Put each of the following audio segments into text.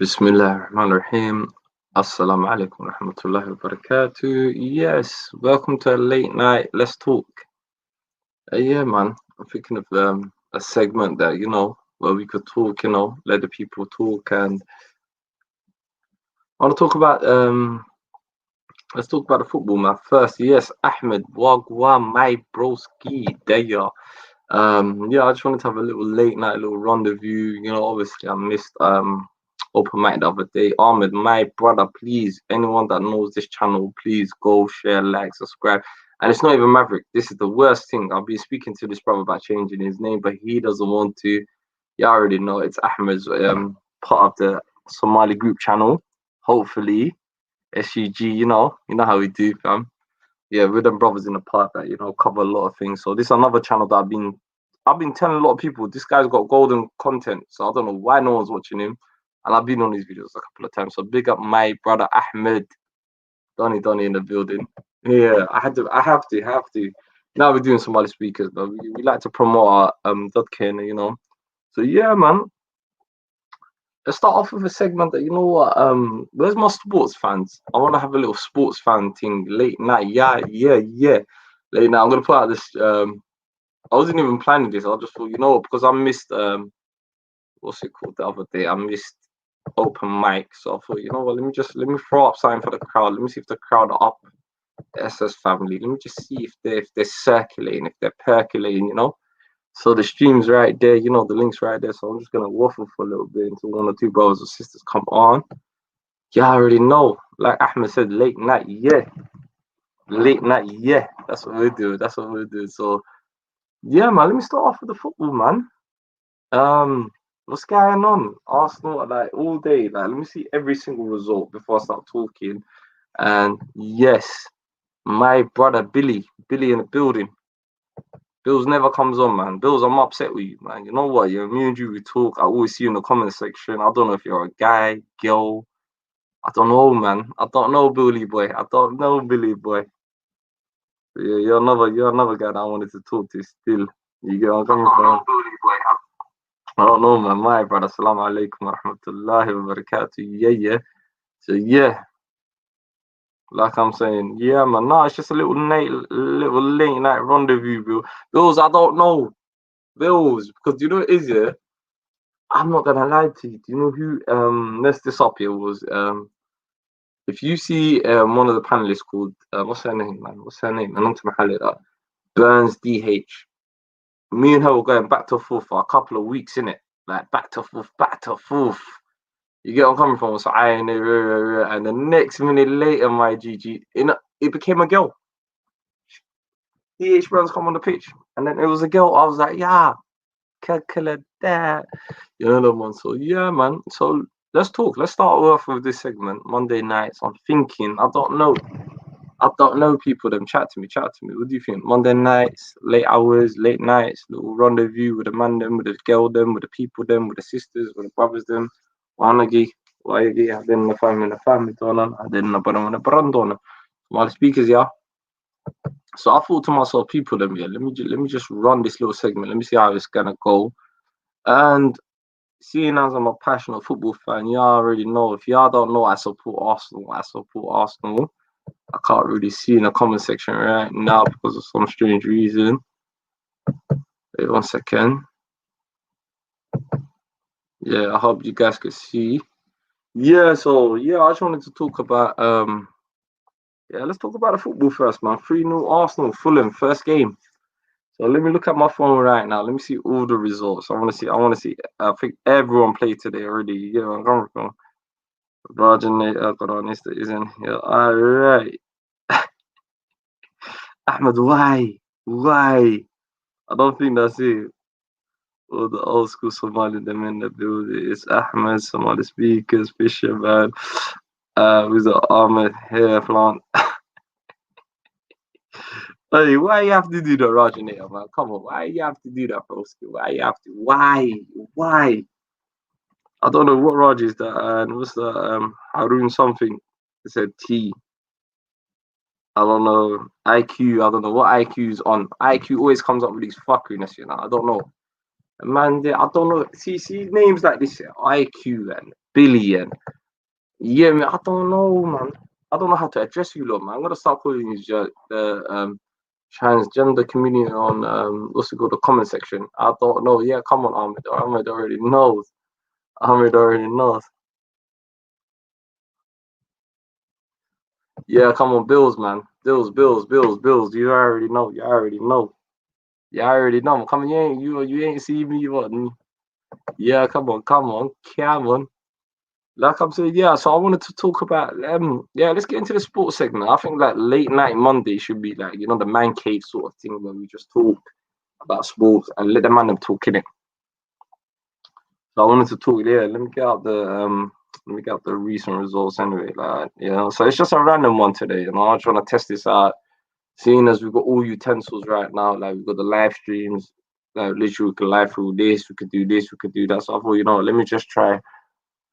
Bismillahirrahmanirrahim. Assalamu alaikum rahmatullahi wa barakatuh. Yes, welcome to a late night. Let's talk. Yeah, man. I'm thinking of a segment that, where we could talk, let the people talk. And I want to talk about, let's talk about the football, man. First, yes, Ahmed, Wagwan, my broski. There you are. Yeah, I just wanted to have a little late night, little rendezvous. Obviously I missed open mic the other day. Ahmed, my brother, please, anyone that knows this channel, please go share, like, subscribe. And it's not even Maverick. This is the worst thing. I've been speaking to this brother about changing his name, but he doesn't want to. You already know it's Ahmed's part of the Somali group channel. Hopefully, SUG, you know how we do, fam. Yeah, with them brothers in the park that cover a lot of things. So this is another channel that I've been telling a lot of people this guy's got golden content. So I don't know why no one's watching him, and I've been on his videos a couple of times. So big up my brother Ahmed, Donny in the building. Yeah, I have to. Now we're doing Somali speakers, but we like to promote our Dotkin. So yeah, man. Let's start off with a segment that where's my sports fans? I want to have a little sports fan thing late night. Yeah. Late night. I'm gonna put out this. I wasn't even planning this. I just thought, because I missed what's it called the other day? I missed open mic, so I thought, what? Let me throw up something for the crowd. Let me see if the crowd are up. The SS family. Let me just see if they're circulating, if they're percolating. So the stream's right there. The link's right there. So I'm just gonna waffle for a little bit until one or two brothers or sisters come on. Yeah, I already know. Like Ahmed said, late night. Yeah, late night. Yeah, that's what we do. That's what we do. So yeah, man. Let me start off with the football, man. What's going on? Arsenal, like all day. Like, let me see every single result before I start talking. And yes, my brother Billy in the building. Bills never comes on, man. Bills, I'm upset with you, man. You know what? Yeah, me and you, we talk. I always see you in the comment section. I don't know if you're a guy, girl. I don't know, man. I don't know, Billy boy. I don't know, Billy boy. Yeah, you're another guy that I wanted to talk to still. You get what I'm coming from? I don't know, man. My brother, assalamu alaikum wa rahmatullahi wa barakatuh. Yeah. So yeah, like I'm saying, yeah, man. No, it's just a little late night rendezvous, Bill. Bills, I don't know. Bills, because you know what it is, yeah? I'm not gonna lie to you. Do you know who messed this up here was if you see one of the panelists called what's her name, man? What's her name? And to Burns DH. Me and her were going back to forth for a couple of weeks, in it. Like back to forth, back to forth. You get what I'm coming from? So and the next minute later, my GG, it became a girl. DH Burns come on the pitch, and then it was a girl. I was like, yeah, that. You know the one. So yeah, man. So let's talk. Let's start off with this segment. Monday nights. I'm thinking. I don't know. People. Them chat to me. What do you think? Monday nights, late hours, late nights, little rendezvous with the man, them, with the girl, them, with the people, them, with the sisters, with the brothers, them. Wanagi, wayagi. I didn't know if I'm in the family donor. I didn't know, but I'm in a brand donor. While the speakers, yeah. So I thought to myself, people, them, yeah. Let me just run this little segment. Let me see how it's gonna go. And seeing as I'm a passionate football fan, y'all already know. If y'all don't know, I support Arsenal. I can't really see in the comment section right now because of some strange reason. Wait 1 second. Yeah, I hope you guys could see. Yeah, so yeah, I just wanted to talk about let's talk about the football first, man. 3-0 Arsenal, Fulham, first game. So let me look at my phone right now. Let me see all the results. I wanna see. I think everyone played today already. You know where I'm coming from. Virgin Alcoronista is in here. All right. Ahmed, why? Why? I don't think that's it. All the old school Somali them in the building. It's Ahmed, Somali speakers, Fisherman, with the Ahmed hair plant. Hey, why you have to do that, Rajanator, man? Come on, why you have to do that, broski? Why you have to? Why? Why? I don't know what Raj is that, and what's that? Harun something. It said T. I don't know. IQ, I don't know what IQ's on. IQ always comes up with these fuckeriness, I don't know. Man, I don't know. See names like this, IQ, and billion. Yeah, man, I don't know, man. I don't know how to address you, lot, man. I'm gonna start calling you the transgender community on what's it called, the comment section. I don't know. Yeah, come on, Ahmed. Ahmed already knows. Ahmed already knows. Yeah, come on, Bills, man. Bills. You already know. You already know. You already know. Come on, you ain't see me. What? Yeah, come on. Like I'm saying, yeah. So I wanted to talk about yeah. Let's get into the sports segment. I think like late night Monday should be like the man cave sort of thing where we just talk about sports and let the man them talk in it. So I wanted to talk. Yeah, let me get out the recent results anyway. Like so it's just a random one today. I'm trying to test this out. Seeing as we've got all utensils right now, like we've got the live streams. Like literally, we can live through this. We could do this. We could do that. So I thought, let me just try.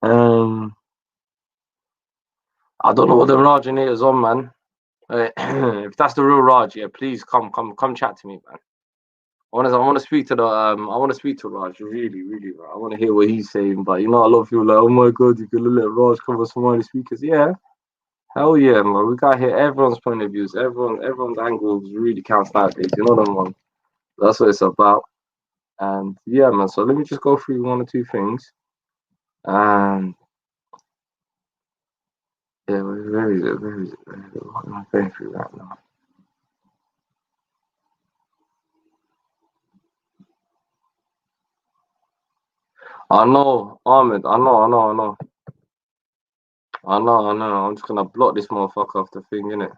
Um, I don't know what the Rajanator is on, man. If that's the real Raj, yeah, please come chat to me, man. I want to speak to I want to speak to Raj, really, bro. I want to hear what he's saying. But a lot of people are like, oh my god, you can let Raj cover Somali speakers. Yeah, hell yeah, man. We got to hear everyone's point of views. Everyone's angles really counts nowadays. You know what I mean? That's what it's about. And yeah, man. So let me just go through one or two things. And yeah, where is it? Where is it? What am I going through right now? I know, Ahmed. I know. I'm just gonna block this motherfucker off the thing, innit?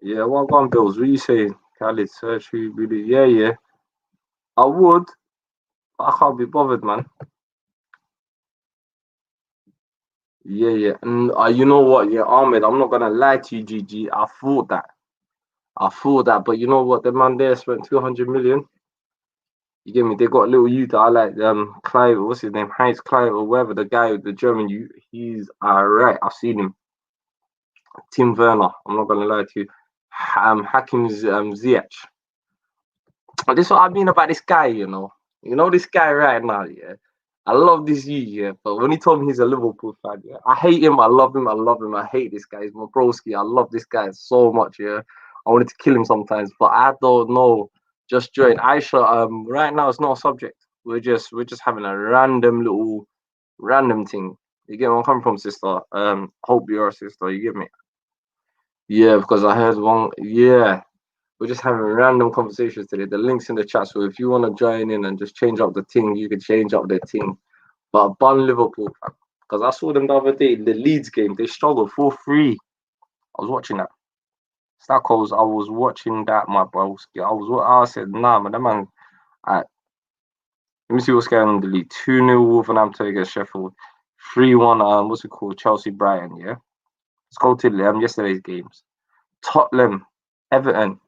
Yeah, what one bills? What you saying? Khalid search who really? Yeah. I would, but I can't be bothered, man. Yeah. And you know what? Yeah, Ahmed, I'm not gonna lie to you, GG. I thought that, but you know what? The man there spent 200 million. You get me? They got a little youth. I like Clive. What's his name? Heinz Clive or whatever. The guy, the German youth. He's alright. I've seen him. Tim Werner. I'm not gonna lie to you. Hakim Ziyech. This is what I mean about this guy. This guy right now. Yeah, I love this you. Yeah, but when he told me he's a Liverpool fan, yeah, I hate him. I love him. I hate this guy. He's my broski. I love this guy so much. Yeah, I wanted to kill him sometimes, but I don't know. Just join Aisha. Right now it's not a subject. We're just having a random thing. You get where I'm coming from, sister. Hope you're a sister. You get me? Yeah, because I heard one. Yeah, we're just having random conversations today. The link's in the chat, so if you want to join in and just change up the thing, you can change up the thing. But ban Liverpool, because I saw them the other day in the Leeds game. They struggled 4-3. I was watching that. Stackles, I was watching that, my bro. I said, nah, man, that man. Let me see what's going on in the league. 2-0 Wolverhampton against Sheffield. 3-1, what's it called? Chelsea Brighton, yeah? Let's go to yesterday's games. Tottenham, Everton,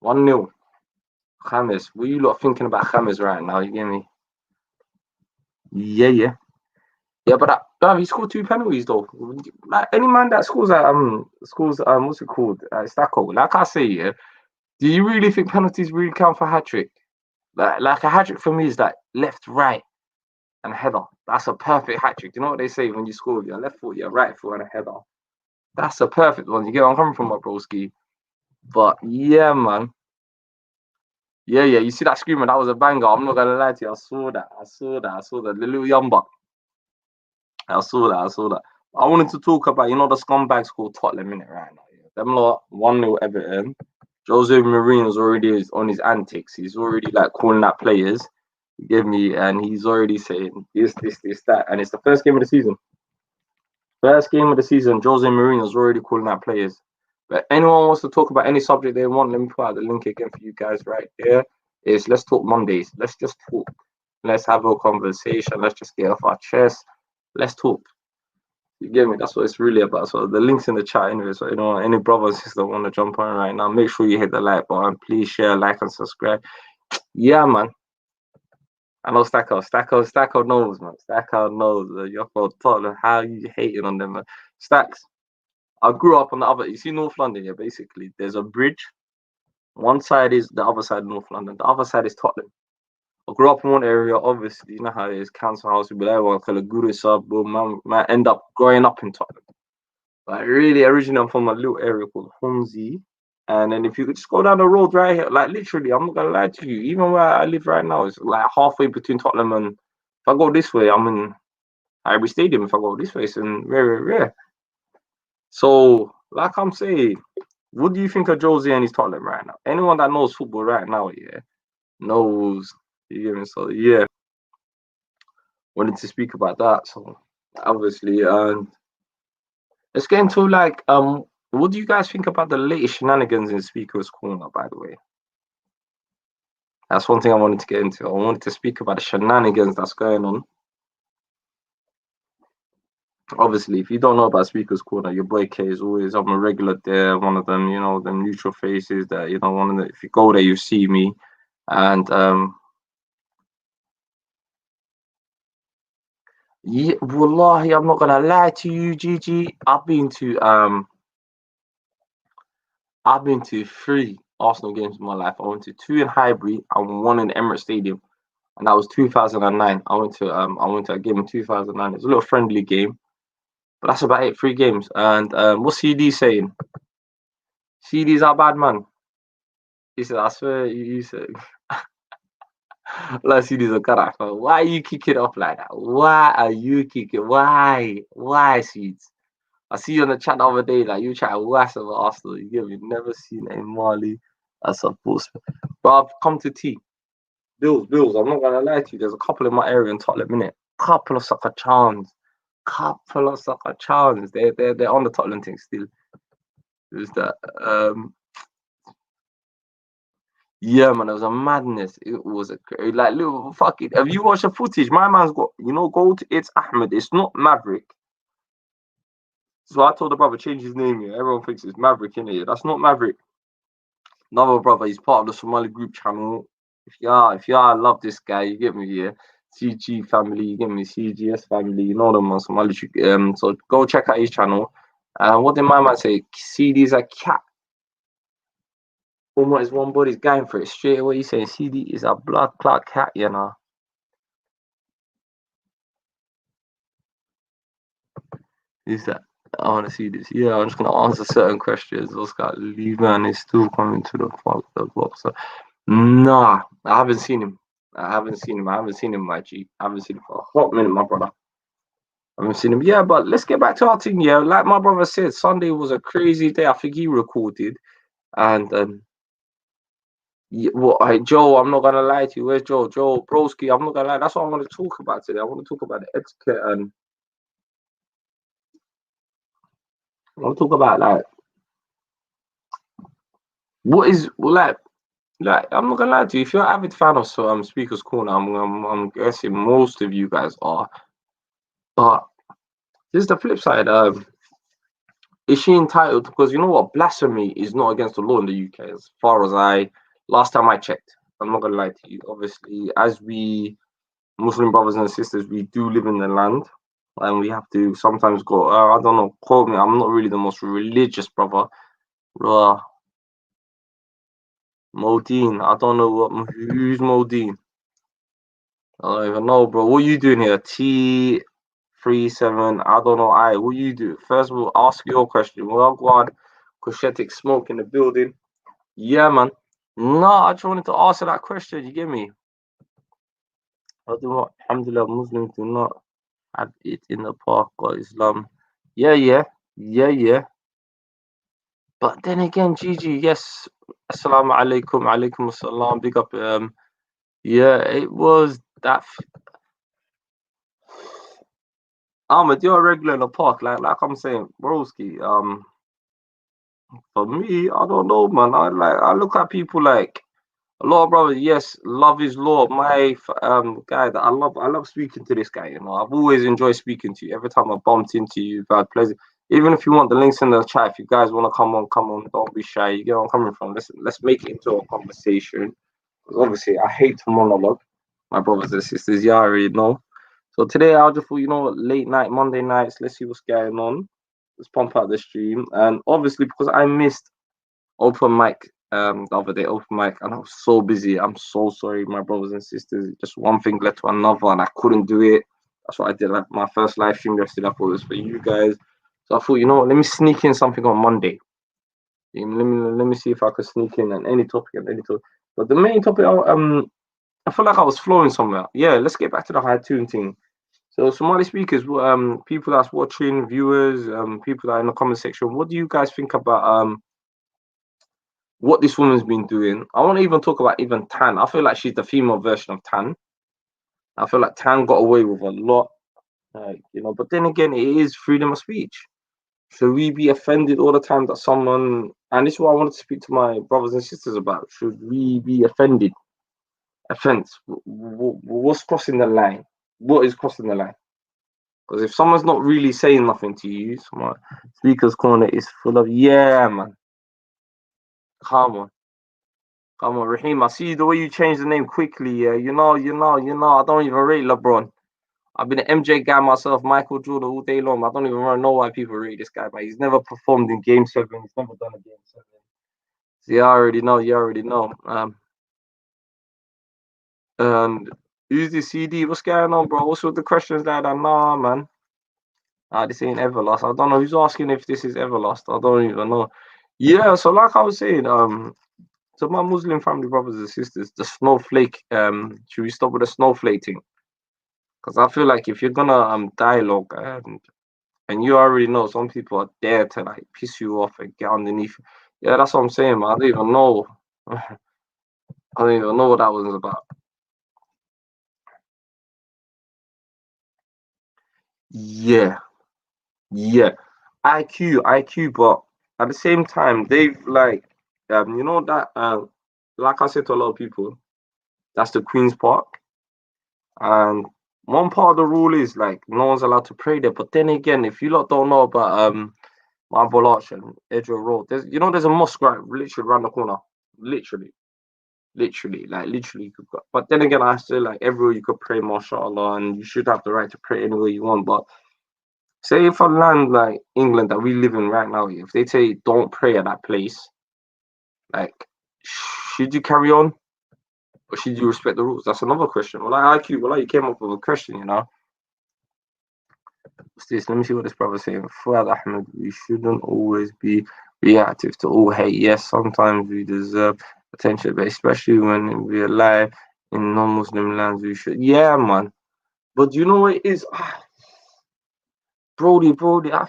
1-0. James, what you lot thinking about James right now? You get me? Yeah. Yeah, but he scored two penalties though. Like any man that scores what's it called? Stacko. Like I say, yeah. Do you really think penalties really count for hat trick? Like a hat trick for me is like left, right, and header. That's a perfect hat trick. You know what they say when you score with your left foot, your right foot, and a header. That's a perfect one. You get where I'm coming from, my broski. But yeah, man. Yeah. You see that screamer? That was a banger. I'm not gonna lie to you. I saw that. The little young buck. I saw that. I wanted to talk about, the scumbags called Tottenham in it right now. Yeah. Them lot 1-0 Everton. Jose Mourinho's already on his antics. He's already like calling out players. He gave me, and he's already saying this, that. And it's the first game of the season. First game of the season, Jose Mourinho's already calling out players. But anyone wants to talk about any subject they want, let me put out the link again for you guys right here. Is let's talk Mondays. Let's just talk. Let's have a conversation. Let's just get off our chest. Let's talk. You get me? That's what it's really about. So the link's in the chat anyway. So any brother and sister want to jump on right now, make sure you hit the like button. Please share, like, and subscribe. Yeah, man. I know Stacko knows, man. Stacko knows. You're for Tottenham. How you hating on them, man? Stacks. I grew up on the other. You see North London, yeah. Basically, there's a bridge. One side is the other side of North London. The other side is Tottenham. I grew up in one area, obviously, you know how it is, council house, we be like, well, kind of good sub, but man end up growing up in Tottenham. Like, really, originally, I'm from a little area called Hornsey. And then if you could just go down the road right here, like literally, I'm not gonna lie to you, even where I live right now, it's like halfway between Tottenham and if I go this way, I'm in Highbury Stadium. If I go this way, it's in very rare. So, like I'm saying, what do you think of Josie and his Tottenham right now? Anyone that knows football right now, yeah, knows. You get me? So yeah, wanted to speak about that. So obviously, and let's get into like what do you guys think about the latest shenanigans in Speaker's Corner? By the way, that's one thing I wanted to get into. I wanted to speak about the shenanigans that's going on. Obviously, if you don't know about Speaker's Corner, your boy K is always I'm a regular there. One of them, you know, them neutral faces that you know. One of the if you go there, you see me, and yeah, wallahi, I'm not gonna lie to you, Gigi. I've been to three Arsenal games in my life. I went to two in Highbury and one in Emirates Stadium, and that was 2009. I went to a game in 2009. It was a little friendly game, but that's about it. Three games. And what's CD saying? CD's our bad man. He said, I swear, he said, like CD's a character. Why are you kicking off like that? Why are you kicking? Why? Why, Seeds? I see you on the chat the other day, like you try to wax over Arsenal. You get me? Never seen a Marley as a sports. But I've come to tea. Bills. I'm not gonna lie to you. There's a couple in my area in Tottenham, innit? Couple of soccer charms. Couple of soccer charms. They're on the Tottenham thing still. Is that yeah, man, it was a madness. It was like little fucking. Have you watched the footage? My man's got, go to It's Ahmed. It's not Maverick. So I told the brother change his name here. Everyone thinks it's Maverick in here. That's not Maverick. Another brother, he's part of the Somali group channel. If you are, love this guy. You get me here. CG family, you get me. CGS family, you know them on Somali. So go check out his channel. What did my man say? CD's a cat. Almost is one body's going for it straight away. He's saying CD is a blood clot cat, you know. Is that? I want to see this. Yeah, I'm just gonna answer certain questions. Oscar Lee man is still coming to the box. So, nah, I haven't seen him. I haven't seen him, my G. I haven't seen him for a hot minute, my brother. I haven't seen him. Yeah, but let's get back to our thing. Yeah, like my brother said, Sunday was a crazy day. I think he recorded, and yeah, Joe, I'm not gonna lie to you. Where's Joe? Joe Broski. I'm not gonna lie. That's what I want to talk about today. I want to talk about the etiquette and I want to talk about like what is like. I'm not gonna lie to you. If you're an avid fan of Speaker's Corner, I'm guessing most of you guys are. But this is the flip side. Is she entitled? Because you know what, blasphemy is not against the law in the UK. As far as last time I checked, I'm not gonna lie to you. Obviously, as we Muslim brothers and sisters, we do live in the land, and we have to sometimes go. I don't know. Quote me. I'm not really the most religious brother. Modine. I don't know who's Modine. I don't even know, bro. What you doing here? T37. I don't know. What you do? First of all, ask your question. Well, go on. Cosmetic smoke in the building. Yeah, man. No, I just wanted to answer that question. You get me? I do not. Alhamdulillah, Muslims do not have it in the park or Islam. Yeah. But then again, Gigi, yes. Assalamu alaikum, alaikum assalam. Big up. Yeah, it was that. Ahmed, you're a regular in the park, like I'm saying, broski. For me, I don't know, man. I look at people like a lot of brothers. Yes, love is law. My guy that I love speaking to this guy. You know, I've always enjoyed speaking to you. Every time I bumped into you, I've had pleasure. Even if you want the links in the chat, if you guys want to come on, don't be shy. You get where I'm coming from. Let's make it into a conversation. Obviously, I hate to monologue. My brothers and sisters, you already know. So today I just thought, late night, Monday nights, let's see what's going on. Let's pump out the stream. And obviously, because I missed open mic the other day open mic, and I was so busy. I'm so sorry, my brothers and sisters. Just one thing led to another, and I couldn't do it. That's what I did. Like my first live stream yesterday, I thought it was for you guys. So I thought, you know what, let me sneak in something on Monday. Let me see if I could sneak in on any topic and any topic. But the main topic, I feel like I was flowing somewhere. Yeah, let's get back to the high tune thing. So Somali speakers, people that's watching, viewers, people that are in the comment section, what do you guys think about what this woman's been doing? I want to even talk about even Tan. I feel like she's the female version of Tan. I feel like Tan got away with a lot, but then again, it is freedom of speech. Should we be offended all the time that someone, and this is what I wanted to speak to my brothers and sisters about, should we be offended? Offense, what's crossing the line? What is crossing the line? Because if someone's not really saying nothing to you, someone speaker's corner is full of, yeah, man. Come on. Come on, Raheem. I see the way you changed the name quickly. Yeah, I don't even rate LeBron. I've been an MJ guy myself, Michael Jordan all day long. I don't even know why people rate this guy, but he's never performed in Game 7. He's never done a Game 7. So you already know. And who's the CD? What's going on, bro? What's with the questions like that? Nah, man. This ain't Everlast. I don't know who's asking if this is Everlast. I don't even know. Yeah, so like I was saying, so my Muslim family brothers and sisters, the snowflake, should we stop with the snowflake thing? Because I feel like if you're gonna dialogue and you already know some people are there to like piss you off and get underneath. Yeah, that's what I'm saying, man. I don't even know. I don't even know what that was about. Yeah, yeah. IQ, but at the same time, they've like, that, like I said to a lot of people, that's the Queen's Park, and one part of the rule is like no one's allowed to pray there. But then again, if you lot don't know about Marble Arch and Edgware Road, there's a mosque right literally around the corner, literally, like literally. But then again, I still like everywhere you could pray, mashallah, and you should have the right to pray anywhere you want. But say if a land like England that we live in right now, if they say don't pray at that place, like, should you carry on or should you respect the rules? That's another question. Well, like IQ, well, like you came up with a question, What's this? Let me see what this brother's saying. Fuad Ahmed, we shouldn't always be reactive to all hate. Yes, sometimes we deserve attention, but especially when we are alive in non-Muslim lands, we should. Yeah, man. But you know what it is? Brody, like, I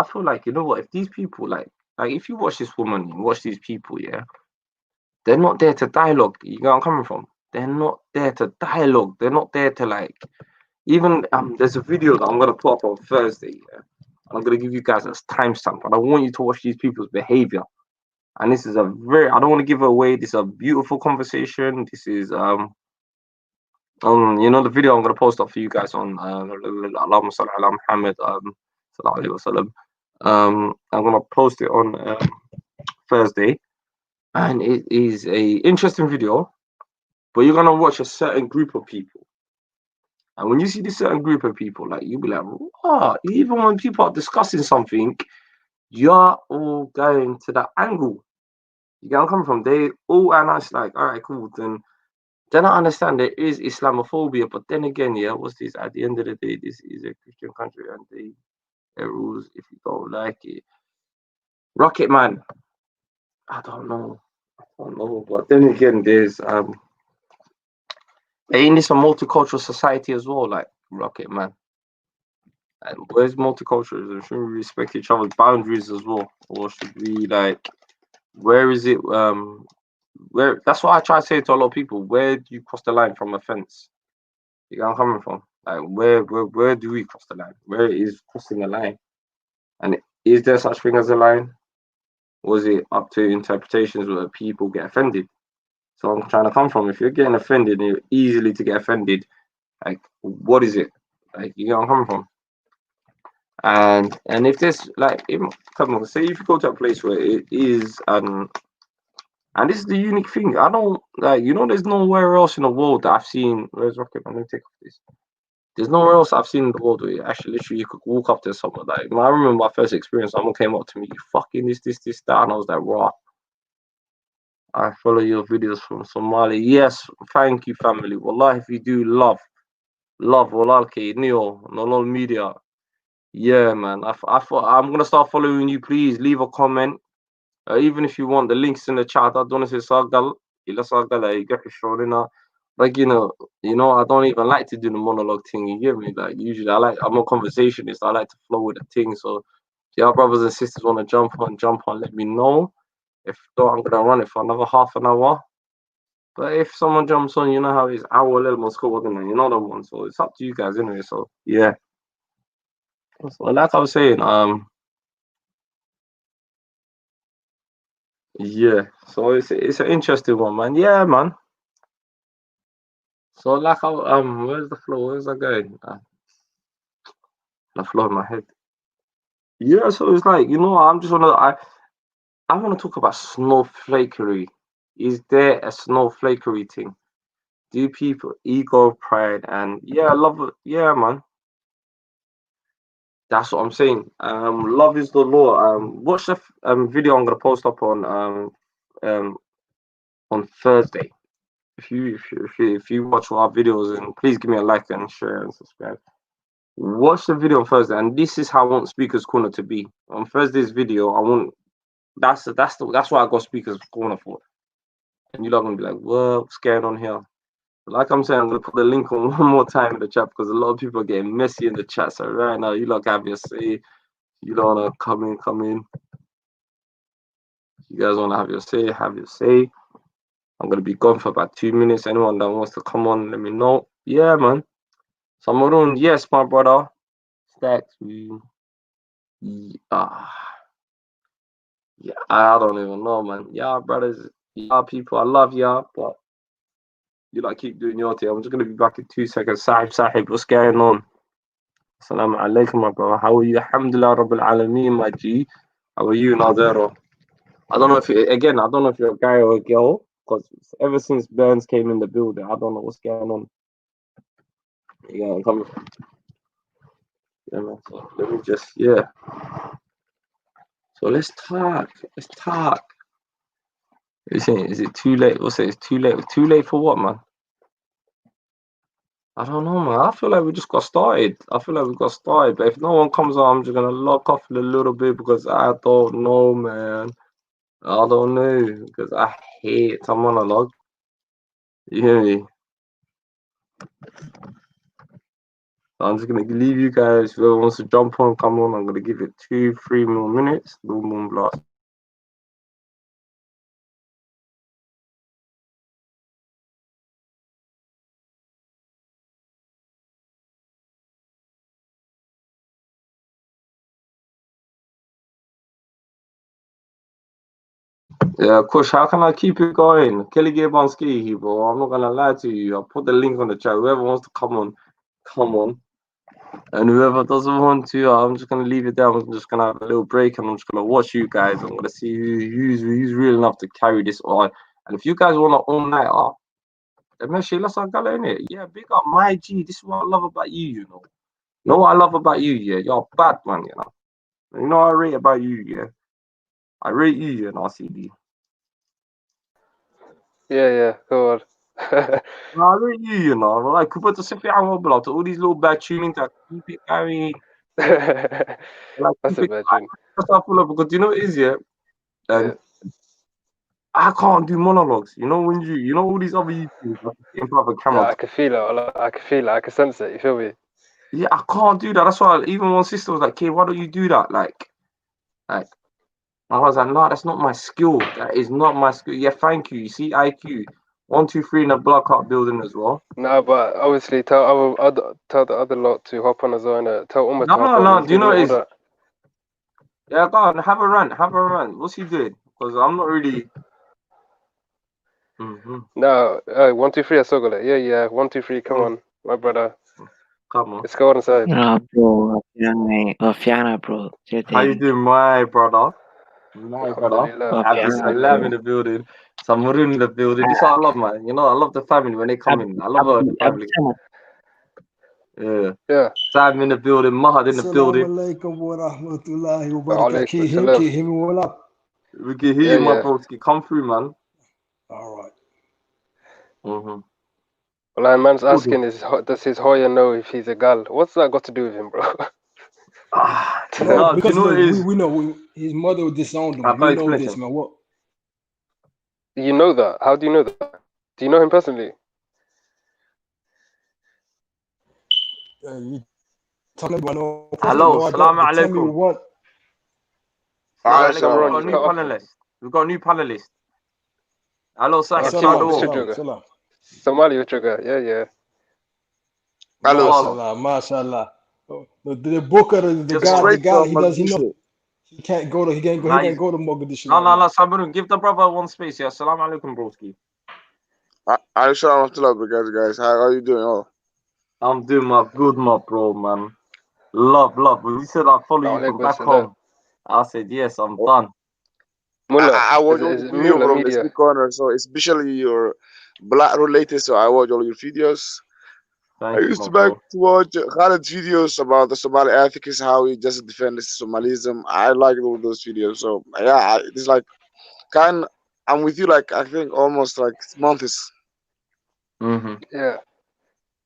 feel like, you know what? If these people, like if you watch this woman, you watch these people, yeah, they're not there to dialogue. You know where I'm coming from? They're not there to dialogue. They're not there to like. Even there's a video that I'm gonna put up on Thursday. Yeah? I'm gonna give you guys a timestamp, and I want you to watch these people's behavior. And this is I don't want to give it away. This is a beautiful conversation. This is the video I'm gonna post up for you guys on Allahumma salli ala Muhammad sallallahu alaihi wasallam. I'm gonna post it on Thursday, and it is a interesting video. But you're gonna watch a certain group of people. And when you see this certain group of people, like you'll be like, oh, even when people are discussing something, you're all going to that angle. You get where I'm coming from? They all and it's like, all right, cool. Then I understand there is Islamophobia, but then again, yeah, what's this? At the end of the day, this is a Christian country and their rules if you don't like it. Rocket Man, I don't know. But then again, there's ain't this a multicultural society as well, like Rocket Man? And where's multiculturalism? Should we respect each other's boundaries as well, or should we like? Where is it? Where? That's what I try to say to a lot of people. Where do you cross the line from offense? You know where I'm coming from? Like, where do we cross the line? Where is crossing the line? And is there such thing as a line? Or is it up to interpretations where people get offended? So I'm trying to come from. If you're getting offended and you're easily to get offended, like, what is it? Like, you know where I'm coming from? And if this like come on, say if you go to a place where it is and this is the unique thing, I don't like there's nowhere else in the world that I've seen. Where's Rocket Man? Let me take off this. There's nowhere else I've seen in the world where you actually literally you could walk up to someone. Like I remember my first experience, someone came up to me, you fucking this, that, and I was like, raw. I follow your videos from Somalia. Yes, thank you, family. Wallah, if you do love, wallah, okay, Neo, no media. Yeah, man. I thought I'm gonna start following you. Please leave a comment. Even if you want the links in the chat, I don't know if it's Sagal, ila Sagal, you get your like I don't even like to do the monologue thing. You get me? Like usually, I'm a conversationist. I like to flow with the thing. So, if your brothers and sisters want to jump on. Let me know. If not, I'm gonna run it for another half an hour. But if someone jumps on, you know how it's our little Moscow, you know the one. So it's up to you guys anyway. So yeah. So like I was saying, yeah. So it's an interesting one, man. Yeah, man. So like where's the flow? Where's that going? The flow in my head. Yeah, so it's like, I wanna talk about snowflakery. Is there a snowflakery thing? Do people ego pride and yeah, I love it. Yeah, man. That's what I'm saying. Love is the law. Watch the video I'm gonna post up um on Thursday. If you watch our videos, and please give me a like and share and subscribe. Watch the video on Thursday, and this is how I want Speakers Corner to be. On Thursday's video, I want that's what I got Speakers Corner for. And you're not gonna be like, what's going on here? Like I'm saying, I'm gonna put the link on one more time in the chat because a lot of people are getting messy in the chat. So right now, you lot have your say. You don't wanna come in. You guys wanna have your say, have your say. I'm gonna be gone for about 2 minutes. Anyone that wants to come on, let me know. Yeah, man. Samarun, yes, my brother. Stacks. Yeah, yeah, I don't even know, man. Yeah, brothers, yeah, people, I love y'all, but you like keep doing your thing. I'm just gonna be back in 2 seconds. Sahib, what's going on? Assalamu alaikum, my brother. How are you? Alhamdulillah, Rabbil Alameen, my G. How are you, Nadero? I don't know if I don't know if you're a guy or a girl, because ever since Burns came in the building, I don't know what's going on. Yeah, come. Yeah, man. So let me just So let's talk. Let's talk. Is it too late? What's it? It's too late. Too late for what, man? I don't know, man. I feel like we just got started. I feel like we got started. But if no one comes on, I'm just gonna lock off a little bit because I don't know, man. I don't know because I hate to monologue. You hear me? So I'm just gonna leave you guys. Whoever wants to jump on, come on. I'm gonna give it 2-3 more minutes. Boom, boom, blast. Yeah, Kush, how can I keep it going? Kelly Gabanski, bro. I'm not gonna lie to you. I'll put the link on the chat. Whoever wants to come on, come on. And whoever doesn't want to, I'm just gonna leave it there. I'm just gonna have a little break and I'm just gonna watch you guys. I'm gonna see who's real enough to carry this on. And if you guys want to all night up, then let's go in it. Yeah, big up my G. This is what I love about you, you know. You know what I love about you, yeah? You're a bad man, you know. You know what I rate about you, yeah? I rate you, you know, RCD. Yeah, go on. No, I rate you, you know. Like, put the Sifi Amobla to all these little bad tuning that keep it carrying. Like, That's keep a it. bad tune. Because you know what it is, yeah? Yeah. And I can't do monologues. You know when you know all these other YouTubers like, in front of a Yeah, camera. I can feel it. I can feel it. I can sense it. You feel me? Yeah, I can't do that. That's why even one sister was like, "Kay, why don't you do that?" Like I was like, "No, that's not my skill. That is not my skill." Yeah, thank you. You see, IQ 1, 2, 3 in the block up building as well. No, but obviously tell the other lot to hop on as well. And tell Umar No, to hop on. no. He's Do you know doing what it all is? that. Yeah, go on, have a run, have a run. What's he doing? Because I'm not really. No, 1, 2, 3. I saw it. Yeah. 1, 2, 3. Come on, my brother. Come on. Let's go on inside. Bro, Wafiana, bro. How you doing, my brother? My brother. Alhamdulillah. Abdus Wafiana, Salam in bro. the building. Samurun in the building. This is what I love, man. You know, I love the family when they come in. I love the family. Abdi Samad. Yeah. Sam in the building, Mahad in the building. Assalamu alaikum wa rahmatullahi wa Wa barakatuh. Can you alaikum hear me well up? We can hear Yeah, you, my yeah. broski. Come through, man. All right. Mm-hmm. Well, man's asking, does his Hoya know if he's a gal? What's that got to do with him, bro? No, No, do because you know look, what it is? we know his mother disowned him. I We can't know explain this, it. man. What? You know that? How do you know that? Do you know him personally? You talking about no? Hello, no, I salam don't. But tell me alaikum. what? Alright, We've Cameron, got a you new cut off. panelist. We've got a new panelist. Hello, Sahib Salam, Salam, Mr. Shado. salam, Joga. salam. Somali Uchaga. Yeah, yeah. Hello. Mashallah, mashallah. The booker, the Just guy, Straight from he does. He know Mogadishu. he can't go to. He can't go. He Nice. can't go to Mogadishu No, right no, now. no, Sabrina, give the brother one space. Yeah, salam alaikum, broski. I'm sure I'm still up, guys. How are you doing? Oh, I'm doing my good, my bro, man. Love. When you said I follow you from Alaikum back salam. home, I said yes, I'm done. Mullah. I watch Is all it the video Mullah from Media? the corner, so especially your black related. So I watch all your videos. Thank I you, used my to bro. back to watch Khaled's videos about the Somali ethics, how he just defends Somalism. I like all those videos. So yeah, it's like I'm with you. Like I think almost like months. Mm-hmm. Yeah.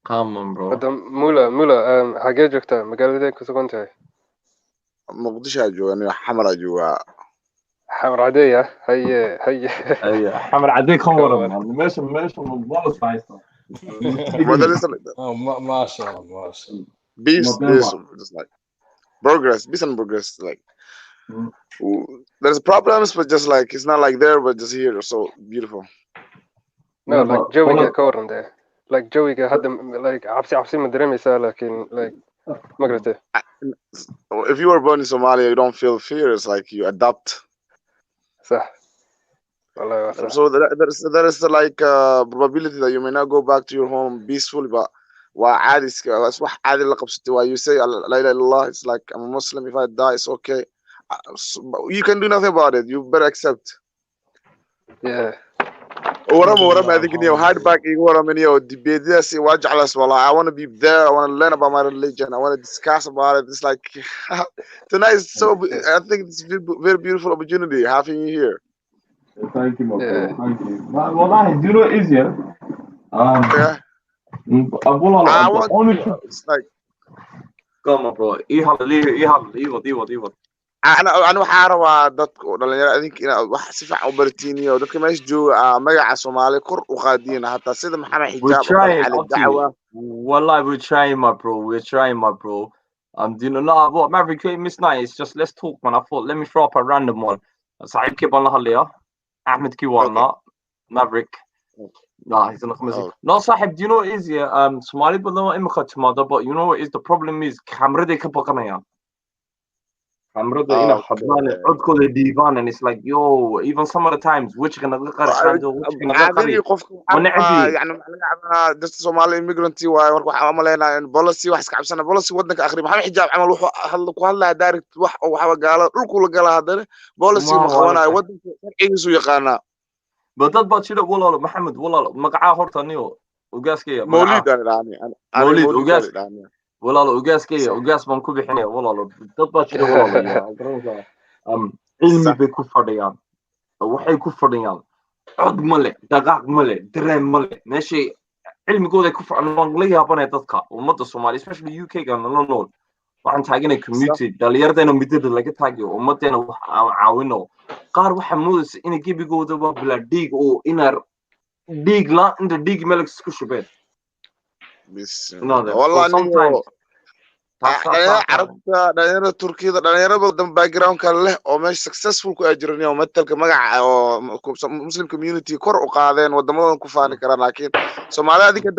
Come on, bro. Mullah, حاجة جوكتا مقالة كنت كنت مقدشة جوا يعني حمرة جوا. حمر عادية هي Hey, Hamad Adi, come Come on, on. man. Meesha bonus fighter. But then it's like Oh, mashallah, mashallah. peace, just like progress, peace and progress. Like Mm. there's problems, but just like it's not like there, but just here. So beautiful. No, Yeah, like but Joey follow- get caught on there. Like Joey had them like عبسي مدري مثال لكن like ما قلت If you were born in Somalia, you don't feel fear. It's like you adapt. صح والله صح. So there is like probability that you may not go back to your home peacefully, but وعادي أصبح عادي اللقب ستي. You say لا إله إلا الله. It's like I'm a Muslim. If I die, it's okay. You can do nothing about it. You better accept. Yeah. ورم هذيك نيو hard back ورم نيو debate this واجع us والله. I want to be there. I want to learn about my religion. I want to discuss about it. It's like tonight is so. I think it's a very beautiful opportunity having you here. Thank you, my bro. Yeah. Thank you. Wallahi, do you know what it is, yeah? Yeah. I want only it's like Come on, bro. Iwad. أنا waxaan rabaa dadka oo dhalinyarada idinka wax si fiican u bartiiniyo dadka meesha jooga magaca Soomaali kor u qaadina hatta sida Maxamed We're Xijaab oo kale trying, xalid dacwa. Wallahi, we're trying, my bro. We're trying, my bro. Do you know what Maverick Miss Night? It's just let's talk, man. I thought let me throw up a random one. Sahib Kiban Lahalia, Ahmed Kiwana, Maverick. Nah, he's not coming. No, Sahib, do you know what it is? Yeah, Somali, but no, but you know what is the problem is camera de kapakanaya. Camera de ina hadlan, codko de divan, and it's like yo, even some of the times which can عادي qofka يعني dadka Soomaali immigrant waay marka waxa amaleynaa in policy wax iska cabsana policy wadanka akhri Maxamed Xijaab camal wuxuu ku hadlaa direct wax oo waxa gaalo dhulku la galaa hadana policy ma qabanayo wadanka sharcigiisu yaqaana. بدل باتشيلا والله محمد والله مقعاه هورتانيو وقاسكيا مولد أنا مولد وقاس والله وقاسكيا وقاس بان كوبي حنيا والله بدل باتشيلا والله يا علمي بكفريان وحي كفريان عد ملك دقاق ملك درين ملك ماشي علمي قوة كفر عن الانجلية بنا تذكر ومدى الصومالي especially UK كان لونول waxaan taaganay community dhalinyarada midada laga taagiyo ummadeena wax caawino qaar waxa moodaysa in gibigooda waa bila dhiig oo inar dhiig la inta dhiig meel isku shubeen والله dhalinyarada Turkiyada dhalinyarada badan background kale leh oo meesha successful ku ajirnay oo matalka magaca oo Muslim community kor u qaadeen wadamadan ku faani karaan laakiin Soomaalida adinka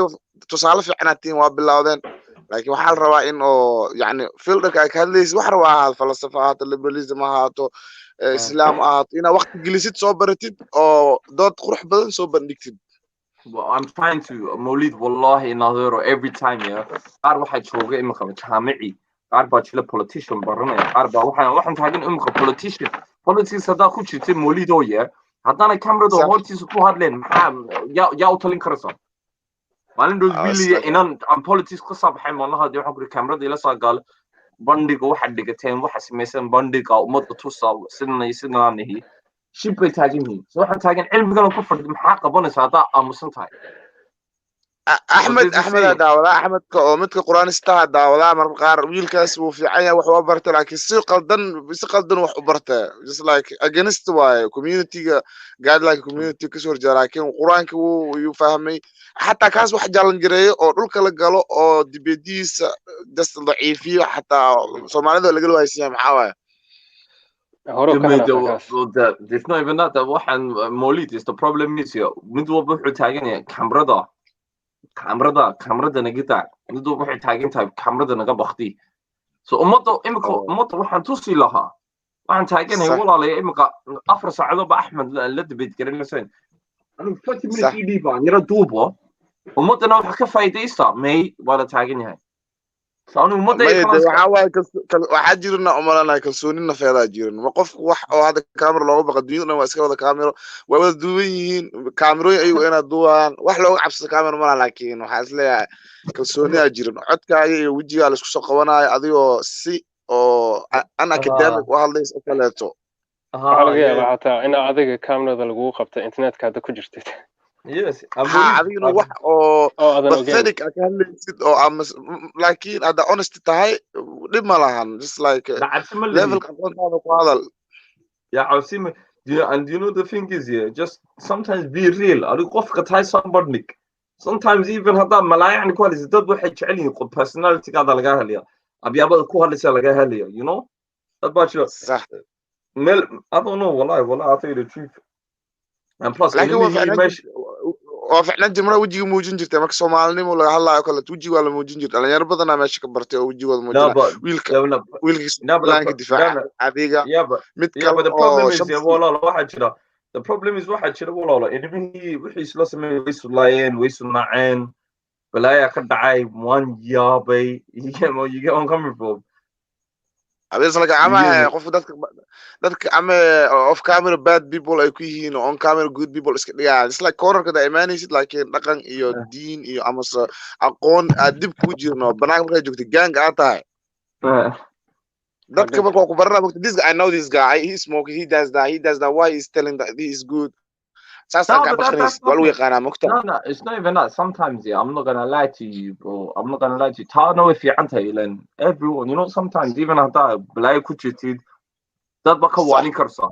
tusaale fiican atiin waa bilowdeen laakiin waxa la rabaa in oo yani fieldarka ay ka hadlayso wax rabaa falsafa ahaato liberalism ahaato islaam ahaato ina waqti gelisid soo baratid oo dood qurux badan soo bandhigtid. Well, I'm trying to Maulid wallahi nadiro every time yeah qaar waxa jooga imika jaamici qaar baa jila politician baranaya qaar baa waxaan taagan imika politician politics hada ku jirtay Maulid oo yeah hadana kamarada hortiisa ku hadleen maxaa yaa u talin karaysaa maalin dhow Ah, wiiliya inaan aan politics ka soo baxay malaha hadii waxaan kuri kamarada ila soo gaalo bandhiga waxa dhigateen waxa samaysan bandhiga ummadda tusa sidaan nahi shib bay taagan yihiin so waxaan taagan cilmigan ku fadhiyo maxaa qabanaysaa haddaa aamusan tahay Ahmed Ahmedka oo midka Quraanistaha daawada marka qaar wiilkaas uu fiican yahay wax uu bartay laakiin si qaldan wax u bartay just like against why community-ga guideline community ka soo horjeeda laakiin Quraanka uu fahmay حتى كاس واحد جالن جري أو دول كلا جالو أو دبيديس just ضعيفية حتى Soomaalida laga loo haysiyaa maxaa waaye There's not even that waxaan Molid is the problem is here mid walba wuxuu taagan yahay kamarada nagita mid walba wuxuu taagan tahay kamarada naga baqti so ummadda waxaan tusi lahaa waxaan taaganahay walaalay imika 4 saacadood ba Axmed la dibid garanaysan anigu 40 minutes ii baan yara duubo ummadana waxa ka faa'iideysta may wala taagan yahay saanu ummadda waxa jirna umalana kalsoonina feedaa jirin ma qof wax oo hada kaamiro looga baqo dunyada waa iska wada kaamiro way wada duuban yihiin kaamirooyin ayagu inay duubaan wax looga cabsado kaamiro ma laakiin waxa isleeyahay kalsooni ay jirin codkaaga iyo wajiga la isku soo qabanayo adigoo si oo an academic wax hadlays oo kaleeto laga yaabaa xataa in adiga kaamirada lagu qabto internetka hada ku jirtid yes adiguna wax oo pathetic hadlaysid oo laakiin hada honest tahay dhib ma lahan just like level ka aqoontaada ku hadal yeah Ausima and you know the thing is here just sometimes be real adigu qofka tahay somebody sometimes even hada malaayaan ku hadlaysid dad waxay jecel yihiin qof personality-gaada laga helayo abyaabada ku hadlaysa laga helayo you know about you صح I don't know والله I'll tell you the truth and plus وفعلا جمرة وجهي موجود جرت ما كسومالني ولا هلا كلت وجهي ولا موجود جرت أنا يربط أنا ماشي كبرت وجهي ولا موجود ويلك الدفاع عادية but the problem is والله واحد كذا the problem is واحد كذا والله إنه وحيس لازم يوصل لاين ويوصل معين ولا يأخذ دعاي وان يابي you get on coming from It's like I'm off camera bad people ay ku yihiin on camera good people it's like corner da imaanaysid laakiin dhaqan iyo diin iyo amase aqoon aad dib ku jirno banaanka markaa joogtay gang aad tahay dadka markaa ku barana this guy I know this guy he smoke he does that why he's telling that he is good No, it's not even that. Sometimes, yeah, I'm not gonna lie to you, bro. I'm not gonna lie to you. I know if you're anti, then everyone, you know, sometimes even at that, like kuchitid, that baka wani karsa,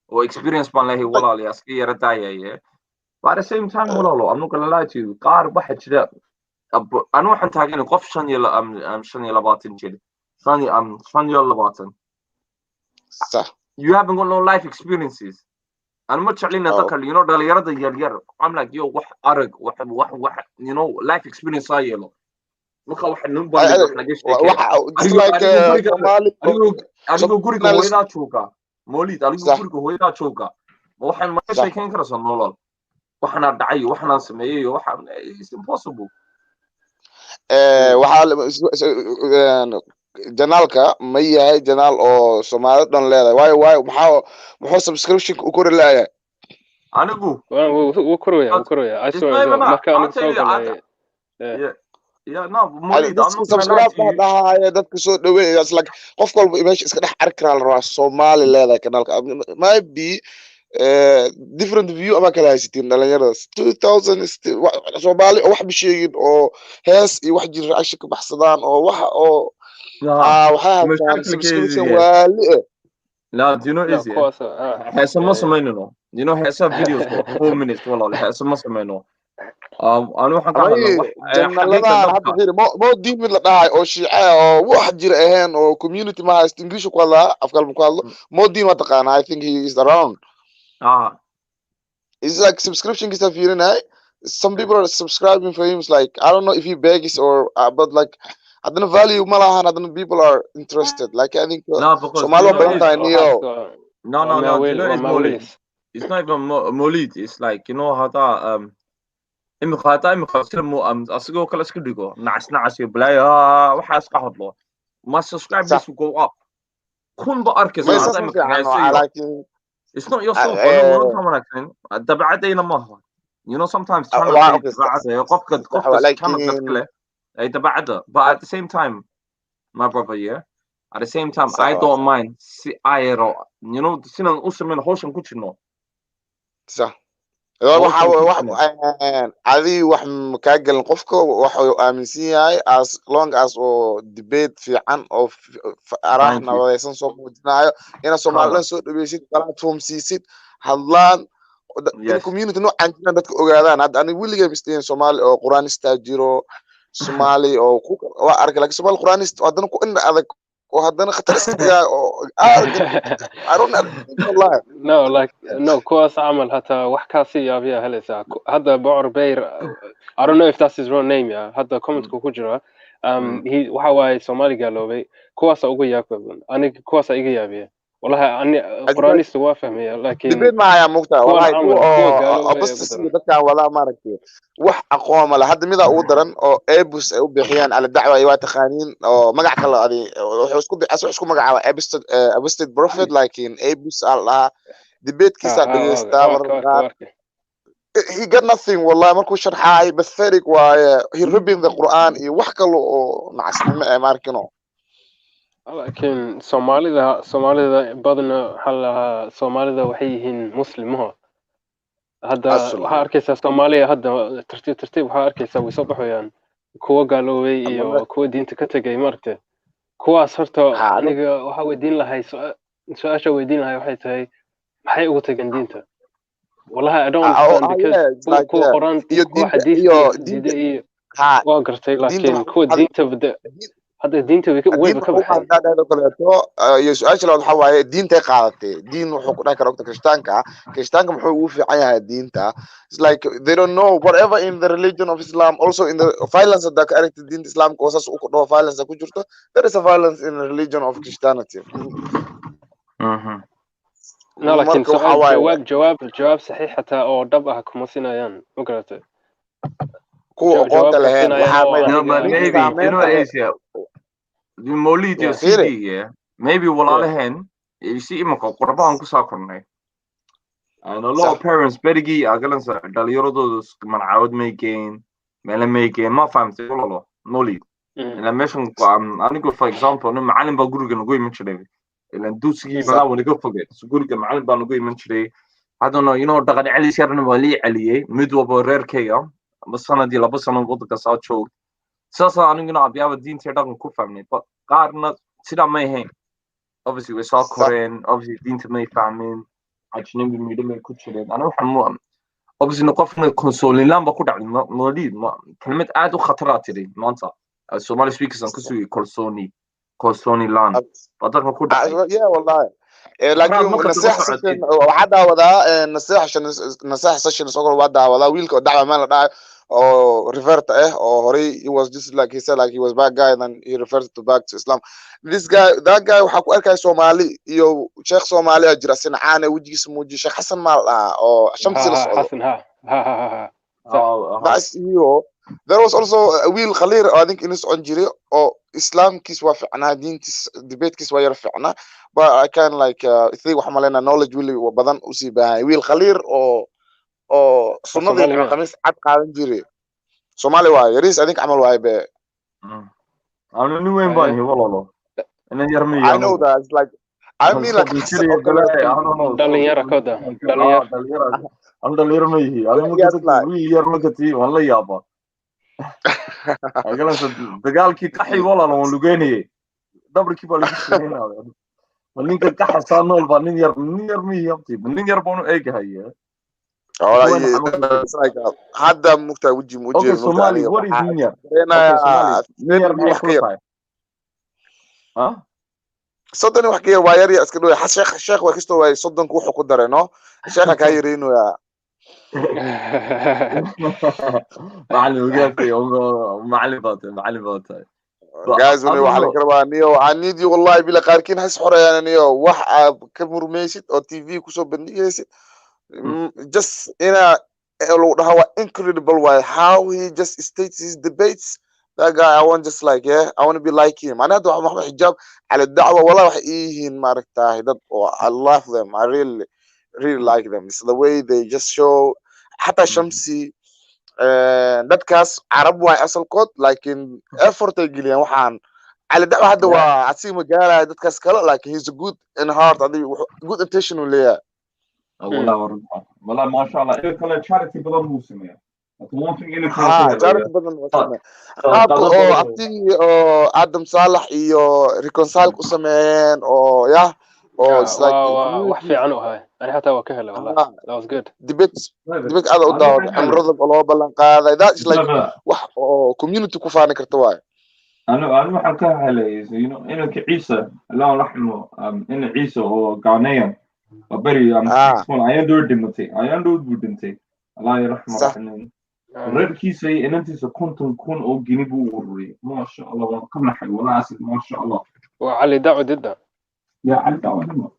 or experience man like wala li aski yara daya, yeah. But at the same time, wala, I'm not gonna lie to you. Car wahed shida, I know I'm tagging a qof shani labatin chili, shani labatin. You haven't got no life experiences. أنا ما تشعلين أتذكر you know داليرة يالير I'm like yo واحد أرق واحد you know life experience هايلو مخا واحد نبى إحنا جيش أريكو قريكو هويدا شوكا موليد أريكو قريكو هويدا شوكا واحد ما يشيكين كرسان نولال واحد دعي واحد سميه واحد it's impossible janaalka ma yahay janaal oo Soomaaliyeed dhan leedahay waayo maxaa subscription u kor leeyahay anigu wuu koraya marka aan soo galay no Molid subscribe dhahaaya dadka soo dhaweeyay like qof walba meesha iska dhex arki kara la rabaa Soomaali leedahay kanaalka maybe different view ama kala haysatiin dhalinyarada 2000 Soomaali wax bisheegin oo hees iyo wax jir reaction ka baxsadaan oo waxa oo subscription wali لا do you know easy هسه ما سمعنا you know هسه videos 4 minutes والله هسه ما سمعنا أنا waxaan ka hadlaa mo diin mid la dhahay oo shiica oo wax jir ahayn oo community ma haysto English ku hadla afkal ku hadlo mo diin ma taqaan I think he is around it's like subscription kisa fiirinay some people are subscribing for him like I don't know if he begs or but like I don't value malahan I don't people are interested like I think Somali badan niyo no you know it's Molid it's not even Molid it's like you know how that imika sir mo asagoo kala iska dhigo nacas iyo balay waxa iska hadlo ma subscribe this go up kun ba arkaysa it's not your fault dabacadayna ma aha You know, sometimes channel waa ay okay dabacada qofka channel laakiin kale ay dabacada, but at the same time, my brother, yeah. At the same time, I don't mind si ayro, you know, sinan u sameyn hawshan ku jirno. sax Hawshan ku wax jirno. adi wax ka galan qofka waxa uu aaminsan yahay as long as oo debate fiican oo araahna Thank you. wadaysan soo muujinayo ina Soomaaliland soo dhaweysid platform siisid hadlaan in Yes. community noocan jiraan dadka ogaadaan hadda aniga weligay misteen Soomaali oo Quraanista jiro Soomaali oo ku waa arag laakiin Soomaali Quraanista haddana ku in adag oo haddana khatar iska dhigaa oo I don't know wallahi no like no kuwaas camal hataa wax kaasi yaabiya helaysaa hadda bocor bayr I don't know if that's his real name yeah hadda comment-ku ku jira waxa waaye Soomaali gaaloobay kuwaas ugu yaabka aniga kuwaas iga yaabiya wallahi ani quraanista waa fahmaya laakiin dibid ma haya mugta wallahi kuwa abastas dadka wala maaragtay wax aqoon ma la hadda mida ugu daran oo ebus ay u bixiyaan ala dacwa ay waa taqaaniin oo magac kale adi wuxuu isku magacaaba abusted prophet laakiin ebus allah dibedkiisa dhageystaa he got nothing wallahi markuu sharxay pathetic waaye he ripping the Quran iyo wax kale oo nacasnimo ay markino laakiin Soomaalida badana halaha Soomaalida waxay yihiin muslimo hadda waxa arkaysaa Soomaaliya hadda tartiib waxa arkaysaa way soo baxayaan kuwa gaaloobay iyo kuwa diinta ka tagay martay kuwaas horta aniga waxa weydiin lahay su'aasha weydiin lahay waxay tahay maxay ugu tagan diinta wallahi I don't understand because kuwa Quraan iyo xadiis iyo waa gartay laakiin kuwa diinta hadda diinta way ka baxay iyo su'aasha la waxa waaye diinta qaadatay diin wuxuu ku dhahay karagta Kirishtaanka muxuu ugu fiican yahay diinta it's like they don't know whatever in the religion of Islam also in the violence that ka aragtay diinta Islaamka oo saas ku dhaw violence ku jirto there is a violence in the religion of Christianity no laakiin jawaab saxiix hataa oo dhab ah kuma sinayaan ma garatay kuwa aqoonta lahayn maybe you know Asia Molid iyo CD yeah maybe walaalaheen you see imaka qurbahan ku soo kornay and a lot of parents berigi agalansa dhalinyaradooda mancaawad making meel making ma fahamtay walalo Molid ila meeshan anigu for example macallin baa guriga nagu iman jiray ilan dugsigii baa wanaga fogay guriga macallin baa nagu iman jiray I don't know you know dhaqan celi sharna waa lii celiyay mid walba reerkayga sanadii 2 sano waddanka soo joog saasa aniguna abyaaba diinta dhaqan ku fahmay qaarna sida ma ahayn obviously we saw Korean obviously diinta may fahmin ajnabi midamay ku jireen ana waxaan obviously qofna consolin ba ku dhacay Molid kelmad aad u khatar ah tiray maanta Somali speakers aan ku soo Colsoni land badan ku dhacay yeah wallahi laakiin waxa daawadaa nasax session soo wada daawadaa wiilka dacwa ma la dhaay or revert or he was just like he said like he was bad guy and then he referred to back to Islam that guy waxa ku arkay Soomaali iyo Sheikh Soomaali jira sinacaan wajigiisa muuji Sheikh Xasan Maal oo shamsi la socdo bas iyo there was also a wheel khalir I think in on jiri oo Islam kiis waa fiicnaa diintiis debate kiis waa yar fiicnaa but I can like think waxa malena knowledge really badan u sii baahay wheel khalir oo sunnada khamiis cad qaadan jiray Soomaali waa yaris I think amal waa be ana ni weyn baan walalo ina yar mi I know that it's like I mean like dhalinyaro koda dhalinyaro ma yihi ani yar ma kati wala yaaba agalansa dagaalkii qaxay walalo oo lugeynay dabrkii baa lagu sameeyay ninka qaxasa nool baa nin yar mi yabti nin yar baan u eegahay هذا مقطع وجه okay Somali what is Ninyar صدقني وحكي وايري اسكدو يا شيخ وكستو واي صدنك وحو ku dareeno sheekha ka yiriino ya معلم guys wali waxa la karabaa niyo aanidi wallahi bila qaarkiin has xorayaan niyo wax ka murmeysid oo TV ku soo bandhigaysid just in a incredible way how he just states his debates that guy I want just like I want to be like him انا ادعو محمد حجاب على الدعوه والله wax yihiin maaragtaa dad I love them I really like them it's the way they just show حتى شمسي dadkaas carab waay asalkood laakiin effort ay geliyaan waxaan cali dacwa hadda waa asiga magaalaya dadkaas kale laakiin he's a good in heart adiga good intention uu leeyahay والله ما شاء الله إيه كله charity بدل موسم يعني ممكن إنه charity بدل موسم oo abti oo Adam Salah iyo reconcile ku sameeyeen oo oo it's like wax fiican oo hay ani xataa waa ka helay wallahi that was good debate aad u daawad amrada loo ballan qaaday that's like wax oo community ku faani karto waay أنا waxaan ka helay inuu Ciise Allah rahmo in Ciise oo Ghanaian bari peaceful ayaan door dhintay Allah yarxamo rahman reerkiisa inantiisa konton kun oo gini buu ururiyay ma sha Allah waa ka naxay walaasig ma sha Allah waa cali dacwo dida ya cali dacwo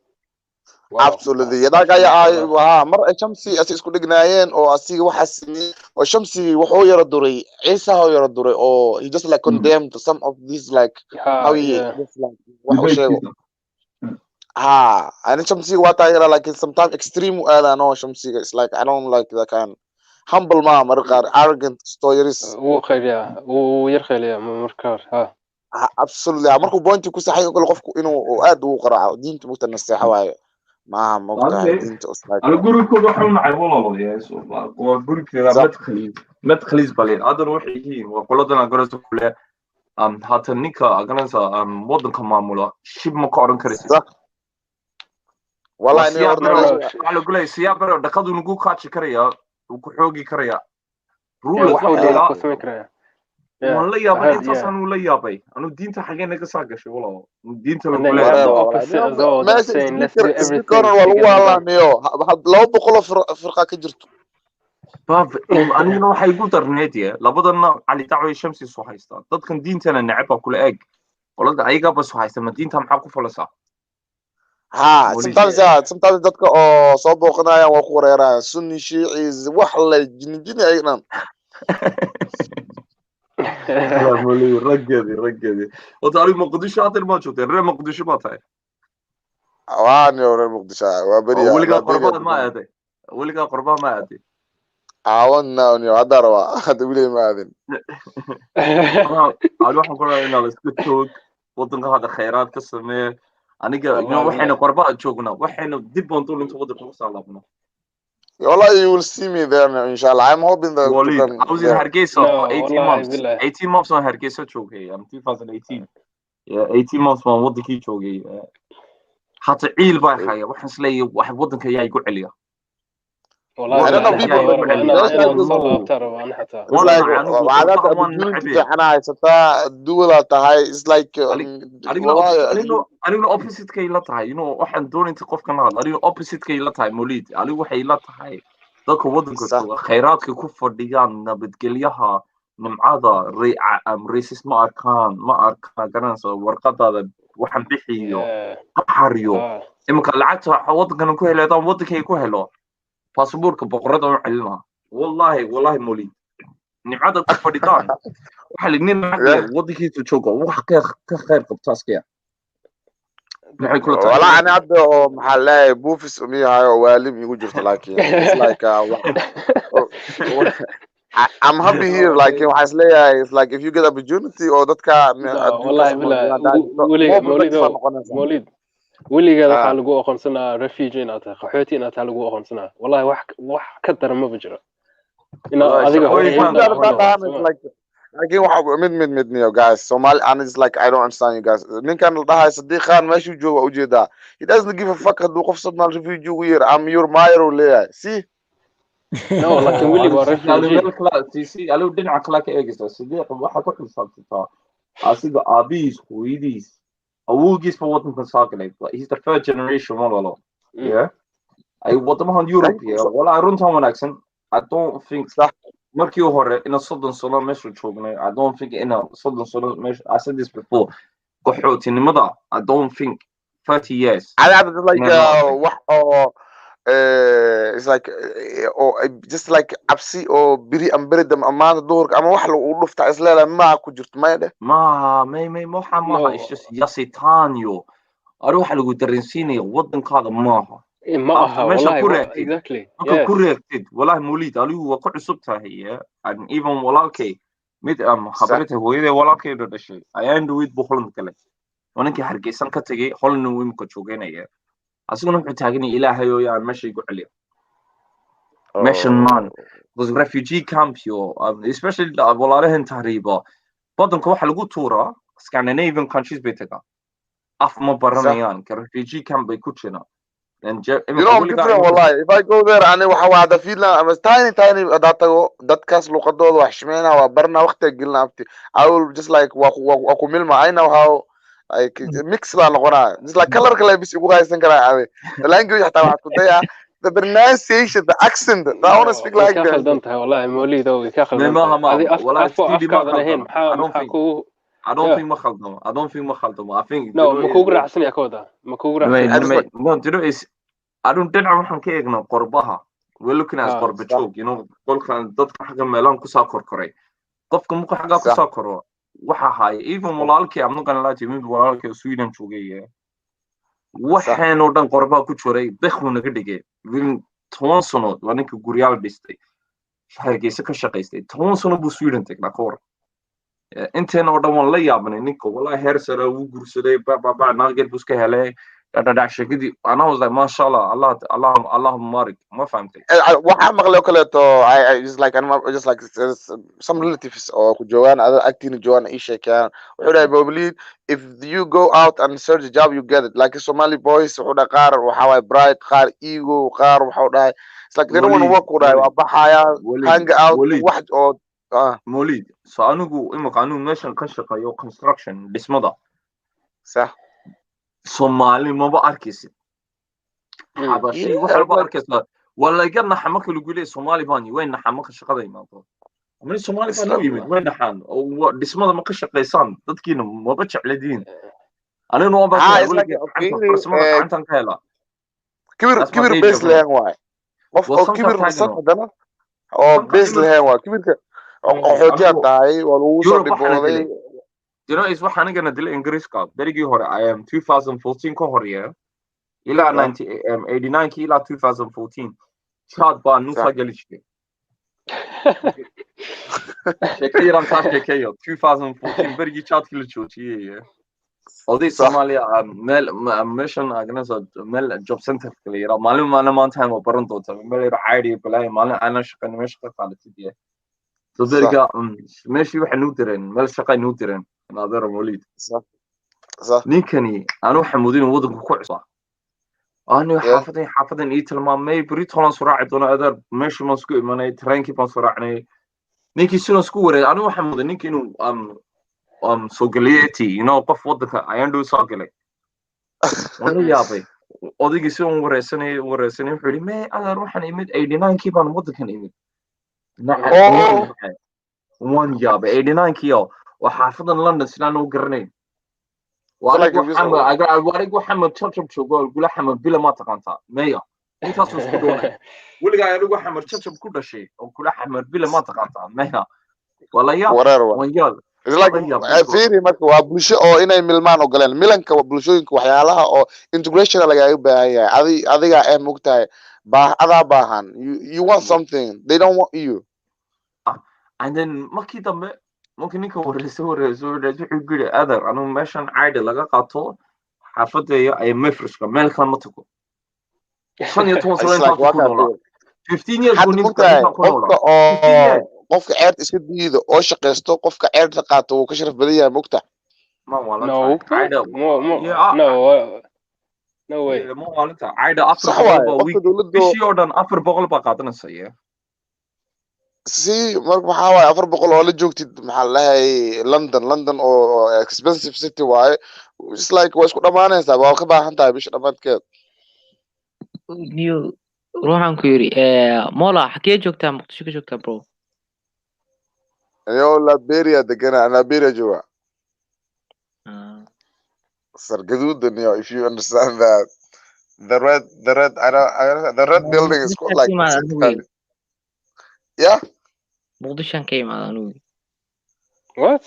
absolutely yadaga waa mar shamsi as isku dhignaayeen oo asiga waxa sameeyay oo shamsi wuxuu yara duray Ciise oo yara duray oo he just like condemned some of these like how he just like waxa sheego أنا شمسي واتايرا like sometimes extreme أنا شمسي it's like I don't like that kind humble ما مرقار arrogant stories وخيريا ويرخيليا مركار absolutely مركو بوينتي كوسحي كل قفكو إنه قاد وقرع دينته ممكن نصيحة واي ما ممكن دينته أصلاً أنا أقول كل واحد معي والله يا سو وأقول كذا مدخليز بالين هذا الوحي هي وقلنا قرص كله هذا نيكا أجنسا مودن كمامولا شيب مقارن كريسي والله إني أنا أقول لك سيابر دكادو نقول كاتش كريا وكحوجي كريا رولا والله يا بني تصنع ولا يا بي أنا دينته حاجة نقصاق شو والله دينته ما سكر والله ميو لو بقول فرقة كجرت باب أنا إنه حيقول ترنيتي لابد على تعوي الشمس صحيحة تدخل دينتنا نعبها كل أج والله أيجا بس صحيحة ما دينتها محاكو فلسا sometimes dadka oo soo booqanaya waa ku wareeraya sunni shiici wax la jinjini aynan raggeedi wada ari muqdisho aad ma joogtay reer muqdisho ma tahay waan reer muqdisho waa bari weliga qurba ma aaday عاوننا ونيو عداروا هذا ولي ما أذن أروح أقول إن الاسكتوك وطن هذا خيرات كسمة أنا قال وحنا قرباء شوقنا وحنا دب نطول أنت وضع خلاص على ابنا والله you will see me there إن شاء الله I'm hoping that I was in Hargeisa 18 months on Hargeisa شوق هي 2018 18 months من وضع كي شوق هي حتى عيل باي حاجة وحنا سلي واحد وضن كي يقول عليها والله أنا الدولة تهاي is like أنا opposite كي لا تهاي waxaan doonayay qofkan la hadlo opposite kay la tahay Mawlid ali waxay la tahay dadka wadanka khayraadka ku fadhiyaan nabadgelyaha nimcada racism ma arkaan garanayso warqadada waxaan bixiyo qaxariyo imka lacagta wadankan ku helaydaan wadankay ku helo باسبورك بقرده وحلنا والله مولي نعاد تفردان waxa lignin wadigiisa joogo wax ka khayr qabtaaskia maxay kula tahay wala ana hadda oo maxallay buufis umiyahay oo waalim igu jirto laakiin it's like I'm happy here like waxa isleeyahay it's like if you get opportunity oo dadka wallahi Mawlid weligeed waxa lagu aqoonsanaa refugee inaad tahay qaxooti inaad tahay lagu aqoonsanaa wallahi wax ka daran ma jiro ina adiga laakiin waxa mid niyo guys Somali and it's like I don't understand you guys ninkan la dhahay Sadiqan meeshu jooga u jeeda he doesn't give a fuck haduu qof Somali refugee ugu yeer am your mayor leeyahay see no laakiin weli waa refugee see alo dhinaca kala ka eegaysa Sadiq waxa ku xilsaabtaa asiga aabiis hooyadiis awoogiis for wadankan saagalay he's the third generation walaalo yeah ay wadamahan Europe wala runtan wanaagsan I don't think markii hore in soddon sano meesha joognay I don't think in soddon sano meesha I said this before qaxootinimada I don't think 30 years I like wax oo it's like just like absi oo biri ambaridam amaanta duhurka ama wax lagu dhufta isleela ma ku jirto mayde may Muhammad is just yasitanyo aruux lagu dareensiinay wadankaaga maaha ما أها والله exactly marka ku reegtid wallahi Mawlid aligu waa ku cusub tahay and even walaalkay mid habarta hooyadee walaalkay dhashay ayaan duwid boqoln kale wanankii hargeysan ka tagay holna uu imka jooganaya asaguna wuxuu taagan ilaahay oo yaan meesha igu celiyo mission man was refugee camp yo especially walaalahan tahriiba badanka waxa lagu tuuraa Scandinavian countries bay tagaa af ma baranayaan ka refugee camp bay ku jiraan. And you know, I'm different wallahi. If I go there and waxa wada Finland, I'm tiny data dadkaas luqadooda wax shmeena waa barna waqti gelina abti. I will just like wa ku milma I know how like mix la noqonaa. Just like color kale bis ugu haysan karaa ade. The language hatta wax ku daya the pronunciation, the accent, I want to speak like that. khaldan tahay wallahi Mawlid oo ka khaldan. Adi afkaada lahayn maxaa I don't think ma khaldamo. I think no ma kugu raacsan yahay kooda. Ma kugu raacsan. No, you know is I don't think waxaan ka eegno qorbaha. We're looking at qorba joog, you know, qolkan dadka xaga meelan ku soo korkoray. Qofka markuu xaga ku soo koro waxa hay even walaalkii I'm not gonna lie to you, walaalkii Sweden joogay. Waxaan oo dhan qorba ku jiray bixu naga dhigay. Win 10 sano waa ninka guryaal dhistay. Hargeysa ka shaqaystay. 10 sano buu Sweden tagay koor. Inteen oo dhan waan la yaabnay ninka wallahi heer sare uu gursaday baba naagir buu iska helay dad shaqadii ana was like mashallah Allah mubarak ma fahamtay waxa maqlay kale to I just like some relatives oo ku joogan acting joogan ii sheekayaan wuxuu dhahay Mawlid if you go out and search a job you get it like Somali boys wuxuu dhahay qaar waxa way bright qaar ego qaar wuxuu dhahay it's like they don't want to work with waa baxaya hang out wax oo Mawlid so anigu imaqaanu meeshan ka shaqeeyo construction dhismada صح Somali ma ba arkaysid habashi waxa ba arkaysaa wala igana xamaka lagu leeyahay Somali baan weyn xamaka shaqada imaado ama Somali baan yimid weyn xaan oo dhismada ma ka shaqeeysan dadkiina ma ba jecladeen anina waa baa intan ka hela kibir bes leen waay qof oo kibir nasan hadana oo bes leen waay kibirka xoojaa tahay waa lagu soo dhibooday you know is waxaan gana dilay Ingiriiska berigii hore I am 2014 ka horiya ila 89 ki ila 2014 chad baa nu fagalishke sheekayran taas sheekayo 2014 berigii chad kila joojiyay oday Soomaaliya meel mission agnaso meel job center kala yara maalin maanta ma baran doonta meel raaydi balay maalin ana shaqada meesha ka qaadatay so berga meeshii waxa nu direen meel shaqay nu direen ناظر موليد صح نيكني أنا وحمودين وضعك كويسة أنا حافظين إيتلما ما يبريت هلا سرعة وأنا أقدر ماشي مسكو ما نترين كيف سرعني نيكي شنو سكورة أنا وحمودين نيكي إنه سوقليتي you know قف وضعك عيندو ساقلي وأنا يابي أوديك شنو ورسني حولي ما أنا أروح أنا إيمد 89 كيف أنا وضعك إيمد نعم وان يابي 89 كيو وحافظن لندن سنان وقرنين واريق وحمد تشرب شغل يقول حمد بلا ما تقنطا مية انت اصلا سكدونه ولقى يروح حمد تشرب كل شيء وكل حمد بلا ما تقنطا مية ولا يا وانجال fiiri marka waa bulsho oo inay milmaan oo galeen milanka waa bulshooyinka waxyaalaha oo integration laga baahan yahay adiga ay mugtahay adaa baahan you want something they don't want you and then markii dambe ممكن ninka wuxuu guri other anu meeshan caadi laga qaato xaafadaya ay mafrishka meel kan ma tago 15 years buu ninka ku noolaa qofka ceed iska diido oo shaqeysto qofka ceed la qaato uu ka sharaf badan yahay mugta ma wala no way ma wala caadi afar bishii oo dhan 400 ba qaadanaysa si marka waxa waay 400 oo la joogtid maxaa lahay London oo expensive city waaye it's like waa isku dhamaanaysaa waa ka baahan tahay bisha dhamaadkeed niyo ruuxan ku yiri mola xagee joogtaa muqdisho ka joogtaa bro yo Liberia degana Liberia jooga sargaduud niyo if you understand that the red building is called like yeah muqdishan ka imaado anigu what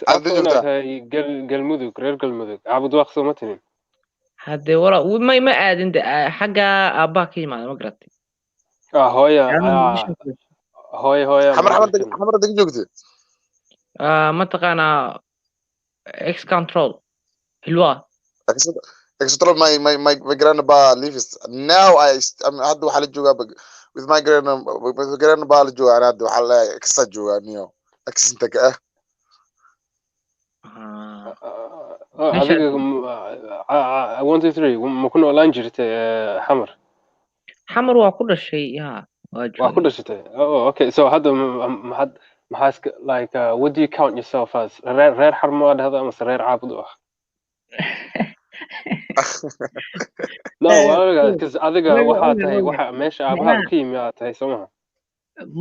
galmudug reer galmudug abud waqso ma tirin هذا ورا ما عاد انت حاجة اباك ما قرأت هويا حمر دق جوجتي منطقة انا اكس كنترول حلوة extra my grandpa lives now I'm هذا وحال جوجا with my grandpa جوجا أنا هذا وحال إكسا جوجا نيو إكس أنت كأه هذيك 1 2 3 ما كنا اونلاين جرت حمر وكل شيء يا وكل شيء اوكي so هذا ما حاسك like what do you count yourself as رير حرماد هذا مس رير عابد no because adiga waxa tahay waxa meesha aabaha ka yimaatay Soomaha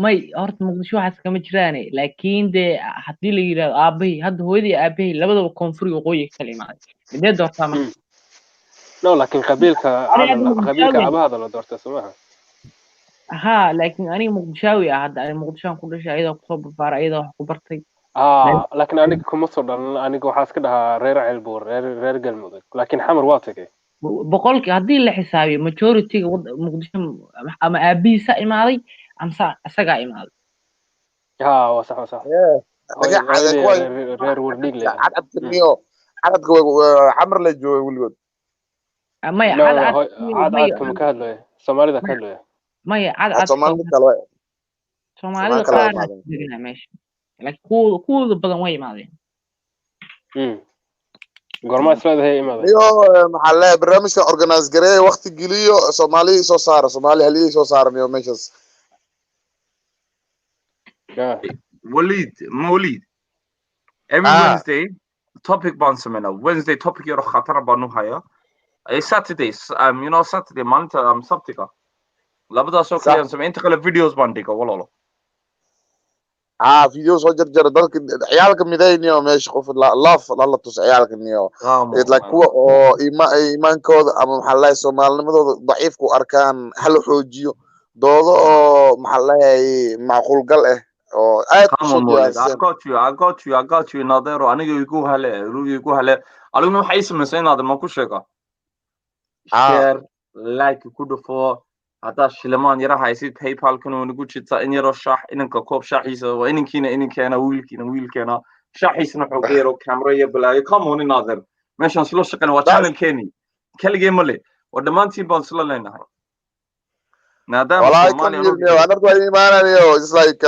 may horta muqdisho waxa kama jiraan laakiin de hadii la yiraahdo aabay hadda hooyadii aabay labadaba koonfur iyo qoyi kala imaaday midee doortaa ma no laakiin qabiilka aabaha la doortaa Soomaha ha laakiin aniga muqdishaawi hadda aniga muqdishaan ku dhashay ayada ku soo barbaaray ayada wax ku bartay laakiin aniga kuma soo dhalan aniga waxa iska dhahaa reer Ceelbuur reer Galmudug laakiin xamar waa tagay boqolkii hadii la xisaabiyo majority-ga muqdisho ama aabiisa imaaday amsa asaga imaaday waa sax reer wardhiig leh cadadka xamar la joogo waligood may cadadka ka hadlayo Soomaalida ka hadlayo may Soomaalida qaar meesha laakiin kuwa badan way imaadeen gorma isleedahay imaadeen iyo maxaa la barnaamijka organize gareey waqti geliyo Soomaali soo saara Soomaali haliyay soo saaranayo meeshas Walid every Wednesday topic bansamena Wednesday topic yaro khatara banu haya ay Saturdays you know Saturday maanta sabtiga labadaas oo kale aan inta kale videos baan dhigo walaalo videos oo jarjar dadka ciyaalka midayniyo meesha qof la tus ciyaalka niyo like kuwa oo iimaankooda ama maxaa la Soomaalinimadooda daciif ku arkaan hal xoojiyo doodo oo maxaa la macquul gal ah oo aad ku soo I got you nadero aniga igu hale alugna waxay sameeyeen ma ku sheega share like ku dhufo hada shilimaan yara haysid PayPal kana ugu jirta in yaro shaax inanka koob shaaxiisa waa inankeena wiilkeena shaaxiisna xogeero camera iyo balaayo come on nader meeshan soo shaqeyn waa channel keeni kaligee male oo dhamaantiin baan soo leenahay naadam it's like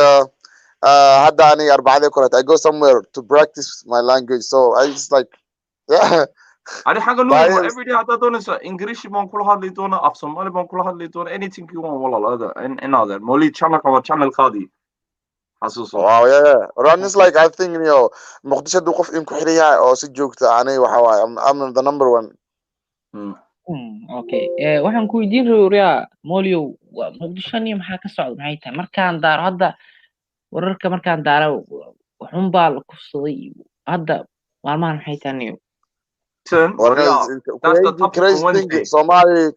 hada ani arbacada kale I go somewhere to practice my language so I just like yeah أنا حاجة نقول every day هذا دونس إنجليزي بنقول هذا دونا أفصل بنقول هذا دونا anything you want والله هذا in other مولي channel قاضي حسوسه wow yeah run is like I think مقدسة دوقف إنكو حريها أو سجوكت أنا وحواي I'm the number one okay waxaan ku weydiin rooyaa moolio muqdishani maxaa ka socda maxay tahay markaan daaro hadda wararka markaan daaro waxun baa la kufsaday hadda maalmahan maxay tahay that's the topic crazy thing Somali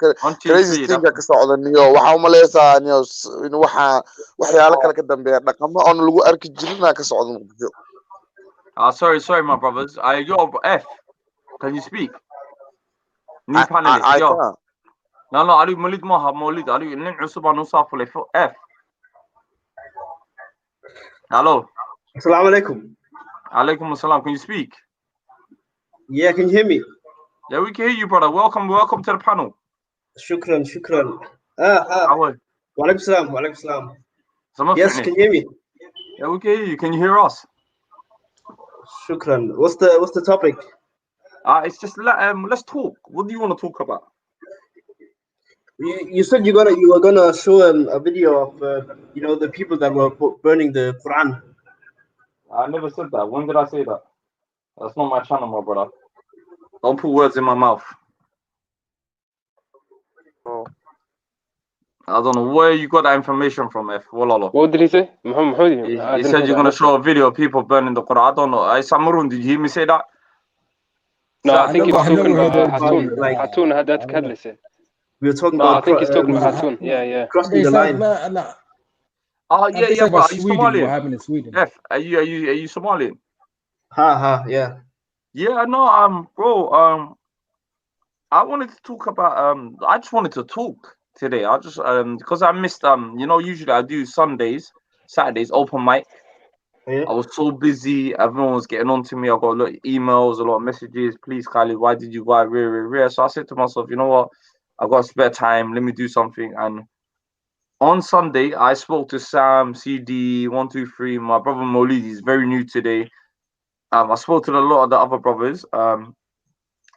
crazy thing ka socda niyo waxa uma leeyahay niyo in waxyaalo kale ka dambeeya dhaqamo on lagu arki jirina ka socda muqdisho sorry my brothers your F can you speak ni panelist yo no ali Molid maha Molid ali nin cusub aan u saafulay F hello assalamu alaikum assalam can you speak Yeah, can you hear me? Yeah, we can hear you, brother. Welcome to the panel. Shukran. Walaikum salam. Yes, can you hear me? Yeah, we can hear you. Can you hear us? Shukran. What's the topic? It's just let's talk. What do you want to talk about? You said you were gonna show a video of the people that were burning the Quran. I never said that. When did I say that? That's not my channel, my brother. Don't put words in my mouth. Oh. I don't know where you got that information from, F. What did he say? He said you're going to show a video of people burning the Quran. I don't know. Samarun, did you hear me say that? No, I think he was talking about Hatun. Hatun had that cadless. We were talking about... I think he's talking about Hatun. Yeah. Crossing the line. Oh, yeah, but are you Somalian? What happened in Sweden? F, are you Somalian? Yeah. Yeah, no, bro, I wanted to talk about I just wanted to talk today. I just because I missed usually I do Saturdays open mic. Yeah. I was so busy. Everyone was getting on to me. I got a lot of emails, a lot of messages. Please, Kylie, why did you buy rare? So I said to myself, you know what? I've got spare time. Let me do something. And on Sunday, I spoke to Sam, CD, 123. My brother Molid is very new today. I spoke to a lot of the other brothers. And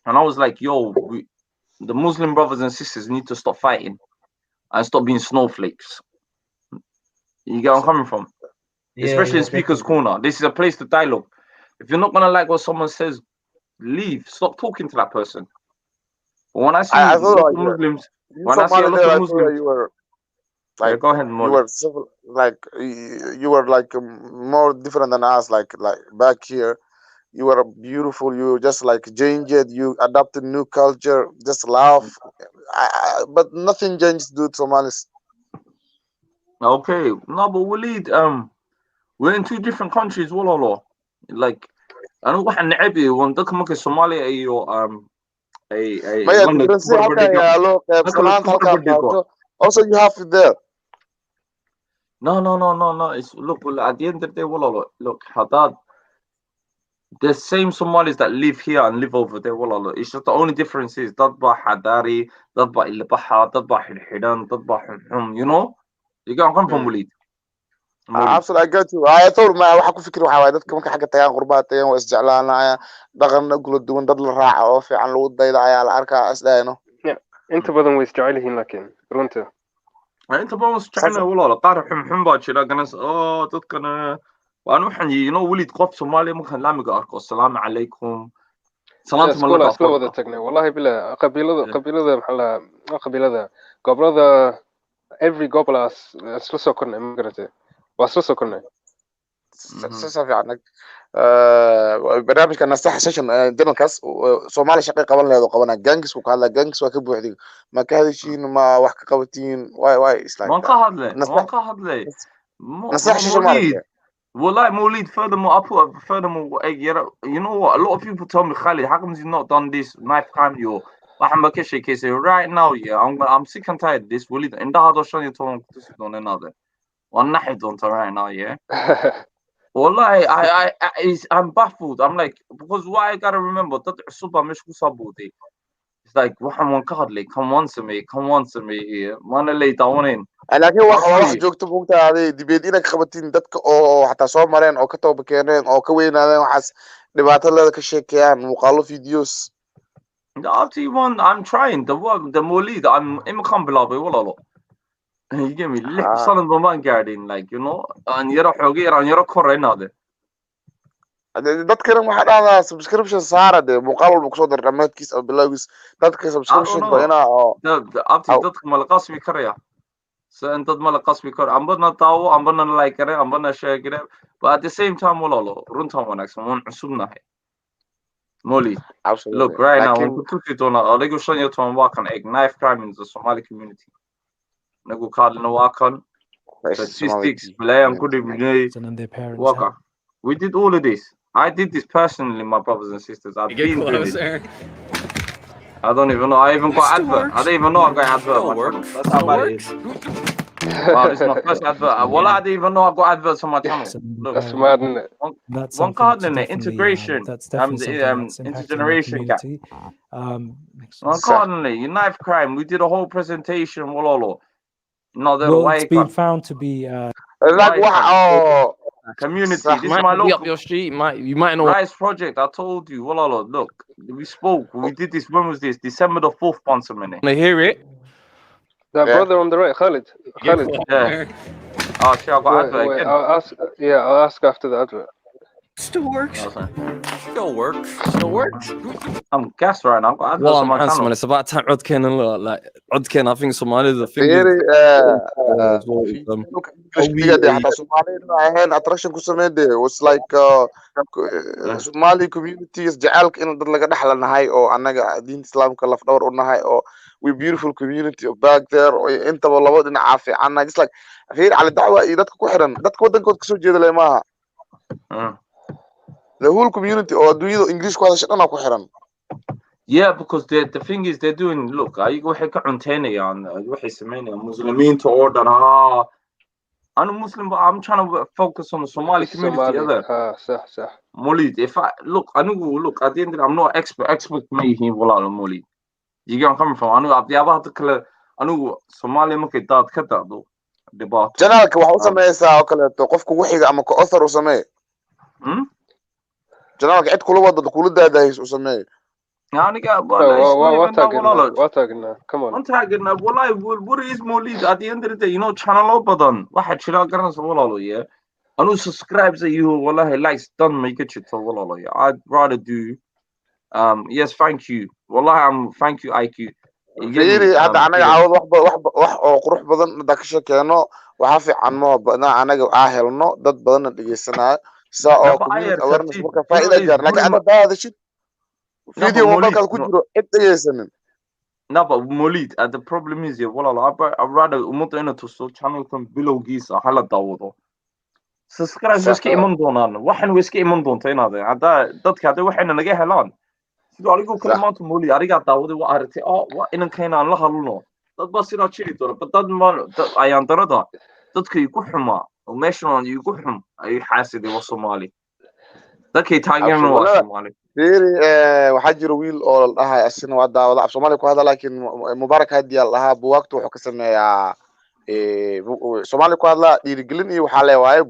I was like, yo, the Muslim brothers and sisters need to stop fighting and stop being snowflakes. You get where I'm coming from? Especially in Speaker's Corner. This is a place to dialogue. If you're not going to like what someone says, leave. Stop talking to that person. But when I see Muslims, when I see a lot of Muslims, you were like, go ahead, Molly. you were civil, like you were like more different than us. Like back here, you were beautiful. You just like changed. You adopted new culture. Just laugh. But nothing changed, dude. Somalis. Okay, no, but Walid, we're in two different countries. Like, أنا واحد نعبي وندك ممكن Somalia أيو ما difference halkan yaalo qaybsanaanta halkan qaato. Also, you have it there. No. It's look at the end of the day, look, Haddad. The same Somalis that live here and live over there, it's just the only difference is Dadba Hadari, Dadba Ilbaha, Dadba Hidan, Dadba you know? You get come from Walid. Absolutely, I get you. I thought ma waxa ku fikir waxa dadka marka xagga tagaan qurbaad tagaan waa isjeclaanaya dhaqanna kula duwan dad la raaco oo fiican lagu dayda ayaa la arkaa isdayno. inta badan way isjecel yihiin laakiin runta inta badan isjecel walaalo qaar xum baa jira ganas dadkana waan waxaan Walid qof Soomaali markaan laamiga arko assalaamu calaykum salaanta ma la isla wada tagnay wallahi bila qabiilada maxaa qabiilada gobolada every gobolaas isla soo kornay ma garatay waa isla soo kornay sasa fiican barnaamijka nastax session danalkaas Soomaali shaqo qaban leedo qabana gangis ku hadla gangis waa ka buuxday ma ka hadashiin ma wax ka qabatiin why is like waan ka hadlay nastax session Well, Molid, furthermore, you know what? A lot of people tell me, Khalid, how come you've not done this knife crime? Right now, I'm sick and tired of this. Walid, in the hard ocean, you're talking to another. One night, don't right now, yeah. Well, I'm baffled. I'm like, because why I gotta remember that it's like, come once to me here. Manalay down in. laakiin wax joogto buugtaada dibed inay qabatin dadka oo xataa soo mareen oo ka tooba keeneen oo ka weynaadeen waxaas dhibaatada ka sheekayaan muuqaalo videos. I'm trying the Molid. I'm imkan bilaabay walaalo. You get me? Sanan baan gaadhin like aan yara xoogay aan yara koraynaade. dadkana waxa dhahdaa subscription saara de muuqaal walba ku soo dar dhamaadkiis oo bilowgiis dadka subscription ba dadka ma la qasbi karaya. So and dad ma la qasbi karo ambana taawo ambana like kare ambana share kare but at the same time walaalo runtan wanaagsan waan cusubnahay Molly look right now waan ku tusi doonaa adigu 15 waa kan knife crime in the Somali community nagu qaadna waa kan statistics blayaan ku dhibnay waka we did all of this. I did this personally, my brothers and sisters. I've been doing it. I don't even know. I even got advert. I don't even know I got advert. That's how bad it is. Wow, this is my first advert. Well, I didn't even know I got adverts on my channel. Look, that's mad, isn't it? One card in it. Integration. Intergeneration gap. One card in it. Knife crime. We did a whole presentation. No, it's been found to be like wow. Community. This is my local. Up your street. You might know. Rise Project. I told you. Look, we spoke. We did this. When was this? December the 4th, Pansamene. I hear it. That brother on the right, Khalid. Yeah. Oh, shit, I got advert again. I'll ask after the advert. Still works. Still works. I'm gassed right now. I've got adverts well, on my channel. It's about time Udken and like Udken. I think Somali is the thing. attraction ku sameeyay was like Somali community is jaceelka in dad laga dhaxlanahay oo anaga diinta islaamka laf dhawr u nahay oo we beautiful community back there oo intaba laba dhinac fiican just like fiir cali dacwa iyo dadka ku xiran dadka wadankood ka soo jeeda leemaha the whole community oo adduunyada English ku hadashay dhan ku xiran Yeah, because the thing is they're doing. Look, ayaga waxay ka cunteynayaan, waxay sameynayaan Muslimiinta oo dhan. I'm a Muslim, but I'm trying to focus on the Somali community. صح. Molid, if I look, at the end of it, I'm not expert me here, wala Molid. You get where I'm coming from? I know at the other kale, Somali markay dad ka dado dhibaato. Janaalka waxa uu sameeyay oo kale qofku wixiga ama ka author uu sameeyay. Janaalka cid kula wada kula daadahays uu sameeyay. Aniga واتاقنا كمان وانتاقنا والله what is Molid at the end of the day, channel badan waxa jira garanaysa walaalo yeah. Anu subscribe to you wallahi likes done make it to walaalo yeah. I'd rather do yes thank you wallahi thank you IQ fiiri hada anaga caawad wax oo qurux badan hada ka sheekeyno waxa fiican ma badna anaga helno dad badan dhageysanaa saa oo community awareness marka faa'iido gaar laakiin anaga daadashid video mobilka ku jiro cid dhageysanin. No, but Molid, the problem is, I'd rather ummadda tuso channelkan bilowgiisa hala daawado. Subscribe iska iman doonaan. Waxan iska iman doonta inaad dadka hadda waxayna naga helaan. Sidoo adigu kala maanta Molid ariga daawaday waa aragtay waa inankeena aan la hadalno. Dad baa sidaa jiri doona, dad ayaan darada dadka ku xumaa oo meeshan ku xum ay xaasidii waa Soomaali. Dadkay taageeraan waa Soomaali. fiiri waxa jiro wiil oo la dhahay asina waa daawada af Soomaali ku hadla laakiin Mubarak Hadiya laha buwagtu wuxuu ka sameeyaa Soomaali ku hadla dhiirigelin iyo waxa leeyahay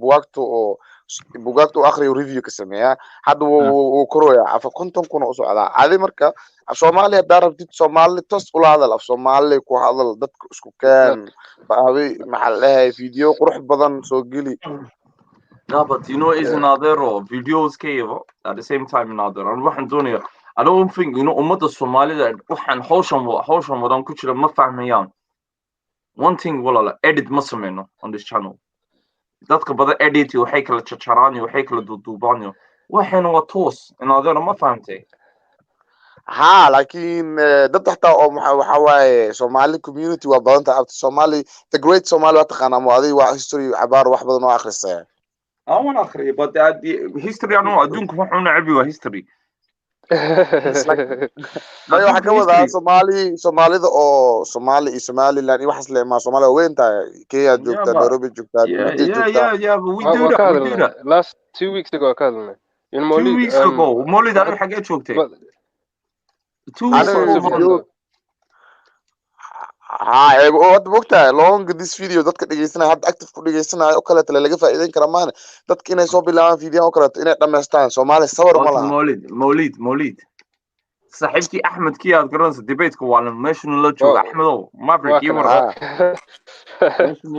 buugagtu akhriyo review ka sameeyaa hadda uu korooya af konton kuna u socdaa adi marka af Soomaali darabtid Soomaali tos ula hadal af Soomaali ku hadal dadku isku keen baawi maxal leeyahay video qurux badan soo geli. No, but it's another videos at the same time another. And waxaan doonaya, I don't think ummadda Soomaalida waxaan hawshan wadan ku jira ma fahmayaan. One thing walaala edit ma sameyno on this channel. Dadka badan edit waxay kala jajaraan waxay kala duubaan waxayna waa toos another ma fahamtay. laakiin dad xataa oo waxa waaye Somali community waa badan tahay Somali the great Somali waa taqaanaa maadi waa history cabaar wax badan oo akhrisay. I want to create, but the history I know I don't know how history. waxa ka wada Soomaalida oo Somaliland wax isla ma Soomaaliya weyn tahay Kenya joogta Nairobi joogta yeah we do that last 2 weeks ago kadalna in Molid 2 weeks ago Molid aniga xagee joogtay 2 weeks ago wad bogtaa long this video dadka dhageysanay hadda active ku dhageysanay oo kale tale laga faa'iideyn kara maan dadka inay soo bilaabaan video oo kale inay dhameystaan Soomaali sawir ma laha Molid saaxiibkii Ahmed kii aad garanaysa debate-ka waa meesha la joogo Ahmedow Maverick iyo meesha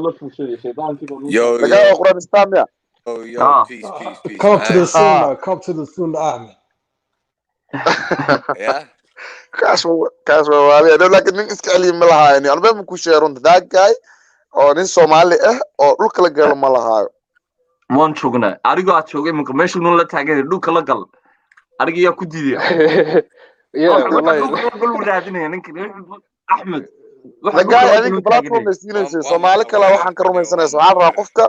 la fuushay shaydaankiiba laga Quraan istaamiya peace come to the sunnah Ahmed yeah kaas waa laakiin nin iska celiyo ma lahayn albaab ku sheeron daagay oo nin Soomaali ah oo dhulka la galo ma lahayo maan joogna ariga aad joogay meesha la taagay dhulka la gal ariga yaa ku diiday wallahi raadinaya ninkan Ahmed laga adiga platform siinaysa Soomaali kala waxaan ka rumaysanaysaa waxaan rabaa qofka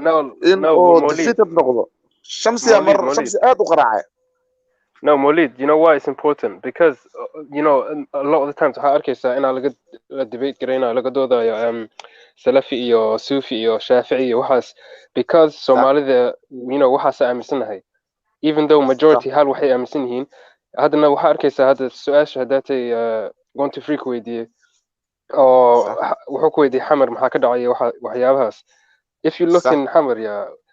in uu defeated noqdo shamsi aad u qaraacay. No, Molid, you know why it's important? Because, a lot of the times, I arkaysa ina laga debate garayna laga doodaya Salafi iyo Sufi iyo Shafi'i iyo waxaas because Soomaalida, waxaas aaminsanahay. Even though majority hal waxay aaminsan yihiin, haddana waxa arkaysa hadda su'aasha hadaatay want to freak weydiiyay oo wuxuu ku weydiiyay xamar maxaa ka dhacay waxyaabahaas. If you look in xamar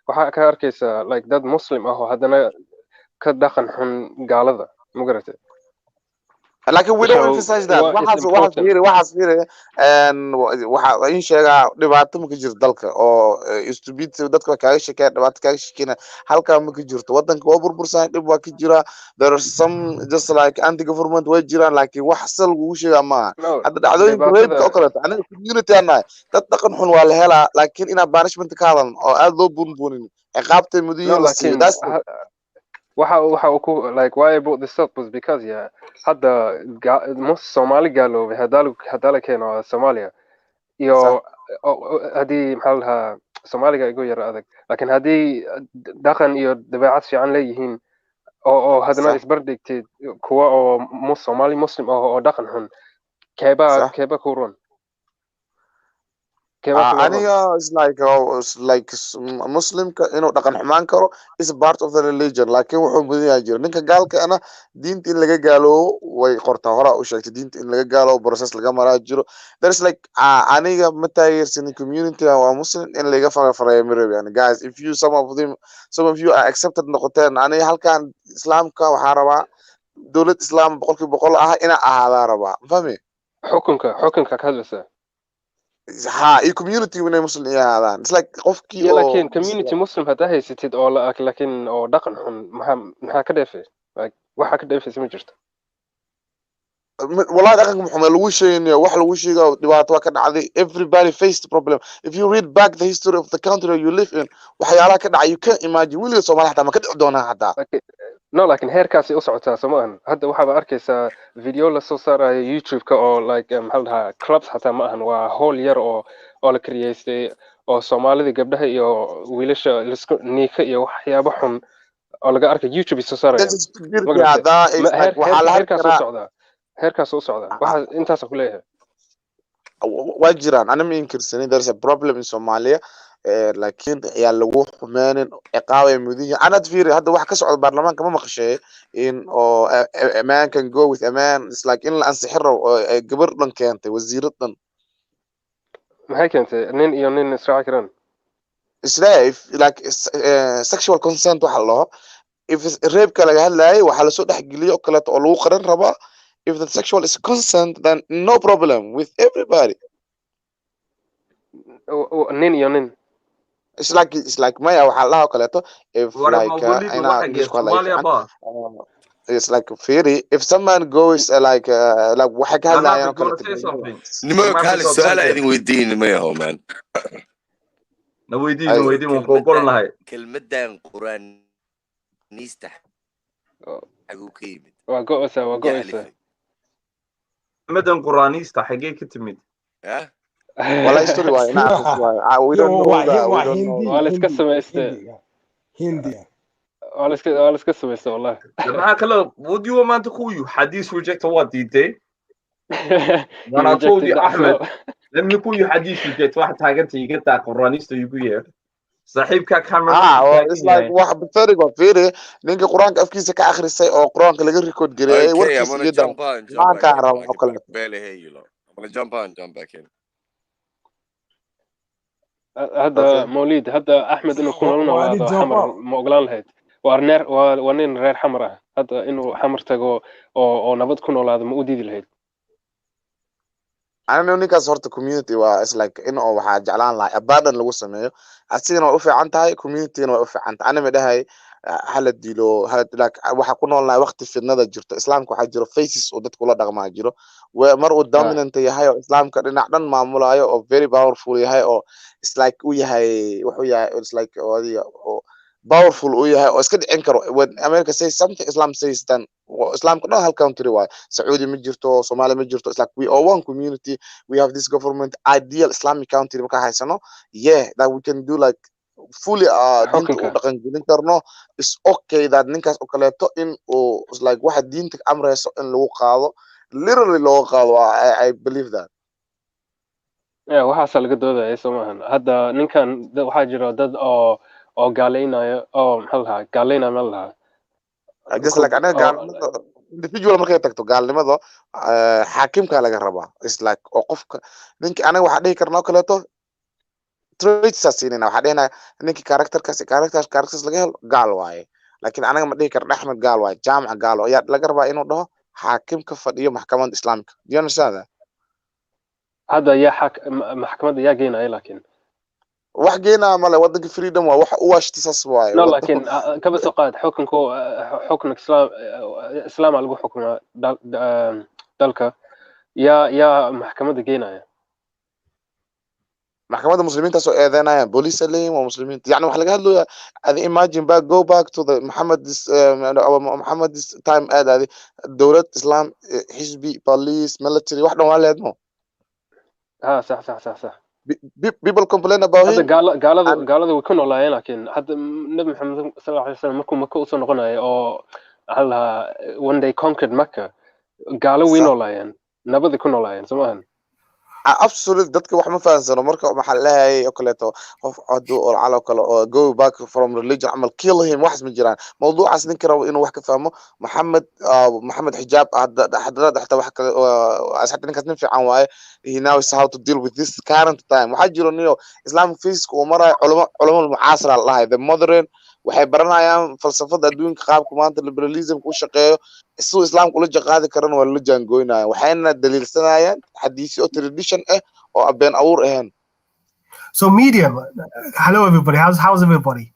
waxa ka arkaysa like dad Muslim ah oo haddana ka dhaqan xun gaalada ma garatay laakiin we don't emphasize that waxaas fiiri waxa in sheega dhibaato ma ka jirto dalka oo stupid dadka kaaga sheekay dhibaato kaaga sheekina halka ma ka jirto wadanka waa burbursan dhib waa ka jira there are some just like anti government way jiraan laakiin wax sal ugu sheega ma hadda dhacdooyinka reebka oo kale aniga community ana dad dhaqan xun waa la helaa laakiin ina banishment ka hadan oo aad loo bunbunin ciqaabta mudiin la siidaas waxa ku like why I brought this up was because hadda most Somali gaaloobay hadala keeno Soomaaliya iyo hadii maxaa lahaa Soomaaliga igu yar adag laakiin hadii dhaqan iyo dabeecad fiican leeyihiin oo hadana isbardhigtid kuwa oo Soomaali Muslim oo dhaqan xun keeba ku run aniga is like Muslimka inuu dhaqan xumaan karo is part of the religion laakiin wuxuu mudan yahay jiro ninka gaalka ana diinta in laga gaalo way qortaa hore u sheegtay diinta in laga gaalo process laga maraa jiro there's like aniga matayirsan community waa Muslim in laga fareeyo mirabi guys if you some of you are accepted noqoteen aniga halkan islaamka waxa rabaa dawlad islaam 100% ah ina ahaada rabaa fahmi xukunka ka hadlaysa community when Muslim ahaadaan it's like qofkii oo laakiin community Muslim hada haysatid oo laakiin oo dhaqan xun maxaa ka dheefay waxa ka dheefay ma jirto والله dhaqanka maxaa lagu sheegayo wax lagu sheegayo dhibaato ka dhacday everybody faced problem if you read back the history of the country you live in waxyaalaha ka dhacay you can imagine wili Soomaaliya xataa ma ka dhici doonaa xataa no laakiin heerkaasi u socotaa Soomaaliya hadda waxa arkaysaa video la soo saarayo YouTube-ka oo like maxaa clubs xataa ma ahan waa hall yar oo la creaystay oo Soomaalida gabdhaha iyo wiilasha isku niika iyo waxyaabo xun oo laga arkay YouTube soo saarayo heerkaas u socdaa waxa intaas ku leeyahay waa jiraan ana ma inkirsanin there is a problem in Somalia laakiin ayaa lagu xumaanin ciqaabay mudiin anad fiiri hadda wax ka socda baarlamaanka ma maqashay in oo a man can go with a man it's like in la ansixiro gabar dhan keentay wasiiradan maxay keentay nin israaci karan israel like sexual consent waxa loo if rape kala hadlaay waxa la soo dhaxgeliyo kale oo lagu qaran raba if the sexual is consent then no problem with everybody nin it's like maya waxa la kaleeto if like it's like theory if someone goes like waxa ka hadlaayaan kaleeto nimo kale su'aal idin weydiin maya ho man weydiin waan ku qornahay kelmadan quraanista agu keemid waa go'aysa kelmadan quraanista xagee ka timid والله story why we don't know wala iska sameystay hindi wala iska sameystay wallahi maxaa kale would you want to you hadith reject what did when I told you Ahmed let me call you hadith reject waxa taaganta iga taa quraanista igu yeer saaxiibka camera it's like wax bafari go fiiri ninka quraanka afkiisa ka akhrisay oo quraanka laga record gareeyay warkiisa iyada ma ka rabo kale bele heeylo I'm gonna jump back in هذا موليد هذا أحمد إنه كلنا هذا حمر مقلان لهيد وارنر ونين غير حمرة هذا إنه حمر تجو أو نبض كنا هذا مودي لهيد أنا نوني كسرت community is like إنه واحد جعلان لا أبدا لو سميه أصير وقف عنتها community إنه وقف عنت أنا مدهاي هل ديلو هل لك واحد كنا لنا وقت في النظر جرت إسلام كواحد جرو faces ودت كله دغما جرو ومرة dominant يهاي إسلام كنا عدن معمول هاي أو very powerful يهاي أو it's like ويهاي وحوي it's like أو powerful ويهاي أو إسكت إنكر when America says something Islam says then Islam كنا هالcountry واي سعودي مجرتو Somali مجرتو it's like we are one community we have this government ideal Islamic country مكان هاي سنة yeah that we can do like fully diinta u dhaqan gelin karno is okay that ninkaas oo kaleeto in uu like waxa diinta amrayso in lagu qaado literally loo qaado I believe that waxa laga doodayaa Soomahan hadda ninkan waxa jira dad oo gaaleynayo oo maxaa gaaleynayo malaha just like ana gaalnimada individual markay tagto gaalnimada xaakimka laga rabaa is like oo qofka ninka anaga waxa dhihi karnaa kaleeto traits asina waxa dheena ninki characters laga helo gaal waaye laakiin anaga ma dhihi karno Axmed gaal waaye jaamac gaal oo yaa laga rabaa inuu dhaho xaakimka fadhiyo maxkamadda islaamka do you understand hada ya maxkamadda yaa geenay laakiin wax geena male wadanka freedom waa wax u waashtisas waaye no laakiin kaba soo qaad xukunka islaam lagu xukumaa dalka ya maxkamadda geenaya maxkamadda muslimiinta soo eedeynayaan police leeyin waa muslimiinta yani wax laga hadlayo ad imagine go back to the Muhammad time aad dawlad islam xisbi police military wax dhan waa leedmo صح people complain about him قالوا way ku noolaayeen laakiin hadda nabi maxamed sallallahu alayhi wasallam markuu maka u soo noqonayo oo when they conquered Mecca gaalo way noolaayeen nabada ku noolaayeen Soomahan absolute dadka wax ma fahansano marka waxa leeyahay oo kaleeto qof cadu oo calo kale oo go back from religion amal kill him wax ma jiraan mawduucaas ninka rabo inuu wax ka fahmo maxamed xijaab hadda xataa wax kale asxaabta ninkaas nin fiican waaye he knows how to deal with this current time waxa jiro niyo islaamic physics oo maray culamo mucaasira lahayd the modern waxay baranayaan falsafada adduunka qaabka maanta liberalism ku shaqeeyo isoo islaamku la jaqaadi karan waa la jaangoynayaan waxayna daliilsanayaan xadiisi oo tradition oo abeen awur ahaan so medium hello everybody how's everybody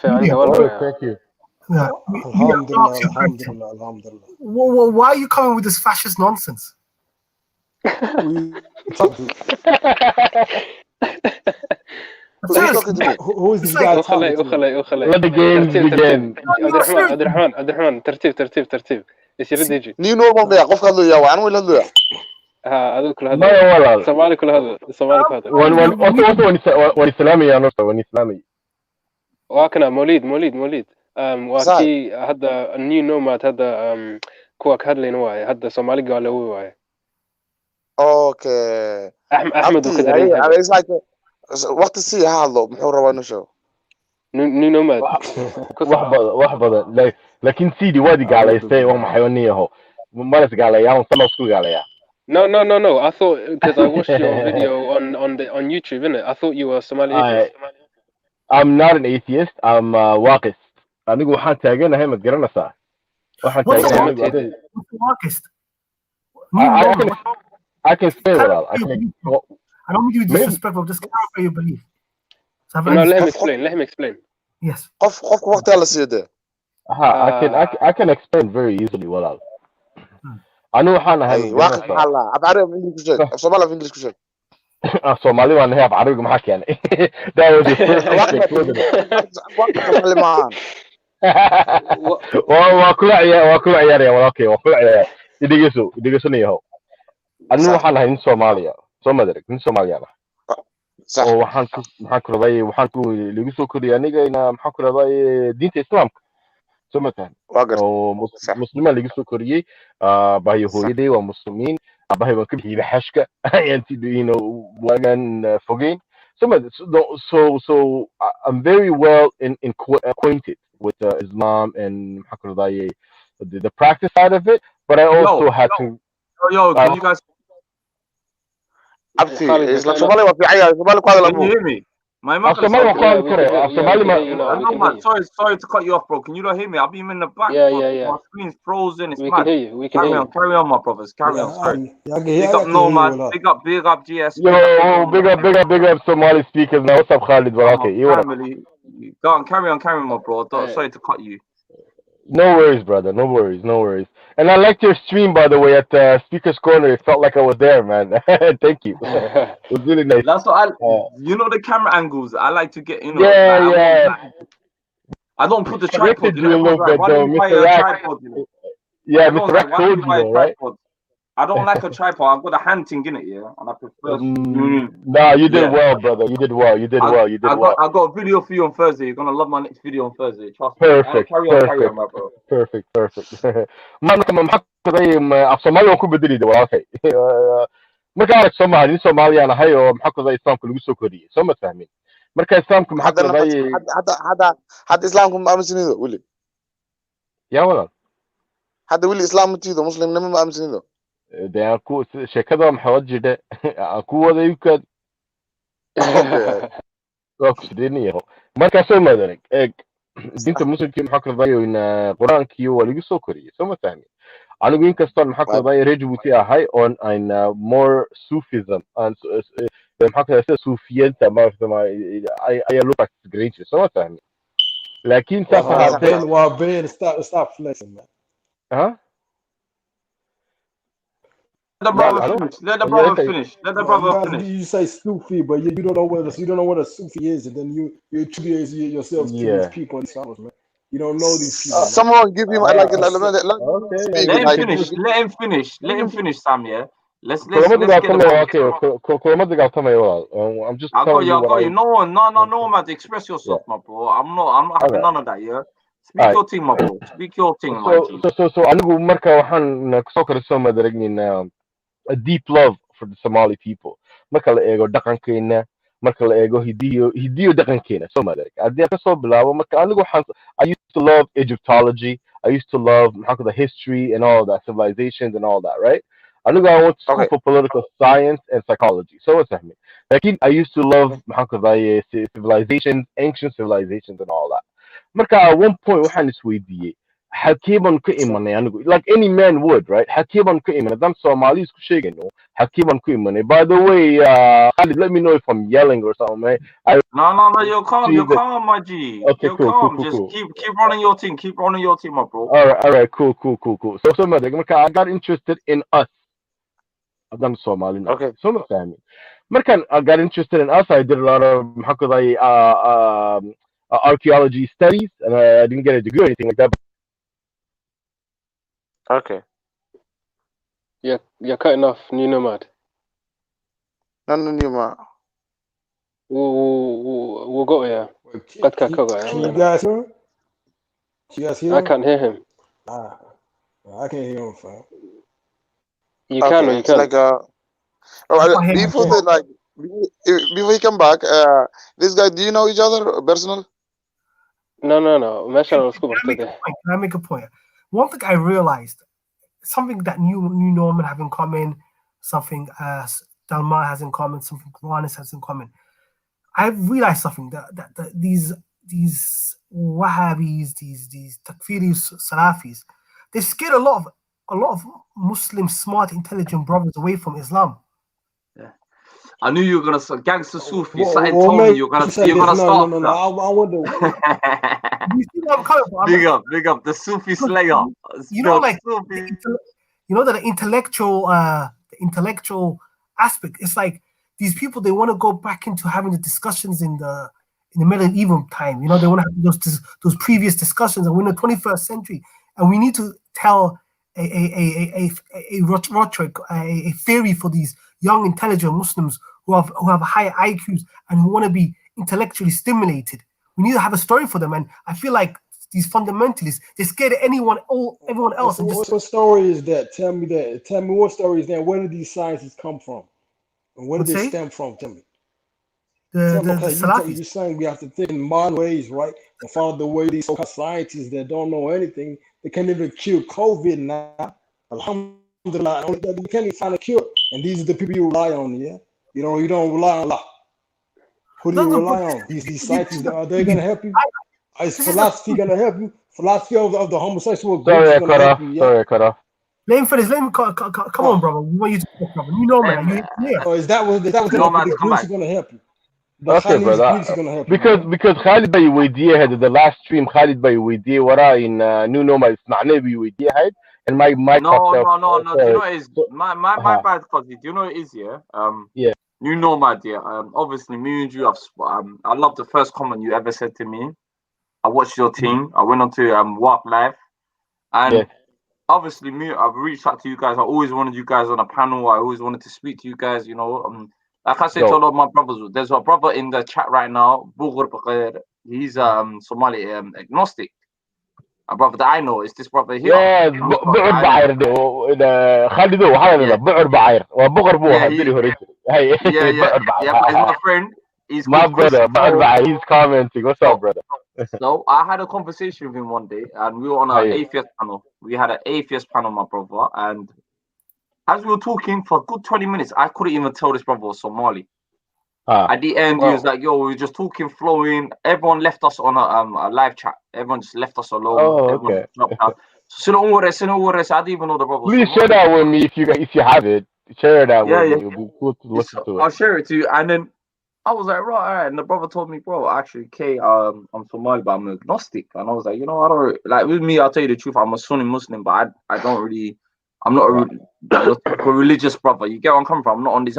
thank you alhamdulillah why are you coming with this fascist nonsense who is this guy let the games begin عبد الرحمن ترتيب يصير ني نورمال يا قف هذا يا وين ولا هذا هذا كل هذا الصومالي كل هذا والاسلامي يا نصر والاسلامي واكنا موليد واكي هذا النيو نوماد هذا كواك هذا اللي نواي هذا صومالي قال له واي اوكي احمد وكذا وقت السي هذا محور روانو شو نيو نوماد وحبض لكن سيدي وادي قال يستي وما حيوانيه هو مالس قال يا وصلوا سكو قال يا No. I thought because I watched your video on YouTube, innit? I thought you were Somali atheist. I'm not an atheist. I'm Waqist. anigu waxaan taaganahay ma garanaysaa waxaan taaganahay Waqist. I can say without I don't think you disrespectful, just clarify your belief. No, let him explain. Yes. قف وقت على سيده. I can explain very easily without. أنا وحنا هاي واقف حلا أبعرف إنجليش كشك الصومالي في إنجليش كشك الصومالي وأنا هي بعرف معك يعني ده ودي واقف معان وكل عيار يا ولكن وكل عيار يدقسوا نيهو أنا وحنا هاي الصومالية صومالي من صوماليا صح وحنك رباي وحنك اللي بيسوا كرياني جاينا محك رباي دين الإسلام سمعتها مسلمان اللي جسوا كوريي باهي هويدي ومسلمين باهي وكل هي بحشكة يعني وانا فوقين so I'm very well acquainted with Islam and the practice side of it, but I also had to can you guys can you hear me? Sorry to cut you off, bro. Can you not hear me? I'll be in the back. Yeah. My screen's frozen. It's we mad. Can hear you. We can hear you. Carry on, my brothers. Carry on. Sorry. Big up Nomad. Big up GS. Yo, big up Somali speakers now. What's up, Khalid? Family. Go on, carry on, my bro. Sorry to cut you. No worries, brother. No worries. And I liked your stream, by the way, at Speaker's Corner. It felt like I was there, man. Thank you. It was really nice. That's what you know, the camera angles. I like to get, Yeah. I don't put the tripod. You a little bit, though, Mr. Rack. Yeah, Mr. Rack told you, right? I don't like a tripod. I've got a hand thing in it, yeah, and I prefer. Nah, you did well, brother. You did well. I got a video for you on Thursday. You're gonna love my next video on Thursday. Trust me. Perfect. Carry on, my bro. Perfect. ما محق زي الصومالي وكل بدري ده وراثي. ما كانت صومالي أنا هاي ومحق زي إسلام كل جسوا كوري. سو ما فاهمين. مركز إسلامكم محق زي. حد إسلامكم ما أمسني ذا ولي. يا ولا. حد ولي إسلام تيجي مسلم نم ما أمسني ذا. ده أكو شكله محوج ده أكو هذا يمكن أكسدني هو ما كسر ما ذلك دينك مسلم كي محكر ضيو إن قرآن كيو ولي سكري ثم ثاني أنا قين كستان محكر ضيو رجوتي هاي on in more Sufism and محكر سوفيين تمام I look at great ثم ثاني لكن Ben stop flexing man ها Let the brother finish. You say Sufi, but you don't know what a Sufi is, and then you introduce yourselves to these people in Islam, man. You don't know these people. Someone give him Let him finish, Sam. Yeah. Let's get I'm just. I got you. No, man. Express yourself, my bro. I'm not having none of that. Yeah. Speak your thing, my bro. Speak your thing, my G. So anigu marka waxaan kusoo kala soo madaragnaynaa a deep love for the Somali people. Marka la eego dhaqankeena, marka la eego hidiyo dhaqankeena soo madarag. Haddii aan kasoo bilaabo marka anigu waxaan I used to love Egyptology. I used to love the history and all that, civilizations and all that, right? I went to school for political science and psychology. So what's that mean? Like, I used to love civilizations, ancient civilizations and all that. Marka at one point waxaan isweydiiyey xakiiban ku imanay anigu like any man would, right? Xakiiban ku imanay dan Soomaali isku sheegayno xakiiban ku imanay. By the way, Khalid, let me know if I'm yelling or something, man. No, you're calm, my G. Okay, you're calm. Just keep running your team. Keep running your team, my bro. All right, cool. So I got interested in us. I've done Somali now. Okay. So Markan, I got interested in us. I did a lot of archaeology studies, and I didn't get a degree or anything like that. Okay. You're cutting off, New Nomad. No, Nomad. We'll go here. Can you guys hear him? I can't hear him. I can't hear him, fam. You can. It's like before you come back, this guy, do you know each other personal? No. Can I make a point? One thing I realized, something that New Norman have in common, something Dalmar has in common, something Quranis has in common. I've realized something that these Wahhabis, these Takfiris, Salafis, they scared a lot of Muslim, smart, intelligent brothers away from Islam. Yeah. I knew you were gonna gangster Sufi. Something told me you're gonna start. No. I wonder. You see what I'm coming from? Big up the Sufi slayer. You know, like the intellectual aspect. It's like these people, they want to go back into having the discussions in the medieval time. You know, they want to have those previous discussions, and we're in the 21st century, and we need to tell a rhetoric, a theory for these young, intelligent Muslims who have high IQs and who want to be intellectually stimulated. We need to have a story for them, and I feel like these fundamentalists, they're scared of everyone else. What story is that? Tell me that. Tell me what story is that. Where did these sciences come from? And where did they stem from? Tell me. You're saying we have to think in modern ways, right? And follow the way these so-called scientists that don't know anything, they can't even cure COVID now. Alhamdulillah, they can't even find a cure. And these are the people you rely on, yeah? You don't rely on Allah. Who do you rely on? These scientists, are they going to help you? Is philosophy going to help you? Philosophy of the homosexual group is going to help you, yeah? Sorry, cut off. Let him finish. Come on, brother. We want you to talk, brother. You know, man. Oh, is that what the groups are going to help you? Okay, brother. Because Khalid Bay Weydiye had the last stream. Khalid Bay Weydiye wara in New Nomad Isma'na Bay Weydiye had, and my No. Do you know what it is? My bad, Qazi. Do you know what it is? Yeah. New Nomad. Yeah. Obviously, me and you. I love the first comment you ever said to me. I watched your team. I went on to Warp Live, and obviously, I've reached out to you guys. I always wanted you guys on a panel. I always wanted to speak to you guys. You know. Like I said to a lot of my brothers, there's a brother in the chat right now, Bughur Baqir. He's Somali agnostic. A brother that I know is this brother here. Yeah, Bughur Baqir. Khalidu, Bughur Baqir. Bughur Baqir. Yeah, but he's my friend. He's my brother, Bughur Baqir. He's commenting. What's up, brother? So I had a conversation with him one day, and we were on an atheist panel. We had an atheist panel, my brother, and as we were talking for a good 20 minutes, I couldn't even tell this brother was Somali. At the end, he was like, yo, we were just talking, flowing. Everyone left us on a live chat. Everyone just left us alone. Oh, okay. So I didn't even know the brother was Please share that with me if you have it. Share that with me. It'll be cool to listen to it. I'll share it to you. And then I was like, right, all right. And the brother told me, bro, actually, Kay, I'm Somali, but I'm agnostic. And I was like, you know, I don't, like, with me, I'll tell you the truth. I'm a Sunni Muslim, but I don't really, I'm not a religious brother. You get where I'm coming from? I'm not on this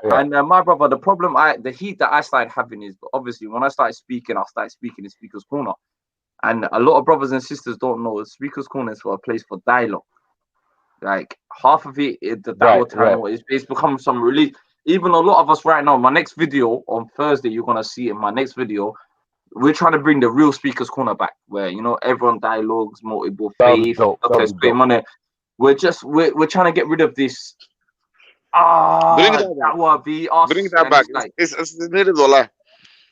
And my brother, the problem, the heat that I started having is obviously when I started speaking in Speaker's Corner, and a lot of brothers and sisters don't know Speaker's Corner is for a place for dialogue. Like half of it, the dialogue channel is become some religion. even a lot of us right now, my next video on Thursday, you're gonna see in my next video, we're trying to bring the real speakers corner back, where everyone dialogues, multiple faith, money. We're trying to get rid of this. Bring that back. It's needed, Wallah.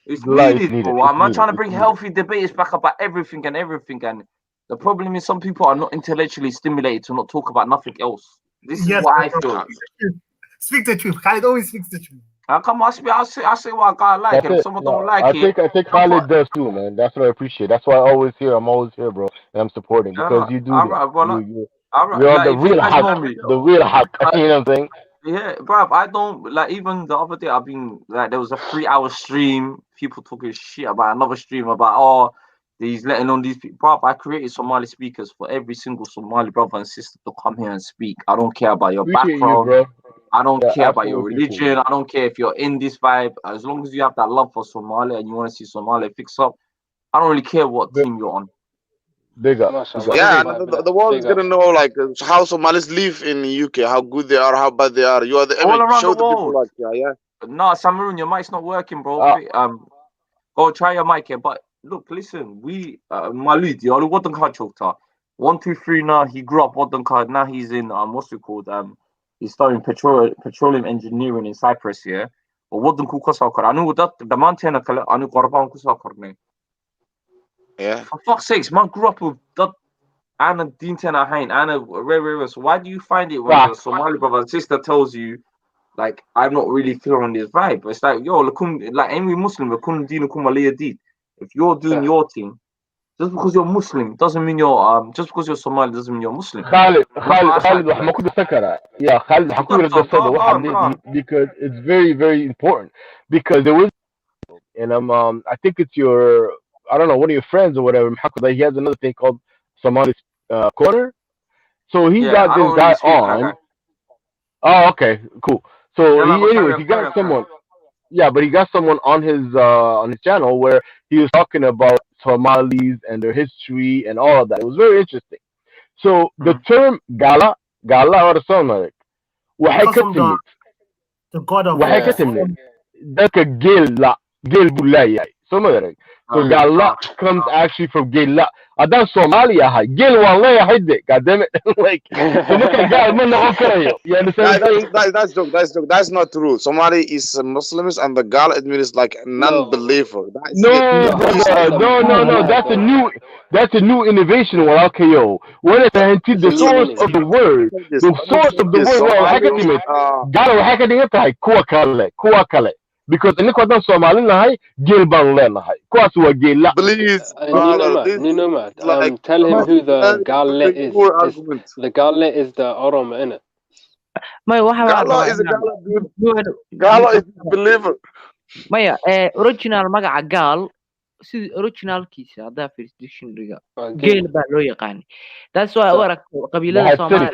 It's needed, bro. I'm not trying to bring healthy debates back about everything. And the problem is some people are not intellectually stimulated to not talk about nothing else. This is what I feel. Speak the truth. Khalid always speaks the truth. Come on, I say what I like, and if someone don't like it, I think Khalid does too, man. That's what I appreciate. That's why I'm always here, bro, and I'm supporting because you do. You're the real hack. The real hack. You know what I'm saying? Yeah, bro. I don't like. Even the other day, I've been like, there was a 3-hour stream. People talking shit about another stream about he's letting on these people. Bro, I created Somali speakers for every single Somali brother and sister to come here and speak. I don't care about your background. I don't care about your religion. Cool. I don't care if you're in this vibe. As long as you have that love for Somalia and you want to see Somalia fix up, I don't really care what team you're on. Big up. Yeah, the world is gonna know like how Somalis live in the UK, how good they are, how bad they are. You are the all around show the world. The people like No, Samaroon, your mic's not working, bro. Go try your mic here. But look, listen, we Malid, you what the card choked 1, 2, 3 now. He grew up what the card. Now he's in what's it called? He's studying petroleum engineering in Cyprus here. Or what the Kukasakar. I know that the mountain I know Korban Kusakar. Yeah. For fuck's sakes, man grew up with that Anna Dintena Hain, Anna Rare. So why do you find it when the Somali brother and sister tells you, like, I'm not really feeling this vibe? It's like, yo, like any Muslim, if you're doing your thing, just because you're Muslim doesn't mean you're just because you're Somali doesn't mean you're Muslim. Khalid, yeah, Khalid, because it's very, very important. Because there was, and I think it's your, I don't know, one of your friends or whatever. He has another thing called Somali Corner. So he got this guy on. Oh, okay, cool. So he got someone. Yeah, but he got someone on his channel where he was talking about Somalis and their history and all of that. It was very interesting. So the term Gala or Somali, the god of that's a Gela Bulaya. Somali. So Gala comes actually from Gela. That's Somalia. Gil Walaya Hide. God damn it. Like, so look at God, you understand? That's joke. That's not true. Somali is Muslims and the Gala it means like non-believer. No. That's a new innovation. When it's the source of the word, Gala Kuakale. Because in the Somali nahay Gilban lenahay. Kuwaas waa Gela. Please, Nunoma, tell him who the Galle is. The Galle is the Oromo in it. Gala is a Gala, dude. Gala is a believer. Maya, original magaca Gal, si original kiisa hadaa first dictionary Gel baa loo yaqaan. That's why warak qabiilada Somali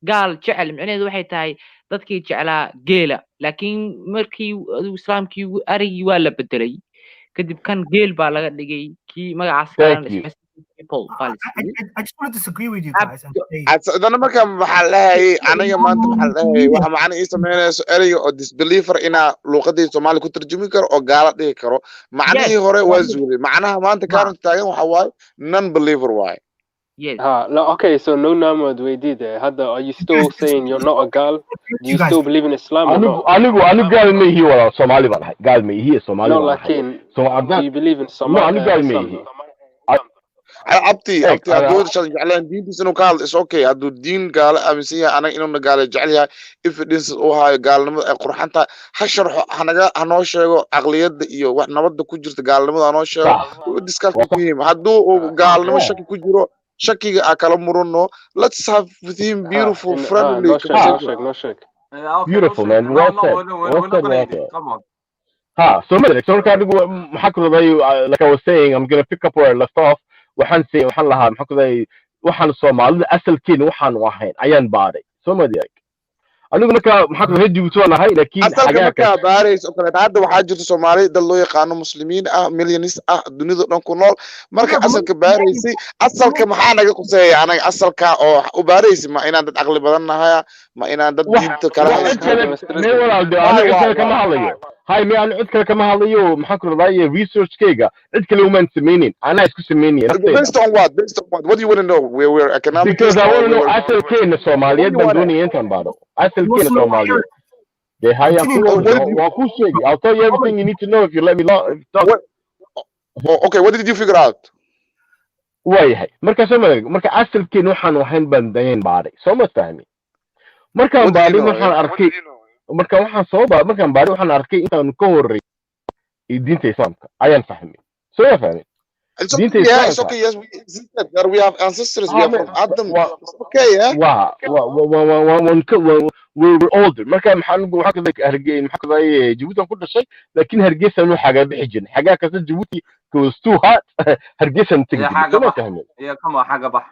Gal jecel macnaheedu waxay tahay dadkii jeclaa geela laakiin markii islaamkii arigii waa la bedelay kadib kan geel baa laga dhigay kii magacaas I just want to disagree with you guys and say adana marka maxaa lahaayay aniga maanta maxaa lahaayay waxa macna ii sameynayso ereyga oo disbeliever ina luqadii Soomaali ku tarjumi karo oo gaala dhigi karo macnihii hore waa zuulay macnaha maanta current taagan waxa waaye non believer waaye. Yes. Okay, so no Namad we did. Are you still saying you're not a Gal? Do you still believe in Islam? Anu Gal me he wala Somali ba Gal me he Somali. No, like do you believe in Somali? No, Anu Gal me. abti hadduu jeclaan diintiisa inuu ka hadlo is okay hadduu diin gaalo aaminsan yahay anaga inuuna gaalo jecel yahay evidence uu hayo gaalnimada ay qurxan tahay ha sharxo hanoo sheego caqliyadda iyo wax nabadda ku jirta gaalnimada hanoo sheego discuss muhiim hadduu uu gaalnimo shaki ku jiro shakiga a kala murano let's have with him beautiful friendly no shake. Beautiful man, well said. Come on. So like I was saying, I'm gonna pick up where I left off. waxaan lahaa waxaan Soomaalida asalkeena waxaan ahayn ayaan baaray Soomaaliya anigu marka maxaa reer Djibouti waan ahay laakiin asalka markaa baarays oo kale hadda waxaa jirta Soomaali dad loo yaqaano muslimiin millions dunida dhan ku nool marka asalka baaraysay asalka maxaa naga quseeya anaga asalka oo u baaraysay ma inaan dad aqli badan nahay ma inaan dad diinta kala hadlayo kama hadlayo هاي مي أنا عد كلام هذا محن كل ذا research كيجا عد كلام من سمينين أنا إسكو سميني based on what do you want to know we're economic because I want to know أصل كين الصوماليات بدوني أنت بارو أصل كين الصوماليات they hire وأخو شيء I'll tell you everything you need to know if you let me talk okay what did you figure out واي هاي مركز مركز أصل كين وحن بندين باري سو ما فاهمي مركز باري وحن أركي marka waxaan soo markaan baari waxaan arkay intaan ka horeeyay diinta islaamka ayaan fahmay soo fahmay diinta islaamka it's okay yes we existed there we have ancestors we are from Adam it's okay yeah we're older marka waxaan ka hargey maxaa kaday Djibouti ku dhashay laakiin hargeysa inuu xaga bixi jirin xaga ka soo Djibouti was too hot hargeysa intii soo fahmay ya kama xaga bax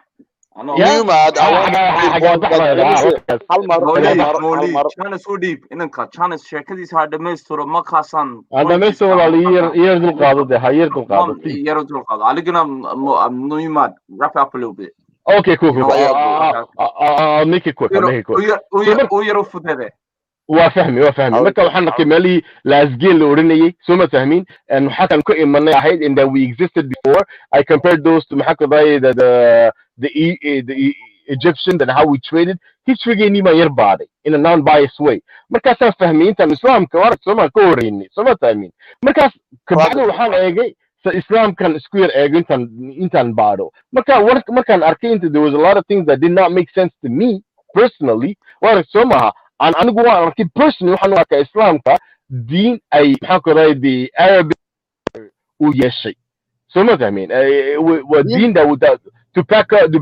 chana soo dhiib inanka chana sheekadiisa ha dhamaystiro markaasan dhamaystiro yar dul qaado yar dul qaado aligana muhiimad wrap up a little bit okay cool I'll make it quick yaro fudade waa fahmi marka waxaan arkay meelii laasgeel la oranayay soo ma fahmin and waxa kan ku imanay ahayd in that we existed before I compared those to maxaa the Egyptians and how we traded history ma yar baaday in a non-biased way markaas aan fahmay inta islaamka war soo ma ka horeeyay soo ma fahmin markaas kabacdi waxaan eegay islaamkan isku yar eegay intaan baado markaan arkay inta there was a lot of things that did not make sense to me personally war soo ma anigu waan arkay personally waxaan arkaa islaamka diin ay maxaa ku raay the Arab u yeeshay soo ma fahmin waa diin to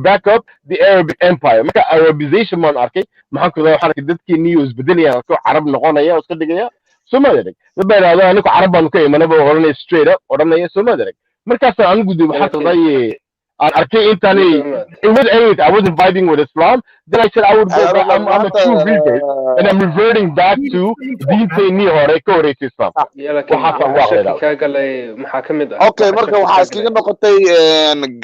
back up the Arab Empire marka Arabization man arkay maxaa ku raay waxaan arkay dadkii news bedelayaan oo Arab noqonaya oo iska dhigaya soo ma arag dabaraado anigu Arab baan ka imanaba oranay straight up oranay soo ma arag markaas anigu maxaa ku raay arkay intani I wasn't vibing with Islam then I said I would go back I'm a true revert and I'm reverting back to diintayni hore ka horeysay Islam okay marka waxa iskaga noqotay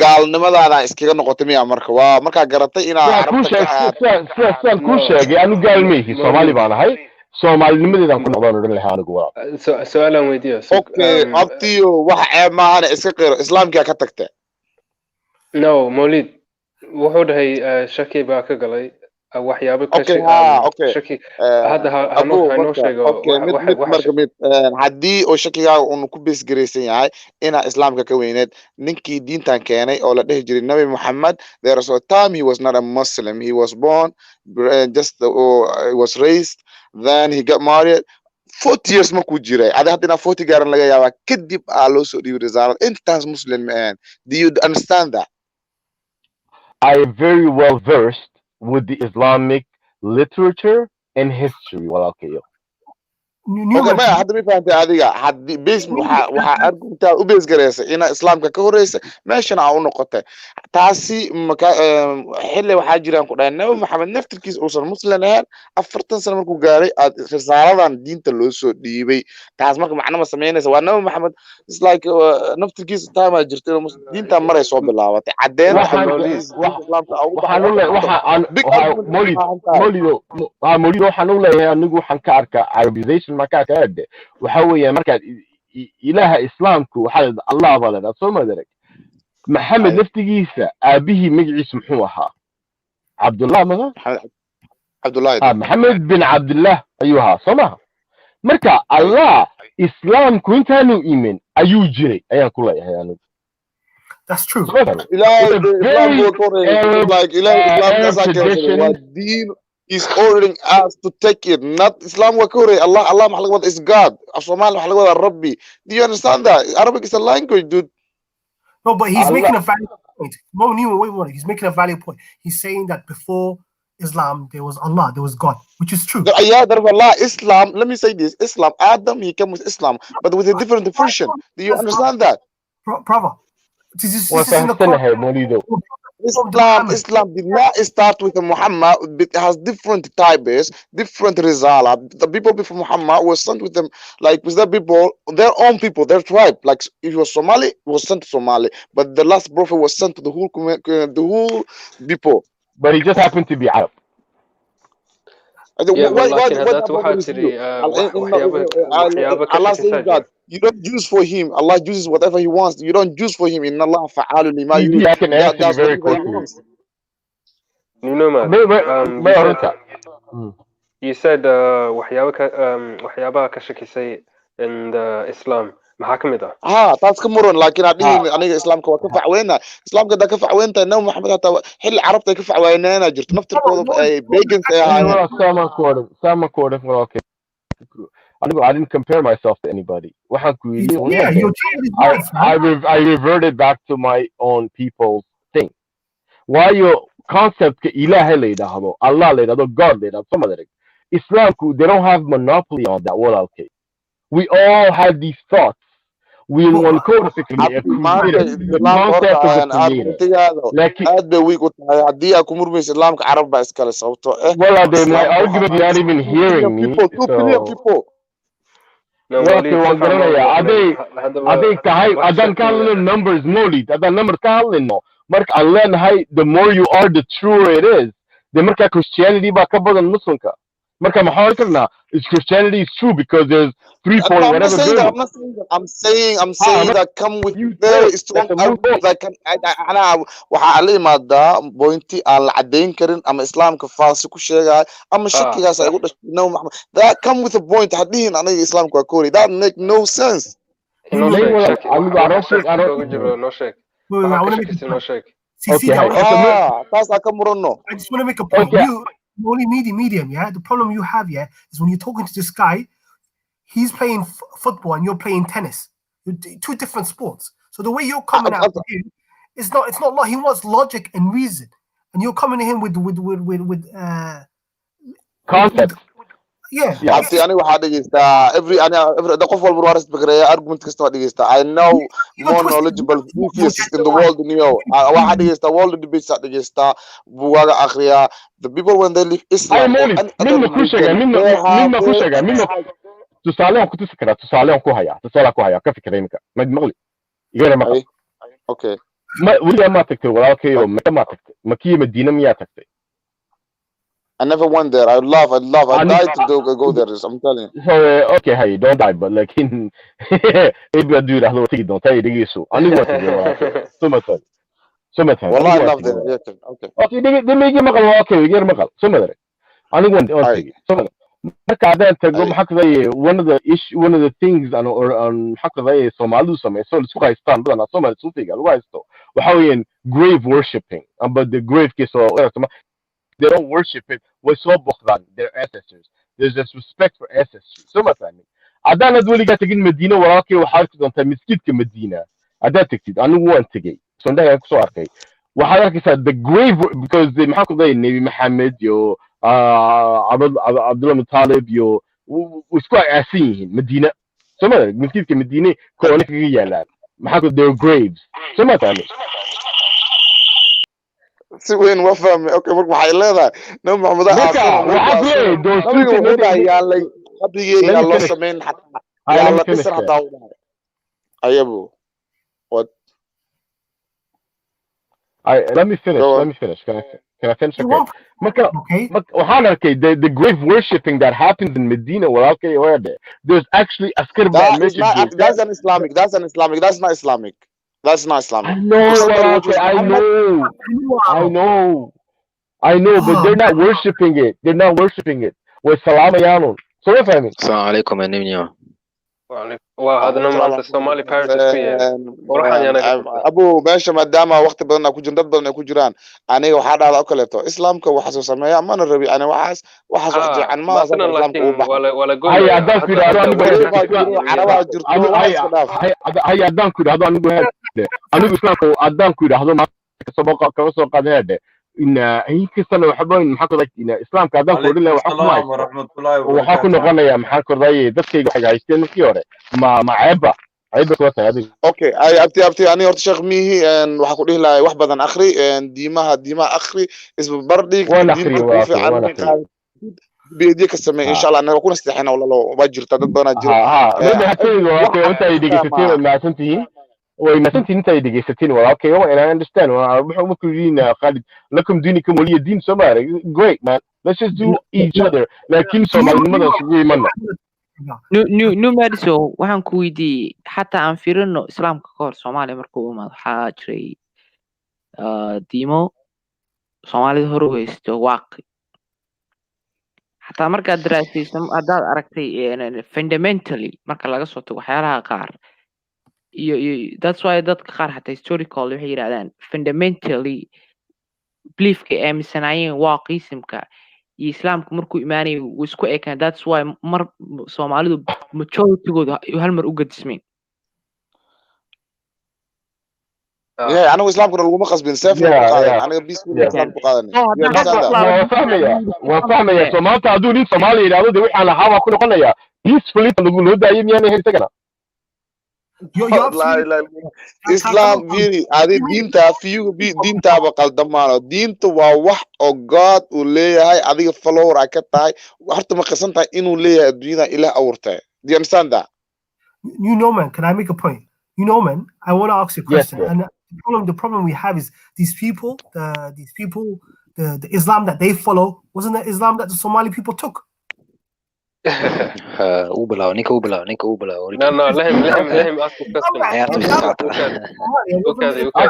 gaalnimadaada iskaga noqotay miya marka waa marka garatay inaa arabta ku sheegay anu gaalmeeyay Soomaali baan ahay Soomaalinimadeedan ku noqdaan oran lahaa anigu waa su'aalan weydiyo okay abtiyo waxa ceeb ma aha iska qiro islaamka ka tagtay no Maulid wuxuu dhahay shaki baa ka galay waxyaabo ka shaki hadda hanoo sheego haddii oo shakiga uu ku base gareysan yahay ina islaamka ka weyneed ninkii diintan keenay oo la dhihi jiray Nabi Muhammad there was a time he was not a Muslim he was born he was raised then he got married 40 years ma ku jiray hadda 40 gaaran laga yaaba kadib loo soo dhiibay risaalo intaas muslim man do you understand that I am very well versed with the Islamic literature and history walaalkayo okay ma hadda mi fahamtay adiga hadii base waxa argumenta u base gareysay ina islaamka ka horeysay meeshana u noqotay taasi xilli waxa jiraan ku dhahay Nabi Muhammad naftirkiisa uusan muslim ahaan 40 sano markuu gaaray risaaladan diinta loo soo dhiibay taas marka macna ma sameynaysa waa Nabi Muhammad is like naftirkiisa taama jirtay diinta maray soo bilaabatay cadeen Molido waxaan u leeyahay anigu waxaan ka arkaa Arabization markaa ka hadde waxa weeye marka ilaaha islaamku waxa Allah badan soo madarag Maxamed naftigiisa aabihi magaciisu muxuu ahaa Abdullah Maxamed bin Abdullah ayuu ahaa soo marka Allah islaamku intaanu iimin ayuu jiray ayaan ku leeyahay anigu That's true. He's ordering us to take it, not Islam wa kore. Allah mahalagwad is God. Somal mahalagwad Rabbi. Do you understand that? Arabic is a language, dude. No, but he's making a valid point. No, wait. He's making a valid point. He's saying that before Islam, there was Allah, there was God, which is true. Yeah, there was Allah. Islam, let me say this. Islam, Adam, he came with Islam, but with a different version. Do you understand that? Brother. Islam did not start with Muhammad. It has different types, different result. The people before Muhammad was sent with them, like with the people, their own people, their tribe. Like if you were Somali, it was sent to Somali. But the last prophet was sent to the whole people. But he just happened to be Arab. Allah says that you don't use for him. Allah uses whatever he wants. You don't use for him. In Allah fa'alu lima yurid. I can answer you very quickly. You said waxyaabaha ka shakisay in the Islam maxaa ka mid ah taas ka muran laakiin aniga islaamka waa ka facweena islaamka da ka facweenta nabi maxamed hata xil carabta ka facweena jirto naftirkooda ay pagans ay ahaayeen I didn't compare myself to anybody. I reverted back to my own people's thing. Why your concept ka ilaha la yidhaahdo Allah la yidhaahdo God la yidhaahdo somadare Islam they don't have monopoly on that wall. Okay, we all had these thoughts. We in one code the concept of the creator. Like my argument not even hearing me. People. Adan calling numbers molid. Adan number calling no. Mark Allah hay the more you are, the truer it is. The marka Christianity ba kabad and Muslim ka. Marka mahal karna is Christianity is true because there's 3 point whatever. I'm saying that come with very strong arguments that can أنا وحالي ماذا بوينتي على عدين كرين أما إسلام كفاس كوشيا أما شكل جالس يقول no محمد that come with a point حدين أنا إسلام كوكوري that make no sense. I don't shake. I want to make a shake. I just want to make a point. You only medium, yeah. The problem you have, yeah, is when you're talking to this guy, he's playing football and you're playing tennis. You're two different sports. So the way you're coming out to him, it's not he wants logic and reason, and you're coming to him with concepts. Yeah. Abti ani waxa dhageysta every qof walba waras bagreeya argument kasta dhageysta. I know more knowledgeable atheists in the world than you. Waxa dhageysta world debates dhageysta buugaga akhriya. The people when they leave Islam tusaale ku tusi kara tusaale ku haya ka fikirayinka maqli igara maqli okay wali ma tagtay walaalkay oo ma tagtay makiya Madiina miyaa tagtay I never went there. I died to go there. I'm telling you. So, okay, hey, don't die, but like in maybe I do that. Don't tell you the issue. I knew what to do. So much. Well, I love that. Okay. Okay, they make you makal. Okay, we get makal. So much. I knew one. Okay. So much. One of the things on Hakavay Somalu Some so Pakistan but so much something otherwise though. How in grave worshipping about the grave case or they don't worship it. We're so bokhdan, their ancestors. There's this respect for ancestry. So much I mean. Adana duli got to get Medina Waraki or Harkis on Tamiskit Medina. Adaticted, I know one to get. So that so okay. Waharaki said the grave because the Mahakuday Nabi Muhammad, yo Abdullah Muttalib, yo was quite as seeing Medina. So much Miskit Medina, Konik Yala. Mahakud their graves. So much I mean. Si weyn waa fahmay okay marka waxay leedahay nabi maxamed yaalay qabrigeena loo sameyn xataa yaalay tisra daawada ayabo what let me finish can I finish okay the grave worshipping that happens in Medina okay where there's actually a that's an Islamic that's not Islamic. That's not Islamic. I know, but they're not worshiping it. With salam alaykum. So what I mean? Assalamu alaikum animniya. وهذا نمر الصومالي بارتس فيه وراح أنا أبو باشا مدام وقت بدنا كوجن ضد بدنا كوجران أنا وحدا على أكلته إسلام كوحس وسمايا ما نربي أنا وحس واحد عن ما ولا قول هيا أدانك هيا أدانك هذا أنا إسلام أدانك هذا ما سبق هذا إن هي كسنة وحبين محاكرة إن إسلام كذا كل له وحكم ورحمة الله وحكم غنى يا محاكرة ذي دكتي حاجة يستلم كيورة ما عيبة عيد بس هذه اوكي اي ابتي اني horta sheekh mihi waxa ku dhihi lahay wax badan akhri diimaha akhri isbarbardhig diinta ku fiican بيدي كسمة إن شاء الله أنا بكون استحنا ولا لو بجر تدب أنا جر أوكي أنت يديك ستين ما تنتهي وما تنتهي أنت يديك ستين ولا أوكي أنا understand وأنا ممكن خالد لكم دينكم ولي دين سمار great man let's just do each other لكن سمار المدى سوي منا نو مارسو waxaan ku weydiiyey xataa aan fiirino islaamka ka hor Soomaaliya markuu u imaado waxaa jiray diimo Soomaalida hore u haysto waaqi حتى مركز دراسي هذا أركتي يعني fundamentally مركز لا قصة وحيالها قار that's why that قار حتى historical وحير عدان fundamentally belief كأم سنعين واقعي سمكة إسلام كمركو إيماني وسكو إيكان that's why مر صومالي متشوه تقول هالمر أوجد اسمين أنا وإسلام كنا لقوم خص بين سافر أنا بيس إسلام بقادني وفهمي يا سومال تعدوني سومالي إذا هذا وحنا على هوا كنا قلنا يا peacefully نقول له دايم يعني هي تكنا لا إسلام بيني هذه دين تافيو دين تابع قلدمانه دين توا وح أو God وليه هاي هذه follower أكتاي وحتى ما قسنتها إنه ليه الدنيا إلى أورته do you understand that you know man can I make a point you know man I want to ask you a question and the problem we have is these people the Islam that they follow wasn't the Islam that the Somali people took وبلا نيك وبلا لا لهم أصل قسم حياته I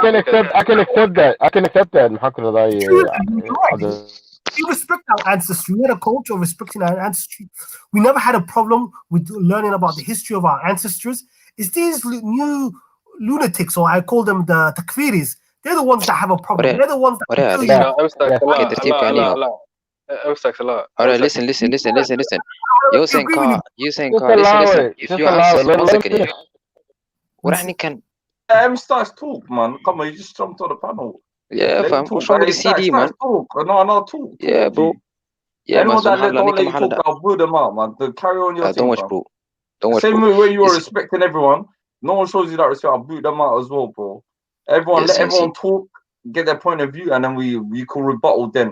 can accept that محكر ضاي we respect our ancestry. We had a culture of respecting our ancestry. We never had a problem with learning about the history of our ancestors. It's these new lunatics, or I call them the takfiris. They're the ones that have a problem. They're the ones that listen. You saying listen. If you answer 1 second here. ورحني كان starts talk man. Come on, you just jumped on the panel. Yeah, fam. What's wrong with the CD, man? Talk. No, talk. Yeah, bro. Yeah, man. Don't let you talk. I'll boo them out, man. Carry on your thing, don't watch, bro. Don't watch. Same way when you are respecting everyone. No one shows you that respect. I'll boot them out as well, bro. Everyone, let everyone talk, get their point of view, and then we can rebuttal them.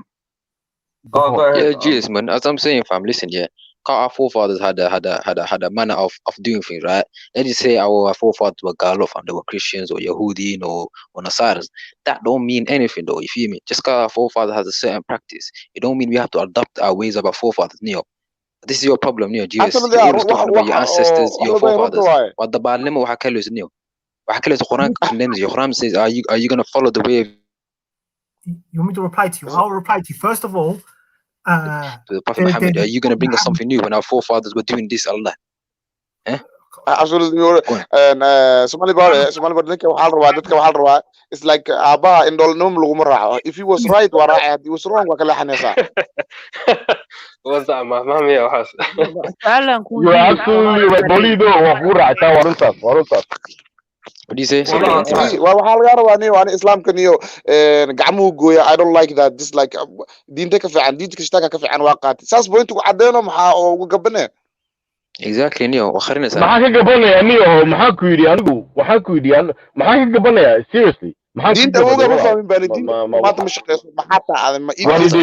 Go ahead. Yeah, Jesus, man. As I'm saying, fam, listen, yeah. Our forefathers had a manner of doing things, right? Let's just say our forefathers were Galof and they were Christians or Yehudi or Nasaras. That don't mean anything, though. You feel me? Just because our forefather has a certain practice, it don't mean we have to adopt our ways of our forefathers, Neo. This is your problem, Neo. Jesus, you're always talking about your ancestors, your forefathers. What the Baal Nemo Hakelu is Neo. Hakelu is Quran condemns you. Quran says, are you gonna follow the way of... You want me to reply to you? I'll reply to you. First of all, to the Prophet Muhammad, are you going to bring us something new when our forefathers were doing this, Allah? Absolutely. And Somali bar ninka waxaa rabaa dadka waxaa rabaa it's like aabaha in dhoolnimo lagu raaco if he was right waa raacay he was wrong waa kala xanaysaa وزع ما هي وحاس فعلا كون you absolutely right bolido waa ku raactaa waruntaas What do you say? waxaa laga rabaa niyo aan islaamka niyo gacmuhu gooya I don't like that just like diinta ka fiican diinta kasta ka fiican waa qaatay saas point ku cadeeno maxaa ugu gabanay exactly niyo wakharina maxaa ka gabanaya niyo maxaa ku yiri anigu waxaa ku yiri maxaa ka gabanaya seriously maxaa diinta ugu ma fahmin baan diinta maanta ma shaqeyso maxaa taa ma iibso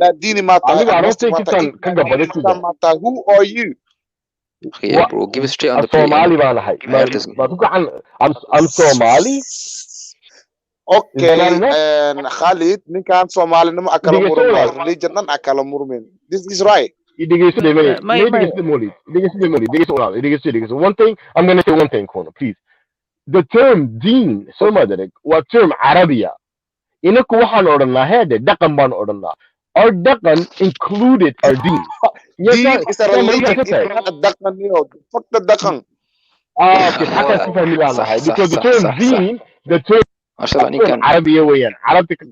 la diini ma taa anigu arrinta ka gabanay who are you Yeah, bro, give us straight on the plate. Somali baan ahay. I'm Somali. Okay, and Khalid, ninkaan Somalinimo akala murmay, religionan akala murmin. This is right. One thing, I'm going to say one thing, Corner, please. The term deen, what term Arabia? Inaku waxaan odhanaa heede dhaqan baan odhanaa. Our dhaqan included our deen. Deen is a religion. It's not a dhaqan, fuck the dhaqan. Okay, because the term deen, the term Arabia weeyaan.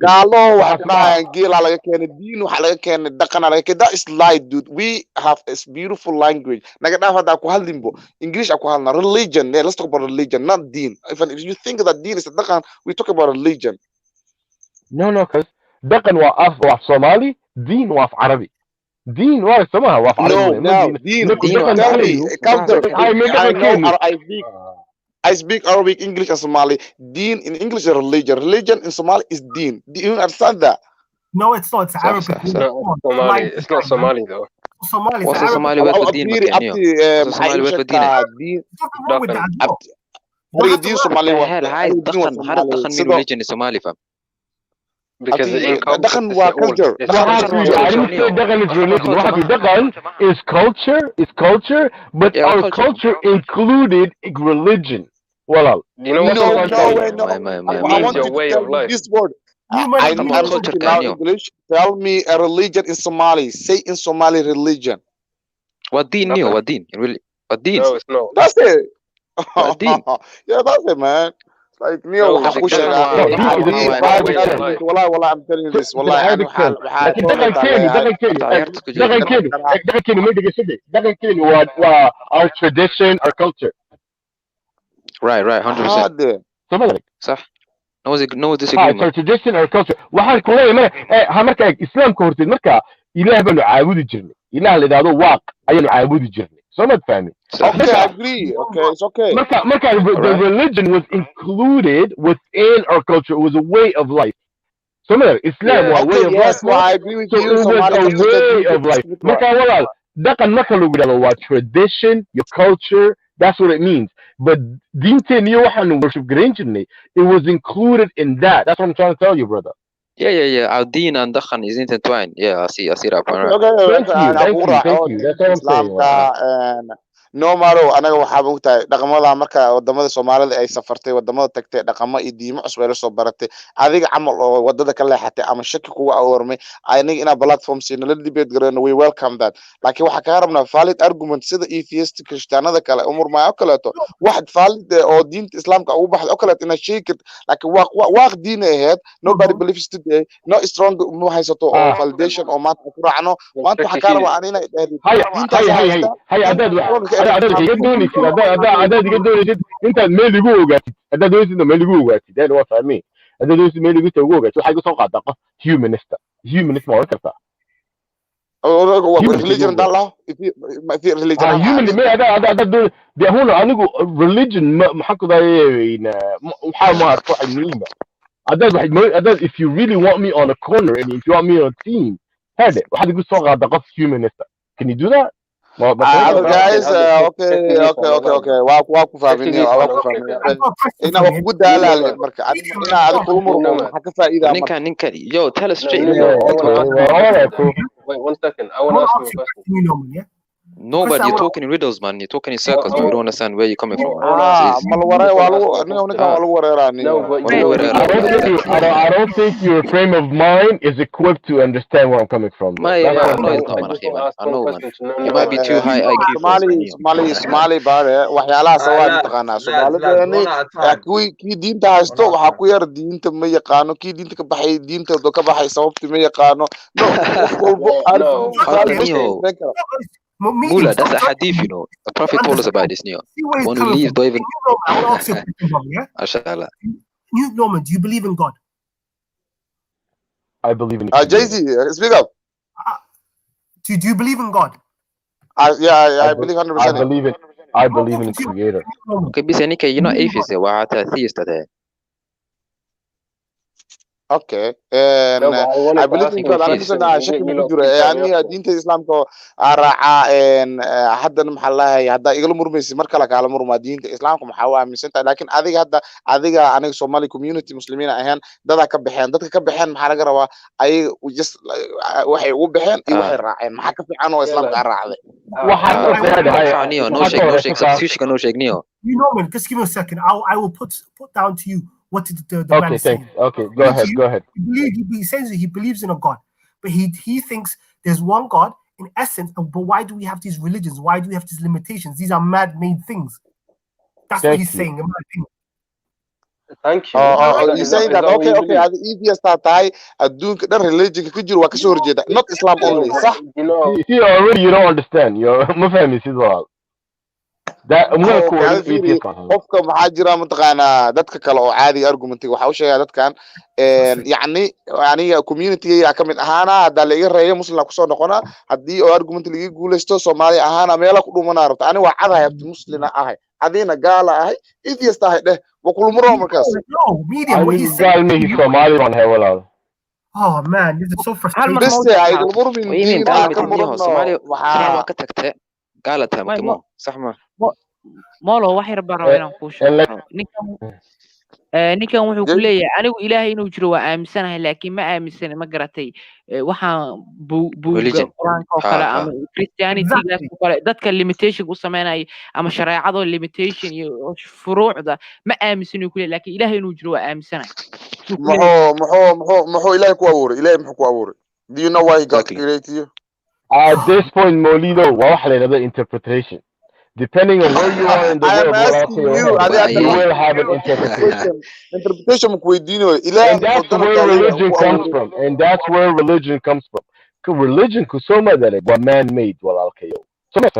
Gaalo waxa dhaayaan geela laga keenay diin waxa laga keenay dhaqan laga keenay that is lie dude we have a beautiful language naga dhaaf hada ku hadlimbo English ku hadlna religion let's talk about religion not deen if you think that deen is a dhaqan we talk about religion no cuz dhaqan waa af Somali deen waa af Arabi Dean, what? Somehow, no, Dean. Tell me, counter. I speak Arabic, English, and Somali. Deen in English is religion. Religion in Somali is deen. Do you understand that? No, it's not. It's Arabic. Somali. It's not Somali though. Somali. What's Somali with the deen? Somali with the deen. Deen Somali. هاي دخن من religion Somali fam. Because دخن is culture. دخن is culture, but our culture included religion. Well, you know what? No. I want you to tell me this word. I'm speaking now English. Tell me a religion in Somali. Say in Somali religion. What deen? What deen? Really? What deen? No, it's not. That's it. What deen? Yeah, that's it, man. Like Neo, I'm telling you this. Our tradition, our culture. Right, 100%. صح. No disagreement. Our tradition, our culture. waxaan ku leeyahay marka islaamka horteed marka ilaah baanu caabudi jirnay. ilaah la yiraahdo waaq ayaanu caabudi jirnay. So not family. Okay, I agree. Okay, it's okay. The religion was included within our culture. It was a way of life. So Islam was a way of life. Well, I agree with you. It was a way of life. Tradition, your culture. That's what it means. But worship it was included in that. That's what I'm trying to tell you, brother. Yeah. Our deen and dakhan is intertwined. Yeah, I see that point. Thank you. That's what I'm saying. No maro anaga waxa ogtahay dhaqamada marka wadamada Soomaalida ay safartay wadamada tagtay dhaqamo iyo diimo cusub ay soo baratay adiga camal oo wadada ka leexatay ama shaki kugu awoormay aniga ina platform siina la debate garano we welcome that laakiin waxa ka rabnaa valid argument sida atheist Christianada kale umur ma kaleeto wax valid oo diinta Islaamka ugu baxday oo kaleeto ina sheekad laakiin waaq diin aheed nobody believes today no strong mu haysato oo validation oo maanta ku raacno maanta waxa ka rabaa anina hay adaad iga doonaysid intaad meel igu ogaatid adaad doonaysid meel igu ogaatid aan waa fahmay adaad doonaysid meel igu ugu ogaatid waxa igu soo qaadaa qof humanist ma oran kartaa religion dalla في religion human ما adaad doon de huna anigu religion maxaa ku daayayna waxa ma arko muhiima adaad if you really want me on a corner and if you want me on a team hada waxa igu soo qaadaa qof humanist can you do that guys okay waa ku fahminay ina wax ku daalaalay marka ina aad ku murmo waxa ka faa'iido ninka yo tell us straight wait 1 second I want to ask you a question No, but you're talking in riddles, man. You're talking in circles, but we don't understand where you're coming from. I don't think your frame of mind is equipped to understand where I'm coming from. I know it's not, man. I know, man. You might be too high IQ. Somali bare waxyaalaha sawaad taqaana Soomaalida kii diinta haysto waxa ku yar diinta ma yaqaano kii diinta ka baxay diinta ka baxay sababta ma yaqaano Mula, that's a hadith, you know. The Prophet told us about this, Neo. When we leave, don't even. Ashallah. Norman, do you believe in God? I believe in Jay-Z, speak up. Do you believe in God? Yeah, I believe 100%. I believe in the Creator. Okay, Bisanika, you're not atheist, you're atheist. Okay, and I believe in God. أنا مثلاً شكل مجرى يعني دين الإسلام كو أرعى and حدا محلها هذا يقول مرمي مركلك على مرمى دين الإسلام كم حوا من سنة لكن أذيك أنا Somali community مسلمين أهين ده كبحين محل جروا أي وجس وحي وبحين يوحي الرعين ما حكى في عنه إسلام كرعى no shake Neo. You know, man, just give me a second. I will put down to you what did the okay, man say. Okay, go ahead. He says that he believes in a God, but he thinks there's one God in essence. But why do we have these religions? Why do we have these limitations? These are man-made things. That's what he's saying. Thank you. You're saying that okay. The easiest tahay adduunka dhan religion ku jiro waa ka soo horjeeda, not Islam only. صح? You already you don't understand. You ma fahmi sidoo. qofka maxaa jira mataqaanaa dadka kale oo caadiga argumentiga waxa uu sheegaa dadkan yacni aniga community-ga ka mid ahaana haddaa la iga reeyo muslimna kusoo noqona haddii oo argument laga guulaysto soomaali ahaana meela ku dhumanaa rabta ani waa cadahay abti muslina ahay adina gaala ahay atheist ahay dheh wakulumuro markaas Oh man, this is so frustrating. waa ka tagtay gaala tahay sax ma molo wax yar baan rabaa inaan kuu sheego ninkan wuxuu ku leeyahay anigu ilaahay inuu jiro waa aaminsanahay laakiin ma aaminsana ma garatay waxaan buuga quraanka oo kale ama christianity-gaas oo kale dadka limitation u sameynaya ama shareecado limitation iyo furuucda ma aaminsanayo ku leeyahay laakiin ilaahay inuu jiro waa aaminsanahay muxuu ilaahay ku abuuray ilaahay muxuu ku abuuray do you know why he got created you at this point Molido waa wax la yiraahdo interpretation. Depending on where you are in the world, you will have an interpretation. Interpretation and that's where religion comes from. And that's where religion comes from. Because religion could so much that it was man-made. Well, okay, so much.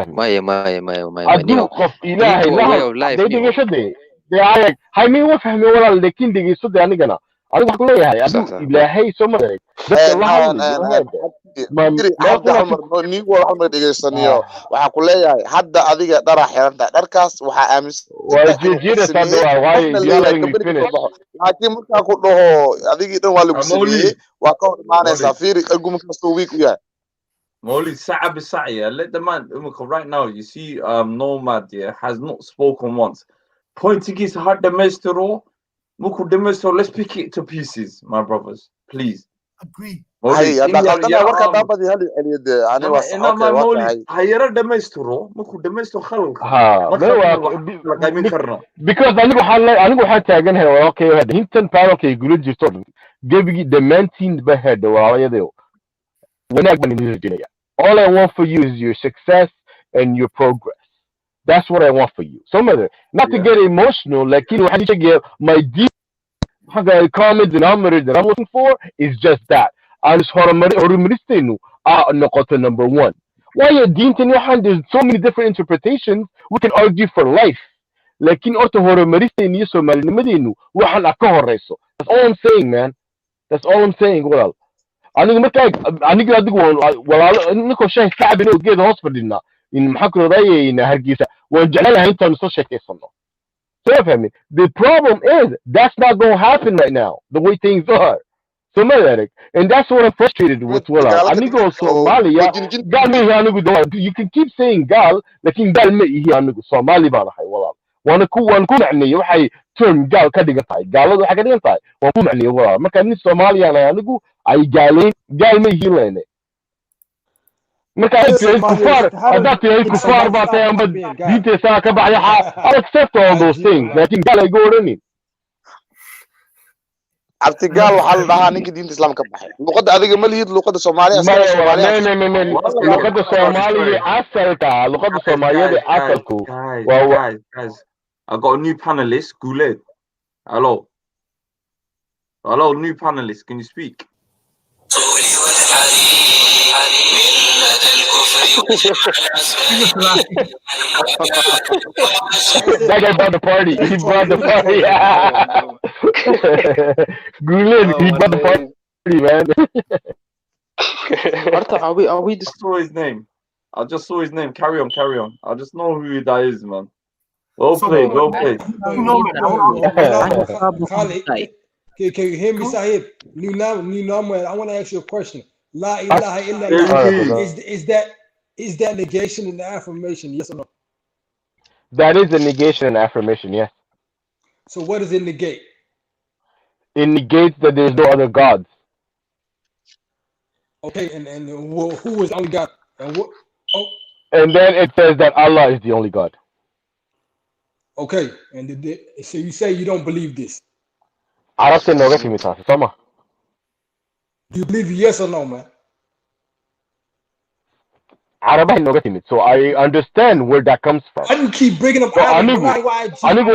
They are like, I mean, what I'm going to king dig is so they're gonna. I don't know. I don't know. Hey, so much. waxaa ku leeyahay hadda adiga dhara xiranta dharkaas waxaa aaminsanlaakiin markaa ku dhaho adigii dhan waa lagu sameeyey waa ka hor imaanaysaa fiiri argumentkasta week u yahay Molly Sa'ab Sa'ya, let the man right now. You see, Nomad has not spoken once. Pointing his heart the maestro, Muku the maestro, let's pick it to pieces, my brothers. Please. Agree. Molly, because anigu waxaan taaganahay walaalkay hadda intan panelkay gula jirto gebigi dhammaantiin ba hadda walaalayadeo wanaag baan idin rajinaya. All I want for you is your success and your progress. That's what I want for you. Some other, not to get emotional, like you know, my deep comments and honored that I'm looking for is just that. And it's number one. Why you there's so many different interpretations. We can argue for life. Like in That's all I'm saying, man. That's all I'm saying. Well, I think hospital in Hargeysa. The problem is that's not going to happen right now. The way things are. And that's what I'm frustrated with. Somalia, you can keep saying Gal, like in Gal Somali term Gal Kadigatai, Galo Hagadiantai, or Kumani, Makani Somalia and Anugu, I Galin, Galme Hilene. I'll accept all those things. I think Gal go running. Artigal waxaa la dhahaa ninka diinta islaamka ka baxay luqada adiga ma lihid luqada Soomaaliya luqada Soomaaliya asalka luqada Soomaaliya asalku guys I got a new panelist Guled hello new panelist can you speak that guy brought the party. He brought the party. Gulen, he brought the party, man. Are we just saw his name? I just saw his name. Carry on. I just know who that is, man. Well played. Can you hear me, Sahib? New number. I want to ask you a question. La ilaha illallah. Is that negation and affirmation? Yes or no? That is a negation and affirmation, yes. So what does it negate? It negates that there's no other gods. Okay, and who is only God? And what? Oh. And then it says that Allah is the only God. Okay, and so you say you don't believe this? Do you believe yes or no, man? So I understand where that comes from. I just keep bringing up Adam. I that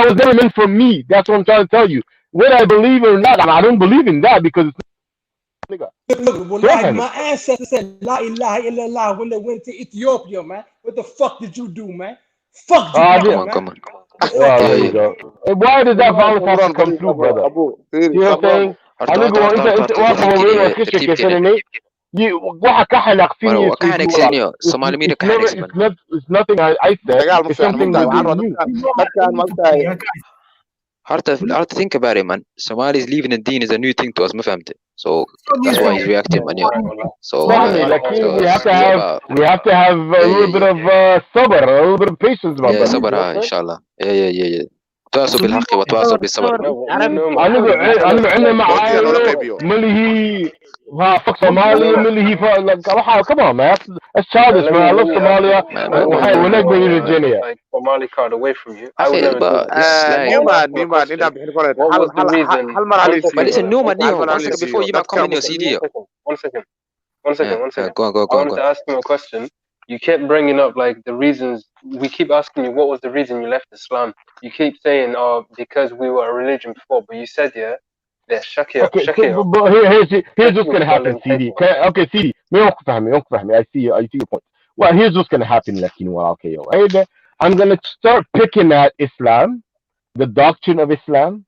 was never meant for me. That's what I'm trying to tell you. Whether I believe it or not, I don't believe in that because Look, like my ancestors said, La ilaha illallah when they went to Ethiopia, man. What the fuck did you do, man? Fuck you, man. Come on. Well, there you go. Why does that violence have to come through, brother? You know what I'm saying? It's nothing I said. It's something that you. Hard to think about it, man. Somalis leaving the deen is a new thing to us, so that's why he's reacting, man. So we have to have a little bit of sabr, a little bit of patience, brother. sabr, inshallah. Yeah. تواصل بالحق وتواصل بالصبر. أنا معايا ملي هي fuck Somalia ملي هي come on, man. That's childish, man. I love Somalia. We're not going to Virginia. Like Somali card away from you. Newman. What was the reason? But listen, Newman, before you come in your CD. One second. Go on. I wanted to ask him a question. You kept bringing up like the reasons. We keep asking you what was the reason you left Islam. You keep saying, "Oh, because we were a religion before." But you said, "Yeah, Shakir." But here's what's gonna happen, CD. Okay, CD. I see your point. Well, here's what's gonna happen, okay, right? I'm gonna start picking at Islam, the doctrine of Islam,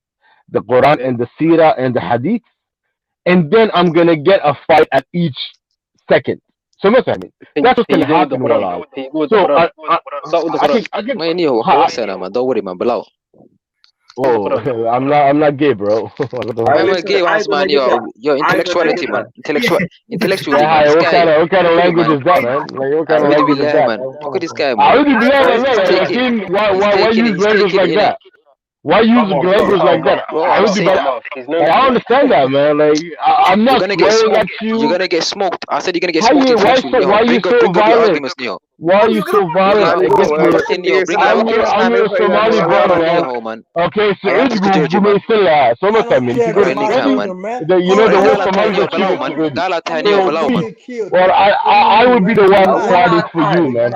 the Quran and the Sirah and the Hadith, and then I'm gonna get a fight at each second. So that's what's going to happen. Don't worry, man. Below. Oh, I'm not gay, bro. I'm not gay, man. Your intellectuality, man. Intellectual. What kind of language is that, man? Like, what kind of language is that, man? Look at this guy, man. Why use language like that? Why use language like that? I understand that, man. Like, I'm not swearing at you. You're gonna get smoked. I said you're gonna get smoked. Why are you so violent? Why are you so violent against me? I'm your Somali brother, man. Okay, so it's good. You may still lie. So much time. You know the word Somali is well, I would be the one fighting for you, man.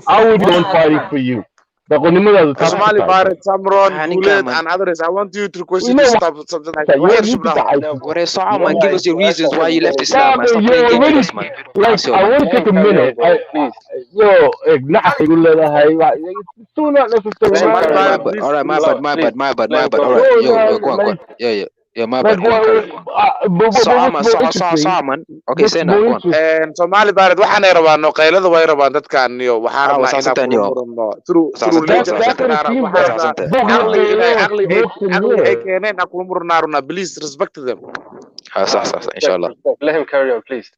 I would be the one fighting for you. Somali Barrett, Samron, Guled, and others. I want you to question this stuff. Something like that. Give us your reasons why you left Islam. I want to take a minute. Alright, my bad. Alright, yo, go on. Yeah, my bad. man. Okay, say now, go on. Somali Barrett, waxaan rabaa qaylada way rabaan dadkan iyo waxaan rabaa through ay keeneen aku murnaaruna. Please respect them. صح inshallah. Let him carry on, please.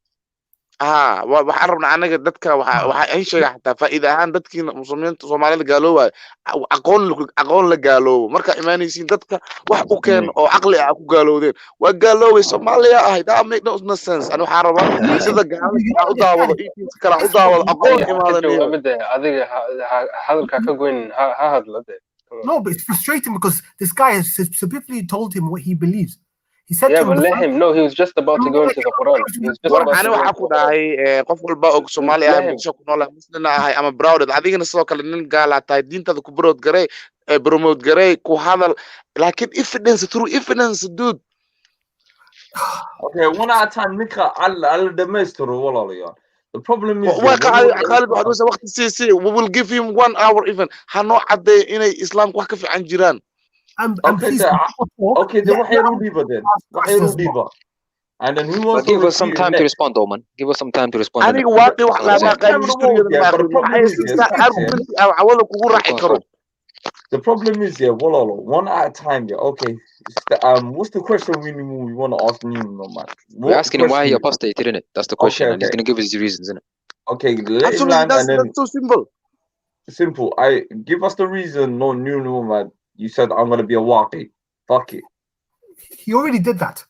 waxaan rabnaa anaga dadka waxa ay sheegaa xataa faa'iido ahaan dadkiina muslimiinta Soomaalida gaalooba aqoon la gaaloobo marka imaanaysiin dadka wax u keen oo aqli ah ku gaaloodeen waa gaaloobay Soomaaliya ah that make no sense anu waxaan rabaa sida gaalada u daawado inta kala u daawado aqoon imaadanayo adiga hadalka ka goyn ha hadlade. No, but it's frustrating because this guy has specifically told him what he believes. He said yeah, but let him know. He was just about to go into the Quran. He was just about to waxa ku dhahay qof walba oo Soomaali ah bulsho ku nool muslim ahay ama proud adigana sidoo kale nin gaal ah tahay diintada ku promote garay ku hadal laakiin through evidence dude. Okay, one at a time ninka alla dhameystiro walaalayaal. The problem is Khalid waxa waqti CC we will give him 1 hour even hano caday inay Islam wax ka fiican jiraan. Okay, then what hero diva then? What hero diva? And then who wants give us some time to respond, though, man. Give us some time to respond. I think what they want the problem is, yeah, one at a time, yeah. Okay, what's the question we want to ask you, man? We're asking him why he apostated, isn't it? That's the question, and he's going to give us the reasons, isn't it? Okay, absolutely, that's so simple. Simple. Give us the reason. No, man. You said I'm gonna be a waqi. Fuck it. He already did that.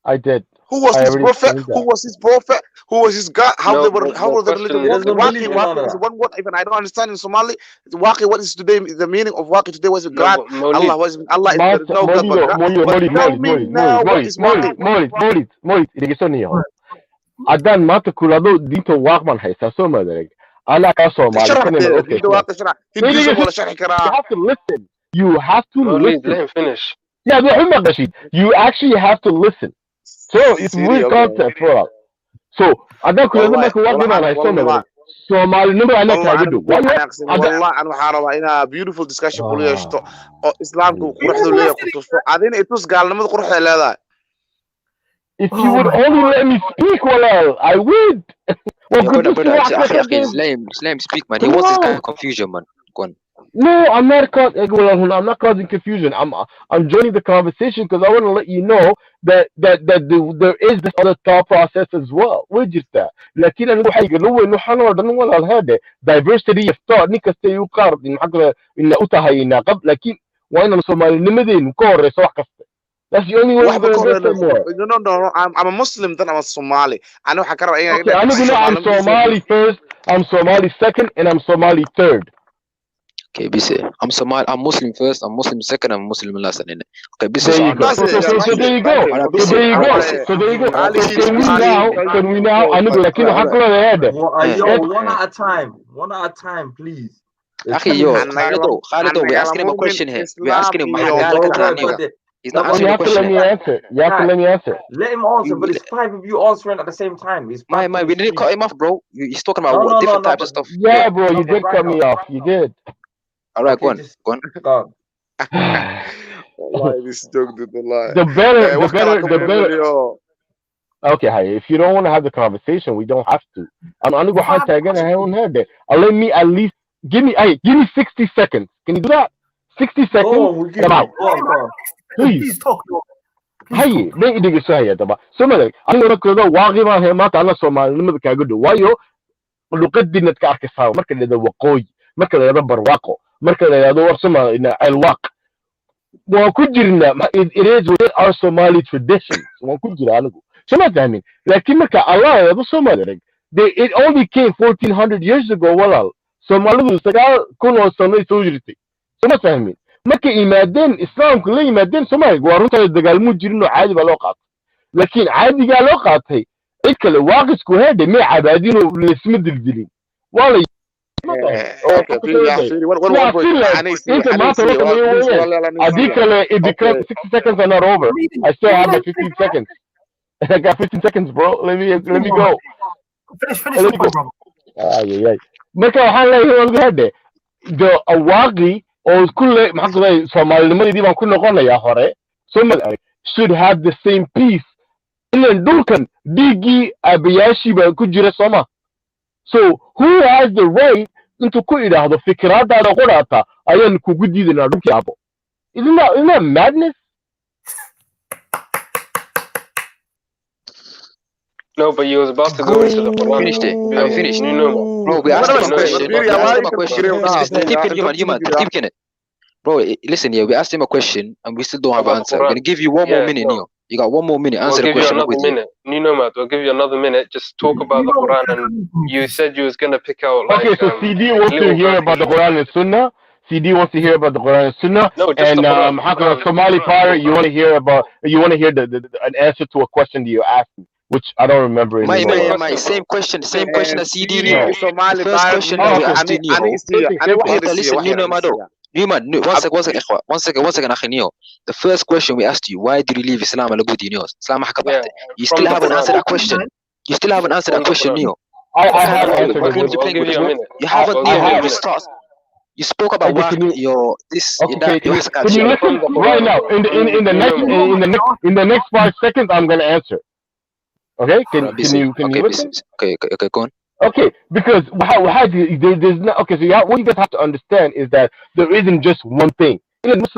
I did. Who was his prophet? Who was his prophet? Who was his God? How were the religion? Waqi is one word. Even I don't understand in Somali. Waqi. What is today? The meaning of waqi today was God. Allah was Allah. Is no God but God. Tell me now what is waqi? Molit. Adan mata kulado dinto waqman haysa so madareg. Allah ka Somali. You have to listen. You have to listen. Let him finish. Yeah, you actually have to listen. So it's weird concept for us. So أنا كل هذا ما كواقع ما نحسه مثلا. Somali number أنا كاجدو. والله أنا حاربا إنها beautiful discussion كلها شتو إسلام كقرح دولية كتوسو عادين إتوس قال نمد قرح هذا. If you would only let me speak, well, I would. Islam speak, man. What's this kind of confusion, man? Go on. No, I'm not causing confusion. I'm joining the conversation because I want to let you know that there is this other thought process as well. Which is that? لكن أنا حاجة لو إنه حنا ردنا ولا هذا diversity of thought نيك استيقظ إن حقنا إن أتاهي ناقب لكن وين الصومالي نمدين كورة صح كسته. That's the only way we're going to get somewhere. No. I'm a Muslim, then I'm a Somali. I know okay, I'm Somali first, I'm Somali second, and I'm Somali third. Okay, BC. I'm Somali. I'm Muslim first. I'm Muslim second. I'm Muslim last. Okay, BC. So there you go. So there you go. So can we now? I know like you one at a time. One at a time, please. Okay, Khalido, we're asking him a question here. We're asking him. He's not you have to let me answer. You have to let me answer. Let him answer, but it's 5 of you answering at the same time. We didn't cut him off, bro. He's talking about different types of stuff. Yeah, bro, you did cut me off. You did. All right, go on. This joke did the lie. The better. Okay, hi. If you don't want to have the conversation, we don't have to. I'm gonna go hard tag and I don't have that. Let me at least give me 60 seconds. Can you do that? 60 seconds. Come on. Please talk. Hey, ما يدق السهية طبعا. سمعك. أنا ركضوا واقعا هي ما تعلق سومال لما بكاجدو. وايو لقد نتكارك ساو. مركز هذا وقوي. مركز هذا برواقو. مركز هذا دور سما إن الواق. وكجرنا it is within our Somali traditions. وكجرنا أنا جو. سمعت همين. لكن مركز الله هذا سومالي. It only came 1400 years ago. والله. سومالي سكال كونوا سومالي سوجرتي. سمعت همين. marka imaadeen islaamku la yimaadeen Soomaaliya waa runta dagaalmo jirino caadi ba loo qaatay laakiin caadiga loo qaatay cid kale waaqisku heede ma cabaadino lisma dildilin wala it becomes 60 seconds are not over. I still have the 15 seconds. I got 15 seconds, bro. Let me go. Finish your point, bro. marka waxaan leeyahay heede the awaqi oo kulle maxay Soomaalinimadii baan ku noqonayaa hore Soomaali should have the same peace in dhulkan dhigi abayaashii baa ku jira Soomaa so who has the right intuu ku idhaahdo fikradaada qoraata ayaan kugu diidanaa dhulkii abo isn't that madness? No, but you was about to go into the Quran. Finished it. Have you finished? No. Bro, we asked him a question. Bro, listen here. We asked him a question and we still don't have an answer. We're gonna give you one more minute, Neo. You got 1 more minute. Answer the question. We'll give you another minute. We'll give you another minute. Just talk about the Quran, and you said you was gonna pick out. Like, okay, so CD wants to hear about the Quran and Sunnah. CD wants to hear about the Quran and Sunnah. No, just and Somali Fire, you want to hear an answer to a question that you asked me, which I don't remember anymore. My same question as CD. Somali first question we asked Neo. Newman, one second, akhi Neo. The first question we asked you, why did you leave Islam and go to Neo? Islam You still haven't answered that question. Neo. I have answered it. You haven't, Neo. You spoke about can you listen right now? In the next 5 seconds, I'm gonna answer. Okay? Can you listen? Okay, go on. Okay, because there's not okay. So what you guys have to understand is that there isn't just one thing. It's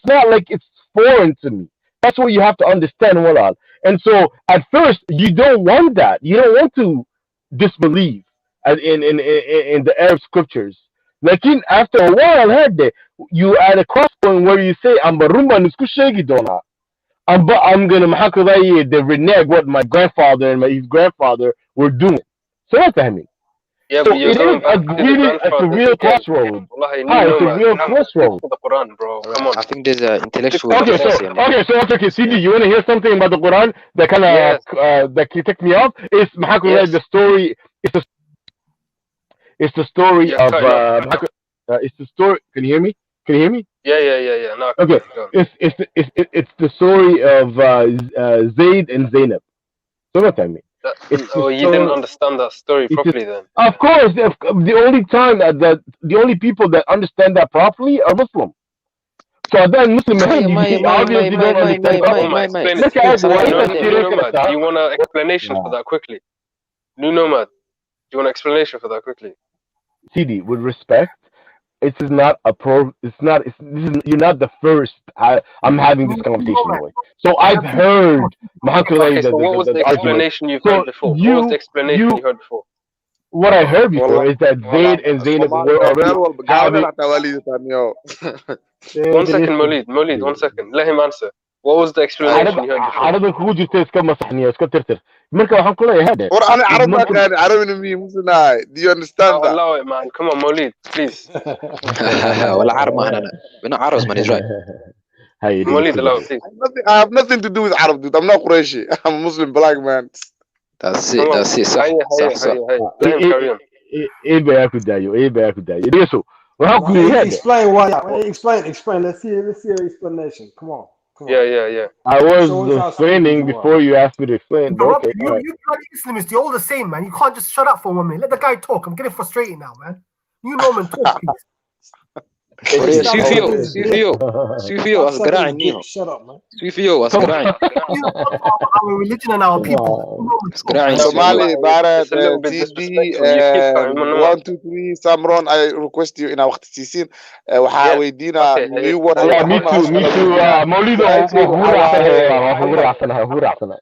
not like it's foreign to me. That's what you have to understand, Walal. And so at first you don't want that. You don't want to disbelieve in the Arab scriptures. Like after a while, you at a cross point where you say, I'm gonna renege what my grandfather and his grandfather were doing. So that's what I mean. Yeah, so but it's a real crossroad. It's a real crossroad. The Quran, bro. Come on. I think there's an intellectual. Okay. CD, you want to hear something about the Quran that kind of that can take me off? It's the story. It's the story of. It's the story. Can you hear me? Can you hear me? Yeah. No, Okay. It's the story of Zayd and Zainab. So what I mean? You didn't understand that story properly then. Of course, the only time the only people that understand that properly are Muslim. So then Muslim obviously don't understand. Look at do you want an explanation for that quickly? New Nomad, do you want an explanation for that quickly? CD, with respect, it is not a you're not the first I'm having this conversation with. So I've heard what was the explanation you've heard before? What was the explanation you heard before? What I heard before is that Zayd and Zainab were already having... 1 second, Maulid, 1 second. Let him answer. What was the explanation you heard before? عربك هو جتة كم صحنية اسكت مركب وحن كله هذا. أنا عربك يعني عربي نمي مسنا. Do you understand that? Allow it, man. Come on, Maulid, please. ولا عرب ما أنا عرب ما نجري. Maulid, allow it, please. I have nothing to do with Arab, dude. I'm not Quraishi. I'm a Muslim black man. That's it. صح. Let him carry on. إيه بياكل دايو. يسوع. Explain why. Explain. Let's hear an explanation. Come on. Yeah. I was explaining before you asked me to explain. Okay, you bloody Islamists, you're all the same, man. You can't just shut up for 1 minute. Let the guy talk. I'm getting frustrated now, man. You know man, talk, please. سوفيو أسقراعي نيو. Shut up, man. سوفيو أسقراعي. Our religion and our people. Somali, Bharat, TB, 1, 2, 3, Samron. I request you in our وقت السيسين. وحاويدينا new one. Yeah, me too. موليدو هو رأسنا.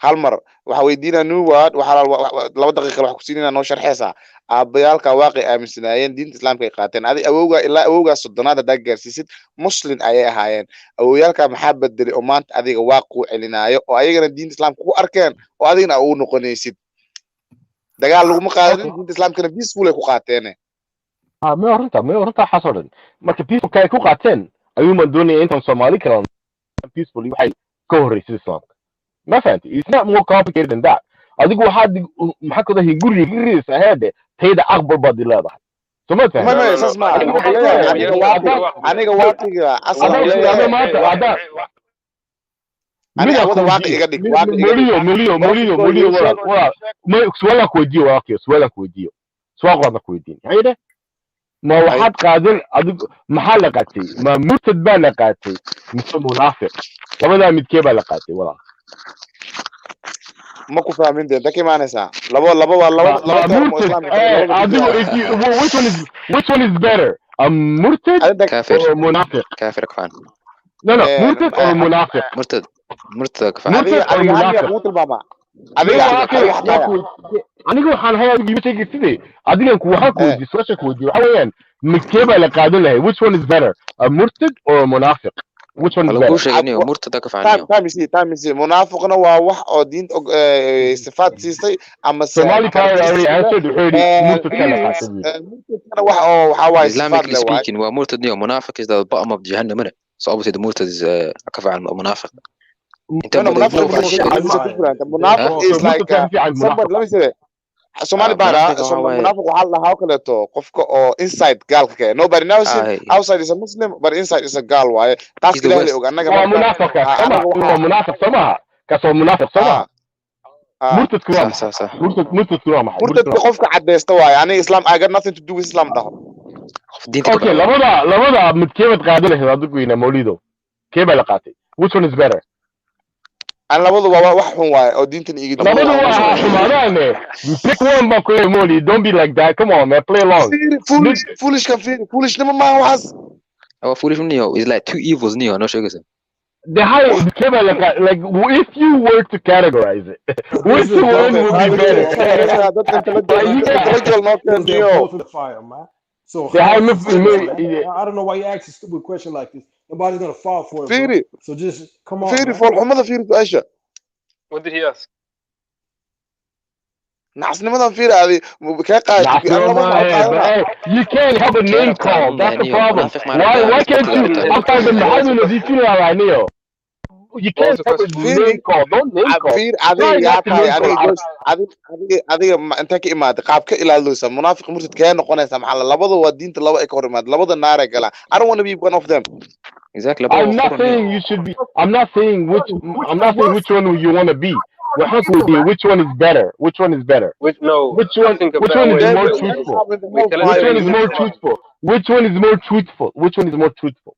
hal mar waxa weydiinaa new word waxa 2 daqiiqo wax ku siinayna noo sharxaysa aabayaalka waaqi aaminsanaayeen diinta islaamka ay qaateen adi awowga ilaa awowga sodonaad hadaa gaarsiisid muslim ayay ahaayeen awowyaalka maxaa bedelay oo maanta adiga waaqu celinaayo oo ayagana diinta islaamka ku arkeen oo adigana uu noqonaysid dagaal laguma qaadin diinta islaamkana peaceful ay ku qaateen ma horta xasoran marka peaceful ay ku qaateen ayuu doonayeen intan Soomaali kalaan peaceful waxay ka horeysay islaamka ما فهمت it's not more complicated than that adigu waxaad maxaa ka dahay guriga guriisa heede tayda aqbal baad leedahay soo ma isma aniga waaqiga asal aniga wada waaqiga dhig miliyo ma su'aala ku weydiiyo su'aal ku weydiin hayde ma waxaad qaadin adigu maxaa la qaatay ma murtad baa la qaatay mise munaafiq labada midkee baa la qaatay walaa ما كنت فاهمين ده كيف معناه لبا which one is better مرتد كافر منافق كافر كفان لا مرتد او منافق مرتد كفان مرتد او منافق aniga waxaan hayaa gibtay sidii adiga ku waxa ku discussion ku waxa weeyaan midkeeba la qaadan lahay which one is better a murtad or a munafiq which one is better مرتد كفان تامسي منافقنا waa wax oo diin sifaad siisay ama Somali power answered murtad kala qaatay murtadna wax oo waxa waay sifaad leh speaking waa murtad niyo munafiq is the bottom of jahannam so obviously the murtad is كفان المنافق انت منافق is like somebody let me say Somali bara munaafiq waxa la hawo kaleeto qofka oo inside gaalka ka nobody knows him outside is a muslim but inside is a gaal waaye taas ilaahay og anaga munaafiq sama ka soo munaafiq sama murtad kuwa murtad qofka cadeysta waaye ani islam I got nothing to do with islam dhaho okay labada midkeed qaadanaysa adigu ina mawlido keeba la qaatay which one is better أنا لابد واحد هو دينتني يجي. لابد واحد حمادة. Pick one بقول مولي. Don't be like that. Come on man, play along. Foolish كان في foolish لما ما هو حس. هو foolish نيو is like two evils نيو. أنا شو كذا. The high became like if you were to categorize it, which one would be better? So I don't know why you ask a stupid question like this. Nobody's gonna fall for it. So just come on. What did he ask? You can't have a name call. That's the problem. Why can't you? I'm talking about You can't name call. Don't name call. Try not to name call. adiga inta ka imaad qaabka ilaalisa munaafiq murtad ka noqonaysa maxaa labada waa diinta laba ay ka hor imaad labada naar ay galaan. I don't want to be one of them. Exactly. I'm not saying you should be. I'm not saying which one you want to be. Which one is better? Which one is better? Which one is more truthful? Which one is more truthful? Which one is more truthful? Which one is more truthful?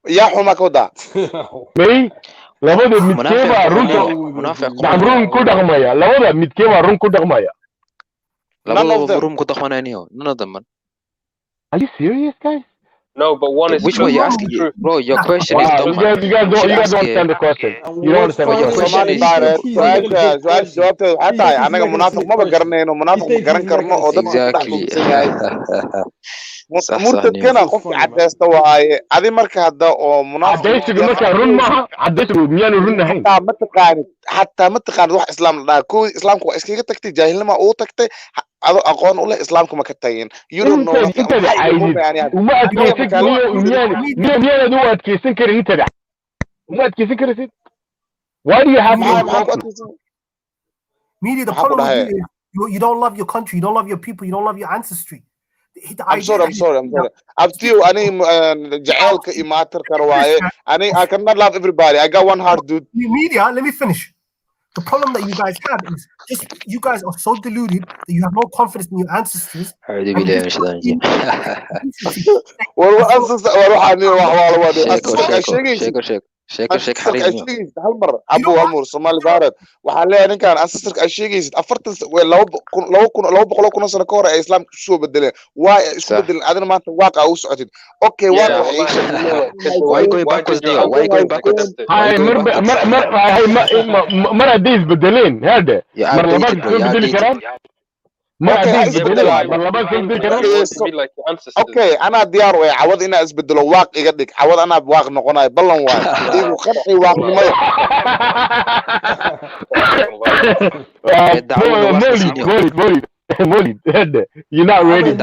يا حما كودا. Me? labada midkeeba run ku dhaqmaya labada midkeeba run ku dhaqmaya labada run ku dhaqmanayniyo none of them man. Are you serious guys? No, but one is which one you asking? Bro, your question is dumb. You guys don't understand the question. You don't understand your question is murtadkana qofka cadeysta waaye adi marka hadda oo cadeysiga marka run maaha cadeysigu miyaan run ahayn hatta ma taqaanid wax islaam la dhaha koo islaamku waa iskaga tagtay jaahilnima uu tagtay ado aqoon u leh islaamku ma ka tagin you don't know uma adkeysan karin inta uma adkeysan karin why do you have media the problem is you don't love your country, you don't love your people, you don't love your ancestry. I'm sorry. Up to you, Jaelka Imater Karwaye. I cannot love everybody. I got one heart, dude. Media, let me finish. The problem that you guys have is just you guys are so deluded that you have no confidence in your ancestors. sheeko xariir hal mar abu amur Soomaali baarad waxa leeyahay ninkan ancestor ay sheegaysid 200 sano ka hor ay islaamka soo bedeleen waa isku bedeleen adina maanta waaqa u socotid okay why going backwards mar hadis bedeleen hada mar labaad soo bedeli karaan okay أنا ديار وعوض إنا أسبدله واق يقدك عوض أنا بواق نقناي بلن واق إيه خرعي واق نمية مولد هذا you're not ready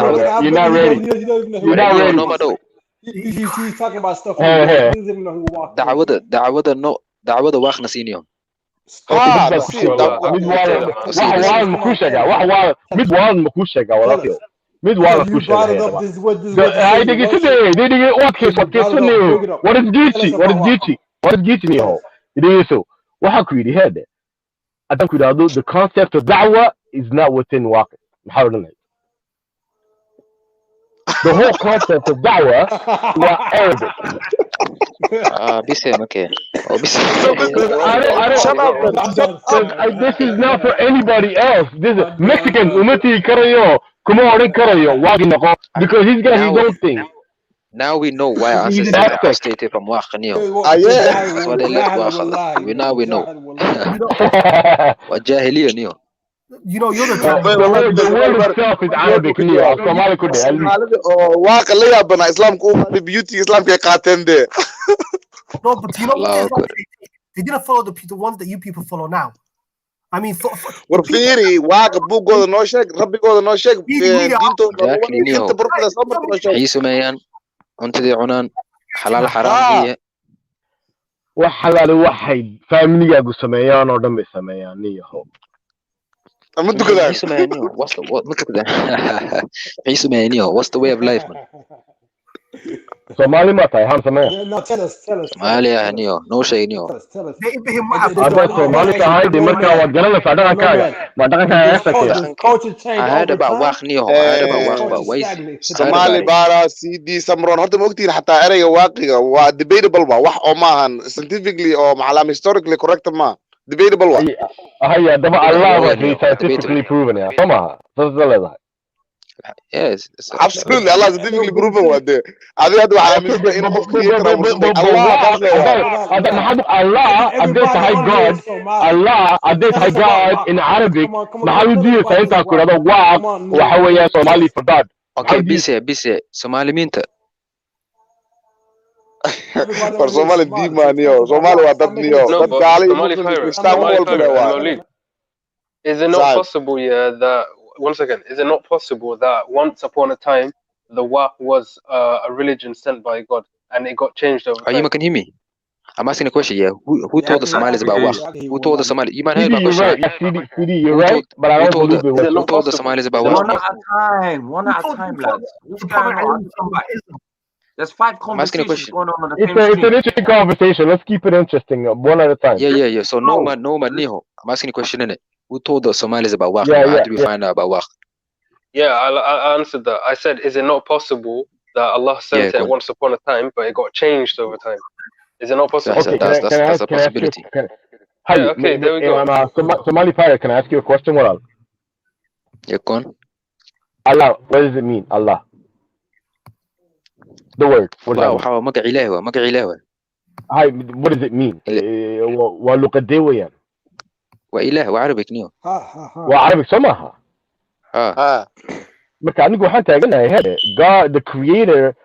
he's talking about stuff دعوة واق نسينيهم the concept of da'wah is not within Waqf. The whole concept of da'wah was Arabic. This is not for anybody else. This is Mexican umati karayo kuma oran karayo wagi noqo because he's got his own thing. Now we know why ancestors are stated from Waqaniyo. That's why they left Waqala. We know. Wajahiliya niyo. You know, you're the word itself is Arabic. Waqaliya bana Islam ko beauty Islam ke qaten de. No, but you know what? They didn't follow the ones that you people follow now. I mean, warfiri waaq buugooda noo sheeg rabbigooda noo sheeg diintooda cuntadii cunaan xalaal xaraam iyo wax xalaal waxay family-gaagu sameeyaan oo dhan bay sameeyaan niyahow ama dukadaan what's the way of life man Somali ma tahay ham sameeyo no tell us Somali ahniyo no sheegniyo Somali tahay de marka wad garanaysaa dhaqankaaga ma dhaqankaaga culture change I heard about waqniyo Somali bara CD samron horta ma ogtiin xataa erayga waaqiga waa debatable ba wax oo maahan scientifically oo macluum historically correct ma debatable wa haya daba Allah wa scientifically proven ya sama soo yes absolutely Allah scientifically proven wa de adiga hada waxa aaminsan in qofku Allah update high God in Arabic maxaa diiday inta ku rado waxa weeyaa Somali for God okay bise Somaliminta for Somali dimaniyo Somali waa dad niyo dad gaali is it not possible that one second is it not possible that once upon a time the Waqf was a religion sent by God and it got changed over time? You can hear me I'm asking a question. Yeah, who told the Somalis about Waqf? Who told the Somalis? You might heard my CD, you're question. right. CD, you're right. But I don't believe it was. Who told the Somalis about One Waqf? at a time, lads. What's going on? Come back. There's 5 conversations going on the same It's an interesting conversation. Let's keep it interesting, one at a time. Yeah. So Nomad Niho. I'm asking a question in it. Who told the Somalis about Waqf? Yeah, How did we find out about Waqf? Yeah, I answered that. I said, is it not possible that Allah sent it once upon a time, but it got changed over time? Is it not possible? That's a possibility. Okay, there we go. Somali pirate, can I ask you a question? What? Yeah, go on. Allah, what does it mean? Allah. The word. What does it mean? ولقدويا. وإله وعربك نيو. وعربك سماها. God, the creator,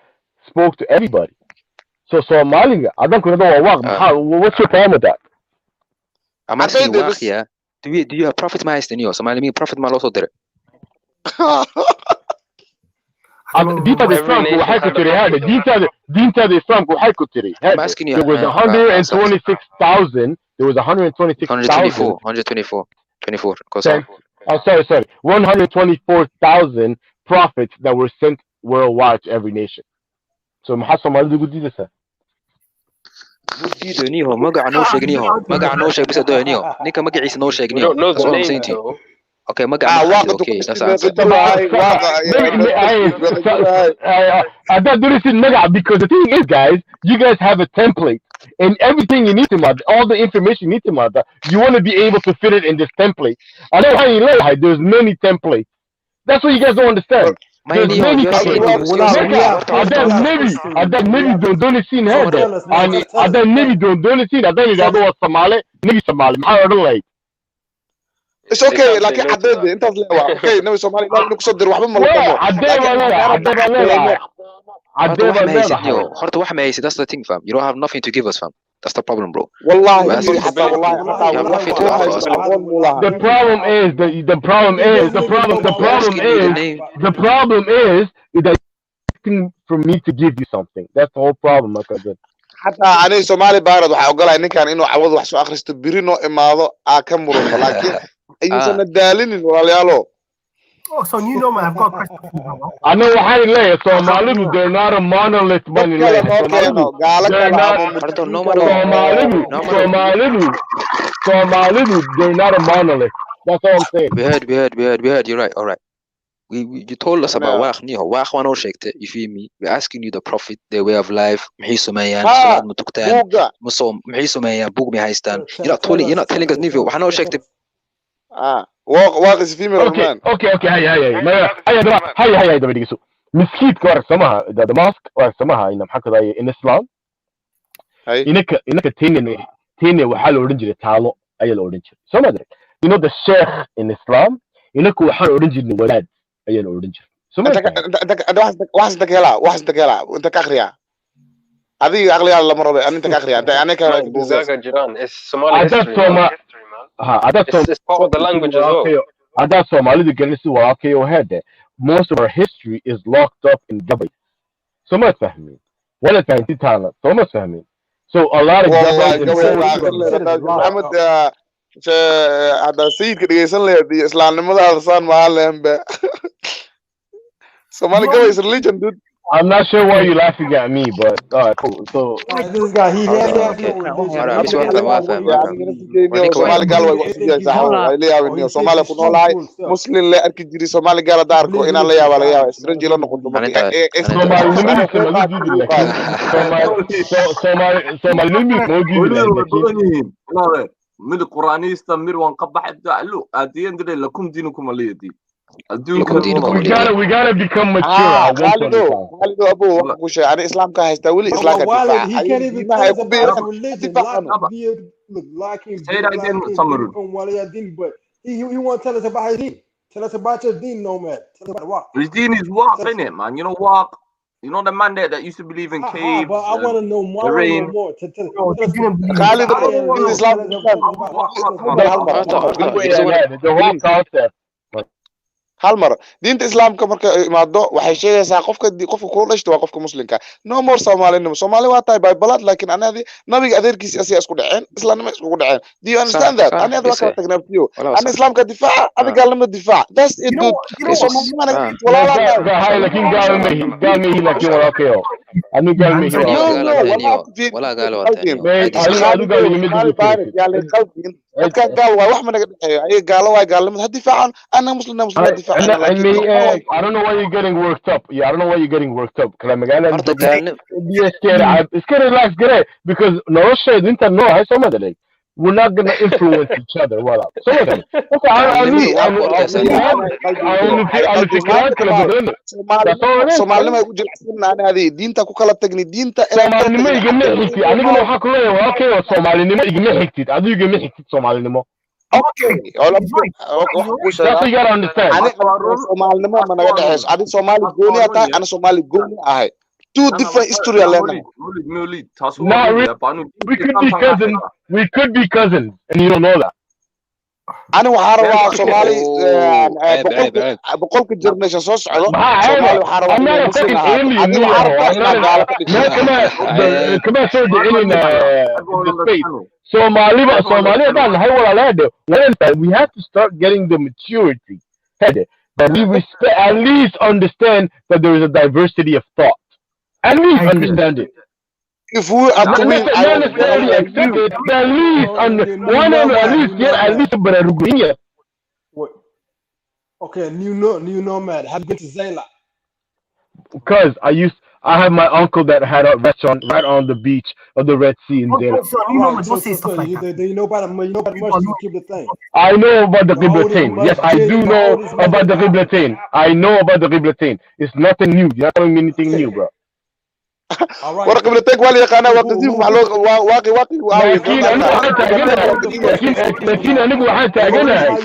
spoke to everybody. So Somali, I don't know what's your problem with that? I'm asking you, yeah. Do you have Prophet Master Neo? Somali mean Prophet Mal also did it. دينتا الإسلام وحيكتري I'm asking you. There was 126,000. There was 126,000. 124. Oh, sorry. 124,000 prophets that were sent worldwide to every nation. So محصل ما يقول دي لسه. Gudido Neo, maga no sheg Neo, maga no sheg bisa do Neo. Nika maga Isa no sheg Neo. That's what I'm saying to you. Okay, maga. Okay, that's answer. I don't do this in Maga because the thing is, guys, you guys have a template. And everything you need to mother, all the information you need to mother, you want to be able to fit it in this template. I know how you learn. There's many templates. That's what you guys don't understand. There's many templates. Ada maybe don't see head. Ada maybe don't see. Ada you got what Somali, maybe Somali. I don't like. It's okay. Like عدد أنت طلع. Okay, نبي Somali ما نقصد روح بمن That's the thing, fam. You don't have nothing to give us, fam. That's the problem, bro. والله The problem is that for me to give you something. That's the whole problem, like I said. حتى أنا Somali بارد وحقول إن كان إنه عوض وحشو آخر استبرينه إما هذا أكمل لكن أيوة ندالين ولا يالو. Oh, so you know, man, I've got a question for you. I know how you lay it. Somali, they're not a monolith money lay. Somali, they're not a monolith. That's all I'm saying. We heard. You're right. All right. You told us about Waqf Niho. Waqf wano shekte. You feel me? We're asking you the Prophet, their way of life. Mayan, Salad Mutuktan, Musom, Mayan, Bugmi Haistan. You're not telling us Nivo. Wano shekte. Waqf is female man. Okay. Hi. Mesquite or samaha the mosque or samaha in Islam. إنك تيني وحال أورنجي تالو أي الأورنجي. So you know the Sheikh in Islam. إنك وحال أورنجي الولاد أي الأورنجي. So واحد تكلا وأنت كأخريا. هذه أغلى على مرة أنت كأخريا. أنا كجيران. It's Somali history. It's part of the language as well. That's Somali. The Genesis Waqf head. Most of our history is locked up in Gabai. So much فاهمين. ولا فاهمين تعالى. So much فاهمين. So a lot of محمد هذا سيد كده يسأل لي إسلام لماذا هذا صار معلم ب Somali Gabai is religion, dude. I'm not sure why you're laughing at me, but cool. So this guy, he Somali Galway Somali Funolai Muslim le arkijiri Somali Gala Darko in Allah Yavala strange lo noqdo من القرآن يستمر وانقبح الدعلو أدين دري لكم دينكم الذي we gotta become mature. خالدو أبو وش يعني إسلام كهيستولي إسلام كدفاع. He can't even tell us about religion. Like him, but he want to tell us about his deen. Tell us about your deen, nomad. Tell us about what. His deen is Waqf, isn't it, man? You know Waqf. You know the man that used to believe in caves. But I want to know more. Khalid, Islam. The whole concept. hal mar diinta islaamka marka imaado waxay sheegaysaa qofka ku dhashto waa qofka muslimka no more Soomaalinim Soomaali waa tahay by blood laakiin anadi nabiga adeerkiisa asiga isku dhaceen islaamnimo isku dhaceen do you understand that anadi waa kala tagnaafiyo an islaamka difaaca adiga gaalnimo difaac that's it dude Soomaalina walaalaha laakiin gaalmihi laakiin walaalkayo ani gaalmihi wala gaal wadani adu gaalmihi dadka gaal waa wax ma naga dhaxeeyo ay gaalo waa gaalnimada difaacan ana muslimna difaacan I don't know why you're getting worked up. Yeah, I don't know why you're getting worked up. Kala magala it's relax get because no shade inta no hay Somali we're not going to influence each other wala Somali Somali ma ku jilcsan anadi diinta ku kala tagni diinta Somali ma igama xigti aniguna waxa ku leeyahay okay Somali nimo igama xigtid adigu igama xigtid Somali nimo okay that's what you gotta understand Somali nimo ma naga dhaxeys adi Somali gooni ata ana Somali gooni ahay two different history we could be cousins and you don't know that أنا وحارة Somali بقولك الجرنيشن صوص عضو Somali وحارة أنا كمان سود إلينا Somali ده هاي ولا لا ده we have to start getting the maturity that we respect at least understand that there is a diversity of thought at least understand it. If we are doing not necessarily accept it, at least at least but okay, new nomad. Have you been to Zayla? Because I have my uncle that had a restaurant right on the beach of the Red Sea in Zayla. You know about the keep the thing. I know about the Qiblatain. Yes, I do know about the Qiblatain. I know about the Qiblatain. It's nothing new. You're not telling me anything new, bro. ورق بلتك ولا قناه وتزيف محلو واقي لكن انا اقول حتى اجنها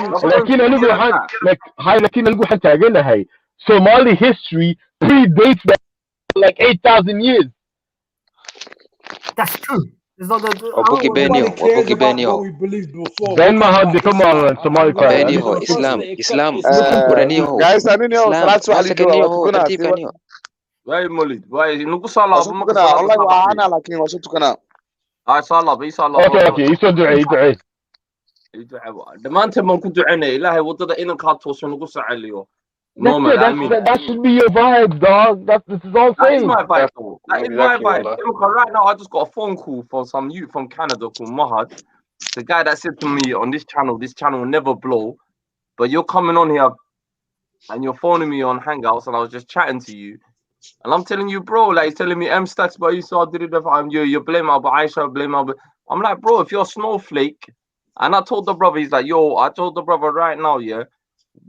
لكن اقول حتى اجنها Somali history predates that like 8,000 years. That's true. Then Mahad come on Somali Islam guys واي مولد واي نقول صلاة ما كنا والله وأنا لكن وصلت كنا هاي صلاة بي صلاة اوكي يسوي دعاء ما أنت ما كنت دعينا إلهي وضد إن كانت توصل نقول سعليو that should be your vibe dog this is all that is my vibe that is my vibe right now I just got a phone call from some youth from Canada called Mahad the guy that said to me on this channel will never blow but you're coming on here and you're phoning me on Hangouts and I was just chatting to you. And I'm telling you, bro, like, he's telling me M stats, but you saw did it. You blame Abu Aisha, blame Abu. I'm like, bro, if you're a snowflake, and I told the brother, he's like, yo, I told the brother right now, yeah,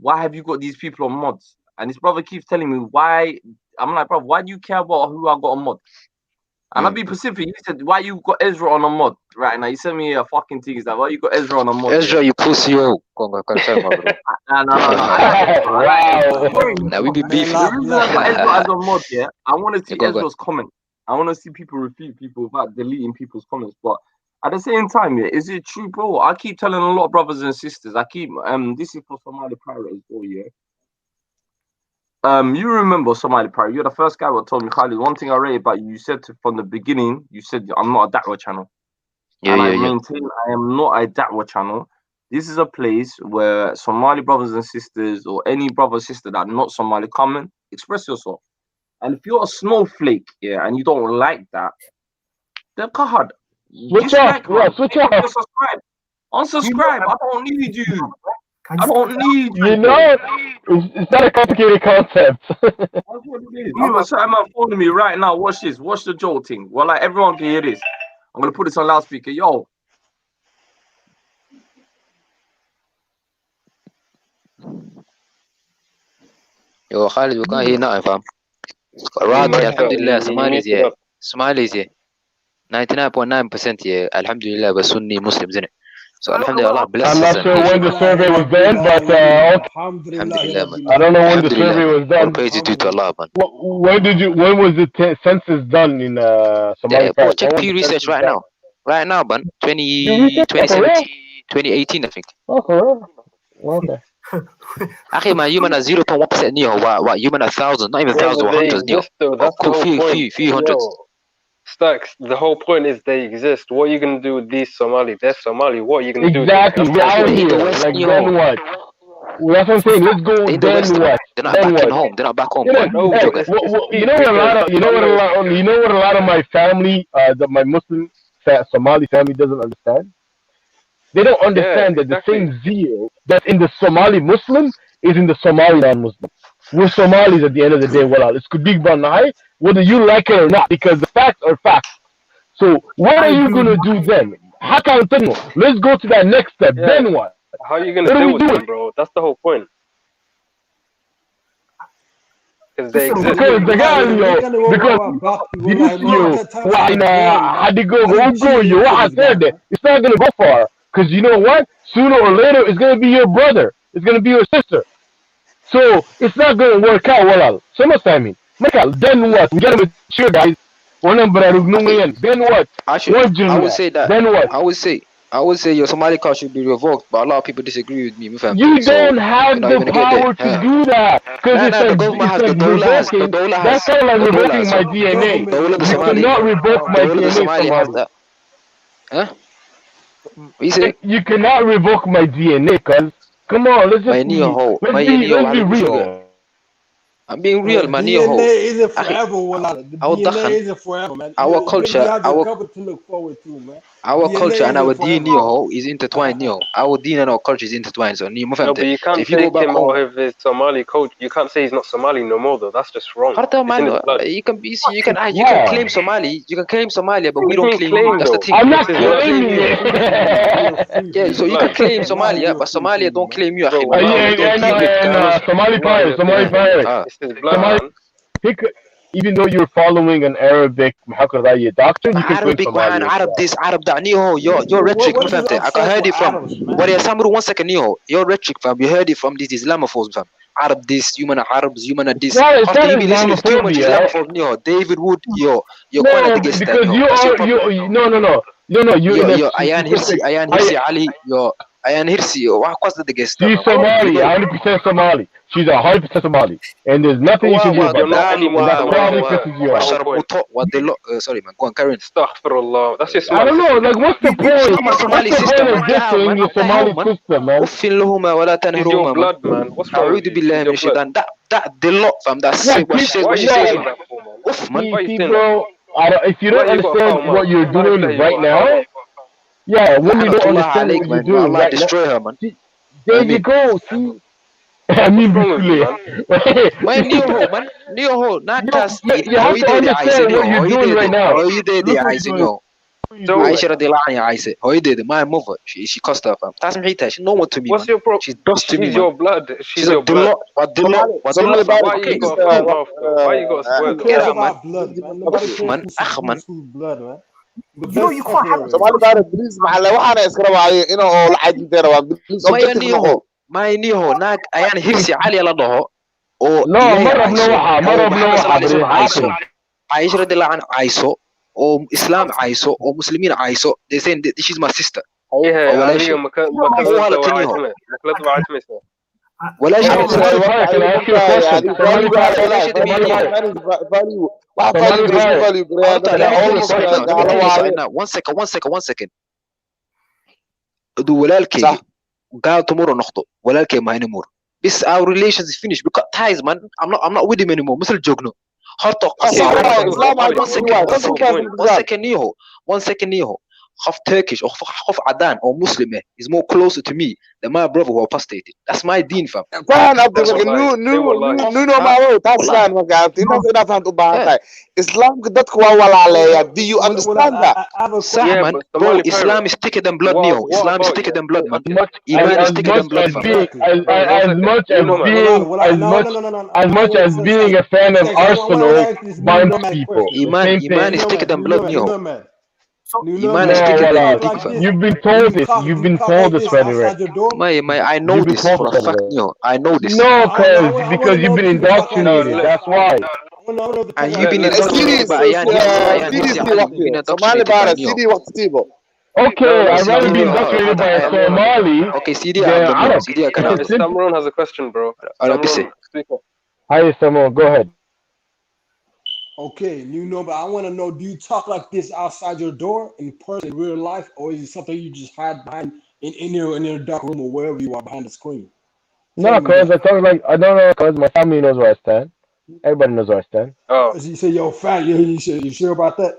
why have you got these people on mods? And his brother keeps telling me why. I'm like, bro, why do you care about who I got on mod? And I'll be Pacific. He said, why you got Ezra on a mod right now? He sent me a fucking thing. He's like, why you got Ezra on a mod? Ezra, you pussy, yo. No. Now we be beefing. The reason I got Ezra as a mod, yeah, I want to see Ezra's comment. I want to see people refute people without deleting people's comments. But at the same time, yeah, is it true, bro? I keep telling a lot of brothers and sisters. I keep this is for Somali Pirate as well, yeah. You remember Somali Pirate? You're the first guy who told me, Khalid, one thing I rate about you, you said from the beginning, you said I'm not a Da'wah channel. I maintain I am not a Da'wah channel. This is a place where Somali brothers and sisters or any brother or sister that are not Somali come and express yourself. And if you're a snowflake, yeah, and you don't like that, then Kahad, switch off. Subscribe. Unsubscribe. I don't need you. I don't need you. You know, it's not a complicated concept. That's what it is. I'm gonna set my phone to me right now. Watch this. Watch the Joel thing. Well, like everyone can hear this. I'm gonna put this on loudspeaker. Yo. Yo, Khalid, we can't hear nothing, fam. Right, alhamdulillah, Somalis, yeah. 99.9%, yeah. Alhamdulillah, we're Sunni Muslims, innit? So alhamdulillah, Allah bless us. I'm not sure when the survey was done, but alhamdulillah, man. I don't know when the survey was done. All praise is due to Allah, man. When was the census done in Somalia? Yeah, check Pew Research right now. Right now, man. 2018, I think. Okay. أخي ما human are 0.1% نيو what human are thousands not even thousands or hundreds نيو few hundreds. Stacks, the whole point is they exist. What are you gonna do with these Somali? They're Somali. What are you gonna do? Exactly. We're out here. Like then what? That's what I'm saying. Let's go. Then what? They're not back in home. They're not back home. You know what a lot of my family, my Muslim Somali family doesn't understand. They don't understand that the same zeal that's in the Somali Muslim is in the Somali non-Muslim. We're Somalis at the end of the day. Well, it's Kudik Banai, whether you like it or not, because the facts are facts. So what are you gonna do then? Let's go to that next step. Yeah. Then what? How are you gonna deal with them, bro? That's the whole point. Because they exist. Because the guy, it's not gonna go far. Because you know what? Sooner or later, it's gonna be your brother. It's gonna be your sister. So it's not gonna work out well. So much I mean. Then what? We gotta mature, guys. Then what? I would say that. Then what? I would say your Somali card should be revoked, but a lot of people disagree with me. You don't have the power to do that. Because the government has the Dola. That's kind of like revoking my DNA. You cannot revoke my DNA. Huh? What you say? You cannot revoke my DNA, cuz. Come on, let's be real. I'm being real, man. DNA isn't forever, DNA isn't forever, man. Our culture, to look forward to, man. Our culture and our deen is intertwined. Our deen and our culture is intertwined. So, no, but you can't take him out of his Somali culture. You can't say he's not Somali no more, though. That's just wrong. You can claim Somali. You can claim Somalia, but we don't claim. That's the thing. I'm not claiming it. Yeah, so you can claim Somalia, but Somalia don't claim you. Somali pirate. Even though you're following an Arabic doctrine, you can Arabic man, Arab this, Arab that. Your rhetoric, I heard it from. One second, your rhetoric, fam. You heard it from these Islamophobes, fam. Arab this, human Arabs, human this. After you be listening to too much Islamophobe, David Wood, you're quite against that. No, you Ayan Hirsi, Ali, Ayan Hirsi, what's the guest? She's Somali, 100% Somali. She's 100% Somali, and there's nothing you can do about that. That probably pisses you off. Sorry, man. Go on, Karen. Astaghfirullah. That's your I don't know. Like, what's the point? What's the point of dissing your Somali sister, man? أفين لهما ولا تنهرهما. Blood, man. What's wrong? أعوذ بالله من الشيطان. That the lot, fam. That's what she says. Oof, man. Bro, if you don't understand what you're doing right now. Yeah, when you don't understand what you're doing right destroy her, man. There you go, see? I mean, man, Neo, not just. You have to understand what you're doing right now. My mother, she cussed her, fam. That's me, she's no one to me. What's your problem? She's dust to me. She's your blood. She's your blood. Why you got sweat? Get out, man. Man. You can't have Somali baro please maxalla waxana iska rabaayo inuu la xajinteero waa please my niho naag ayaan hirsi cali la dhaho oo Aisha radhiyallahu anha ayso oo Islam ayso oo Muslimiin ayso they saying that she's my sister ولا شيء one second walaalkay gaal tomorrow noqdo walaalkay ma anymore this our relations is finished because ties man I'm not with him anymore musal joogno horta one second niho half Turkish or half Adan or Muslim is more closer to me than my brother who apostated. That's my deen, fam. Islam do you understand that? Man, bro, Islam is thicker than blood, Neo. Islam is thicker than blood, man. Iman is thicker than blood, as much as being a fan of Arsenal binds people. Iman is thicker than blood, Neo. You've been told this. You've been told this, Frederick. I know this for a fact. I know this. No, because you've been indoctrinated. That's why. And you've been indoctrinated by Ayan. Okay, I'd rather be indoctrinated by a Somali. Okay, CD than Arab. Samron has a question, bro. Hi, Samron. Go ahead. Okay, but I want to know: do you talk like this outside your door in person, in real life, or is it something you just hide behind in your dark room or wherever you are behind the screen? No, cause I talk like I don't know, cause my family knows where I stand. Everybody knows where I stand. Oh, you say your family. You sure about that?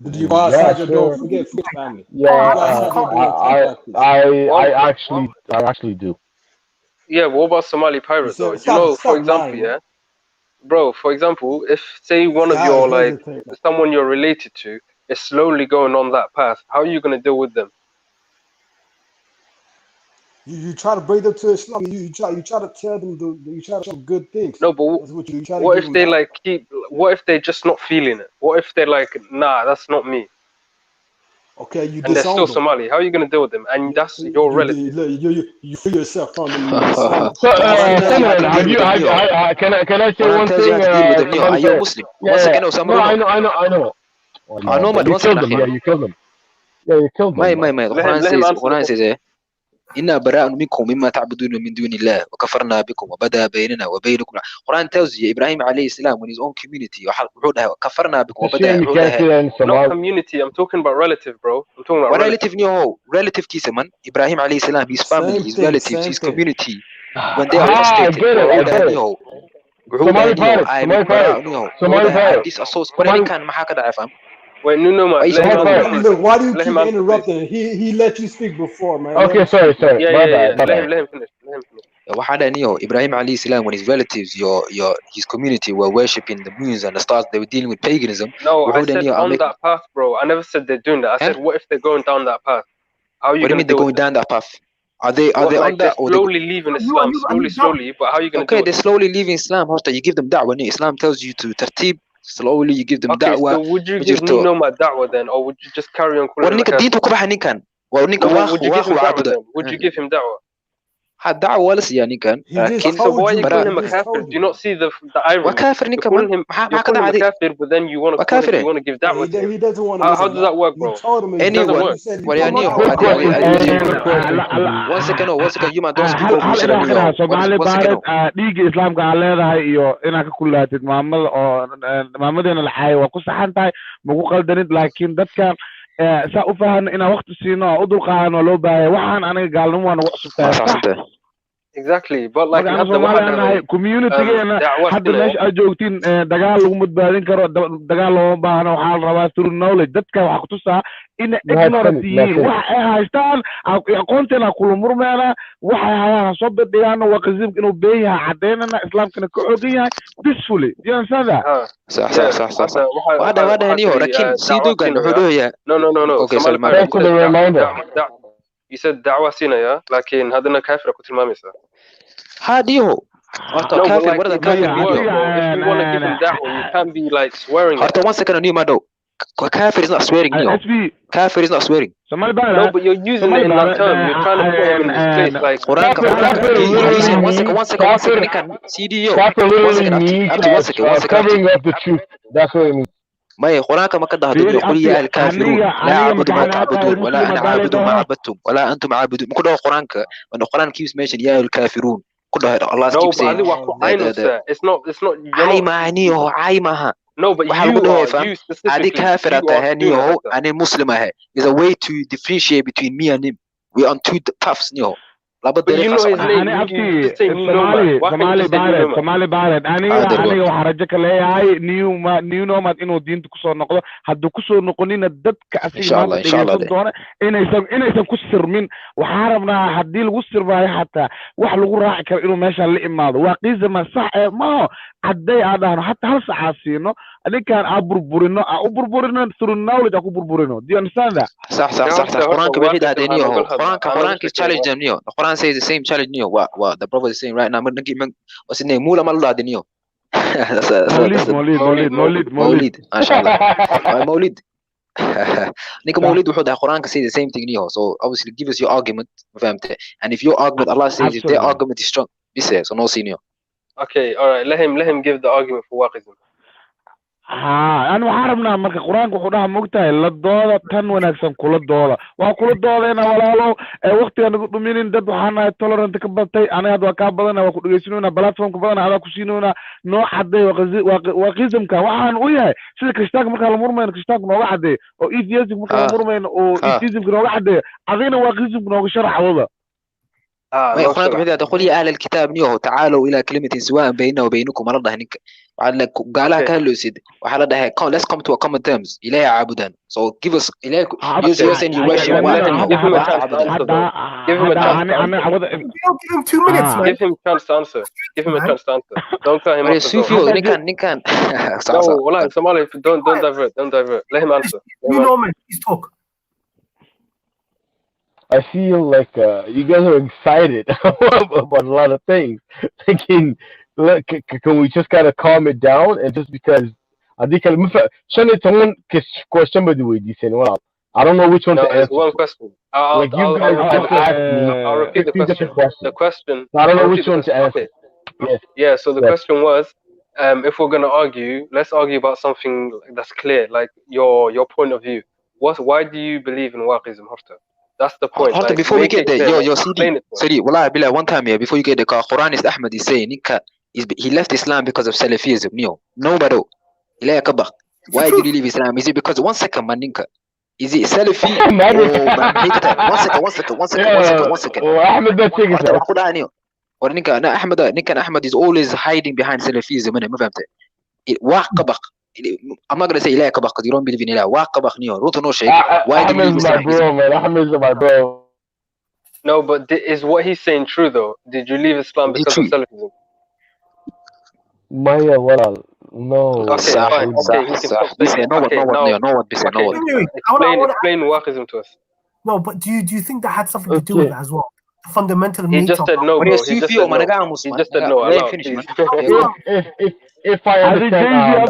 Did you go outside your door? Forget family. Yeah, I actually do. Yeah, what about Somali pirates though? For example, yeah, bro. For example, if say one of your someone you're related to is slowly going on that path, how are you gonna deal with them? You try to bring them to Islam. You try to tell them you try to show good things. No, but what if they what if they're just not feeling it? What if they're like, nah, that's not me? Okay, you and they're still Somali. How are you gonna deal with them? And that's your relative. You free yourself from them. Can I say one thing? Are you Muslim? Once again, no, I know. I know, but you killed them. Yeah, you killed them. Yeah, you killed them. My Quran says, إنا براء منكم مما تعبدون من دون الله وكفرنا بكم وبدا بيننا وبينكم. Quran tells you Ibrahim alayhi salam in his own community كفرنا بكم وبدا. Not community. I'm talking about relative, bro. I'm talking about relative. Relative كيسة man. Ibrahim alayhi salam, his family, his relatives, his community. When they are frustrated, Somali this association كان ما حكى فهم. Wait, no, man. Look, why do you keep interrupting? He let you speak before, man. Okay, sorry. Yeah. Let him finish. Ibrahim alayhi salam, when his relatives, his community were worshipping the moons and the stars, they were dealing with paganism. No, I said on that path, bro. I never said they're doing that. I said, what if they're going down that path? How are you? What do you mean they're going down that path? Are they on that? Or slowly leaving Islam, slowly. But how are you going to do it? Okay, they're slowly leaving Islam. You give them da'wah. Islam tells you to tartib. Slowly you give them da'wah. So would you give me no da'wah then, or would you just carry on calling him would you give him da'wah? دعوة ولا يعني كان so why are you calling him a kafir? Do you not see the irony? وكافر you're calling him kafir, but then you want to give da'wah to him. He doesn't want how does that work, bro? Anyone one second you man don't speak over Somali baad dhiiga islaamka aan leedahay iyo inaad ka kulaatid maamadeena la xaay waa ku saxan tahay ma ku qaldanid laakiin dadkan saa u fahan inaan waqti siino u dulqaadan oo loo baahay waxaan aniga gaalnimo waan ugu cusubtahay exactly but like community-geena hadda meesha aad joogtiin dagaal lagu badbaadin karo dagaal looma baahna waxaa la rabaa through knowledge dadka waxaa ku tusaa in ignorant yihiin wax ay haystaan aqoonteena kula murmeena waxay hayaan soo badhigaana waa qasiimka inuu been yahay cadeynana islaamkana ka xogan yahay peacefully you understand that صح وهذا نيو لكن سيدو كان حدويا no okay so you said da'wah sina ya lakin hadana kafira ku tilmaamaysa هاديو كافر ورده كافر if you want to give him da'wah you can't be like swearing حتى one second نيو مادو kafir is not swearing نيو kafir is not swearing no but you're using it in that term you're trying to put him in his place like Quran one second can CDO one second covering up the truth that's what it means ما القرآن كما قد هدوا قل يا الكافرون لا أعبد ما تعبدون ولا أنا عابد ما عبدتم ولا أنتم عابدون كل القرآن وأن القرآن keeps mention يا الكافرون كل الله keeps saying it's not عاي معها no but you specifically هذه كافرة تهنيه أنا مسلمة is a way to differentiate between me and him we on two paths نيو but you know his name you say Somali baad aniga waxa rajo ka leeyahay new nomad inuu diinta ku soo noqdo hadduu ku soo noqonina dadka asiga doona inaysan ku sirmin waxa rabnaa haddii lagu sirmaayo xataa wax lagu raaci karo inuu meesha la imaado waa qiisama sax ma caday aadaan hatta hal saac siino adinkaan burburino through knowledge ku burburino do you understand that صح القرآن كبير هذا نيو القرآن challenge them نيو القرآن says the same challenge نيو what the prophet is saying right now what's his name مولا مالله نيو مولد ما شاء الله مولد نيكو مولد وحده القرآن say the same thing نيو so obviously give us your argument فهمت and if your argument Allah says if their argument is strong this is so no senior okay all right let him give the argument for waqism أنا وحاربنا مرك القرآن وحنا مقتها للدولة تن ونكسم كل الدولة وكل الدولة أنا ولا له وقت أنا قلت مين ضد وحنا tolerant كبرتي أنا هذا كابلنا وكل جسمنا بلاتهم كبرنا على كسينونا نوع حد وقزم كواحد وياه شو كشتاق مرك الأمور ما كشتاق من واحد أو إيثيزم مرك الأمور ما أو إيثيزم من واحد عظينا وقزم من شرح والله ويخونك بعد تقول يا أهل الكتاب نيوه تعالوا إلى كلمة سواء بيننا وبينكم مرضى هنيك وعلى قالها كهلوسيد وحلا ده let's come to a common terms إلهي عبودان so give us إلهي use yours and you worship give him a chance to answer though. Give him a chance give him 2 minutes man. Give him a chance to answer. Give him a chance to answer. Don't cut him off. Nikan no والله Somali don't divert let him answer. You know man please talk. I feel like you guys are excited about a lot of things. Thinking, look, can we just kind of calm it down? And just because I think question, by the way, well, I don't know which one to answer. One question. I'll repeat the question. The question. I don't know which one to answer. Yes. Yeah. So the question was, if we're gonna argue, let's argue about something that's clear, like your point of view. Why do you believe in waqism, Horta? That's the point. Like, before we get there, yo, CD, والله بالله one time here, before you get there, Quran is Ahmed is saying he left Islam because of Salafism. Nobody. إلهي كبر. Why did you leave Islam? Is it because 1 second, man, Ninka? Is it Salafi? One second. Ahmed, that's it. Or Ninka Ahmed is always hiding behind Salafism. ما فهمت. واقبق. I'm not gonna say إلهي كبر because you don't believe in إله. واقبق نيو. روتو no shake. Why did you leave Islam? Ahmed is my bro. No, but is what he's saying true though? Did you leave Islam because of Salafism? Maya, well, no. Okay, fine. Explain waqism to us. No, but do you think that had something to do with it as well? The fundamental He just said no, bro. He just said no. If I understand,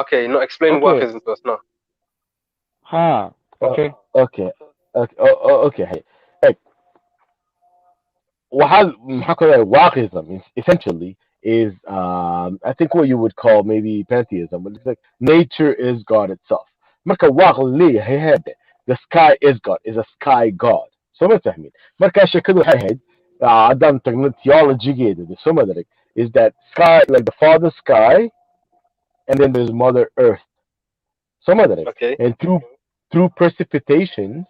okay, no, explain waqism to us now. Okay. Okay. Hey, waqism essentially is I think what you would call maybe pantheism, but it's like nature is God itself. The sky is God, is a sky God. So much I mean. Adam theology is that sky, like the Father sky, and then there's Mother Earth. Okay. And through precipitations,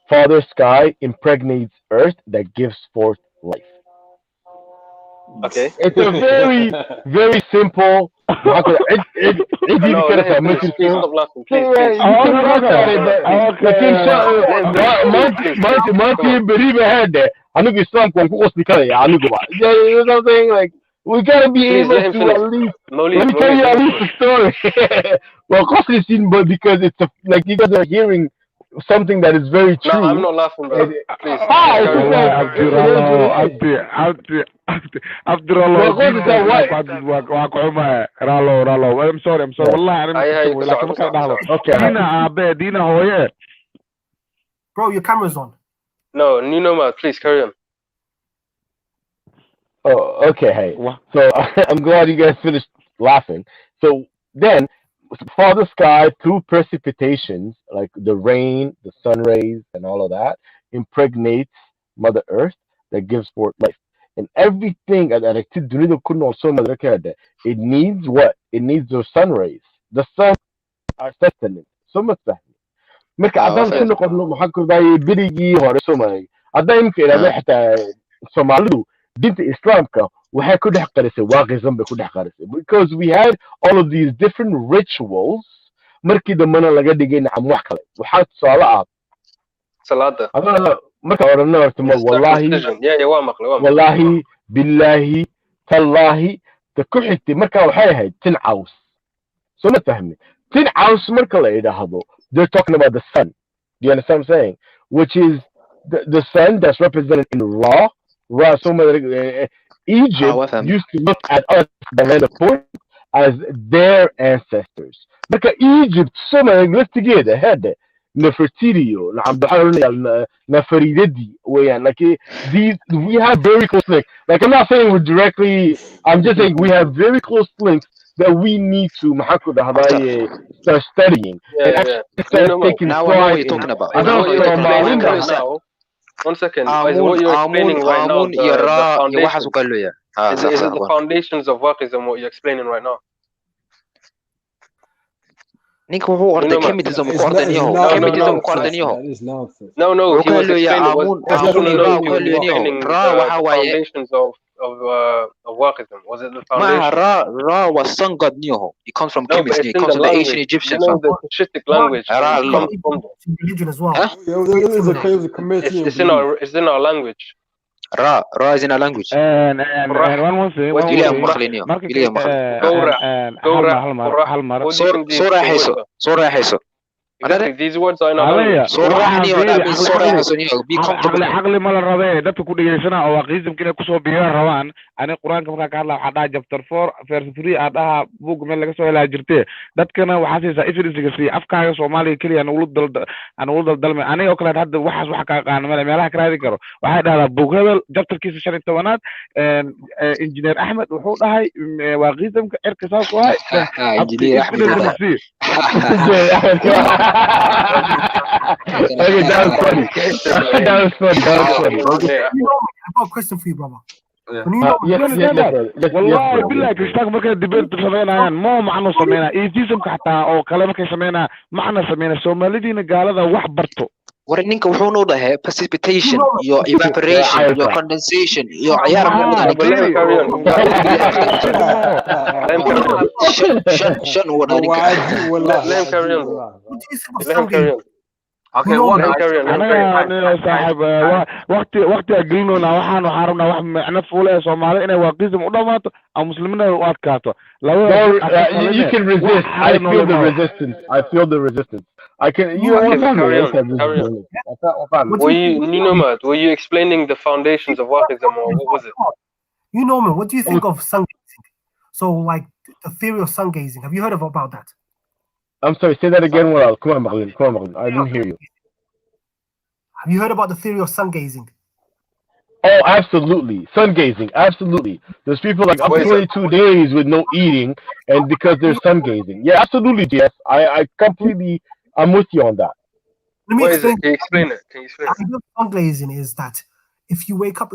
Father sky impregnates Earth that gives forth life. Okay. It's a very, very simple. We gotta be able to at least. Let me tell you at least a story. Well, but because it's like you guys are hearing something that is very true. No, I'm not laughing, bro. Please. I'm sorry. Okay. Bro, your camera's on. No, Nino, please carry on. Oh, okay. Hey, so I'm glad you guys finished laughing. So then, Father sky, through precipitations like the rain, the sun rays, and all of that, impregnates Mother Earth that gives forth life. And everything it needs what? It needs those sun rays. The sun are sustenance. So much that. Dinta Islamka waxay ku dhex qarisay waaqism bay ku dhex qarisay because we had all of these different rituals markii dambana laga dhigay nacam wax kale waxaa tusaale ah salaada marka orana horta wallahi billahi tallahi ta ku xigtay marka waxay ahayd tin caws soo ma fahmi tin caws marka la yidhaahdo they're talking about the sun. Do you understand what I'm saying? Which is the sun that's represented in Ra. Egypt used to look at us, the land of corn, as their ancestors. Because Egypt, let's together, had that. Nefertiti Neferididi like these we have very close links. Like I'm not saying we're directly, I'm just saying we have very close links that we need to start studying and actually start taking now I know what you're talking about. I don't know now. 1 second. Is what you're explaining right now is the foundations of Waqism what you're explaining right now? Ninka wuxuu orday chemitism ku ordaniyo chemitism ku ordaniyo no he was explaining the foundations of Waqism. Was it the foundation? Ra was sun god niyo. It comes from chemistry. It comes from the ancient Egyptians. You know the Cushitic language. Religion as well. It's in our language. Ra is in our language. And one more thing. Sora Heso. These words are in our language. عقلي ما الرباية ده تكون يسنا أو عقيزم كنا كسو بيار روان أنا القرآن كم كارلا حدا جبتر فور فرسفري أدها بوق من لك سوى لاجرتي ده كنا وحاسس إفرز كسي أفكار سومالي كلي أنا ولد الدلم أنا يأكل هذا وحش وحكا أنا ملا كرادي كرو واحد هذا بوق هذا جبتر كيس شان التوانات إنجنير أحمد وحول هاي وعقيزم كإركساس وهاي إنجنير أحمد Okay, that was funny. That was funny. Okay. I got a question for you, brother. والله بالله كشتاق مركز دبنت سمينا مو معنا سمينا إيجيزم كحتى أو كلامك سمينا معنا سمينا سوماليدين قال هذا وحبرته ورنينك وحنو ده precipitation your evaporation your condensation your عيار شن هو ده Okay, أنا صاحب وقت أجلنا وحنا وحاربنا وحنا فولا سومالي إنه واقيزم ودمات أو مسلمين واتكاتو. You can resist. I feel the resistance. I can. Were you explaining the foundations of Waqism or what was it? You know, man. What do you think of sun gazing? So, like the theory of sun gazing. Have you heard about that? I'm sorry, say that again. Well, come on, Maghlin. I didn't hear you. Have you heard about the theory of sun gazing? Oh, absolutely. Sun gazing, absolutely. There's people like up to 22 days with no eating, and because they're sun gazing. Yeah, absolutely, yes. I completely, I'm with you on that. Let me explain. Can you explain it? Sun gazing is that if you wake up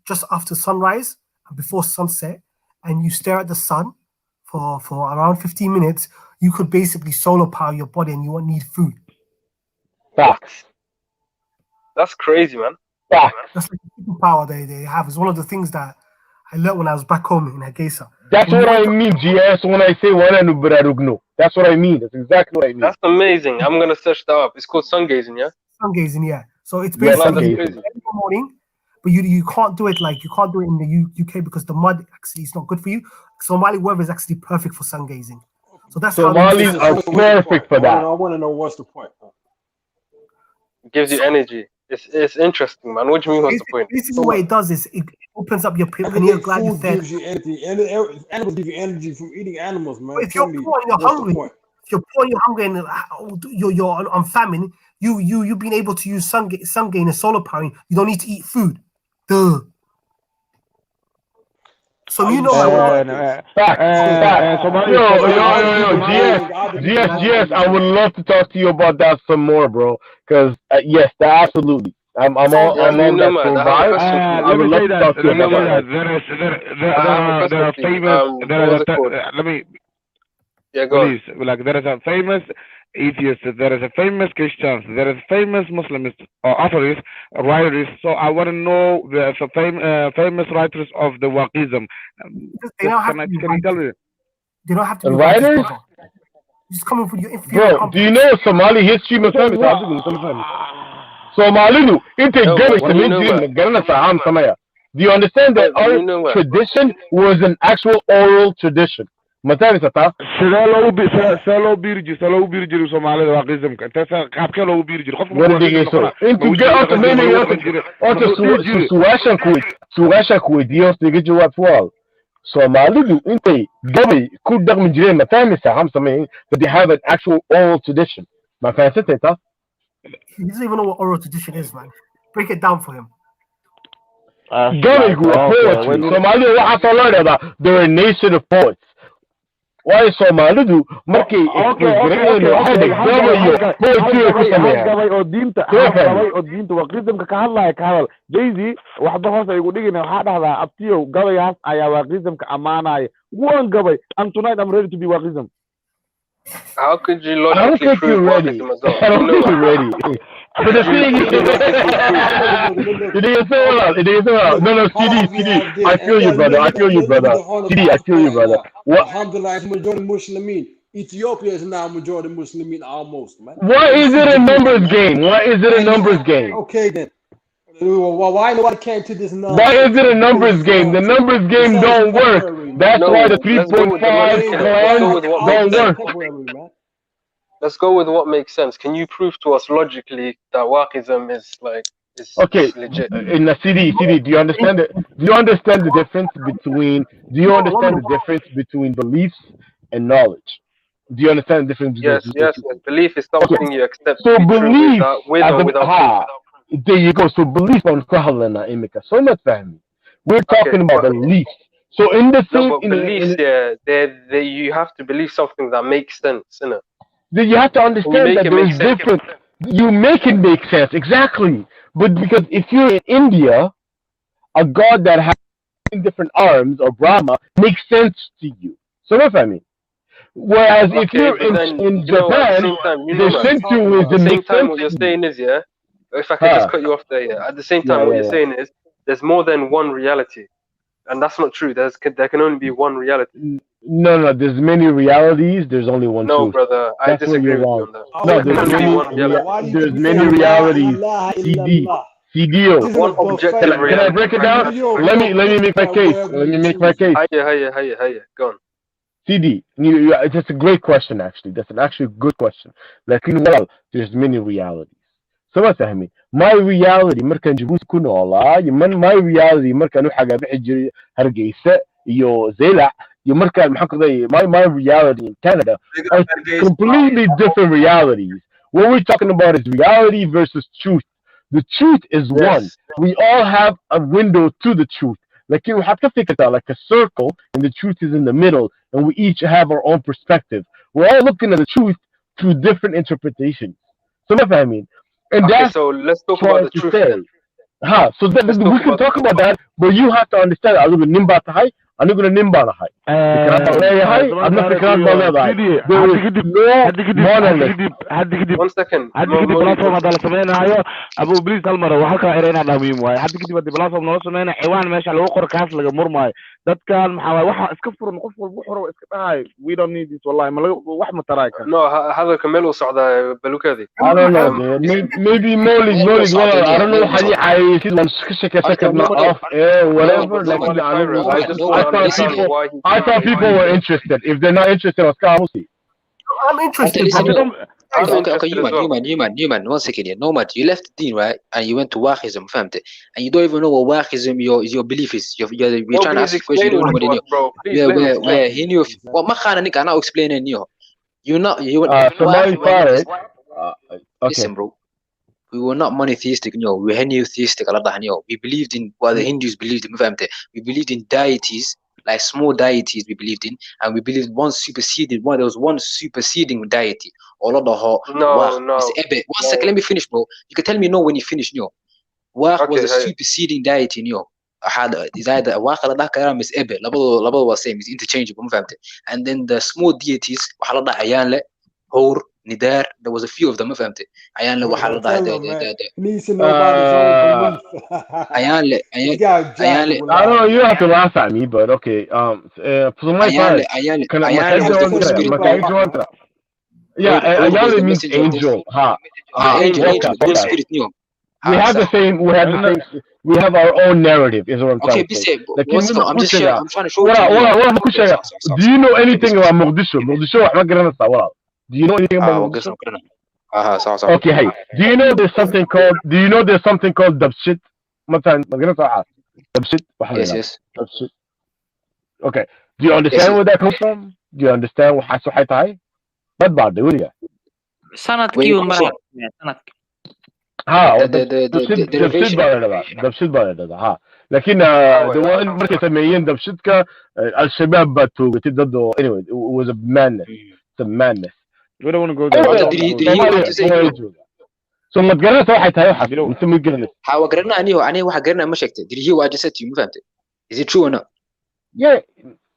just after sunrise and before sunset, and you stare at the sun for around 15 minutes, you could basically solar power your body and you won't need food. Facts. That's crazy, man. Facts. That's like the superpower they have. It's one of the things that I learned when I was back home in Hargeisa. That's what I mean, GS, when I say Wananu. That's what I mean. That's exactly what I mean. That's amazing. I'm going to search that up. It's called sun gazing, yeah? Sun gazing, yeah. So it's basically in the morning, but you can't do it in the UK because the mud actually is not good for you. Somali weather is actually perfect for sun gazing. So that's Somalis are perfect for that. I want to know what's the point. It gives you energy. It's interesting, man. What do you mean what's the point? Basically, what it does is it opens up your pineal gland. Food gives you energy. Animals give you energy from eating animals, man. But if you're poor and you're hungry, and you're on famine, you've been able to use sun gain and solar powering. You don't need to eat food. Duh. So you know GS, I would love to talk to you about that some more, bro. Because yes, absolutely. I'm on that vibe. I would love to talk to you about that. There are famous. Let me. Yeah, go on. Like there is a famous atheist, there is a famous Christians, there is famous Muslims or authors, writers. So I want to know the famous writers of the Waqism. They don't have to be writers. Just coming from your inferior. Bro, do you know Somali history? Somali, do you understand that our tradition was an actual oral tradition? سلو بيرجي Somalia Waqism انت قابك لو بيرجي سواشا كويديوس نيجي جواب فوال Somali انت قبل كل دغ من جرين متامسة هم سمين but they have an actual oral tradition ما فهمت انت He doesn't even know what oral tradition is, man. Break it down for him. Gabaygu waa poetry. Soomaalidu waxaa soo loo dhahdaa they're a nation of poets. Waayo Soomaalidu markay expressgarayeen waxay gabayo poetry ku sameeyaan. Gabay oo diinta waa qismka ka hadlaya ka hadal. Jay-Z waxba hoos ay ugu dhigeen waxa dhahdaa abtiyo gabayaas ayaa waa qismka amaanaya. One gabay and tonight I'm ready to be waqism. How could you logically prove waqism as well? I don't think you're ready. But the thing is, it is well. No, CD. I feel you, brother. CD, I feel you, brother. Alhamdulillah, majority Muslimin. Ethiopia is now majority Muslimin almost, man. Why is it a numbers game? Okay, then. Well, why nobody came to this number? Why is it a numbers game? The numbers game don't work. That's why the 3.5 clans don't work. Let's go with what makes sense. Can you prove to us logically that waqism is legit? In the CD, do you understand it? Do you understand the difference between beliefs and knowledge? Do you understand the difference? Yes. Belief is something you accept. So belief with or without proof. There you go. So belief on Kahalana Imika. So not family. We're talking about beliefs. So in the same beliefs, you have to believe something that makes sense, innit? Then you have to understand that there's different. You make it make sense, exactly. But because if you're in India, a god that has different arms or Brahma makes sense to you. So that's what I mean. Whereas if you're in Japan, the Shinto is the same time. What you're saying is, if I can just cut you off there, at the same time, what you're saying is there's more than one reality, and that's not true. There can only be one reality. No, there's many realities. There's only one truth. No, brother, I disagree with you on that. No, there's many realities. CDO. One objective reality. Can I break it down? Let me make my case. Hiya. Go on. CD, it's a great question actually. That's an actually good question. Like there's many realities. So what's that mean? My reality markan Djibouti ku noolaa, my reality markan waxa bixi jiray Hargeysa iyo Zeylac. My reality in Canada are completely different realities. What we're talking about is reality versus truth. The truth is one. We all have a window to the truth. Like you have to think about like a circle, and the truth is in the middle, and we each have our own perspective. We're all looking at the truth through different interpretations. So that's what I mean. And that's so let's talk about the truth. So we can talk about that, but you have to understand. I'm going to nimba tahai. I'm going to nimba lahai. I'm not the crowd leedahay. There is no monolith. 1 second. hadda kadib platform hadda la samaynayo abu please hal mar waxa ka ereyna dhaamiim waay hadda kadib hadda platform noo sameeyna ciwaan meesha lagu qor kaas laga murmaayo dadkan maxaa waxa iska furan qof walba xoro iska dhahay we don't need this wallahi ma wax ma taray kan no hadalka meel uu socdaa balukadi I don't know maybe Molly well I don't know how I see one second off whatever I thought people were interested. If they're not interested, I'm interested. Okay, Newman, 1 second here. Nomad, you left the Deen, right? And you went to Waqism, and you don't even know what Waqism your belief is. You're trying to ask a question, you don't know what he knew. Where he knew. What Makhana Nika now explaining you. You're not. Listen, bro. We were not monotheistic, we were henotheistic. We believed in what the Hindus believed in. We believed in deities, like small deities we believed in, and we believed there was one superseding deity. All of the whole. No. 1 second, let me finish, bro. You can tell me no when you finish, Waq was a superseding deity, is either Waq or Miss Ebe. Labado was same, it's interchangeable, and then the small deities, Ayanle, Hor, Nidar, there was a few of them, Ayanle, I don't know, you have to laugh at me, but okay. For my part, Ayanle means angel. We have our own narrative, is what I'm trying to say. I'm trying to show you. Do you know anything about Mogadishu? Do you know anything about Mogadishu? Okay, hey. Do you know there's something called Dabshit? Yes. Dabshit. Okay. Do you understand where that comes from? Do you understand what Hasu Haitai? But bad, do you? ها the دبشت بلد ها لكن دوان مركز سميين دبشتك الشباب باتوا ضده anyway it was a madness it's a madness we don't want to go there ثم تقرأت واحد هاي حق انت ما قرأت هاو قرأنا أني واحد قرأنا ما شكت did he what I just said to you فهمت is it true or not yeah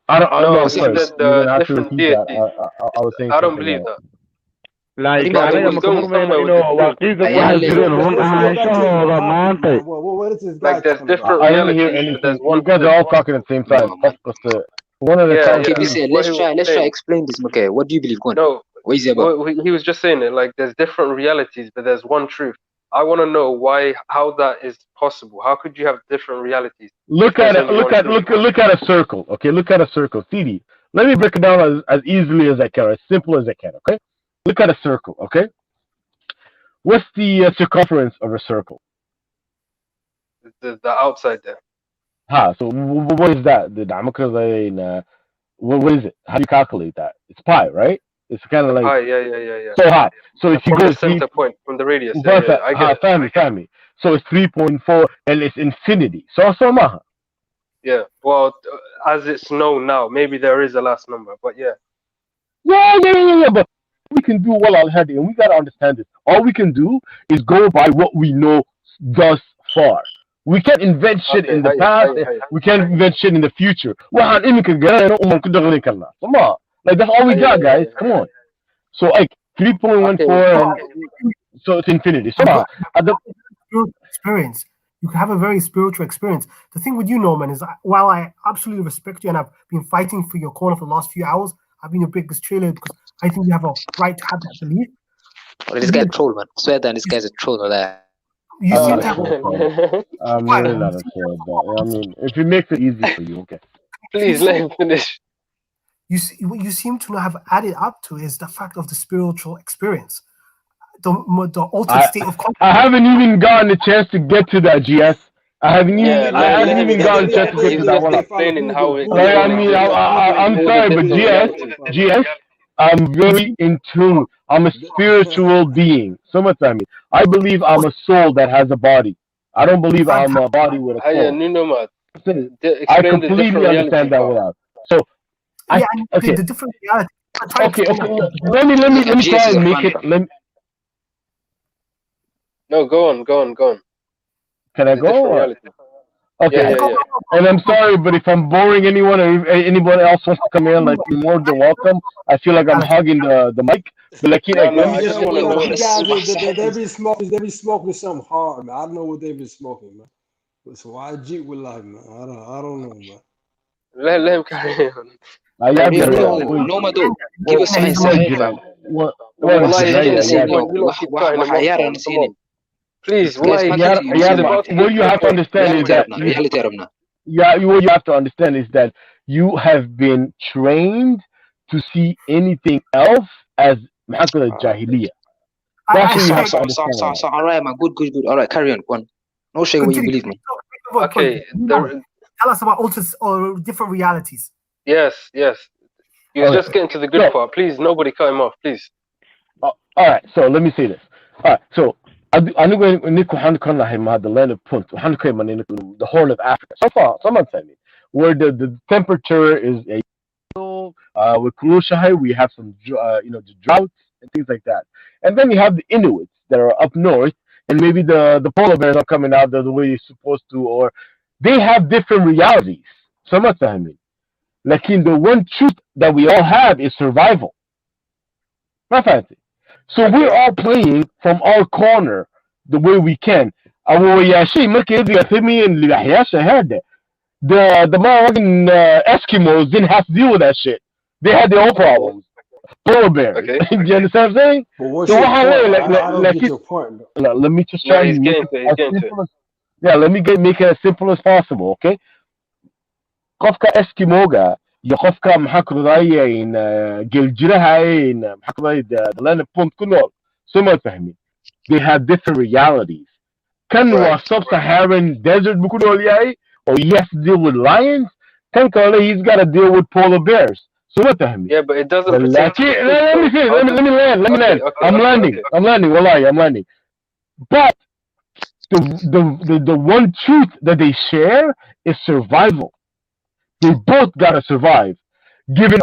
I don't the different deities I don't believe that like أنا مكمل إنه واقعية واحد يقول هم عايشوا مانتي like there's different realities there's one you guys are all talking at the same time one of the times okay let's try explain this okay what do you believe Gwen? No what is it about he was just saying it like there's different realities but there's one truth I want to know how that is possible how could you have different realities look at a circle okay look at a circle CD let me break it down as easily as I can as simple as I can okay look at a circle, okay? What's the circumference of a circle? The outside there. So what is that? What is it? How do you calculate that? It's pi, right? It's kind of like pi, yeah. So high. So if you from go the center point, from the radius. I get it. Family. So it's 3.4 and it's infinity. So maha. Yeah. Well, as it's known now, maybe there is a last number, but yeah. Yeah, but we can do well already, and we gotta understand this. All we can do is go by what we know thus far. We can't invent shit in the past. We can't invent shit in the future. Like that's all we got, guys. Come on. So like 3.14, so it's infinity. So experience. You can have a very spiritual experience. The thing with you, Norman, is while I absolutely respect you and I've been fighting for your corner for the last few hours, I've been your biggest trailer because I think you have a right to have that belief. Well, this guy's a troll, man. I swear that this guy's a troll or that. You seem to have I'm really not a troll, but I mean, if it makes it easy for you, okay. Please let him finish. What you seem to have added up to is the fact of the spiritual experience. The altered state of consciousness. I haven't even gotten a chance to get to that, GS. I haven't even gotten a chance to get to that one. I'm sorry, but GS, I'm very in tune. I'm a spiritual being. So much I mean. I believe I'm a soul that has a body. I don't believe I'm a body with a soul. I completely understand that without. So, okay. The different reality. Okay. Let me try and make it. No, go on. Can I go? Okay. Yeah. And I'm sorry, but if I'm boring anyone or if anybody else wants to come in, like you're more than welcome. I feel like I'm hogging the mic. But like, they be smoking something hard, man. I don't know what they be smoking, man. So YG with like, man. I don't know, man. Let him carry on. No, give us signs. Please, what you have to understand is that what you have to understand is that you have been trained to see anything else as jahiliyyah. That's what you have to understand. So all right, man, good. All right, carry on. One, no shame what you believe, man. Okay, tell us about alters or different realities. Yes. You're just getting to the good part. Please, nobody cut him off, please. All right, so let me say this. All right, so anigu ninku waxaan ka nahay the land of Punt waxaan ka imanay the Horn of Africa so far someone said me where the temperature is with Kulushahi we have some the droughts and things like that, and then you have the Inuits that are up north and maybe the polar bears are coming out the way you're supposed to, or they have different realities. Someone said me like in the one truth that we all have is survival. Not fancy. So we're all playing from our corner the way we can. The American Eskimos didn't have to deal with that shit. They had their own problems. Polar bears. Okay. Do you understand what I'm saying? So I don't get your point. Let me just try and make it as simple as, let me make it as simple as possible, okay? Qofka Eskimoga iyo qofka maxaa ku raayeen geljirahayn maxaa ku raayay the land of Punt ku nool soo fahmin. They have different realities. Kan waa sub-Saharan desert bu ku nool yahay, or he has to deal with lions. Kan kale he's got to deal with polar bears. So fahmin. Yeah, but it doesn't. Let me land. I'm landing. Wallahi, I'm landing. But the one truth that they share is survival. They both gotta survive, given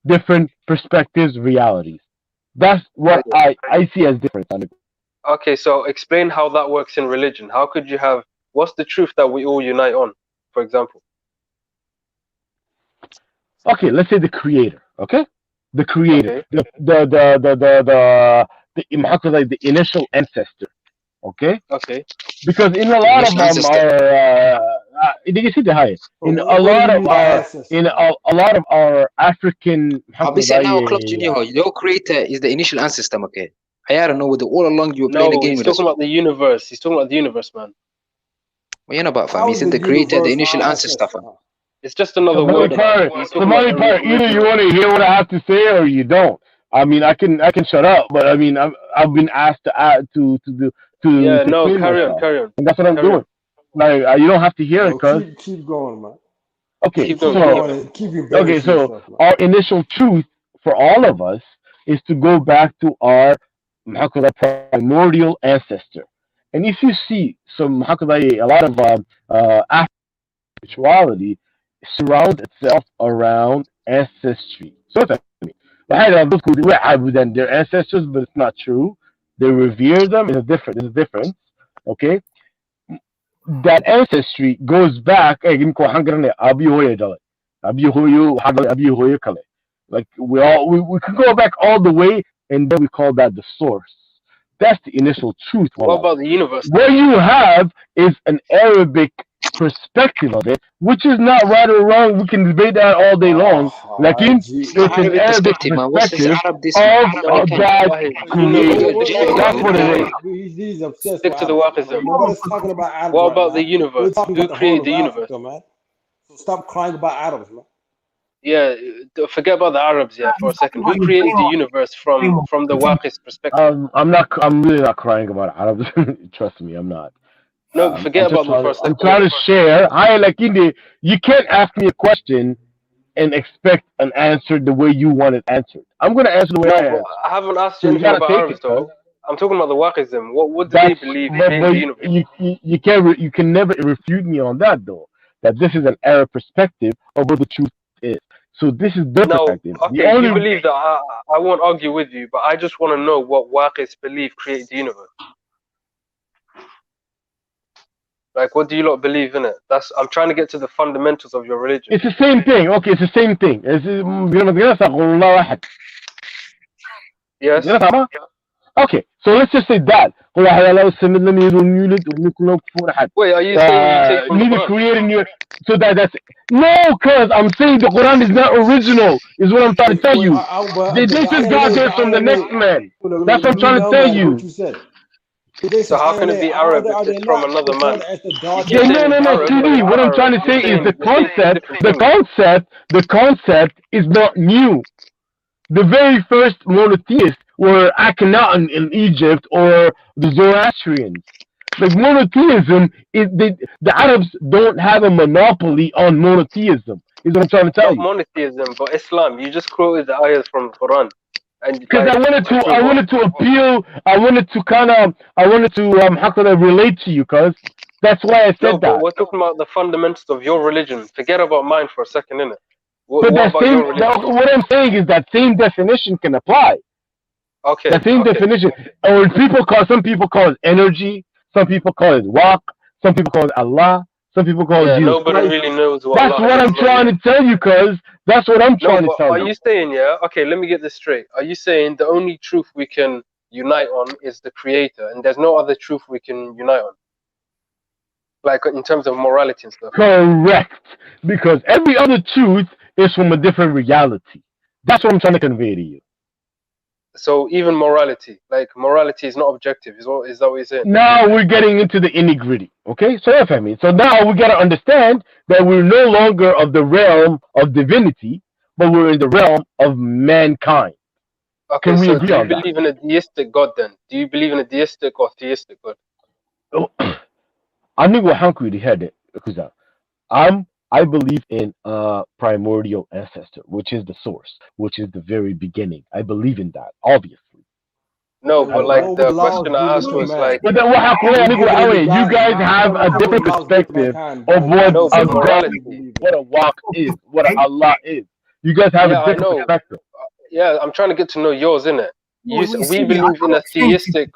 different perspectives, realities. That's what I see as different. Okay, so explain how that works in religion. How could you have, what's the truth that we all unite on, for example? Okay, let's say the creator. Okay, the creator, the initial ancestor. Okay. Okay. Because in a lot of them did you see the highest? In a lot of our African. Your creator is the initial ancestor. Okay. I don't know whether all along you were playing a game with us. He's talking about the universe. He's talking about the universe, man. What you know about, fam? He said the creator, the initial ancestor, fam. It's just another word. The money part. Either you want to hear what I have to say or you don't. I mean, I can shut up, but I mean, I've been asked to add to carry on. And that's what I'm doing. Like you don't have to hear it, cuz. Keep going, man. Okay, so our initial truth for all of us is to go back to our primordial ancestor. And if you see some a lot of spirituality surrounds itself around ancestry. So that's their ancestors, but it's not true. They revere them. There's a difference. Okay, that ancestry goes back. Like we can go back all the way, and then we call that the source. That's the initial truth. What about the universe? What you have is an Arabic perspective of it, which is not right or wrong. We can debate that all day long. Like it's an Arabic perspective of that creation. That's what it is. Stick to the Wahhabism. What about the universe? Who created the universe? So stop crying about Arabs, man. Yeah, forget about the Arabs, for a second. Who created the universe from the Wahhabist perspective? I'm really not crying about Arabs. Trust me, I'm not. No, forget about them for a second. I'm trying to share. You can't ask me a question and expect an answer the way you want it answered. I'm going to answer the way I answer. I haven't asked you anything about Arabs, though. I'm talking about the Wahhabism. What do they believe in the universe? You can never refute me on that, though. That this is an Arab perspective of what the truth is. So this is their perspective. Okay, you believe that. I won't argue with you, but I just want to know what Wahhabis believe created the universe. Like, what do you lot believe in it? I'm trying to get to the fundamentals of your religion. It's the same thing. Okay, it's the same thing. Yes. Okay, so let's just say that. Wait, are you saying neither creating you? So that's no, cause I'm saying the Quran is not original. Is what I'm trying to tell you. They just got there from the next man. That's what I'm trying to tell you. So how can it be Arab if it's from another man? No, TD. What I'm trying to say is the concept is not new. The very first monotheists were Akhenaten in Egypt or the Zoroastrians. Like monotheism, the Arabs don't have a monopoly on monotheism. Is what I'm trying to tell you. Monotheism, but Islam. You just quoted the ayahs from the Quran. Because I wanted to appeal. I wanted to how could I relate to you? Cause that's why I said that. We're talking about the fundamentals of your religion. Forget about mine for a second, innit? What I'm saying is that same definition can apply. Okay. The same definition. Or some people call it energy. Some people call it Waq. Some people call it Allah. Some people call it Jesus. Nobody really knows what That's what I'm trying to tell you, cuz. That's what I'm trying to tell you. Are you saying, okay, let me get this straight. Are you saying the only truth we can unite on is the creator and there's no other truth we can unite on? Like in terms of morality and stuff? Correct. Because every other truth is from a different reality. That's what I'm trying to convey to you. So even morality is not objective. Is that what you're saying? Now we're getting into the nitty-gritty. Okay, so that's what I mean. So now we gotta understand that we're no longer of the realm of divinity, but we're in the realm of mankind. Okay, so do you believe in a deistic God then? Do you believe in a deistic or theistic God? I believe in a primordial ancestor, which is the source, which is the very beginning. I believe in that, obviously. No, but like the question I asked was like, but then what you guys have a different perspective of what a God, what a walk is, what a Allah is. You guys have a different perspective. Yeah, I'm trying to get to know yours, innit? We believe in a theistic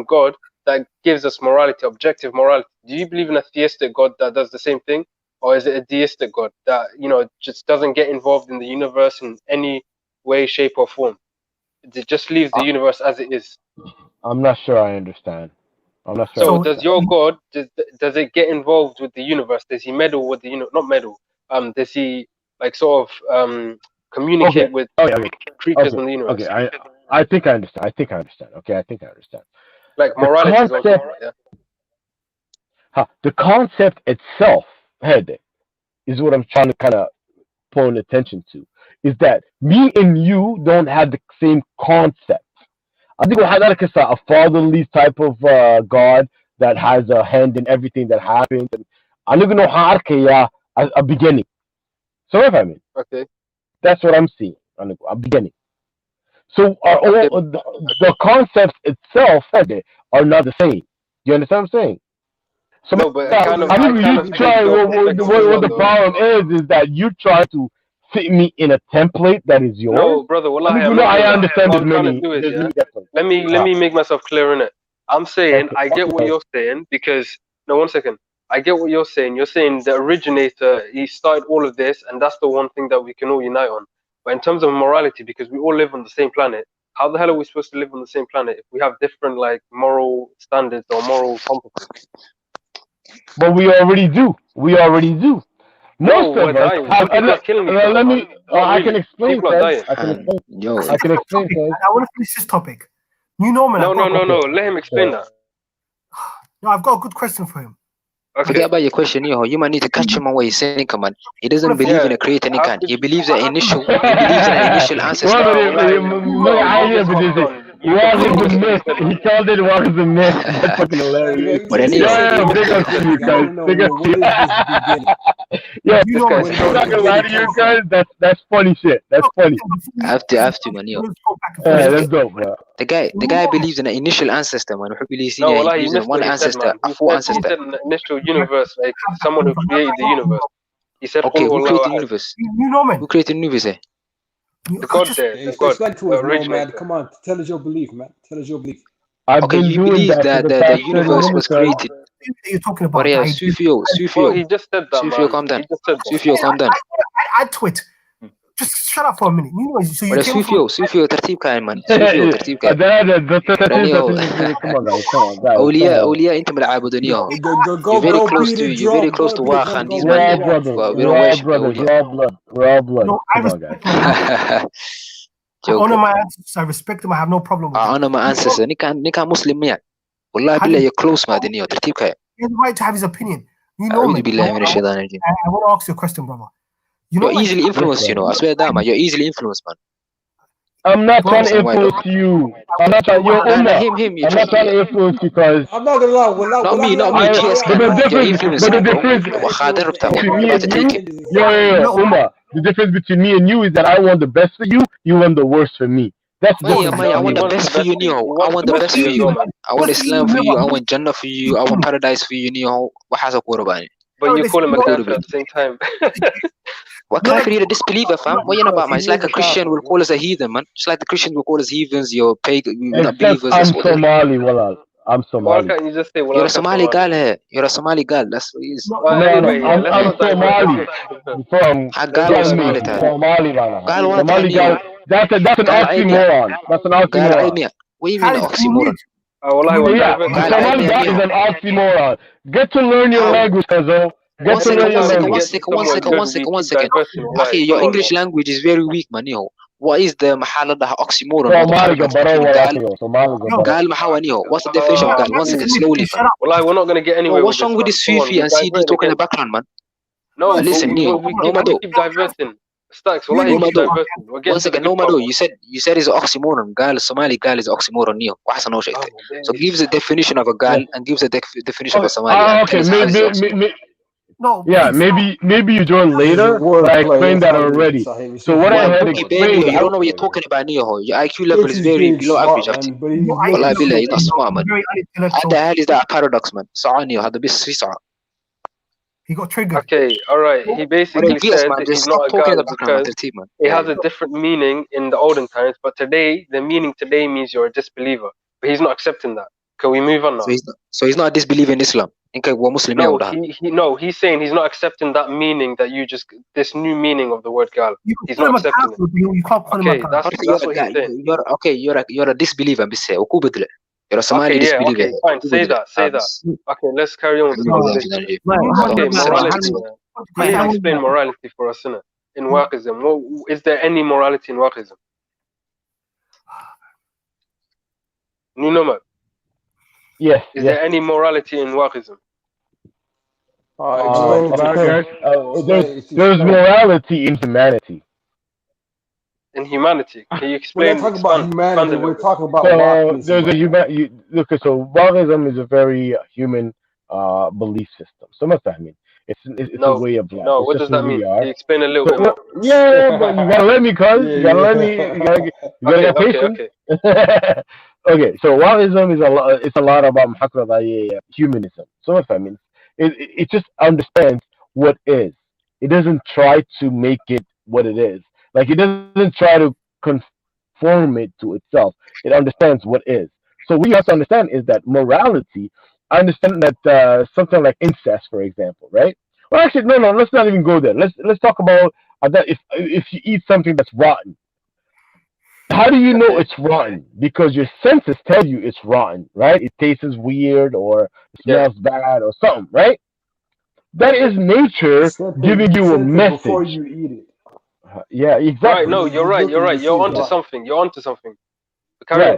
God that gives us morality, objective morality. Do you believe in a theistic God that does the same thing? Or is it a deistic God that, just doesn't get involved in the universe in any way, shape, or form? It just leaves the universe as it is. I'm not sure I understand. I'm not sure. So does your God, does it get involved with the universe? Does he meddle with the not meddle? Does he like sort of communicate with creatures in the universe? Okay, I think I understand. Okay, I think I understand. Like morality is also, yeah. The concept itself, is what I'm trying to kind of point attention to. Is that me and you don't have the same concept. I think we have like a fatherly type of God that has a hand in everything that happens. And I don't even know how a beginning. So if I mean, okay, that's what I'm seeing. A beginning. So the concepts itself are not the same. You understand what I'm saying? So no, but what the problem is that you try to fit me in a template that is yours. No, brother, I understand it. Let me make myself clear in it. I'm saying I get what you're saying because one second. I get what you're saying. You're saying the originator, he started all of this, and that's the one thing that we can all unite on. But in terms of morality, because we all live on the same planet, how the hell are we supposed to live on the same planet if we have different like moral standards or moral compasses? But we already do. Most of us have. Let me. I can explain. I can explain. I want to finish this topic. No. Let him explain that. No, I've got a good question for him. Okay. Forget about your question, you might need to catch him on what he's saying, come on. He doesn't believe in a creator, he believes in an initial ancestor. What is the myth? He called it what is the myth. That's fucking hilarious. But anyway, big up to you guys. Big up to you. I'm not gonna lie to you guys. That's funny shit. That's funny. I have to, man. That's dope, bro. The guy believes in an initial ancestor, man. He believes in one ancestor, a full ancestor. He said an initial universe, like someone who created the universe. He said, okay, who created the universe? Who created the universe? The God there. The God. Man. Come on, tell us your belief, man. Tell us your belief. Okay, you believe that the universe was created. You're talking about. But yeah, Sufio. Well, he just said that. Sufio, calm down. Sufio, calm down. I twit. Just shut up for a minute. So you Sufio ترتيب كائن man. Sufio ترتيب كائن. أولياء أنت ملعبودين ياهم. You're very close to Wakhan. These men we don't worship raw blood. No, I respect I honor my ancestors. I respect them. I have no problem with I honor my ancestors. Nika Muslim man. والله بالله you're close man. You're ترتيب كائن. He has the right to have his opinion. You know me. I want to ask you a question, brother. You're easily influenced, I swear that, you're easily influenced, man. I'm not trying to influence you. I'm not trying. You're him. I'm not trying to influence you because. I'm not gonna lie. Not me. But the difference the difference between me and you is that I want the best for you. You want the worst for me. That's the difference. I want the best for you, I want the best for you. I want Islam for you. I want Jannah for you. I want paradise for you, What has a quarter about it? But you call him a kafir at the same time. What kafir is a disbeliever, fam? What you know about, man? It's like a Christian will call us a heathen, man. Just like the Christians will call us heathens, you're pagan, you're not believers. I'm Somali, Walal. I'm Somali. Why can't you just say, you're a Somali guy here. You're a Somali guy. That's what he is. I'm Somali. From Somali, Somali guy. That's an oxymoron. That's an oxymoron. What do you mean an oxymoron? Somali guy is an oxymoron. Get to learn your language, Hazel. One second. Okay, your English language is very weak, man. What is the oxymoron? What's the definition of gal? 1 second, slowly. Well, we're not going to get anywhere. What's wrong with this Sufi and CD talking in the background, man? No, listen, Neo. No, keep diverting. Stacks, one second, no, you said it's an oxymoron. Gal, Somali gal is oxymoron, Neo. So gives a definition of a gal and gives a definition of a Somali. Okay, No. Yeah, maybe you joined later, but I explained that already. So what I had explained, you don't know what you're talking about, Neho. Your IQ level is very below average. والله بالله you're not smart, man. How the hell is that a paradox, man? صعاني هذا بس في صعب. He got triggered. Okay, all right. He basically said that he's not a god because it has a different meaning in the olden times, but today the meaning today means you're a disbeliever. But he's not accepting that. Can we move on now? So he's not a disbeliever in Islam. No, he's saying he's not accepting that meaning that you just this new meaning of the word gal. He's not accepting it. You can't call him Okay, that's what he's saying. You're a disbeliever, you're a Somali disbeliever. Okay, fine. Say that. Okay, let's carry on with the conversation. Okay, morality. Can you explain morality for us, innit? In Waqism, is there any morality in Waqism? Nuno, yes. Is there any morality in Waqism? There's morality in humanity. In humanity, can you explain? We're not talking about humanity. We're talking about there's a look. So Waqism is a very human belief system. So much I mean, it's a way of life. No, what does that mean? Can you explain a little bit more? Yeah, but you gotta let me, cuz. You gotta let me. You gotta get patient. Okay, so Waqism is it's a lot about humanism. So much I mean, it just understands what is. It doesn't try to make it what it is. Like, it doesn't try to conform it to itself. It understands what is. So what you have to understand is that morality, I understand that something like incest, for example, right? Well, actually, no, let's not even go there. Let's talk about that if you eat something that's rotten. How do you know it's rotten? Because your senses tell you it's rotten, right? It tastes weird or smells bad or something, right? That is nature giving you a message. Before you eat it. Yeah, exactly. Right, no, you're right. You're onto something. Carry on.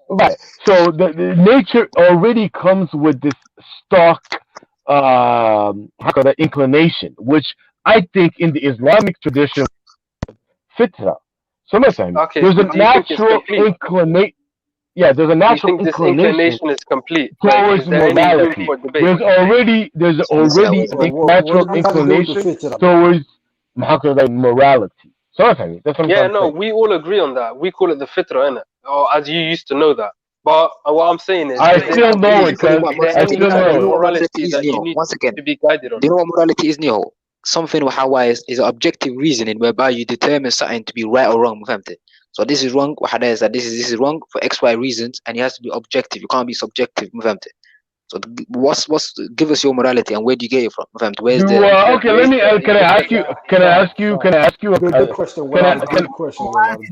Right. So the nature already comes with this stock inclination, which I think in the Islamic tradition, fitra. Sometimes there's a natural inclination. Yeah, there's a natural inclination is complete towards morality. There's already a natural inclination towards morality. Sometimes that's what we all agree on that. We call it the fitra, innit? Or as you used to know that. But what I'm saying is, I still know it. I still know morality that you need to be guided on. Do you know what morality is, Neho? Something is an objective reasoning whereby you determine something to be right or wrong. So this is wrong. This is wrong for XY reasons, and it has to be objective. You can't be subjective. So give us your morality and where do you get it from? Where's the okay, let me can I ask you a good question?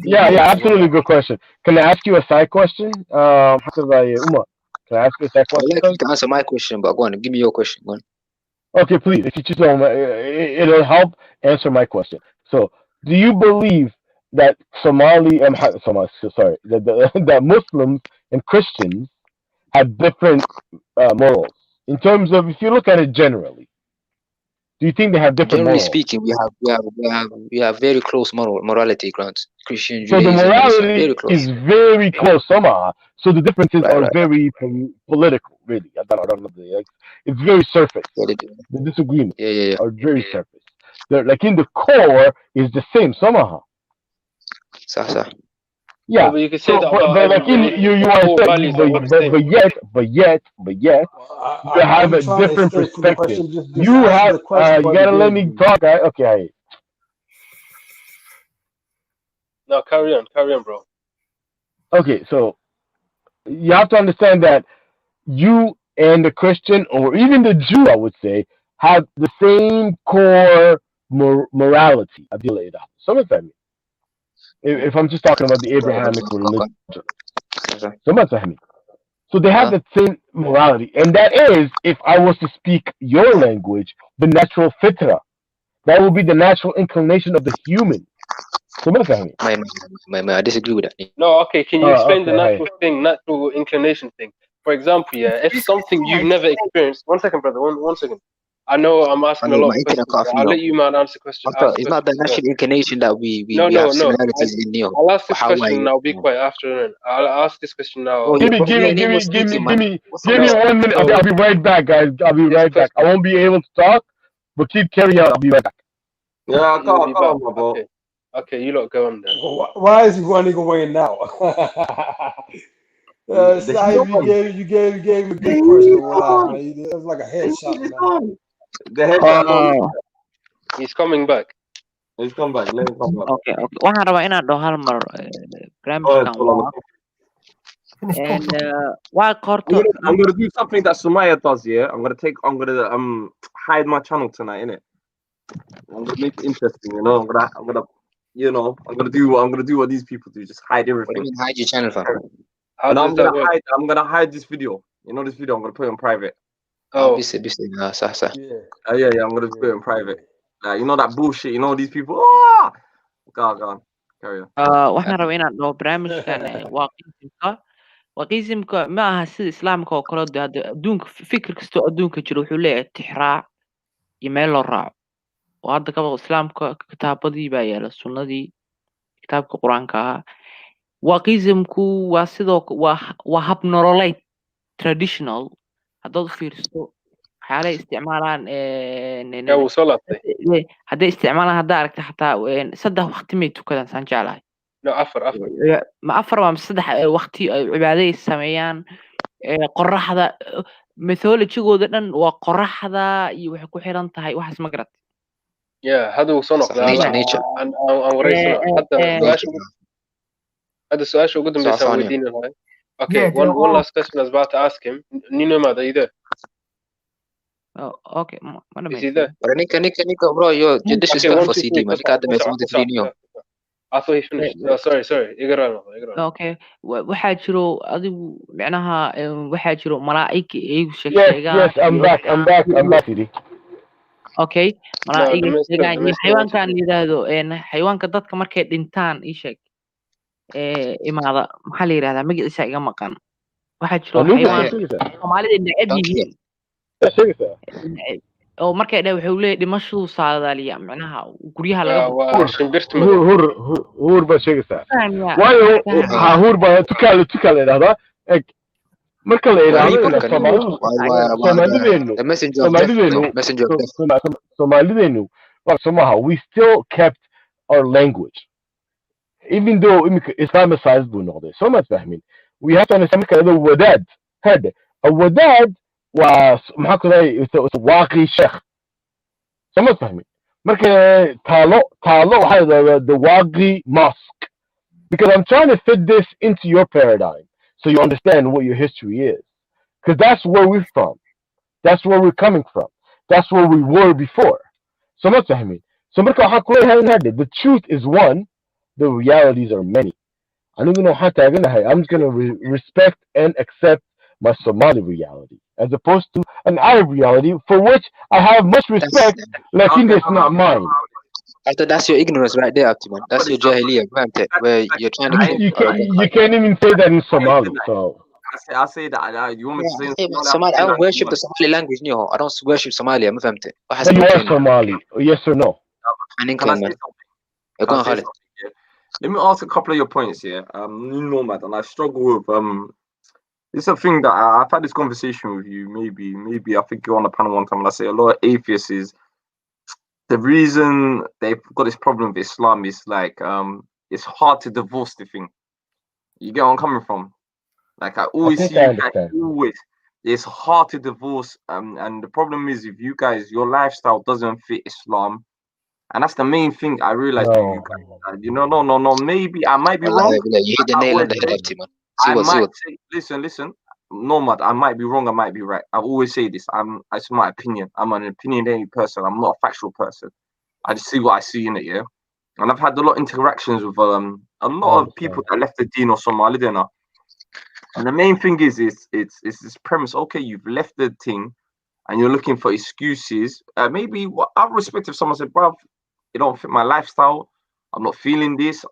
Yeah, absolutely good question. Can I ask you a side question? Can I ask you a side question? I'd like you to answer my question, but go on, give me your question. Go on. Okay, please. If you just don't, it'll help answer my question. So, do you believe that that Muslims and Christians have different morals in terms of, if you look at it generally? Do you think they have different generally morals? Speaking, we have very close morality grounds. Christian, so the morality is very close somehow. So the differences are very political, really. I don't know. It's very surface. The disagreements are very surface. They're, like, in the core is the same somehow. Yeah, but you can say that about but yet, you have a different perspective. You gotta let me talk. Okay. No, carry on, bro. Okay, so you have to understand that you and the Christian, or even the Jew, I would say, have the same core morality. Some of them. If I'm just talking about the Abrahamic religion. So they have the same morality. And that is, if I was to speak your language, the natural fitra. That would be the natural inclination of the human. I disagree with that. No, okay, can you explain the natural inclination thing? For example, if something you've never experienced. 1 second, brother, one second. I know I'm asking a lot of questions. I'll let you, man, answer the question. It's not the natural inclination that we have similarities in Neo. I'll ask this question and I'll be quiet after. I'll ask this question now. Give me 1 minute. I'll be right back, guys. I'll be right back. I won't be able to talk But keep carrying on. I'll be right back. Yeah, I got on, my bro. Okay, you lot go on then. Why is he running away now? Saeed, you gave him a good personal laugh, man. It was like a headshot, man. The headshot. He's coming back. He's come back. Let him come back. Okay. Waxaan rabaa inaan dhaho hal mar barnaamijkan waa qorto. I'm gonna do something that Sumaya does. Yeah, I'm gonna hide my channel tonight, innit? I'm gonna make it interesting, you know. I'm gonna do what these people do, just hide everything. What do you mean hide your channel, fam? And I'm gonna hide this video. You know this video, I'm gonna put it on private. Busy. Yeah, I'm gonna put it in private. You know that bullshit, you know these people. Oh! Go on. Carry on. Waxaan rabaa inaan dhaho barnaamijkan waaqismka ma aha sida islaamka oo kale hadda adduunka fikir kasta oo adduunka jiro wuxuu leeyahay tixraac iyo meel loo raaco. oo hadda ka islaamka kitaabadii baa yaala sunnadii kitaabka quraanka ah. waaqismku waa sidoo waa hab nololeed traditional haddaad u fiiristo waxyaalahay isticmaalaan hadday isticmaalaan haddaa aragta xataa 3 waqti may tukadaan saan jeclahay ma 4 waa 3 waqti ay cibaadada sameeyaan qoraxda mythology-gooda dhan waa qoraxda iyo waxay ku xiran tahay waxaas ma garat هذا وصل nature عن وريسنا هذا السؤال شو قدم بيسوي دينا هاي okay one last question I was about to ask him Nino ماذا إذا okay ما أنا إذا Nika bro yo disrespect for CD man Nika ada mesmo de free new I thought he finished sorry إقرأ okay waxaa jiro adigu macnaha waxaa jiro malaa'ig igu sheegaan yes I'm back CD okay malaa'ig sheegaan xayawaankan yiraahdo xayawaanka dadka markay dhintaan ii sheeg imaada maxaa la yiraahdaa magaciisa iga maqan waxaa jiro xayawaan Soomaalida neceb yihiin oo markay dhaw wuxuu leeyahay dhimashadu saadaaliya macnaha guryaha laga hur ba sheegaysaa waayo hur ba tukaale idhahdaa marka la Somalideenu somehow we still kept our language even though Islamicized buu noqday soo ma fahmin we have to understand marka la wadaad a wadaad was maxaa ku leeyahay waaqi sheekh soo ma fahmin marka taalo waxaa the waaqi mosque because I'm trying to fit this into your paradigm so you understand what your history is because that's where we're from that's where we're coming from that's where we were before so ma fahmin so marka waxaa ku leeyahay the truth is one the realities are many aniguna waxaan taaganahay I'm just going to respect and accept my Somali reality as opposed to an Arab reality for which I have much respect like it's not mine. After that's your ignorance right there, Optiman. That's your jahiliyyah, where you're trying to you can't even say that in Somali. So I say that you want me to say Somali? I don't worship the Somali language, no. I don't worship Somali, I'm فهمت. You are Somali, yes or no? Let me ask a couple of your points here. Nomad, and I struggle with it's a thing that I've had this conversation with you. Maybe I think you're on a panel one time, and I say a lot of atheists is the reason they've got this problem with Islam is like it's hard to divorce the thing. You get where I'm coming from? Like I always see you guys always. It's hard to divorce, and the problem is if you guys your lifestyle doesn't fit Islam, and that's the main thing I realized. No. You guys, no. Maybe I might be wrong. You hit the nail on the head, Optiman. Listen, Nomad, I might be wrong, I might be right. I always say this. It's my opinion. I'm an opinionated person. I'm not a factual person. I just see what I see in it, yeah. And I've had a lot of interactions with a lot of people that left the Deen or Somali dinner. And the main thing is it's this premise. Okay, you've left the thing, and you're looking for excuses. Maybe I respect if someone said, "Bruv, it don't fit my lifestyle. I'm not feeling this."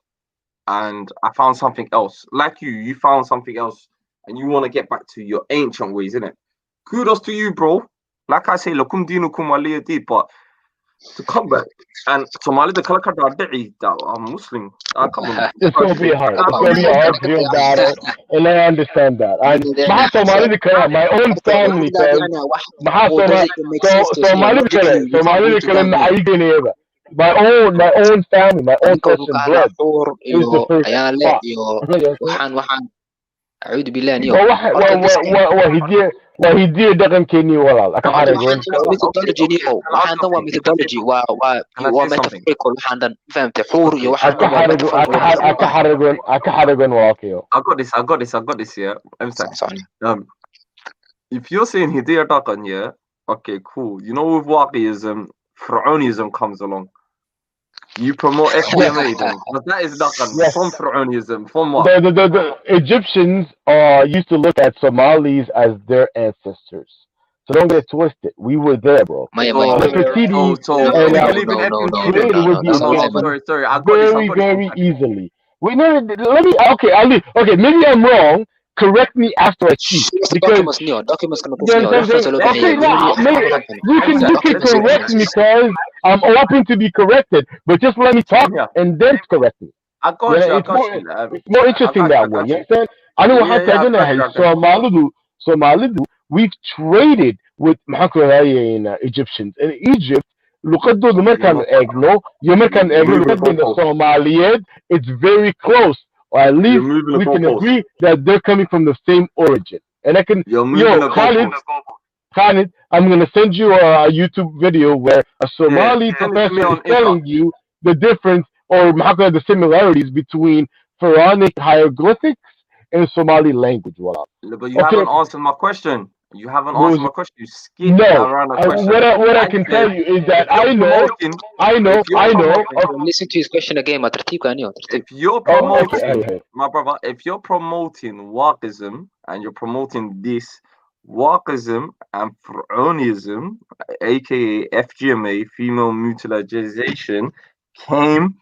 And I found something else. Like you found something else and you want to get back to your ancient ways, innit? Kudos to you, bro. Like I say, lakum dinukum waliya din, but to come back. And Somali the color card I'm Muslim. It's gonna be hard. It's gonna be a hard real battle, and I understand that. Somali the color, my own family says, Somali the color, my own family, my own flesh and blood is the first spot. أعوذ بالله نيو وهديه دقن كيني ولا أكحرجون ميثودولوجي نيو وحان دوا ميثودولوجي وميتافوريكال وحان دن فهمت حور يو وحان أكحرجون واقيو. I got this here. I'm sorry. If you're saying hidayah daqan, yeah, okay, cool. You know, with waqiyism, Fir'aunism comes along. You promote FGMA then, but that is daqan from Fir'aunism. From what? The Egyptians used to look at Somalis as their ancestors. So don't get twisted. We were there, bro. Sorry, very easily. Okay, maybe I'm wrong. Correct me after I cheat. Because you can correct me because I'm open to be corrected, but just let me talk and then correct me. It's more interesting that way. You understand? I know how to Somalidu, we've traded with Egyptians. In Egypt, لقدو مركان إغنو يمركان إغنو لقدو Somaliyed, it's very close. Or at least we can agree that they're coming from the same origin. And I can, Khalid, I'm going to send you a YouTube video where a Somali professor is telling you the difference or the similarities between Pharaonic hieroglyphics and Somali language. But you haven't answered my question. You haven't answered my question. You skipped around the question. What I can tell you is that I know. Listen to his question again. If you're promoting, my brother, if you're promoting Waqism and you're promoting this Waqism and Fir'aunism, aka FGMA, female mutilization, came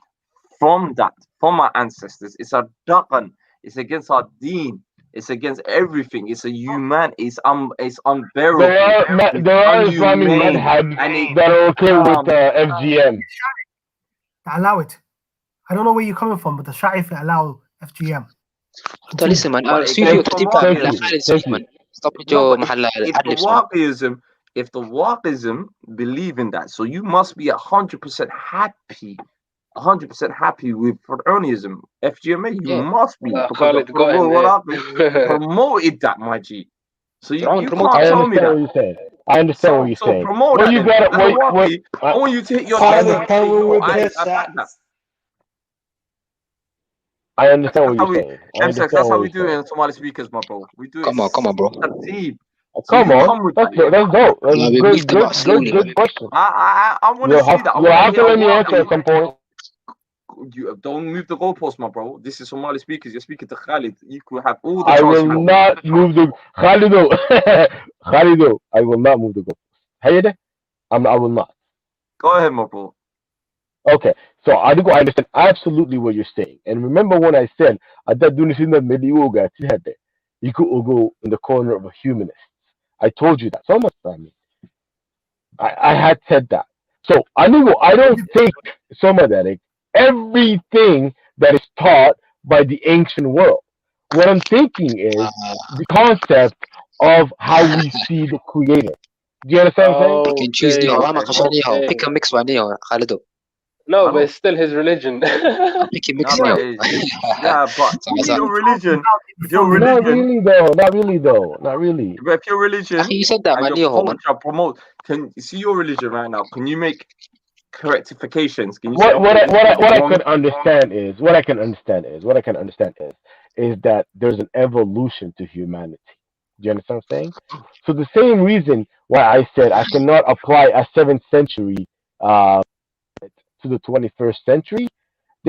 from our ancestors. It's a daqan. It's against our deen. It's against everything. It's it's unbearable. There are Islamic madhabs that are okay with FGM. Allow it. I don't know where you're coming from, but the Sha'if allow FGM. Listen, man. If the Waqism believe in that, so you must be 100% happy. 100% happy with Fir'aunism, FGMA. You must be because promoted that, my G. So you can't tell me that. I understand what you're saying. Promote that. You got I want you to hit your I understand what you're saying. That's how we do it in Somali speakers, my bro. We do it. Come on, bro. Come on, that's dope. That's good question. I want to see that. You have to let me answer at some point. You don't move the goalpost, my bro. This is Somali speakers. You're speaking to Khalid. You could have all the. I will not move the Khalido. Khalido, I will not move the goalpost. Hayede, I will not. Go ahead, my bro. Okay, so I understand absolutely what you're saying. And remember when I said you could go in the corner of a humanist. I told you that so much time. I had said that. So I don't think that everything that is taught by the ancient world. What I'm thinking is the concept of how we see the creator. Do you understand what I'm saying? Pick a mix one, Khalido. No, but it's still his religion. Pick a mix now. Yeah, but your religion. Not really though. But if your religion, you said that, man. Promote. Can you see your religion right now? Can you make rectifications? Can you what I can understand is that there's an evolution to humanity. Do you understand what I'm saying? So the same reason why I said I cannot apply a 7th century to the 21st century,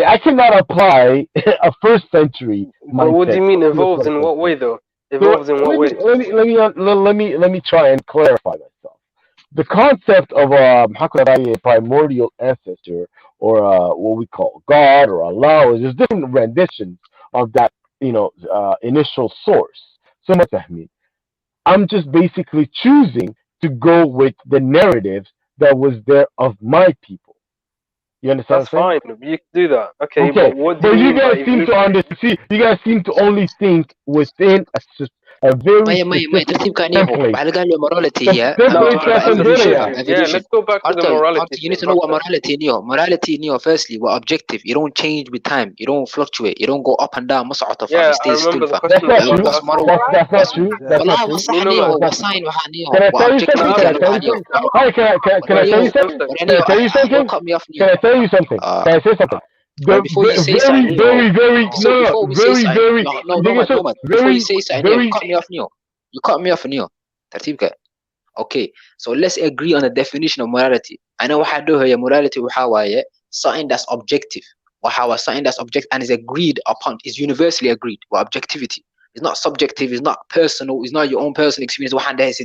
I cannot apply a 1st century. But what do you mean evolves in what way though? Evolves in what way? Let me try and clarify myself. The concept of a primordial ancestor or what we call God or Allah, there's different renditions of that, initial source. So much I mean, I'm just basically choosing to go with the narratives that was there of my people. You understand? That's fine. You can do that. Okay, but what do you guys seem to understand? You guys seem to only think within a very specific template. morality, yeah, let's go back to the morality. You need to know what morality is. Morality is firstly, what objective. You don't change with time. You don't fluctuate. You don't go up and down. Yeah, I remember the question. That's not true. That's not true. Can I tell you something? Can I tell you something? Can I tell you something? Can I say something? Before you say something, before you say something, you cut me off, Neo. You cut me off, Neo. Okay, so let's agree on the definition of morality. I know what do here. Morality something that's objective. Something that's objective and is agreed upon, is universally agreed. What objectivity? It's not subjective. It's not personal. It's not your own personal experience.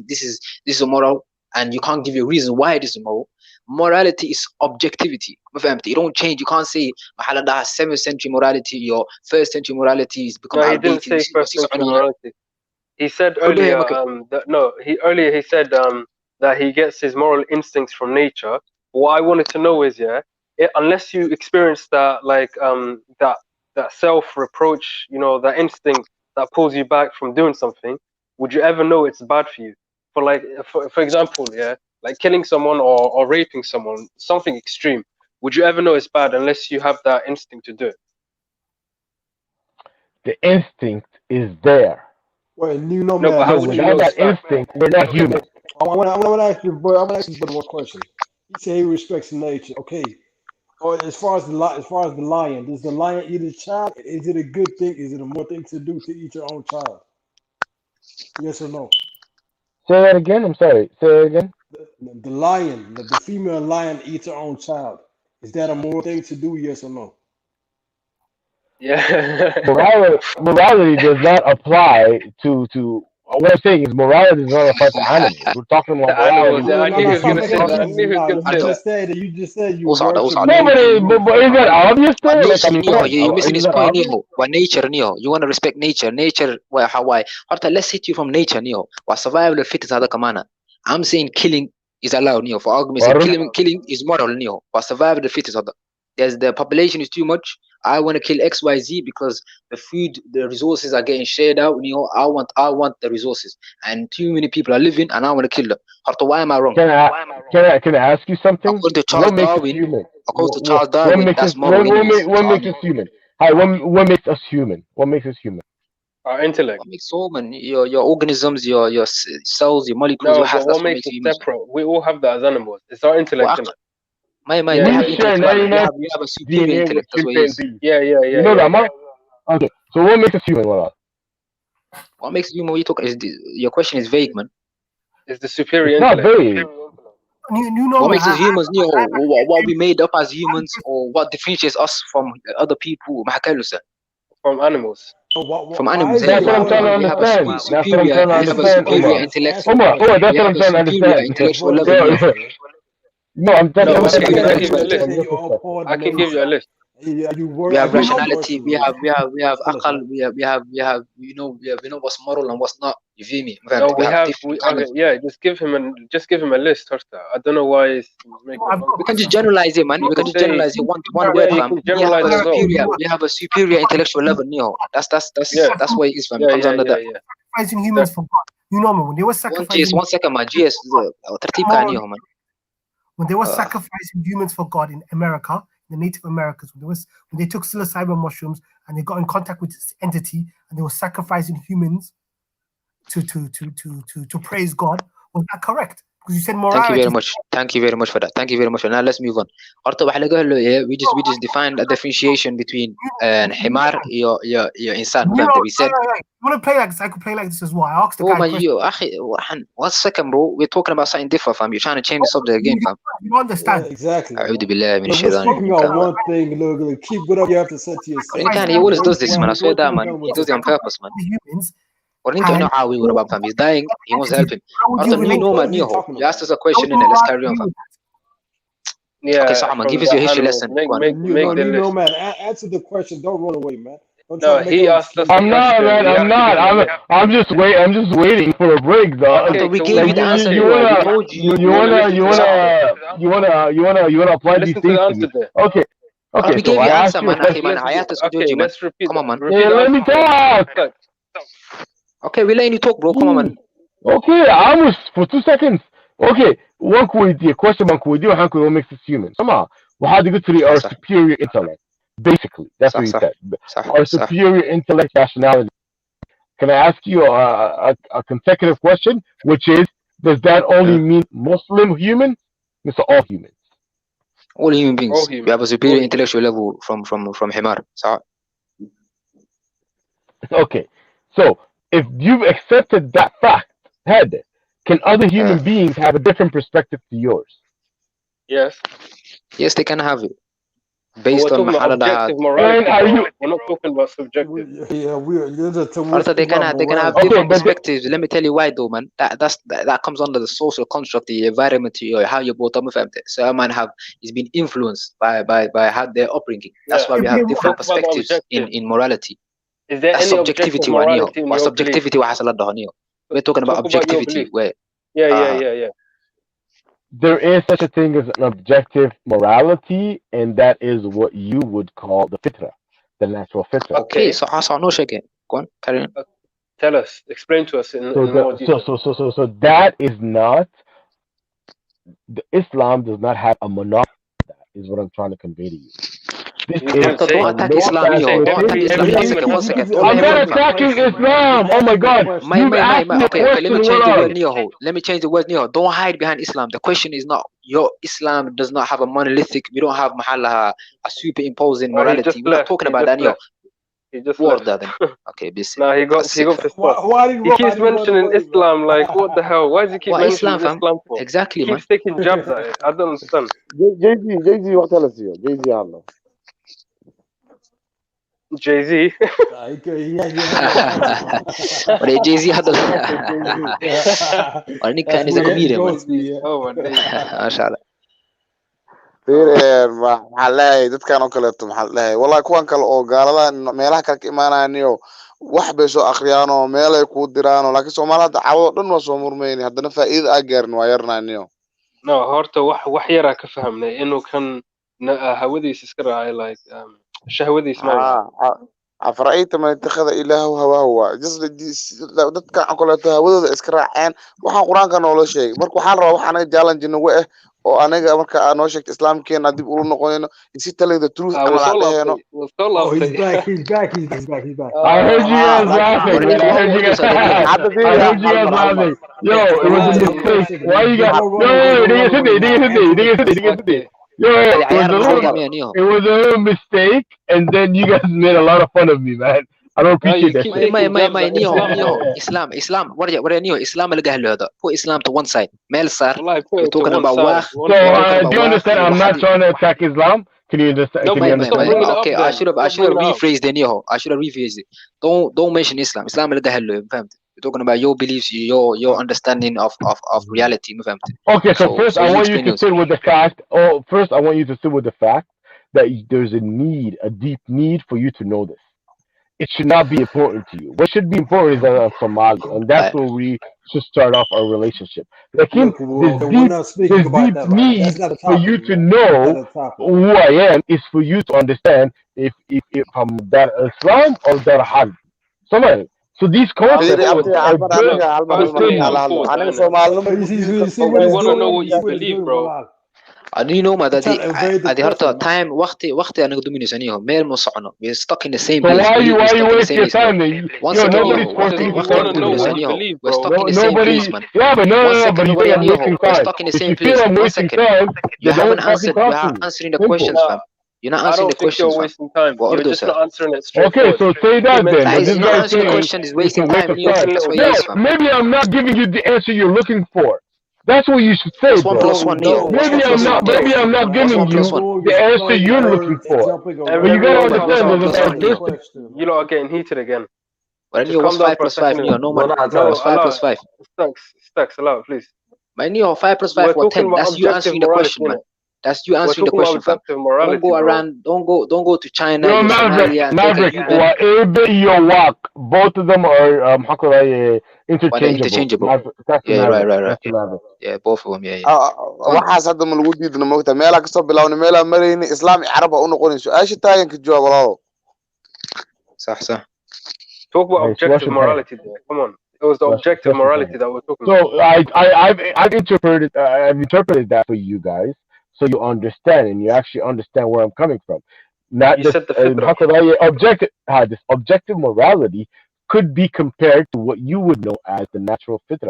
This is a moral, and you can't give you a reason why this is moral. Morality is objectivity. You don't change. You can't say 7th century morality or 1st century morality is become outdated. He didn't say 1st century morality. He said earlier he said that he gets his moral instincts from nature. What I wanted to know is unless you experience that that self-reproach, that instinct that pulls you back from doing something, would you ever know it's bad for you? For example, like killing someone or raping someone, something extreme. Would you ever know it's bad unless you have that instinct to do it? The instinct is there. Well, but how would you know that instinct? We're not human. I want to ask you one question. He said he respects nature. Okay. Or as far as the lion, does the lion eat his child? Is it a good thing? Is it a more thing to do to eat your own child? Yes or no? Say that again. I'm sorry. Say that again. The lion, the female lion eats her own child. Is that a moral thing to do? Yes or no? Yeah. Morality does not apply to. What I'm saying is morality does not apply to animals. We're talking about morality. I knew he was going to say that. You just said you. No, but is that obvious though? You're missing this point, Neo. What nature, Neo? You want to respect nature. Nature, Hawaii. Let's hit you from nature, Neo. What survival fittest other kamana. I'm saying killing is allowed, Neo. For argument's sake, killing is moral, Neo. But survival the fittest other. The population is too much. I want to kill XYZ because the food, the resources are getting shared out. I want the resources, and too many people are living, and I want to kill them. Why am I wrong? Can I ask you something? According to Charles Darwin, that's moral. What makes us human? What makes us human? What makes us human? Our intellect. What makes human? Your organisms, your cells, your molecules. What makes us separate? We all have that as animals. It's our intellect. We have a superior intellect. That's what it is. Yeah. You know that, man? Okay. So what makes us human, Wala? What makes you more? Your question is vague, man. It's the superior intellect. Not vague. What makes us humans? What we made up as humans, or what differentiates us from other people? From animals. From animals. That's what I'm trying to understand. That's what I'm trying to understand. That's what I'm trying to understand. No, I'm telling you. I can give you a list. We have rationality. We have akal. We have we know what's moral and what's not. You feel me? Just give him a list, Horta. I don't know why we can just generalize it, man. We can just generalize it one word, fam. We have a superior intellectual level, Neo. That's what it is, fam. It comes under that. Sacrificing humans for God. You know, man, when they were sacrificing. One second, man. GS, man. When they were sacrificing humans for God in America, the Native Americans, when they took psilocybin mushrooms and they got in contact with this entity and they were sacrificing humans to praise God, was that correct? Because you said morality. Thank you very much for that. Now let's move on. We just defined a differentiation between himar your insan. We said. You want to play like this? I could play like this as well. I asked the guy. 1 second, bro. We're talking about something different, fam. You're trying to change the subject again, fam. You understand? Yeah, exactly. We're talking about one thing. Look, keep what up you have to say to yourself. He always does this, man. I swear that, man. He does it on purpose, man. He's dying. He wants to help him. You asked us a question and let's carry on, fam. Yeah. Okay, Salman, give us your history lesson. Man, answer the question. Don't run away, man. No, he asked us. I'm not, man. I'm just waiting for a break, though. Okay, we gave you the answer. You wanna apply these things to me? Okay. Okay, we gave you answer, man. Okay, let's repeat. Come on, man. Yeah, let me talk. Okay, we're letting you talk, bro. Come on, man. Okay, almost for 2 seconds. Okay, one question man what makes us human. Somehow, how do you go to our superior intellect? Basically, that's what he said. Our superior intellect, rationality. Can I ask you a consecutive question, which is, does that only mean Muslim human? It's all humans. All human beings. We have a superior intellectual level from Himar. Okay, so if you've accepted that fact, can other human beings have a different perspective to yours? Yes. Yes, they can have it. Based on objective morality. We're not talking about subjective. Also, they can have different perspectives. Let me tell you why, though, man. That comes under the social construct, the environment, how you brought up. So a man is been influenced by how their upbringing. That's why we have different perspectives in morality. Is there any objectivity morality in your subjectivity? We're talking about objectivity. Where? Yeah. There is such a thing as an objective morality, and that is what you would call the fitra, the natural fitra. Okay, so no shaking. Go on, carry on. Tell us, explain to us in more detail. So that is not. The Islam does not have a monopoly. That is what I'm trying to convey to you. Don't attack Islam. One second. I'm not attacking Islam. Oh my God. Okay, let me change the word Neho. Let me change the word Neho. Don't hide behind Islam. The question is not your Islam does not have a monolithic. We don't have a superimposing morality. We're not talking about that, Neho. He just word that then. Okay, busy. No, he got pissed off. He keeps mentioning Islam. Like, what the hell? Why does he keep mentioning Islam for? Exactly, he keeps taking jabs at it. I don't understand. Jay-Z, what else you? Jay-Z, Allah. Jay-Z. Jay-Z هذا أنا كان إذا كميرة ما شاء الله maxaa leeyahay dadkan oo kaleeto maxaa leeyahay wallahi kuwan kale oo gaalada meelaha kale ka imaanayo wax bay soo akhriyaan oo meelay ku diraan laakiin Soomaalida cawdo dhan waa soo murmeeyeen haddana faa'iido ay gaarin waa yarnaaniyo no horta wax yara ka fahamnay inuu kan hawadiisa iska raacay like shahwadiisa ma أفرأيت من اتخذ إلهه هواه جسد dadka aan kaleeto hawadooda iska raaceen waxaan quraanka noola sheegay marka waxaan rabaa waxaan challenge nagu oo anaga marka aan noo sheegto islaamkeena dib u noqonayno si tell the truth ama la dhaheeno he's back I heard you guys laughing yo it was a mistake why you got yo it was a little mistake and then you guys made a lot of fun of me, man. I don't appreciate that. Islam. What are you? Islam put Islam to one side. We're talking about so do you understand? I'm not trying to attack Islam. Can you understand? Okay, I should have rephrased it. I should have rephrased it. Don't mention Islam. Islam we're talking about your beliefs, your understanding of reality. Okay, so first I want you to sit with the fact. First I want you to sit with the fact that there's a deep need for you to know this. It should not be important to you. What should be important is that I'm Somali, and that's where we should start off our relationship. Like this deep need for you to know who I am is for you to understand if I'm that Islam or that Harb. Somali. So these concepts we want to know what you believe, bro. You know, man, the hard time. وقتي أنا قدومي نسانيه. مير مصعنة. We're stuck in the same place. So why you waste your time? Nobody's forcing you to believe, bro. We're stuck in the same place, man. Yeah, but but we're stuck in the same place. 1 second. You haven't answered. You are answering the questions, fam. You're not answering the questions. You're wasting time. You're just not answering it straight. Okay, so say that then. He's not answering the question. Is wasting time. Maybe I'm not giving you the answer you're looking for. That's what you should say, bro. Maybe I'm not giving you the answer you're looking for. But you gotta understand there's you know, are getting heated again. Well, you was 5 plus 5. No, man. No, 5 plus 5. Stacks, allow, please. My Neo 5 plus 5 or 10. That's you answering the question, man. That's you answering the question, fam. Don't go around. Don't go to China. Yo, Maverick, your walk. Both of them are how could I interchangeable. Yeah, right. Yeah, both of them. Yeah. waxaas hadda ma lagu diidna moogta meelaa kasoo bilaawna meelaa marayni islaam iyo carab u noqonayso su-aasha taaganka jawaab walaalo صح talk about objective morality there. Come on, it was the objective morality that we're talking about. So I've interpreted that for you guys so you understand and you actually understand where I'm coming from. Not You just said the fitra. how could I this objective morality could be compared to what you would know as the natural fitra.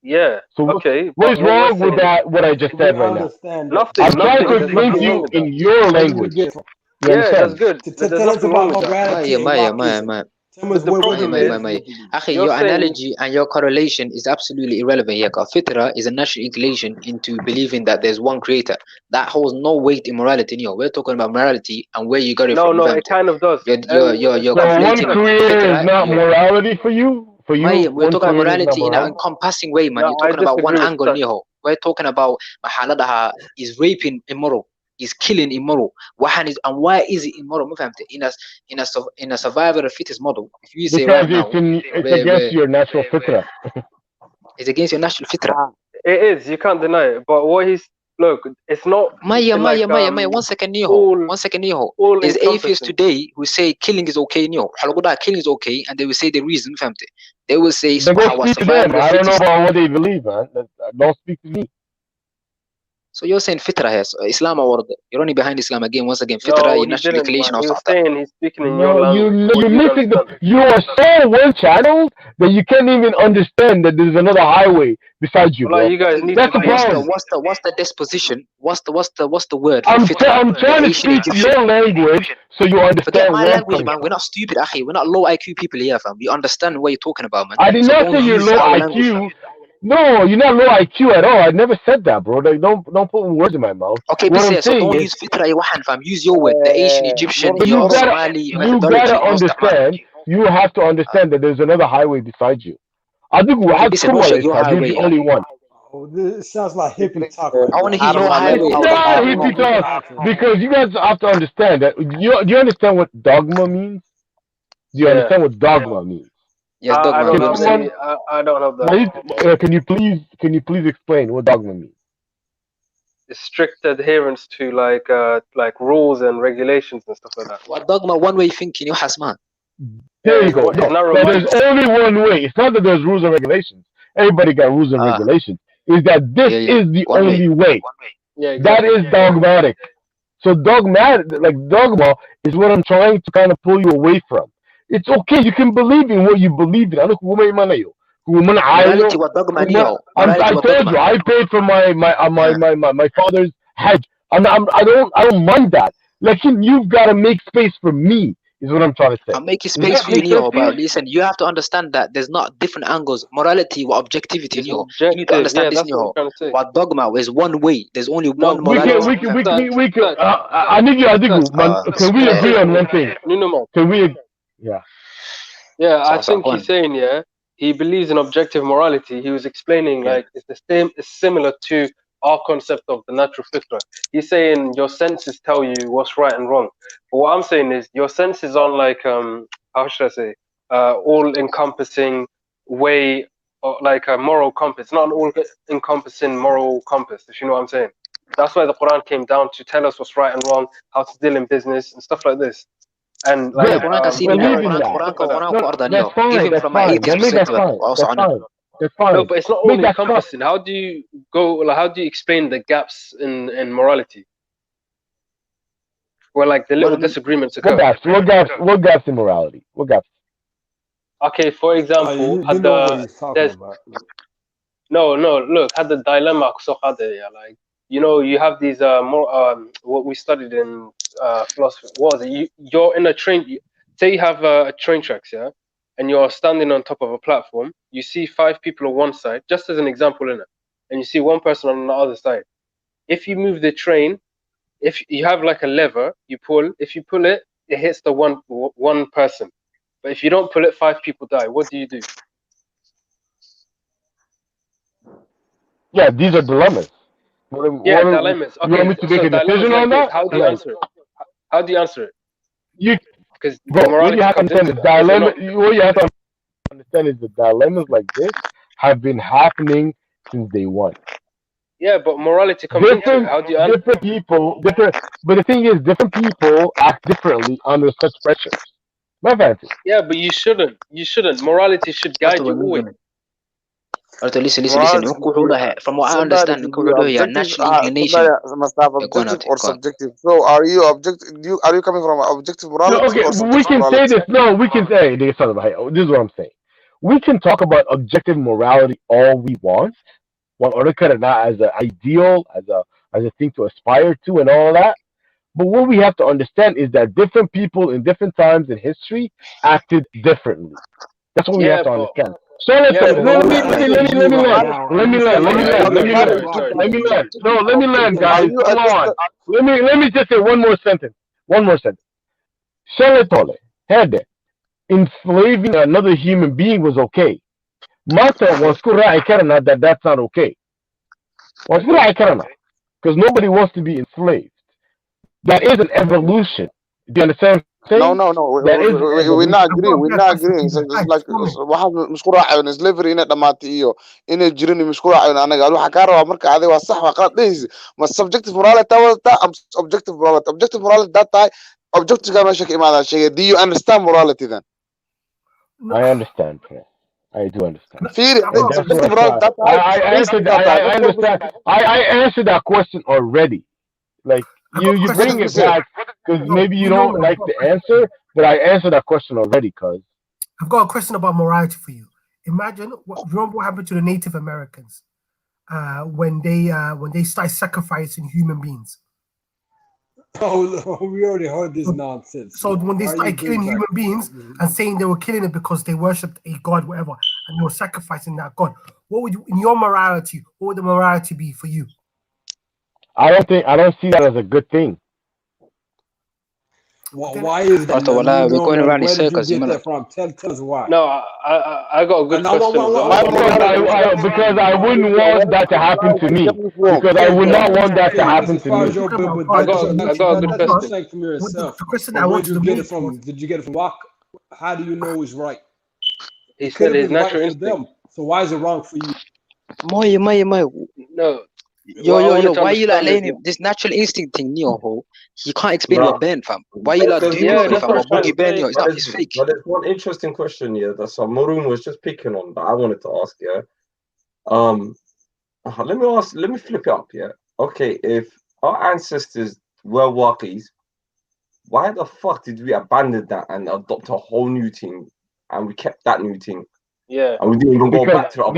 Yeah. So Okay. what is wrong with that? What I just said right now? Nothing. I'm trying to explain to you in your language. You Yeah, that's good. Tell us about morality. Maya. Akhi, your analogy and your correlation is absolutely irrelevant here. Because fitra is a natural inclination into believing that there's one creator. That holds no weight in morality. We're talking about morality and where you got it from. No, it kind of does. You're So one creator is not morality for you? For you, we're talking about morality in an encompassing way, man. You're talking about one angle, Niho. We're talking about mahaladaha is raping immoral, is killing immoral. And why is it immoral? In a survivor of fittest model, if you say because right now, it's against your natural fitra. It's against your natural fitra. It is. You can't deny it. But what he's look, it's not. Maya. 1 second, Niho. 1 second, Niho. There's atheists today who say killing is okay, Niho. Killing is okay, and they will say the reason, famte. They will say, I don't know about what they believe, man. Don't speak to me. So you're saying fitra here, so Islam or you're running behind Islam again. Once again, fitra, your natural inclination or something. He's speaking in your language. You're missing you are so one-channeled that you can't even understand that there's another highway besides you. Well, you guys need That's the problem. What's the disposition? What's the word? I'm trying to speak your language so you understand. Forget my language, man. We're not stupid, akhi. We're not low IQ people here, fam. We understand what you're talking about, man. I did not say you're low IQ. No, you're not low IQ at all. I never said that, bro. Like, don't put words in my mouth. Okay, but so don't use fitra, fam. Use your word, the Asian, Egyptian, your Somali methodology. You have to understand that there's another highway beside you. I think we have you're the only one. Oh, this sounds like hippie talk. I want to hear your highway. It's not hippie talk because you guys have to understand that. Do you understand what dogma means? Do you understand what dogma means? Yes, dogma. I don't know that. Can you please explain what dogma means? Strict adherence to like rules and regulations and stuff like that. What dogma? One way thinking, you hasman. There you go. There's only one way. It's not that there's rules and regulations. Everybody got rules and regulations. Is that this is the only way? Yeah, exactly. That is dogmatic. So dogma is what I'm trying to kind of pull you away from. It's okay. You can believe in what you believe in. I told you, I paid for my father's hajj. I don't mind that. Like you've got to make space for me. Is what I'm trying to say. I'm making space for you, Neo, but listen, you have to understand that there's not different angles. Morality or objectivity, Neo. You need to understand this, Neo. What dogma is one way. There's only one morality. I think can we agree on one thing? Can we? Yeah. Yeah, I think he's saying, he believes in objective morality. He was explaining like it's similar to our concept of the natural fitra. He's saying your senses tell you what's right and wrong. But what I'm saying is your senses aren't like how should I say all-encompassing way, or like a moral compass. Not an all-encompassing moral compass, if you know what I'm saying. That's why the Quran came down to tell us what's right and wrong, how to deal in business and stuff like this. And like that's fine. No, but it's not all encompassing. How do you how do you explain the gaps in morality? Where like the little disagreements occur. What gaps in morality? What gaps? Okay, for example, look, had the dilemma like you have these what we studied in philosophy. What was it? You're in a train. Say you have train tracks, and you're standing on top of a platform. You see 5 people on one side, just as an example, and you see one person on the other side. If you move the train, if you have like a lever, you pull. If you pull it, it hits the one person. But if you don't pull it, 5 people die. What do you do? Yeah, these are dilemmas. dilemmas. Okay, you want me to make a decision on that? How do you answer it? How do you answer it? Because what you have to understand is dilemma. What you have to understand is the dilemmas like this have been happening since day one. Yeah, but morality comes into it. How do you answer? Different people, but the thing is, different people act differently under such pressures. My fancy. Yeah, but you shouldn't. You shouldn't. Morality should guide you always. Listen. From what I understand, your natural inclination. Objective or subjective? So, are you objective? Are you coming from objective morality? No, okay, or subjective we can morality? say this. No, we can say this is what I'm saying. We can talk about objective morality all we want. One or not as an ideal, as a thing to aspire to, and all that. But what we have to understand is that different people in different times in history acted differently. That's what we have to understand. So let me land, guys. Come on. Let me just say one more sentence. Shalatole had enslaving another human being was okay. Mata was that's not okay. Because nobody wants to be enslaved. That is an evolution. Do you understand? No. We're not agreeing. So just like waxaad isku raaceen slavery inay dhamaatay iyo inay jirin isku raaceen anaga waxa ka rabaa marka adiga waa sax waa qalad dhaysi ma subjective morality am objective morality that time objective ka meesha ka imaada sheegay. Do you understand morality then? I understand. I do understand. I answered that question already. Like you bring it back because maybe you don't like the answer, but I answered that question already. Cause I've got a question about morality for you. Remember what happened to the Native Americans when they started sacrificing human beings. Oh, we already heard this nonsense. So when they started killing human beings and saying they were killing it because they worshipped a god, whatever, and they were sacrificing that god, what would you, in your morality, what would the morality be for you? I don't see that as a good thing. Why is that? We're going around in circles. Where did you get that from? Tell us why. No, I got a good question. Because I wouldn't want that to happen to me. Because I would not want that to happen to me. I got a good question. The question I Where want did you get it from? Did you get it from Wak? How do you know it's right? He said his natural instinct. So why is it wrong for you? No. Yo, why you like letting him this natural instinct thing, Neo? He can't explain what Ben, fam. Why you like doing this, fam? What Boogie Ben, it's not his fake. But there's one interesting question here that Maroon was just picking on that I wanted to ask, yeah. Let me flip it up, yeah. Okay, if our ancestors were Wakis, why the fuck did we abandon that and adopt a whole new thing and we kept that new thing? Yeah. And we didn't even go back to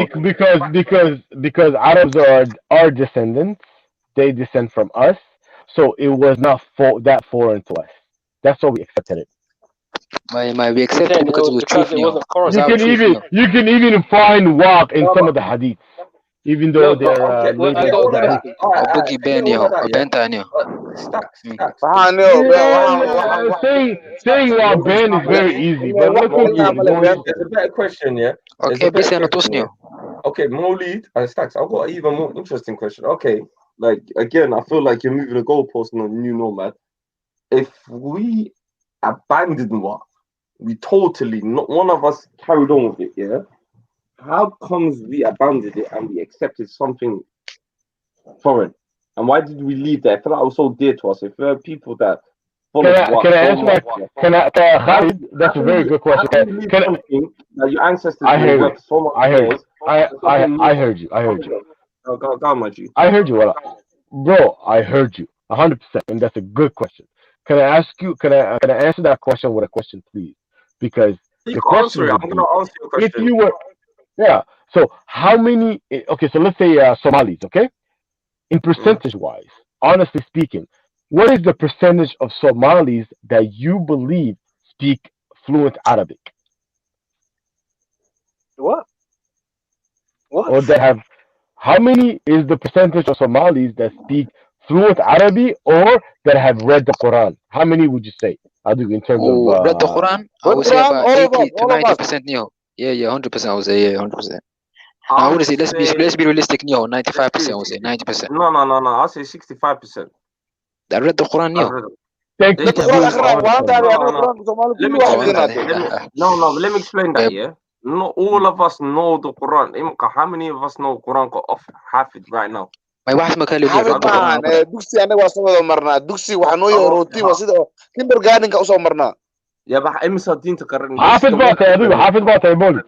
because Arabs are our descendants, they descend from us, so it was not that foreign to us. That's why we accepted it. We accepted it because it was truth. You can even find Waq in some of the hadiths, even though they're Boogie Ben, saying Waq Ben is very easy, but look at you. There's a better question, yeah. Okay, Okay, Maulid and Stacks. I've got an even more interesting question. Okay, like again, I feel like you're moving the goalpost on a new nomad. If we abandoned Waq, we totally, not one of us carried on with it, yeah. How comes we abandoned it and we accepted something foreign? And why did we leave that? I feel like it was so dear to us. If there are people that can I answer that? Khalid, that's a very good question. Your ancestors I heard you. I heard you. Go on, my G. I heard you, bro. I heard you 100%, and that's a good question. Can I ask you? Can I answer that question with a question, please? Because the question I'm gonna answer your question. If you were, So how many? Okay, so let's say Somalis. Okay, in percentage wise, honestly speaking, what is the percentage of Somalis that you believe speak fluent Arabic? What? Or that have? How many is the percentage of Somalis that speak fluent Arabic or that have read the Quran? How many would you say? I do in terms of read the Quran. I would say about 80 to 90%. Yeah, 100%. I would say 100%. I want to say let's be realistic. 95%. I would say 90%. No. I'll say 65%. I read the Quran. Thank you. No, let me explain that. Yeah, not all of us know the Quran. How many of us know Quran got off Hafid right now? حافظ معنا دوكسي أنا وصلنا مرنا دوكسي وحنوية روتين وصيده كندر جارين كأوصل مرنا يا بح إمسا دين تقرن حافظ بقى يا بولي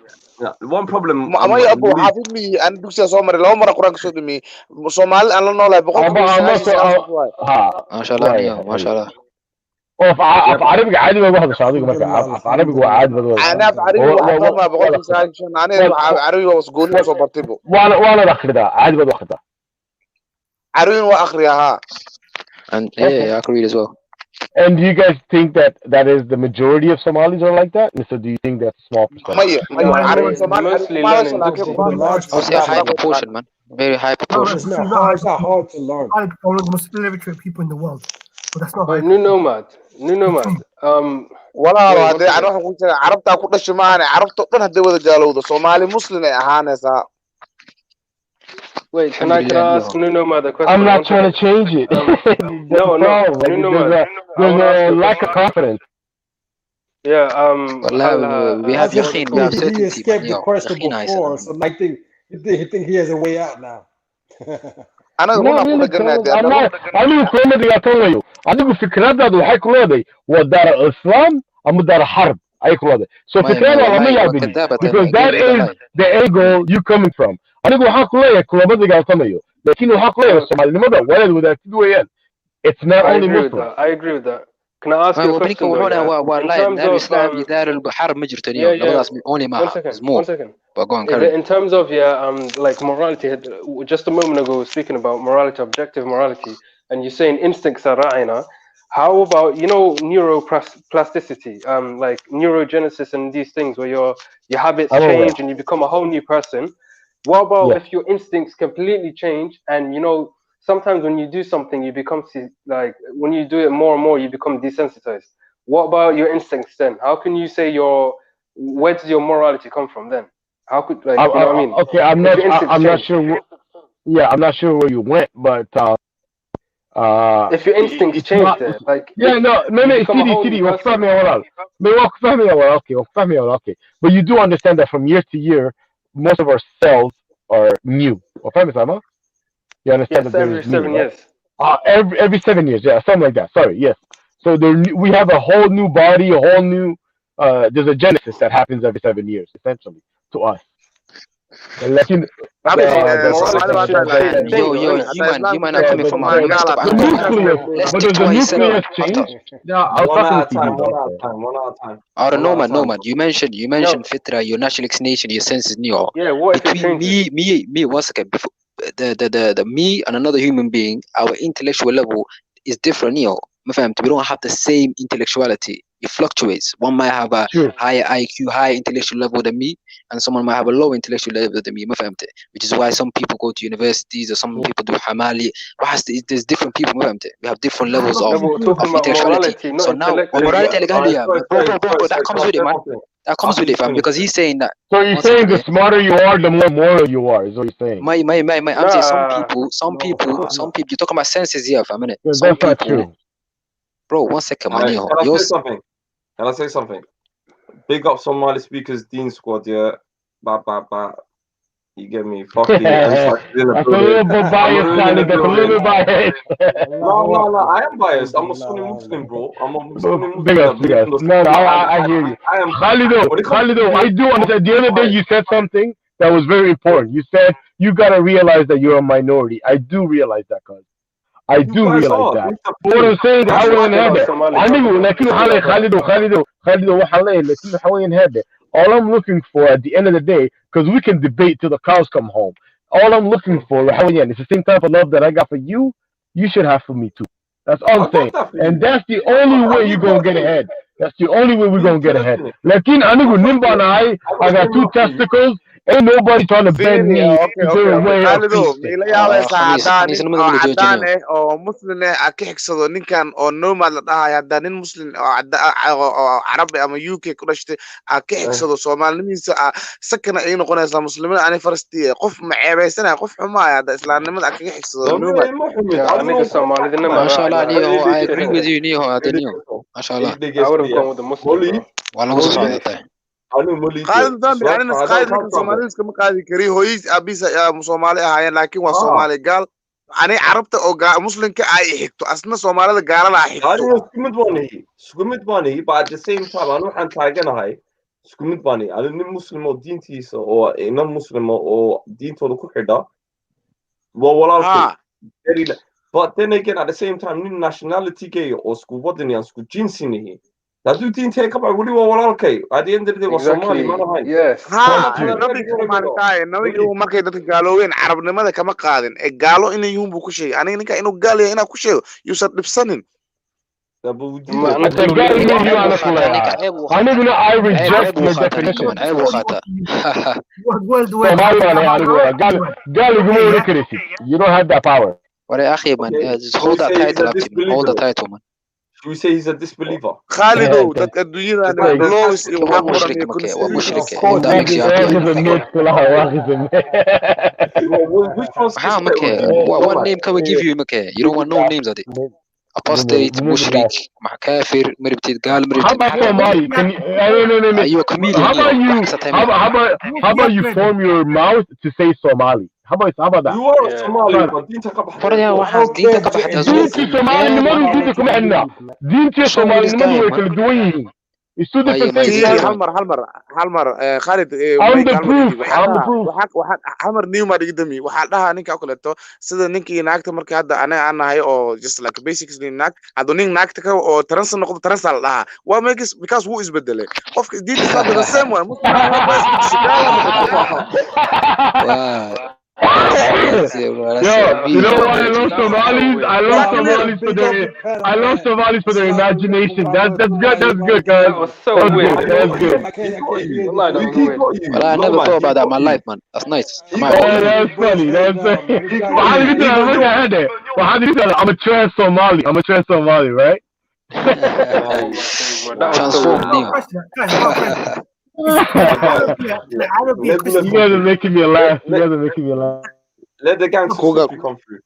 one problem ما يأبو حافظ مي أنا دوكسي أصور مرة لو مرة قرآن كسود مي سومال أنا نولا بقول ما شاء الله ما شاء الله في عربي عادي ما واحد صادق مثلا في عربي وعادي انا في عربي ما بقول انا عربي وسقولي وصبرتبه وانا اخر ده عادي بدو اخر ده عربي واخر يا and I agree as well. And do you guys think that is the majority of Somalis are like that? So do you think that's a small percentage? I would say a high proportion, man. Very high proportion. It's not hard to learn. One of the most illiterate people in the world. But that's not New Nomad. ولا هذا أنا أقول عرفت أقول ليش ما أنا عرفت أنا هدي وذا جالوده Somali Muslim أهانة Wait, can I ask New Nomad a question? I'm not trying to change it. No, New Nomad. There's a lack of confidence. Yeah, we have Yaqeen. We have He escaped the question before, so I think he has a way out now. أنا أقول أنا كلمة يقولوا أنا فكرة waxay ku leedahay waa daar Islam ama daar harb ay ku leedahay so fikrada lama yaabin because that is the angle you coming from anigu waxaan ku leeyahay kulamada galtamayo laakiin waxaan ku leeyahay Soomaalinimada walaal wadaagtid weeyaan it's not only Muslim. I agree with that. Can I ask you a question? Islam دار الحرب ما jirto only ma one second. But go on, in terms of like morality, just a moment ago we were speaking about morality, objective morality, and you're saying instincts are ra'ina. How about neuroplasticity, like neurogenesis and these things where your habits change and you become a whole new person? What about if your instincts completely change and sometimes when you do something you become like when you do it more and more you become desensitized? What about your instincts then? How can you say where does your morality come from then? How could you know what I mean? Okay, I'm not sure. I'm not sure where you went, but if your instincts change, like CD, okay. But you do understand that from year to year, most of our cells are new. You understand that every 7 years. Every 7 years, yeah, something like that. Sorry, yes. So we have a whole new body, a whole new. There's a genesis that happens every 7 years, essentially, to us. لكن you might not coming from a messed up angle. Let's stick to what he said. One at a time. I don't know, man. You mentioned fitra, your natural inclination, your senses, Yeah, what between me, one second, before the me and another human being, our intellectual level is different, we don't have the same intellectuality. It fluctuates. One might have a higher IQ, higher intellectual level than me, and someone might have a low intellectual level than me. Which is why some people go to universities or some people do hamali. There's different people. We have different levels of intellectuality. So now, morality, bro, that comes with it, man. That comes with it, fam, because he's saying that. So you're saying the smarter you are, the more moral you are, is what you're saying. I'm saying some people, you're talking about senses here, fam, innit? That's not true. Bro, 1 second, man. Can I say something? Big up Somali speakers, Dean Squad, yeah. You get me? Fucking. That's a little bit biased, that's a little bit biased. No, I am biased. I'm a Sunni Muslim, bro. I'm a Sunni Muslim. Big up. No, I hear you. Khalido, I do understand. The other day you said something that was very important. You said you gotta realize that you're a minority. I do realize that, cuz. I do realize that. What I'm saying, all I'm looking for at the end of the day, because we can debate till the cows come home. All I'm looking for, it's the same type of love that I got for you, you should have for me too. That's all I'm saying. And that's the only way you're going to get ahead. That's the only way we're going to get ahead. I got 2 testicles Ain't nobody trying to bend me to a way of peace. Mila yaabaysa cadaan oo muslim ah ka xigsado ninkan oo nomad la dhahay hadda nin muslim oo carabi ama UK ku dhashtay ka xigsado Soomaalnimadiisa sakana ay noqonaysaa muslimiin aan farsti qof ma ceebaysanay qof xumaaya hadda islaamnimada ka xigsado nomad aniga Soomaalidina ما شاء الله عليه I agree with you نيو هذا نيو ما شاء الله I would have gone with the Muslim والله وصل هذا قاعد ضامن يعني ناس قاعد Soomaalidu iskama qaadi kari hooyis abisa Soomaali ahaayeen laakiin waa Soomaali gaal ani carabta oo muslimka ay xigto asna Soomaalida gaalada ay xigto iskumid bani but at the same time anu waxaan taaganahay iskumid bani anu nin muslim oo diintiisa oo ina muslim oo diintooda ku xidha waa walaalkay but then again at the same time nin nationality gay oo isku wadani isku jinsinihi haduu diintay ka baa wali waa walaalkay at the end of the day waa Soomaali ma lahayn nabiga markay dadka gaalooween carabnimada kama qaadin ee gaalo inay yihiin buu ku sheegay aniga ninka inuu gaal yahay inaa ku sheego yuusan dhibsanin I reject your definition. You don't have that power. ولا أخي man just hold that title up to me hold the title man should we say he's a disbeliever Khalido dadka dunyada blows iyo waa mushrik that makes you what name can we give you make you don't want no names of it apostate mushrik kafir مربتيد قال how about Somali أيوة comedian how about you form your mouth to say Somali how about that you are Somali but دينتك قبح فرضا واحد دينتك قبح دينتي Somali نمر دينتكم عنا دينتي Somali نمر ويكل دوين it's two different things halmar Khalid I'm the proof halmar new ma digdami waxa dhaha ninka kaleeto sida ninkii naagta markii hadda ana anahay oo just like basically naag adonin naagta ka oo trans noqdo trans la dhaha waa makes because who is bedele qofka diinta saad the same one you know what I love Somalis I love Somalis for their imagination that's good guys so weird that's good well I never thought about that in my life man that's nice that's funny I'm a trans Somali right transform Neo you guys are making me laugh let the gangsters come through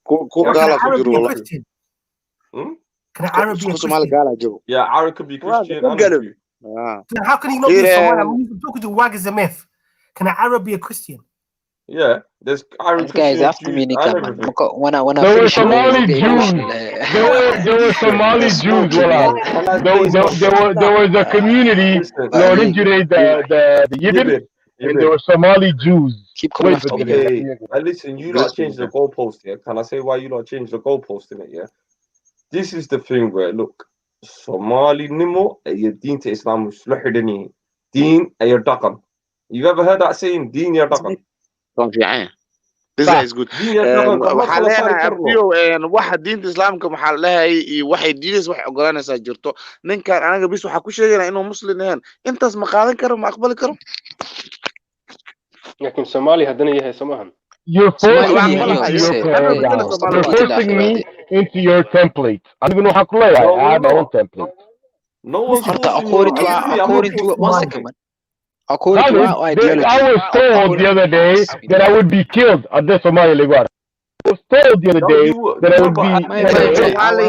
Can an Arab be a Christian? Yeah, Arab could be Christian. Then how can he not be Somali? I'm even talking to Wag Zamith. Can an Arab be a Christian? Yeah, there's Arab guys after me when I there were Somali Jews. There were Somali Jews. There was a community that originated the Yibir, and there were Somali Jews. Keep coming after me. And listen, you lot changed the goalpost here. Can I say why you lot changed the goalpost in it? Yeah. This is the thing where look, Somali nimo ay deen to Islam musluhidani. Deen ay daqan. You ever heard that saying? Deen ya daqan. This is good. وحاليا أرتيو إن واحد دين الإسلام كمحلها واحد دين واحد أقرانه سجرته نك أنا جبيس وحكوا شيء إنه مسلم هن أنت اسم قالن كرم أقبل كرم لكن سومالي هدني هي سماهم You're forcing me into your template. I don't even know how to play. I have my own template. No one's according to one second, man. According to our ideology, I was told the other day that I would be killed at the Somali Leguara. I was told the other day that I would be.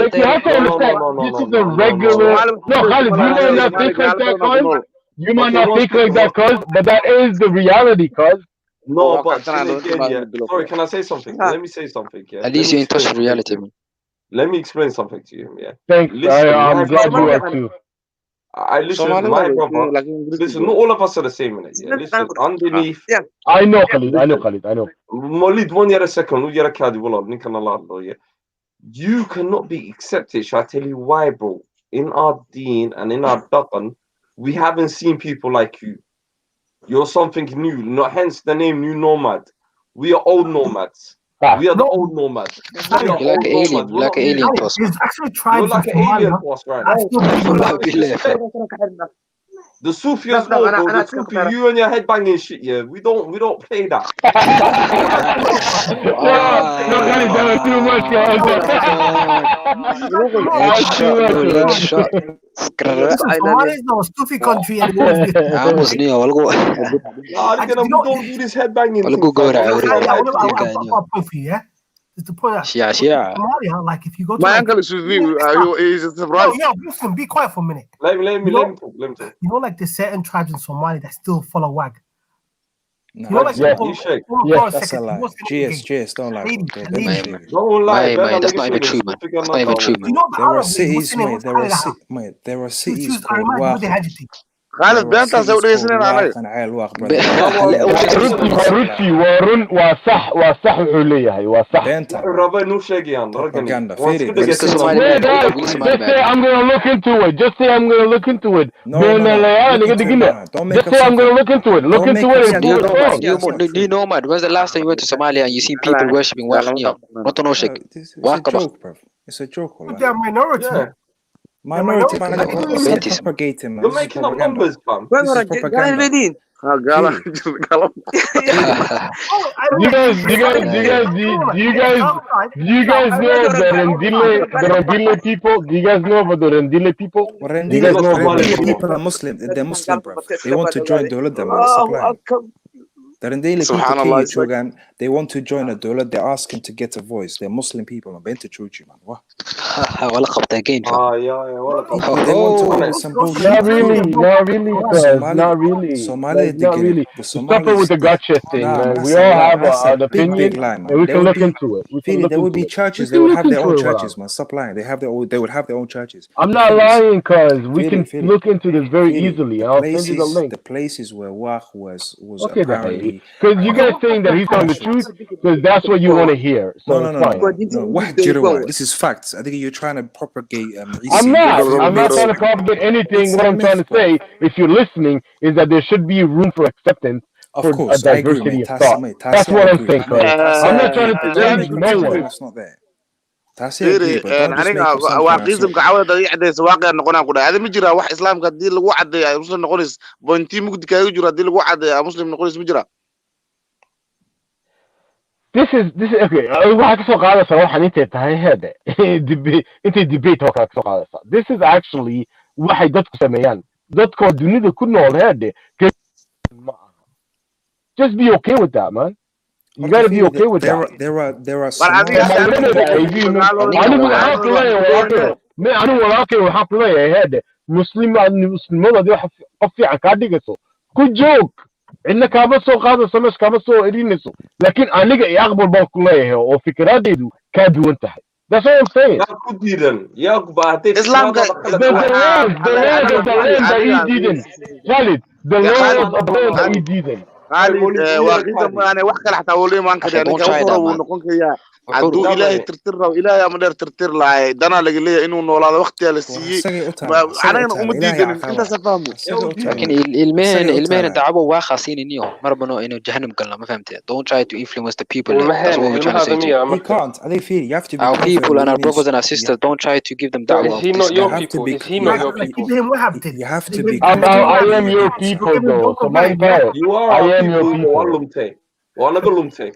Like, you have to understand, this is a regular. No, Khalid, you might not think like that, cuz. You might not think like that, cuz, but that is the reality, cuz. No, but sorry, can I say something? Let me say something. Yeah. At least you're in touch with reality, man. Let me explain something to you. Yeah. Thanks. I'm glad you are too. I listen, my brother. Listen, not all of us are the same in it. Yeah. Listen, underneath. I know, Khalid. I know. Molid, 1 year a second. You cannot be accepted. Shall I tell you why, bro? In our deen and in our daqan, we haven't seen people like you. You're something new. Not hence the name New Nomad. We are old nomads. We are the old nomads. You're like an alien. You're like an alien to us. There's actually tribes. You're like an alien to us right now. The Sufi as well, bro. The Sufi, you and your head banging shit, yeah. We don't play that. No, guys, that was too much, Somalia is no Sufi country and we don't do this head banging thing. Is to point out, yeah. Somalia, like if you go to my uncle is Sufi. He's surprised. Yo, listen, be quiet for a minute. Let me talk. You know, like there's certain tribes in Somalia that still follow WAG. No, You know, like that's a lie. GS, don't lie. Don't lie, man. That's not even true, man. That's not even true, man. There are cities, mate. There are cities called Waq. خالد بينتا سوي سنين علي روسي ورن وصح وحوليه هي وصح الربا نو شيغيان propaganda I'm going to look into it. Just say I'm going to look into it. Just say I'm going to look into it. Look into it. Do you know, man? When's the last time you went to Somalia and you seen people worshipping Waqniya? Not to know shit. It's a joke. They're minority. Minority, man. Propagating, man. You're making up numbers, fam. This is propaganda. You guys know the Rendile people? Do you guys know about the Rendile people? Rendile people are Muslim. They're Muslim, bro. They want to join the Dawlad. The Rendile they want to join a Dawlad. They're asking to get a voice. They're Muslim people. I'm bent to choose you, man. What? Again. They want to own some bullshit. Not really. Somalia, not really. Stop it with the gotcha thing, man. We all have an opinion, and we can look into it. There would be churches. They would have their own churches, man. Stop lying. They would have their own churches. I'm not lying, cause we can look into this very easily. I'll send you the link. The places where Waq was okay, apparently. Because you guys saying that he's telling the truth, because that's what you want to hear. So No. This is facts. I think you're trying to propagate. I'm not trying to propagate anything. What I'm trying to say, if you're listening, is that there should be room for acceptance for a diversity of thought. That's what I'm saying. I'm not trying to change no one. That's not there. aniga waaqismka cawada yacdeys waaqi noqonaa ku dhahay ma jira wax islaamka hadii lagu cadeeyo muslim noqonays bointi mugdi kaaga jiro hadii lagu cadeeyo muslim noqonays ma jira This is okay. Waxa ka soo qaadaysa waxan intay tahay hada intay debate oo ka soo qaadaysa. This is actually waxay dadku sameeyaan. Dadka dunida ku nool hada. Just be okay with that, man. You gotta be okay with that. There are good joke. إنك كابسو قاعد سمش كابسو إرينسو لكن أنا جاي أقبل بالكلية أو فكرة ديدو كادو انتهي. That's what I'm saying. يا كباتي Islam the land that he didn't. Khalid, the land of the land that he didn't. waaqism أنا wax kale xataa wali maan ka dhigay ninka uu noqon kaya haduu ilaahay tirtiro ilaahay ama dheer tirtir lahay dana laga leeyahay inuu noolaado waqtiga la siiyay anagana uma diidan inta safahmo لكن ilmehen dacabo waa khaasininiyo marbano inuu jahannam galna ma fahamtay. Don't try to influence the people. That's what we're trying to say to you. You can't. They feel you have to be our people and our brothers and our sisters. Don't try to give them da'wah. Is he not your people? Is he not your people? You have to be. I am your people, though. So my God, I am your people.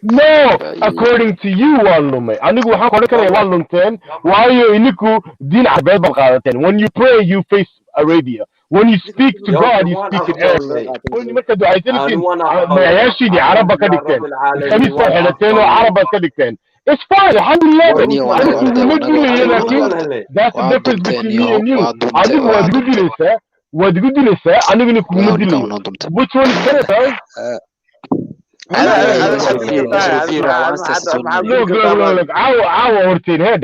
No, according to you, Walume. Anigu waxaan ku oran waa lunteen. Waayo iniku diin cabeed bal qaadateen. When you pray, you face Arabia. When you speak to God, you speak in Arabic. When you marka ducaysanaysiin, magayaashiini Carabba ka dhigteen. Khamiis soo xidhateen oo Carabba ka dhigteen. It's fine. Alhamdulillah. That's the difference between me and you. Adigu waad igu dilaysaa. Aniguna kuma dilayo. Which one is better, guys? Look, our hortin head.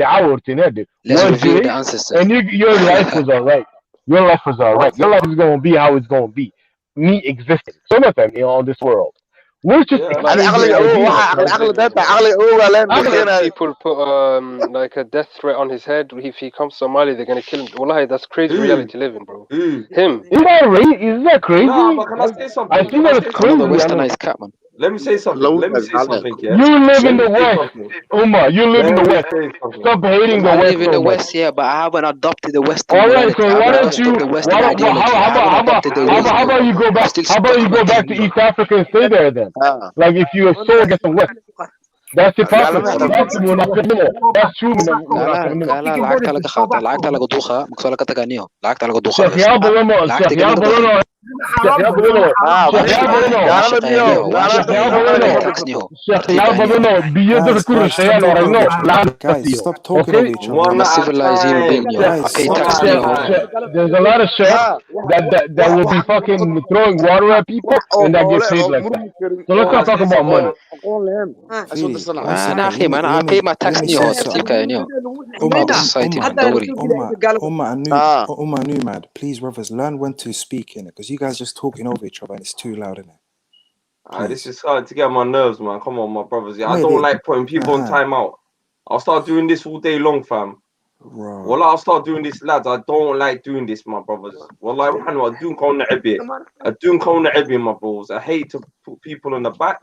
And your life was alright. Your life was alright. Your life is gonna be how it's gonna be. Me existing. Some of them on this world. We're just people put like a death threat on his head. If he comes to Somalia, they're gonna kill him. Wallahi, that's crazy reality living, bro. Him. Is that crazy? No, but can I say something? I think that's crazy. Westernized cat, man. Let me say something. Let me say something. Yeah. You live in the West, Umar. You live in the West. Stop hating the I West live in the so much. West, yeah, but I haven't adopted the Western All right, morality. so I why haven't don't you? adopted the Western ideology. I haven't adopted the ways, How bro. about you go I'm back? still How about stuck you on my go back to TV. East Africa and stay there then? Like if you are so against the West, that's hypocrisy. That's منافقين. That's true منافقين. لعقت على خاطر لعقت على قدوخة مكسورة كتغنيو لعقت على قدوخة شيخ يا بلونو شيخ يا بلونو شيخ يا بلونو شيخ يا بلونو شيخ يا بلونو بيدر كل شيء أنا رأيناه Guys, stop talking over each other. I'm a civilized human being. I pay tax. There's a lot of shit that will be fucking throwing water at people and that get paid like that. So let's not talk about money. أنا أخي أنا I pay my tax نيو ترتيبك نيو. Umma Numad, please, brothers, learn when to speak in it, because you guys just talking over each other and it's too loud in it. This is starting to get on my nerves, man. Come on, my brothers. Yeah, I don't like putting people on timeout. I'll start doing this all day long, fam. Well, I'll start doing this, lads. I don't like doing this, my brothers. Well, I do my bros. I hate to put people in the back.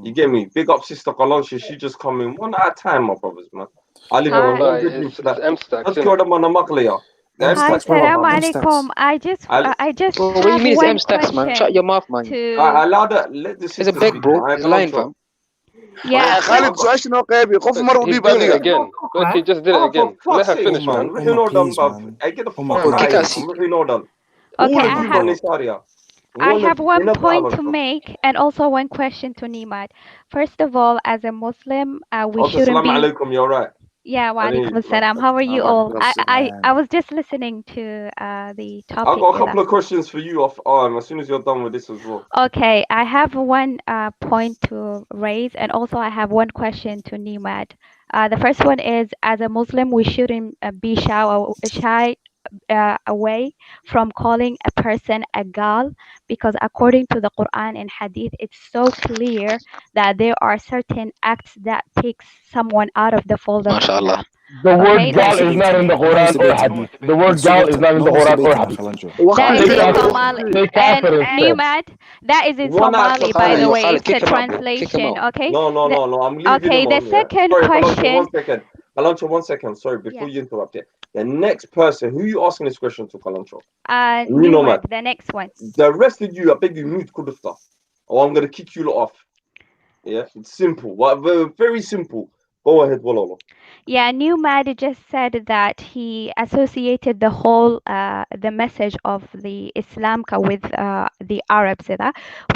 You get me? Big up Sister Kalansha. She just come in one at a time, my brothers, man. I live on one good news for that. Let's go to Manamaglia. Hi, Assalamu alaikum. I just what do you mean it's M-Stacks, man? Shut your mouth, man. Let the It's a big bro. It's lying, fam. Yeah. Khalid, سؤال شنو قيبي خوف مرة He's doing it again. Look, he just did it again. Let her finish, man. I get the fuck Okay, I have one point to make and also one question to Nimad. First of all, as a Muslim, we shouldn't be... Assalamu alaikum, you're right. Yeah, wa alaikum assalam. How are you all? I was just listening to the topic. I've got a couple of questions for you off arm as soon as you're done with this as well. Okay, I have one point to raise, and also I have one question to Nimad. The first one is, as a Muslim, we shouldn't be shy away from calling a person a gal, because according to the Quran and Hadith, it's so clear that there are certain acts that takes someone out of the fold of Islam. The word gal is not in the Quran or Hadith. The word gal is not in the Quran or Hadith. That is in Somali. And Nimad, that is in Somali, by the way. It's a translation, okay? No, I'm leaving Okay, the second question... Kalancho, 1 second. Sorry, before you interrupt it. The next person, who are you asking this question to, Kalancho? Nimad, the next one. The rest of you, I beg you, mute Kudufta, or I'm going to kick you lot off. Yeah, it's simple. Very simple. Go ahead, Walala. Yeah, Nimad just said that he associated the whole the message of the Islamka with the Arabs,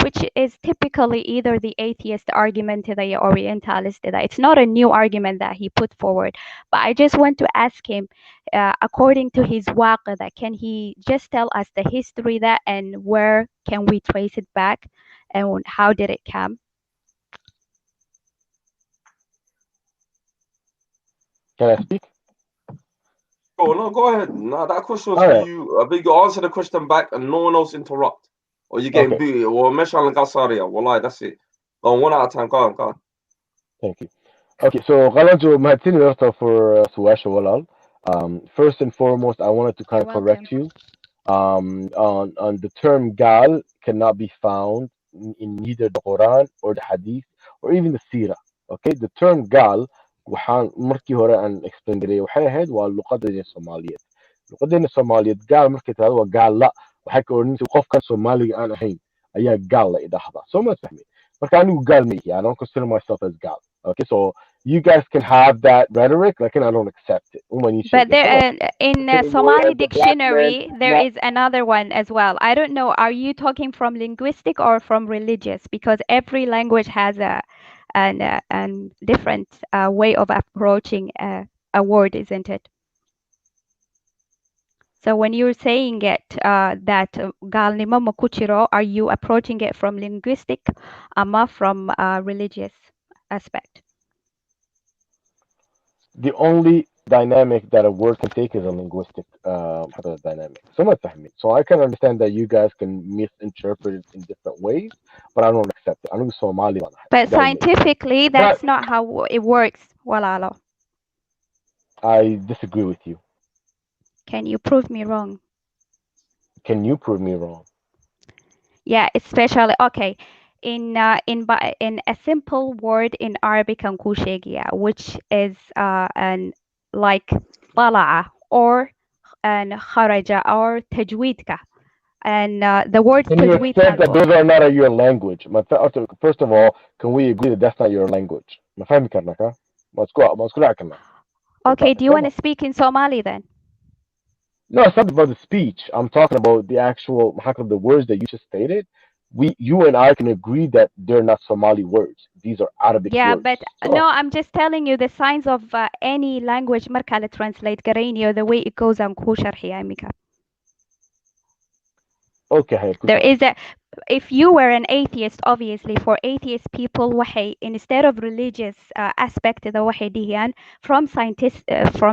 which is typically either the atheist argument, the Orientalist. It's not a new argument that he put forward, but I just want to ask him, according to his waqida, can he just tell us the history that and where can we trace it back and how did it come? Can I speak? Oh, no, go ahead. No, that question was for you. I beg you answer the question back and no one else interrupt. Or you getting booted. Or Meshal and Gasaria. Wallahi, that's it. Go on, 1 at a time. Go on. Thank you. Okay, so Qalanjo, mahadsin yarta for Suasha Walal. First and foremost, I wanted to kind of correct you. On the term gal cannot be found in neither the Quran or the Hadith or even the Sirah. Okay, the term gal waxaan markii hore aan explain gareeyay waxay ahayd waa luqadeena Soomaaliyeed gaal markay tahay waa gaal la waxay ka oranaysaa qofkan Soomaaliga aan ahayn ayaa gaal la idhaahdaa soo ma fahmi marka anigu gaal ma yahay I don't consider myself as gaal. Okay, so you guys can have that rhetoric, like, and I don't accept it. But there, in Somali dictionary, there is another one as well. I don't know. Are you talking from linguistic or from religious? Because every language has a different way of approaching a word, isn't it? So when you're saying it, that galnimo makuchiro, are you approaching it from linguistic, ama from religious aspect? The only dynamic that a word can take is a linguistic dynamic. So I can understand that you guys can misinterpret it in different ways, but I don't accept it. I know Somali. But scientifically, that's not how it works. Walalo. I disagree with you. Can you prove me wrong? Can you prove me wrong? Yeah, especially, okay. in a simple word in Arabic and Kushegia, which is an like طلع or and kharaja or tajweedka. And the word can you tajweed accept that those are not your language? First of all, can we agree that that's not your language? Okay, do you want to speak in Somali then? No, it's not about the speech. I'm talking about the actual the words that you just stated. You and I can agree that they're not Somali words. These are Arabic words. But no, I'm just telling you the signs of any language marka la translate garaynayo the way it goes on ku sharxiya imika. Okay. There is if you were an atheist, obviously for atheist people waxay instead of religious aspect the waxay diyan from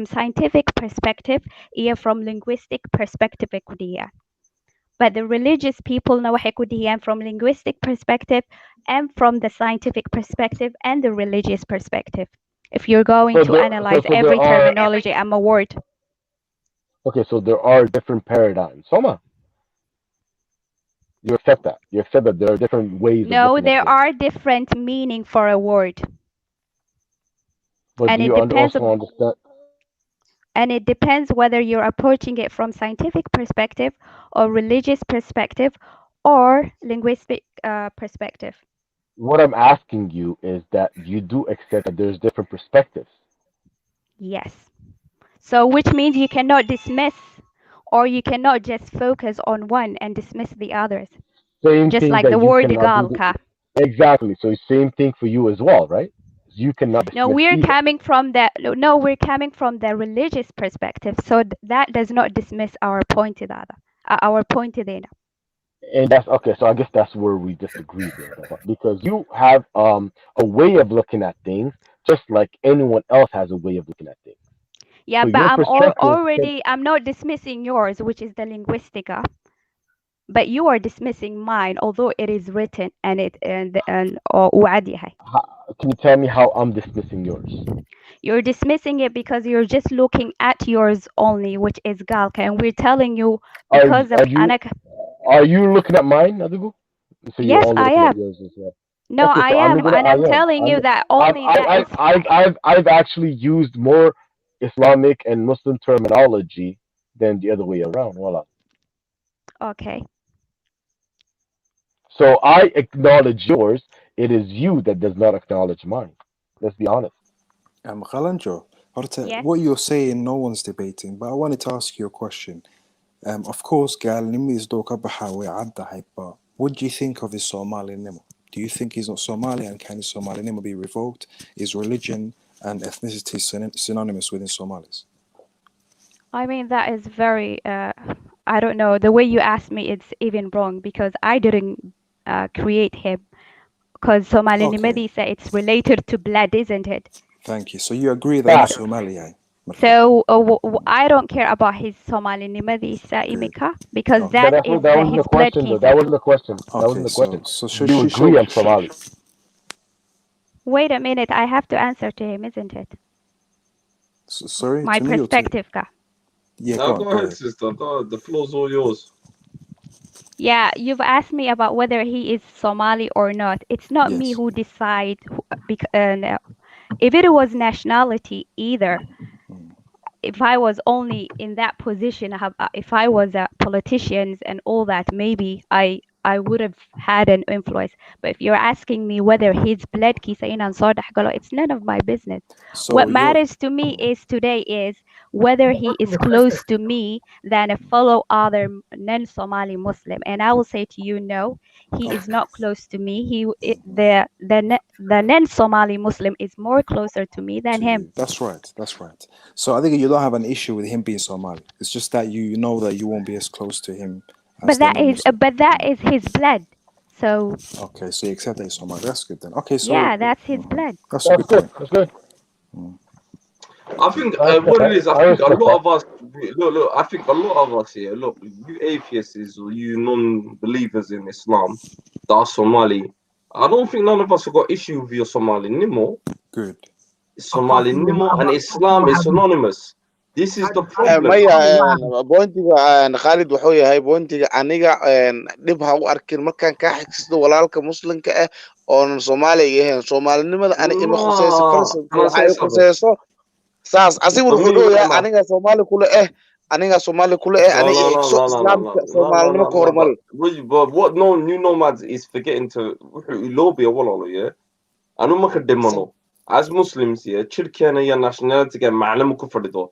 scientific perspective from linguistic perspective ku diyan. But the religious people na waxay ku diyan from linguistic perspective and from the scientific perspective and the religious perspective. If you're going to analyze every terminology and a word. Okay, so there are different paradigms. Soma. You accept that. You accept that there are different ways. No, there are different meaning for a word. But and do you also understand? And it depends whether you're approaching it from scientific perspective or religious perspective or linguistic perspective. What I'm asking you is that you do accept that there's different perspectives. Yes. So which means you cannot dismiss or you cannot just focus on one and dismiss the others. Same just thing like that the word galka. Exactly. So same thing for you as well, right? You cannot dismiss No, we're either. coming from the religious perspective. So that does not dismiss our point in our point in. And that's okay. So I guess that's where we disagree there, because you have a way of looking at things, just like anyone else has a way of looking at things. Yeah, so but I'm not dismissing yours, which is the linguistica. But you are dismissing mine, although it is written and Can you tell me how I'm dismissing yours? You're dismissing it because you're just looking at yours only, which is Galka, and we're telling you because Are you looking at mine, Adugu? So yes, I am. Well. No, okay, I am, and I'm telling you that only I've actually used more Islamic and Muslim terminology than the other way around. Voila. Okay. So I acknowledge yours. It is you that does not acknowledge mine. Let's be honest. Khalanjo, what you're saying, no one's debating, but I wanted to ask you a question. Of course, gaalnimo is dooka baxa way caddahay, but what do you think of his Somalinimo? Do you think he's not Somali, and can his Somalinimo be revoked? Is religion and ethnicity synonymous within Somalis? I mean, that is very, I don't know, the way you asked me, it's even wrong because I didn't create him. Because Somalinimadi said it's related to blood, isn't it? Thank you. So you agree that he's Somali, eh? So I don't care about his Somalinimadi Imika because that is his blood case. That wasn't the question. Okay, that wasn't the question. So you agree I'm Somali? Wait a minute, I have to answer to him, isn't it? Sorry, my perspective, ka. Yeah, go ahead, sister. Go ahead. The floor's all yours. Yeah, you've asked me about whether he is Somali or not. It's not me who decide. If it was nationality, either. If I was only in that position, if I was a politician and all that, maybe I would have had an influence. But if you're asking me whether his blood it's none of my business. So what matters to me is whether he is close to me than a fellow other non-Somali Muslim. And I will say to you, no, he is not close to me. The non-Somali Muslim is more closer to me than him. That's right. That's right. So I think you don't have an issue with him being Somali. It's just that you know that you won't be as close to him. But that is his blood. So okay, so you accept that he's Somali. That's good then. Okay, so yeah, that's his blood. That's good. That's good. I think what it is, I think a lot of us look. I think a lot of us here, look, you atheists, you non-believers in Islam that are Somali. I don't think none of us have got issue with your Somali Nimo. Good. Somali Nimo and Islam is synonymous. This is the problem. maya bointiga Khalid wuxuu yahay bointiga aniga dib ha u arkin markaan ka xigsido walaalka muslimka ah oo Soomaaliga ahayn Soomaalinimada ani ima khusayso falsafada waxay khusayso saas asigu wuxuu leeyahay aniga Soomaali kula aniga Soomaali kula aniga Islaamka Soomaalinimo ka hormar. But what new nomads is forgetting to lobby walaalo yeah anu ma ka dhimano as Muslims yeah shirkeena iyo nationality ga macluum ku fadhido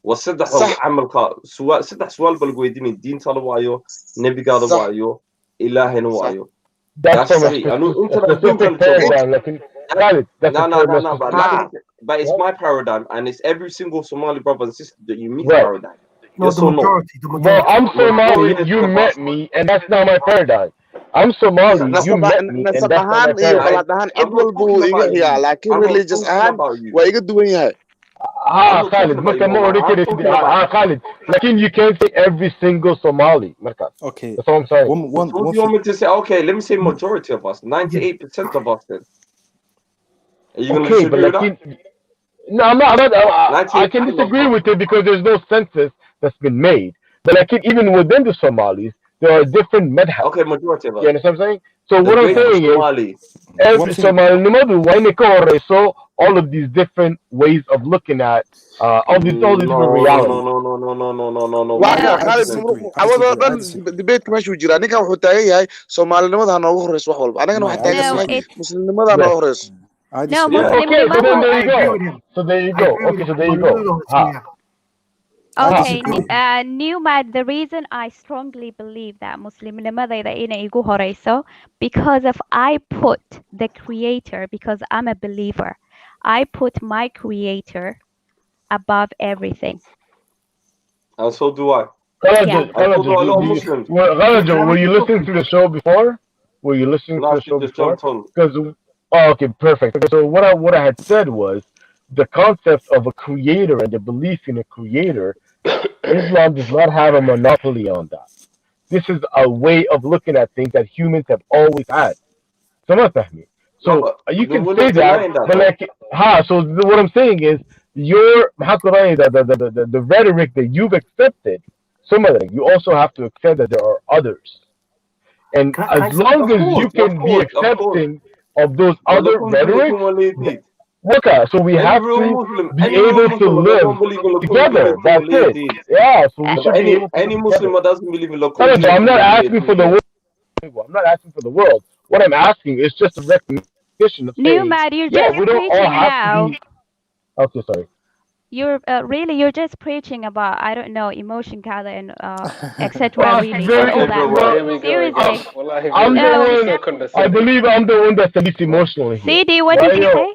وصدح عمل صدح سؤال بالقويدين الدين صار وايو نبي قال وايو إلهنا وايو. That's right. أنو but it's my paradigm and it's every single Somali brother and sister that you meet paradigm. No, the majority. Well, I'm Somali. You met me, and that's not my paradigm. I'm Somali. You met me, and that's not my paradigm. Khalid, Khalid, you can't say every single Somali. Okay. That's what I'm saying. What do you want me to say? Okay, let me say majority of us, 98% of us then. Are you going to disagree with that? No, I'm not. I can disagree with it because there's no census that's been made. But even within the Somalis, there are different madhab. Okay, majority of us. You understand what I'm saying? So what I'm saying is, every Somali, so all of these different ways of looking at all these different realities. No. debate كمان جرا أنا كان حتى هاي Somali نمط هنوع هرس وحول أنا كانوا حتى هاي مسلم نمط هنوع هرس. No, Muslim So there you go. Okay, so there you go. Okay, Newmad, the reason I strongly believe that Muslim because of I put the creator, because I'm a believer, I put my creator above everything. And so do I. Were you listening to the show before? Because okay, perfect. So what I had said was the concept of a creator and the belief in a creator. Islam does not have a monopoly on that. This is a way of looking at things that humans have always had. So you can say that, but so what I'm saying is the rhetoric that you've accepted, you also have to accept that there are others. And as long as you can be accepting of those other rhetoric, so we have to be able to live together. That's it. Yeah, so we should be able to any Muslim that doesn't believe in local. I'm not asking for the world. I'm not asking for the world. What I'm asking is just a recognition of saying, you're just preaching now. Okay, sorry. You're you're just preaching about, I don't know, emotion color and etc. Really, seriously. I believe I'm the one that's the least emotional here. CD, what did you say?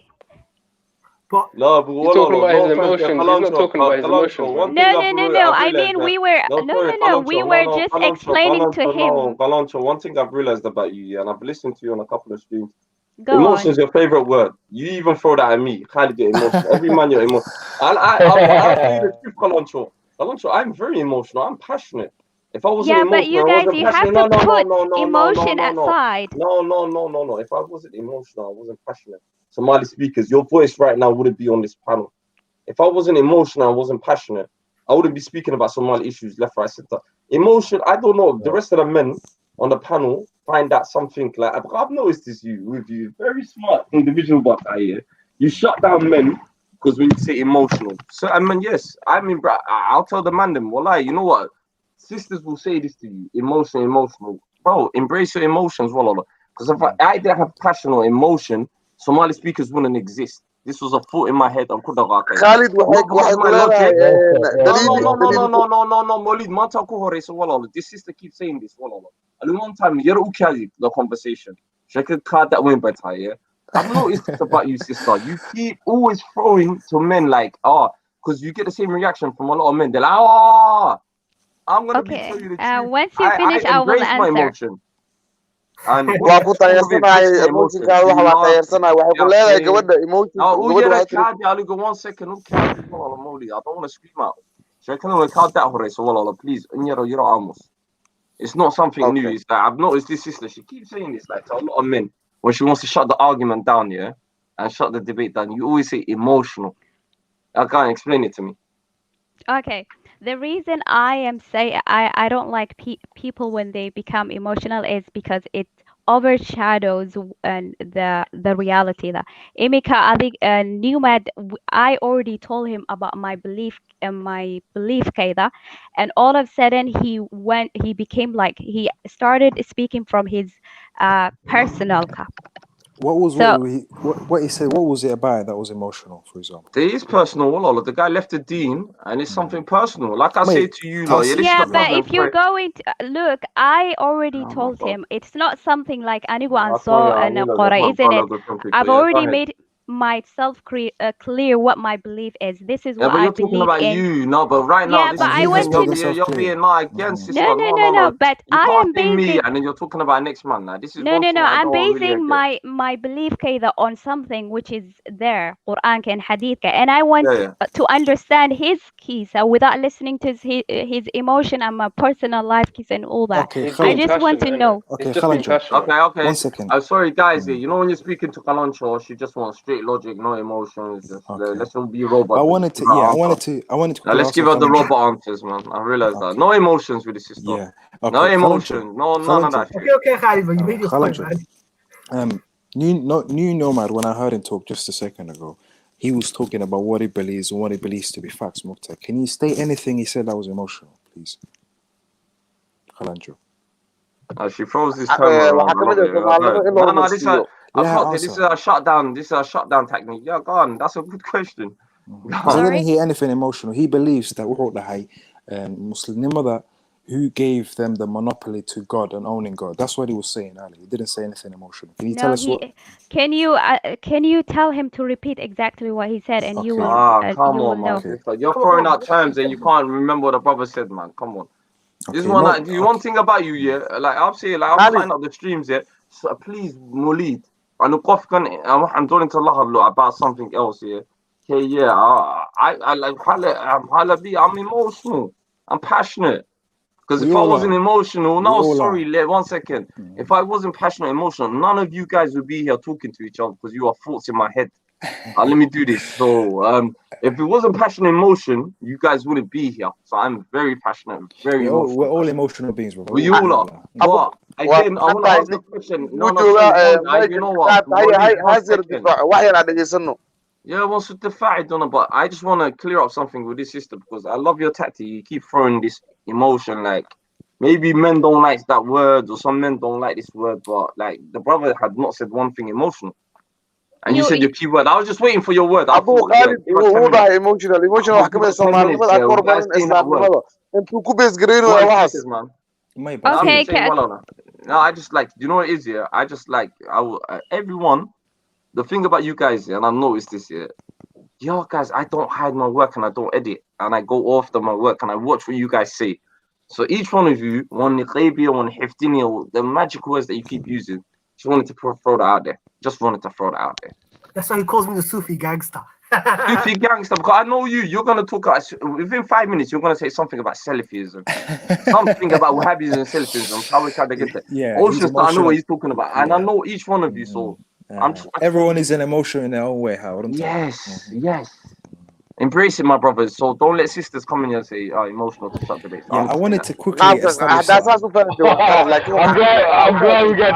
No, but he's talking about his emotions. He's not talking about his emotions. No. I mean, we were we were just explaining to him. Galancho, one thing I've realized about you, and I've listened to you on a couple of streams. Emotion is your favorite word. You even throw that at me. Khalid, you're emotional. Every man, you're emotional. I'll tell you the truth, Galancho. Galancho, I'm very emotional. I'm passionate. If I wasn't emotional, but you guys, you have to put emotion aside. No. If I wasn't emotional, I wasn't passionate. Somali speakers, your voice right now wouldn't be on this panel. If I wasn't emotional, I wasn't passionate, I wouldn't be speaking about Somali issues left, right, center. Emotion, I don't know. The rest of the men on the panel find that something like, I've noticed this with you, very smart individual, but you shut down men because when you say emotional. So, I mean, yes, I mean, bro, I'll tell the man them, wallahi, you know what? Sisters will say this to you, emotional. Bro, embrace your emotions, wallah. Because if I didn't have passion or emotion, Somali speakers wouldn't exist. This was a thought in my head. Khalid, no, Molid, Manta Kuhore, so wallah. This sister keeps saying this, wallah. And one time, you're okay, the conversation. She could card that went by tie. I've noticed this about you, sister. You keep always throwing to men like, because you get the same reaction from a lot of men. They're like, I'm gonna okay. Tell you the truth. Once you finish, I will answer. My emotion. And واكو تايرسناي emotion ka waxa waa taayersanaay waxay ku leedahay gabadha emotion I'll go 1 second I don't want to scream out. So can we count that hore so wala please you're almost. It's not something new. It's like I've noticed this sister, she keeps saying this like to a lot of men when she wants to shut the argument down, and shut the debate down. You always say emotional. I can't explain it to me. Okay. The reason I am say I don't like people when they become emotional is because it overshadows and the reality that Emika adig Newmad I already told him about my belief kaida, and all of a sudden he became like he started speaking from his personal ka. What was So what he said? What was it about that was emotional, for example? It is personal, wallah. The guy left the deen, and it's something personal. Like I say to you, like, this yeah, is the but problem. if you're going to look, I already told him it's not something like anyone saw and Qura, isn't it? I've already made myself clear what my belief is. This is Yeah, what but I you're talking believe about in. you, no. But right now, Yeah, this but is I went to you're being not against this. no. But You I can't am say me, basing and then you're talking about next man. Now, this is no. one thing I I'm don't really basing get. my belief kaida on something which is there, Quran and Hadith ka, and I want to understand his keys without listening to his emotion and my personal life keys and all that. Okay, I just want to know. Okay, okay. 1 second. I'm sorry, guys. You know when you're speaking to Kalancho, she just wants straight logic, no emotions. Just let's all be robots. I wanted to. Now, let's give her the robot answers, man. I realize that. No emotions with the sister. Yeah. Okay, no emotions. None of that. Okay, Khalifa, you made your point, man. New Nomad, when I heard him talk just a second ago, he was talking about what he believes and what he believes to be facts, Mukhtar. Can you state anything he said that was emotional, please? Khalanjo. She throws this camera around. No, this is a shutdown. This is a shutdown technique. Yeah, go on. That's a good question. Because I didn't hear anything emotional. He believes that Muslim who gave them the monopoly to God and owning God. That's what he was saying earlier. He didn't say anything emotional. Can you tell us what? Can you tell him to repeat exactly what he said, and you will come you will on, know. man. You're throwing out terms and you can't remember what the brother said, man. Come on. This one, one thing about you, yeah. Like I'm saying, like I'm cutting up the streams, yeah. So please, Mulid, I'm talking to Allah about something else, yeah. Okay, yeah. I like I'm emotional. I'm passionate. Because if I wasn't emotional, sorry, 1 second. If I wasn't passionate, emotional, none of you guys would be here talking to each other because you are thoughts in my head. Let me do this. So, if it wasn't passionate emotion, you guys wouldn't be here. So I'm very passionate, very emotional. We're all emotional beings, bro. We all are. But again, I want to ask the question. No, you know what? Yeah, what's with the fact, but I just want to clear up something with this sister because I love your tactic. You keep throwing this emotion, like maybe men don't like that word or some men don't like this word, but like the brother had not said one thing emotional. And you said your key word. I was just waiting for your word. Okay, no, I just like, you know what it is, yeah? I just like, everyone, the thing about you guys, and I noticed this, yeah, yo, guys, I don't hide my work and I don't edit. And I go after my work and I watch what you guys say. So each one of you, one Niqabiya, one Hiftiniya, the magic words that you keep using, just wanted to throw that out there. Just wanted to throw that out there. That's why he calls me the Sufi gangster. Sufi gangster, because I know you. You're going to talk within 5 minutes. You're going to say something about Salafism, something about Wahhabism and Salafism. How we try to get there. Yeah, I know what he's talking about, and I know each one of you. So everyone is an emotion in their own way. How? Yes. Embrace it, my brothers. So don't let sisters come in here and say, emotional to start debate. Yeah, I wanted to quickly establish I'm glad we get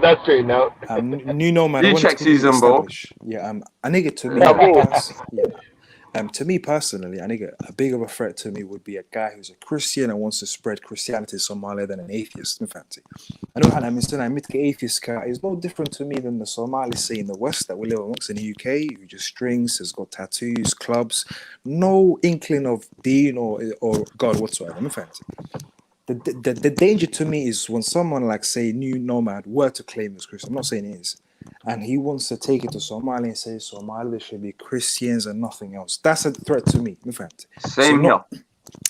that straight out. New Nomad. Check season, bro. Yeah, I think it to me personally, I think a big of a threat to me would be a guy who's a Christian and wants to spread Christianity in Somalia than an atheist. In fact, I know how atheist is no different to me than the Somalis say in the West that we live amongst in the UK, who just drinks, has got tattoos, clubs, no inkling of deen or God whatsoever. In fact, the danger to me is when someone like, say, New Nomad were to claim as Christian. I'm not saying he is. And he wants to take it to Somalia and say Somalia should be Christians and nothing else. That's a threat to me, in fact. Same here.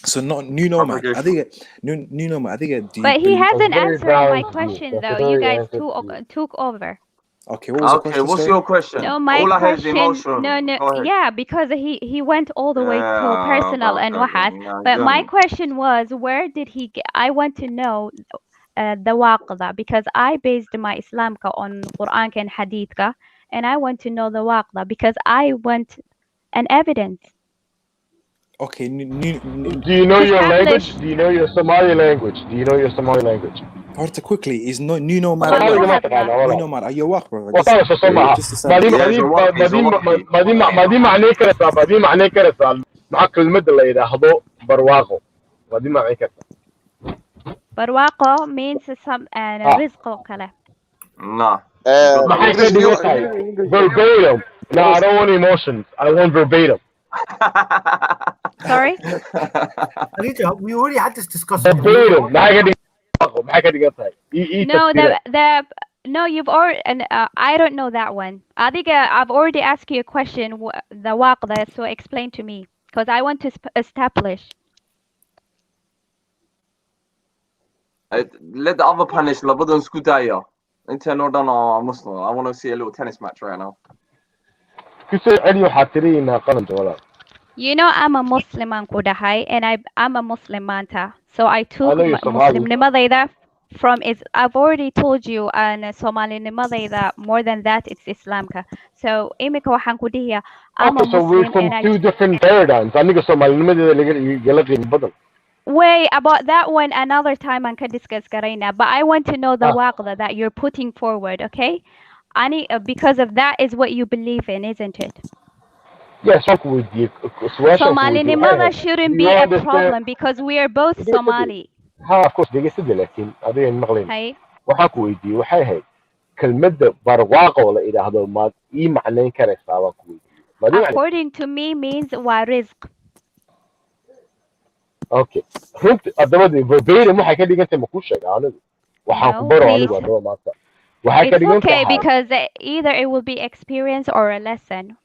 So not New Nomad. I think New Nomad. I think. But he hasn't answered my question though. You guys took over. Okay, what was the question? What's your question? No, my question. No. Yeah, because he went all the way to personal and wahad. But my question was, where did he get? I want to know. The waqda, because I based my Islam on Quran and Hadith and I want to know the waqda because I want an evidence. Okay. Do you know your language? Do you know your Somali language? Do you know your Somali language? Horta quickly is no Nuno Mar. Nuno Mar. Are you walk, brother? بدي معناه كرسا بدي معناه كرسا مع كلمة اللي يدهضو برواقو بدي معناه كرسا. برواقو means some رزق كله. No. Verbatim. No, I don't want emotions. I want verbatim. Sorry? Aditya, we already had this discussion. Verbatim. No, you've already, and I don't know that one. I've already asked you a question, the waqda, so explain to me, because I want to establish. Let the other punish Labadan Skudaya. Internal Muslim. I want to see a little tennis match right now. You know, I'm a Muslim and I'm a Muslim manta. So I took Muslim nimadayda from is I've already told you and Somali nimadayda more than that it's Islamka. So imika waxaan ku dhihiya I'm a Muslim. So we're from two different paradigms. Aniga Somali nimadayda Wait, about that one another time I can discuss Karina, but I want to know the waqda that you're putting forward, okay? Because of that is what you believe in, isn't it? Yes, Somali nimada shouldn't be a problem because we are both Somali. Of course, لكن هذه المغلين. وحكوا ويدي وحي كلمة برواقة ولا إذا هذا ما معناه كرسا According to me means ورزق. Okay. فهمت أدوات verbatim وحكي لي أنت ما كوش يعني وحنبرر عليه وأدوات ما أكثر. It's okay because either it will be experience or a lesson.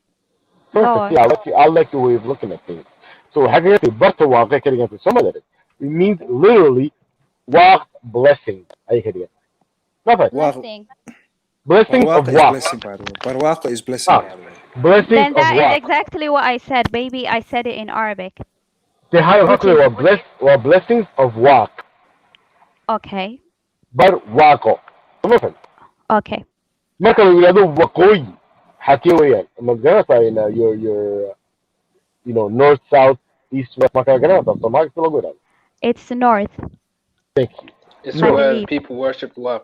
Perfect. Yeah, I like the way of looking at things. So having to but the walk against some of it. It means literally walk blessing. Nothing. Blessing. Blessing of walk. Barwaqa is blessing. Blessing then that of is walk. exactly what I said, baby. I said it in Arabic. The higher blessings of walk. Okay. Barwaqa. Okay. Marka la yiraahdo waqooyi xakee weeyaan ma garanaysaa your north south east west marka garanaysaa Soomaaliga sida lagu yiraahdo It's north. Thank you. It's where people worship waq.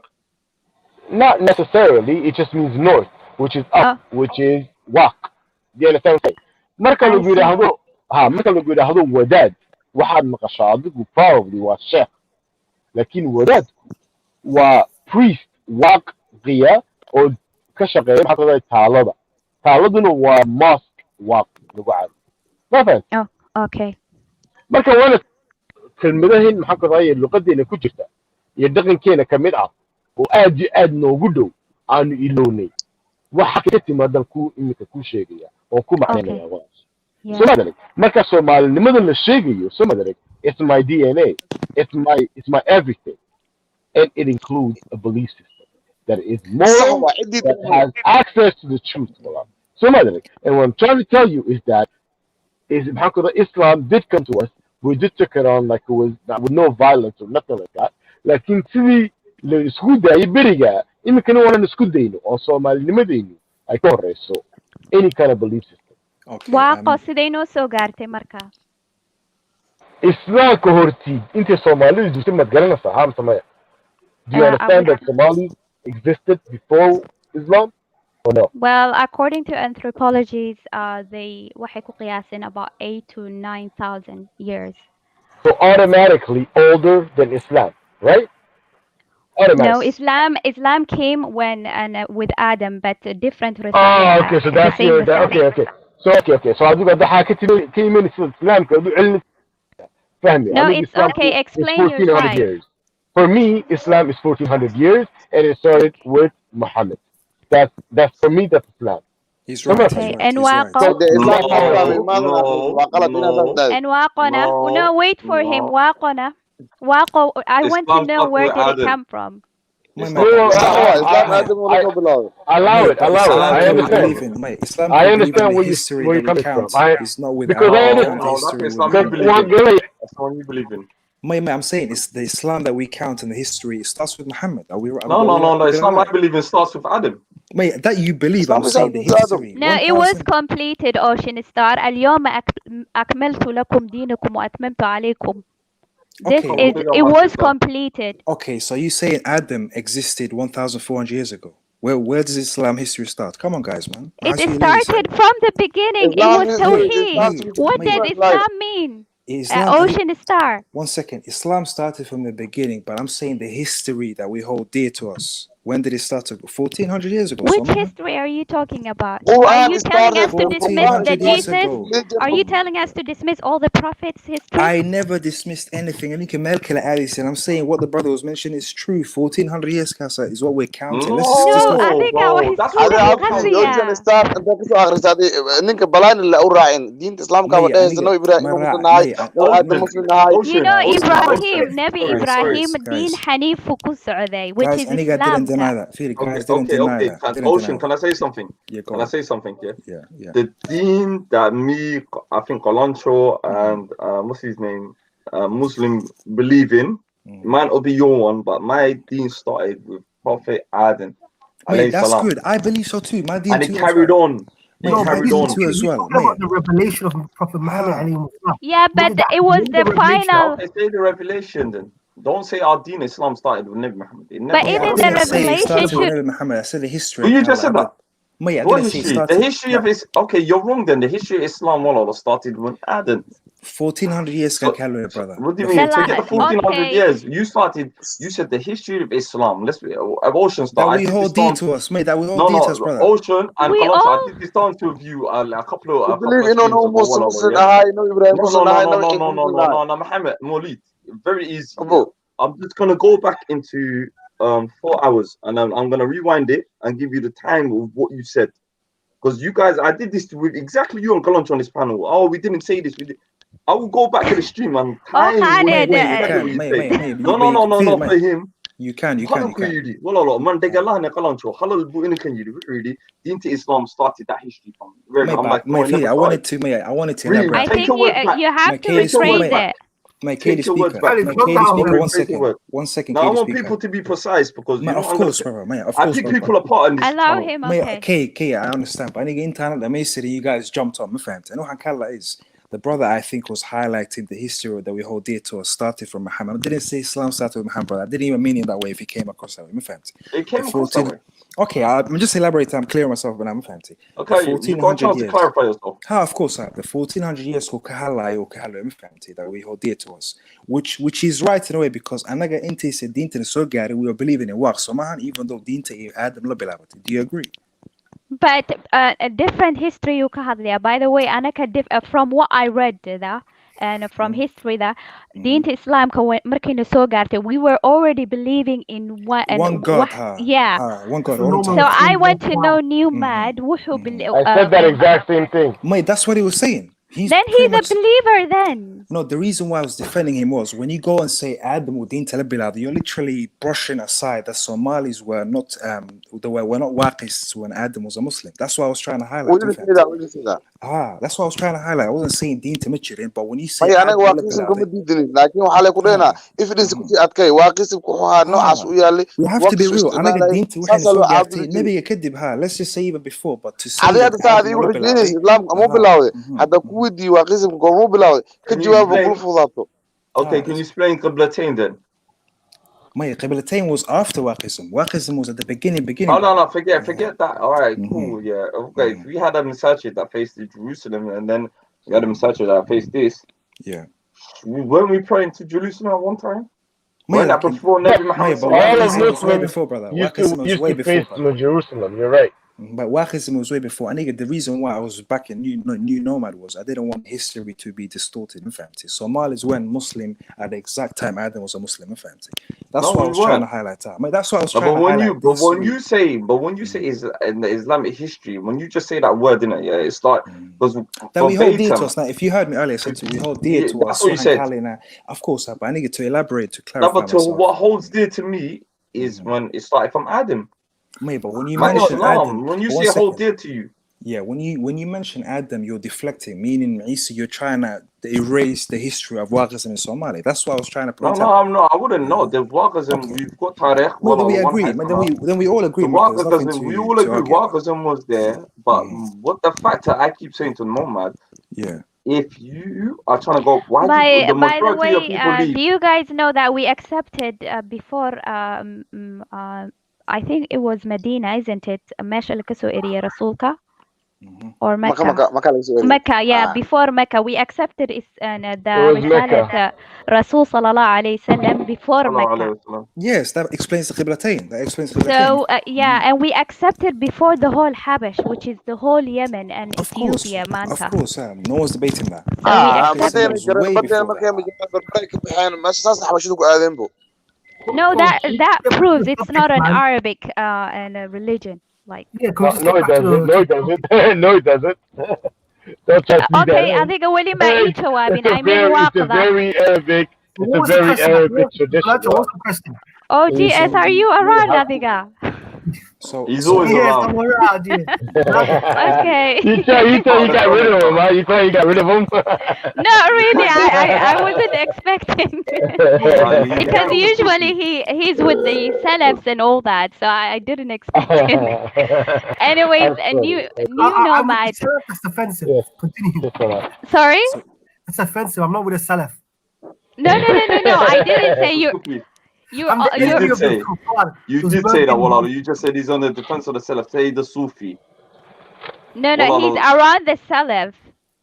Not necessarily, it just means north, which is up, which is waq. Do you understand what I'm saying? marka lagu yiraahdo wadaad waxaad maqashaa adigu probably waa sheekh laakiin wadaadku waa priest waq qiya oo ka shaqeeya maxaa tahay taaladuna waa mosque waq lagu caado ma fahanti Okay. marka waana kelmadahin maxaa tahay luqadeena ku jirta iyo dhaqankeena kamid ah oo aad noogu dhow aanu ilownay waxa ka timaadan ku imika ku sheegaya oo ku macnaynaya waa Somali marka Soomaalinimada la sheegayo Somali it's my DNA it's my everything and it includes a belief system that is moral, that has access to the truth. Somali. And what I'm trying to tell you is that Islam did come to us. We did take it on like it was with no violence or nothing like that. Like in Sili, the Skuda, Iberiga, even can one the Skudino, or Somali Nimadino. I don't so any kind of belief system. Okay. So marka. Islam kohorti inte Somali du simat galana saham samaya. Do you understand that Somalis existed before Islam or no? Well, according to anthropologies, they waxay ku qiyaasin about 8,000 to 9,000 years. So automatically older than Islam, right? No, Islam came when with Adam, but different. Okay, so that's your okay. So So I do got the حكيت came in Islam كده فهمي. No, it's okay. Explain your side. Years. For me, Islam is 1400 years, and it started with Muhammad. That's for me. That's Islam. He's right. Okay. And Waqo. And Waqona. No, wait for him. Waqona. Waqo. I want to know where did it come from. Allow it. I understand. I understand where you're coming from. Because I understand. That's what you believe in. I'm saying it's the Islam that we count in the history. It starts with Muhammad. Are we right? No. Islam I believe in starts with Adam. Mate, that you believe, I'm saying the history. No, it was completed, Ocean Star. اليوم أكملت لكم دينكم وأتممت عليكم. This is, it was completed. Okay, so you saying Adam existed 1,400 years ago? Where does Islam history start? Come on, guys, man. It started from the beginning. It was Tawheed. What did Islam mean? Ocean Star. 1 second. Islam started from the beginning, but I'm saying the history that we hold dear to us. When did it start? 1,400 years ago. Which history are you talking about? Are you telling us to dismiss the Jesus? Are you telling us to dismiss all the prophets' history? I never dismissed anything. And you can Melkila Alice, and I'm saying what the brother was mentioning is true. 1,400 years, Kasa, is what we're counting. No, I think our history You know, Ibrahim, Nabi Ibrahim, Deen Hanif Kus'uday, which is Islam. Ocean, can I say something? Yeah, can I say something? Yeah. The deen that me, I think Kolancho and what's his name, Muslim believe in, might not be your one, but my deen started with Prophet Adam. Mate, that's good. I believe so too. My deen and it carried on. No, carried on too as well. About the revelation of Prophet Muhammad. Yeah, but it was the final. Okay, say the revelation then. Don't say our deen Islam started with Nabi Muhammad. But even the revelation should... Nabi Muhammad. I said the history. You just said that. Mate, what history? The history of Islam. Okay, you're wrong then. The history of Islam started with Adam. 1,400 years, brother. What do you mean? Forget the 1,400 years. You said the history of Islam. Let's be Ocean started. That we hold dear to us, mate. That we hold dear to us, brother. Ocean and I did this down to view a couple of. No, Muhammad Maulid. Very easy. I'm just gonna go back into 4 hours and I'm gonna rewind it and give you the time of what you said. Because you guys, I did this with exactly you and Galanch on this panel. Oh, we didn't say this. I will go back to the stream and time. No, for him. You can. Man, they Allah and Galancho. Halal bu'in can you really? The into Islam started that history from. I wanted to elaborate. I think you have to rephrase it. My Katie speaker, 1 second. 1 second. Now I want people to be precise because of course, brother. I pick people apart in this. Allow him, okay. I understand. But I think internet, the message you guys jumped on, my friend. I know how Kalla is. The brother, I think, was highlighting the history that we hold dear to us started from Muhammad. I didn't say Islam started with Muhammad, brother. I didn't even mean it that way if he came across that way, my friend. It came across that way. Okay, I'm just elaborating. I'm clear myself, but I'm fancy. Okay, you got a chance to clarify yourself. Of course, the 1,400 years that we hold dear to us, which is right in a way because anaga inta se dinta so gari we are believing in work. So man, even though dinta Adam la bilabati. Do you agree? But a different history you kahadliya. By the way, anaka from what I read and from history Deen Islam markayna soo gaartay, we were already believing in one God. One God. So I want to know new mad. I said that exact same thing. Mate, that's what he was saying. He's a believer then. No, the reason why I was defending him was when you go and say Adam Udin Talabilad, you're literally brushing aside that Somalis were not were not Waqists when Adam was a Muslim. That's what I was trying to highlight. We didn't say that. That's what I was trying to highlight. I wasn't saying Deen Tamichirin, but when you say if it is we have to be real. Let's just say even before, but to say okay, can you explain Qiblatain then? Qiblatain was after Waqism. Waqism was at the beginning. Oh no, forget that. All right, cool, yeah. Okay, if we had a masajid that faced Jerusalem and then we had a masajid that faced this. Yeah. Weren't we praying to Jerusalem at one time? That before Nabi Muhammad? All of Muslims way before, brother. Waqism was way before. Jerusalem, you're right. But Waqism was way before. I think the reason why I was back in New Nomad was I didn't want history to be distorted in fancy. Somalis weren't Muslim at the exact time Adam was a Muslim in fancy. That's what I was trying to highlight. That's what I was trying to highlight. But when you say is in the Islamic history, when you just say that word, innit, yeah, it's like that we hold dear to us. Now, if you heard me earlier, I said we hold dear to us. That's what you said. Of course, but I need to elaborate to clarify. No, but what holds dear to me is when it started from Adam. Mate, but when you mention Adam, when you say hold dear to you, Yeah, when you mention Adam, you're deflecting, meaning Isa, you're trying to erase the history of Waqism in Somalia. That's what I was trying to point out. No, I'm not. I wouldn't know. The Waqism, we've got Tariq. No, then we agree. Then we all agree. We all agree. Waqism was there, but what the fact that I keep saying to Nomad, if you are trying to go, by the way, do you guys know that we accepted before? I think it was Medina, isn't it? Mesh al-Kaso area Rasulka. Or Mecca. Mecca, yeah. Before Mecca, we accepted the Risalat Rasul sallallahu alayhi wasallam before Mecca. Yes, that explains the Qiblatain. So and we accepted before the whole Habash, which is the whole Yemen and Ethiopia, Manta. Of course, no one's debating that. No, that proves it's not an Arabic religion. Like no, it doesn't. No, it doesn't. No, it doesn't. Don't trust me. Okay, I think Willie may jawabin. I mean, it's a very Arabic. It's a very Arabic tradition. Oh, GS, are you around, Adiga? So he's always around. I'm around. Okay. You got rid of him, huh? You thought you got rid of him? Not really. I wasn't expecting because usually he's with the Salafs and all that, so I didn't expect him. Anyways, new Nomad. That's offensive. Continue. Sorry? It's offensive. I'm not with a Salaf. No. I didn't say you. You did say that, Walalo. You just said he's on the defense of the Salaf. Say the Sufi. No, he's around the Salaf.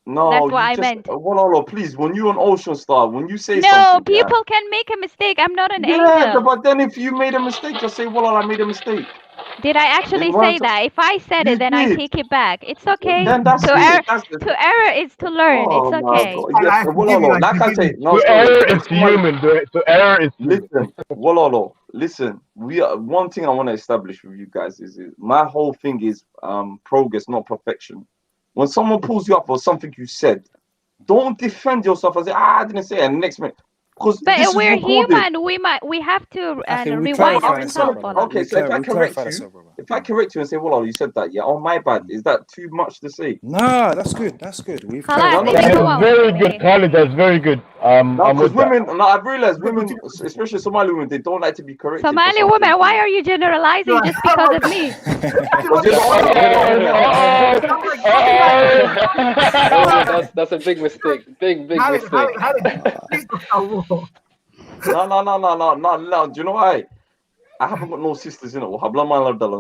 No, that's what I meant. Walalo, please, when you're an Ocean Star, when you say something. No, people can make a mistake. I'm not an angel. Yeah, but then if you made a mistake, just say, Walalo, I made a mistake. Did I actually say that? If I said it, then I take it back. It's okay. Then that's to error is to learn. It's okay. To error is human. To error is listen, Walalo. Listen, one thing I want to establish with you guys is my whole thing is progress, not perfection. When someone pulls you up for something you said, don't defend yourself and say, I didn't say it. And next minute. But we're human. We have to rewind ourselves. Okay, so if I correct you and say, well, you said that, yeah, oh my bad, is that too much to say? No, that's good. That's good. That's very good, Khalid. That's very good. Because women, I've realized women, especially Somali women, they don't like to be corrected. Somali women, why are you generalizing just because of me? That's a big mistake. Big mistake. No. Do you know why? I haven't got no sisters in it.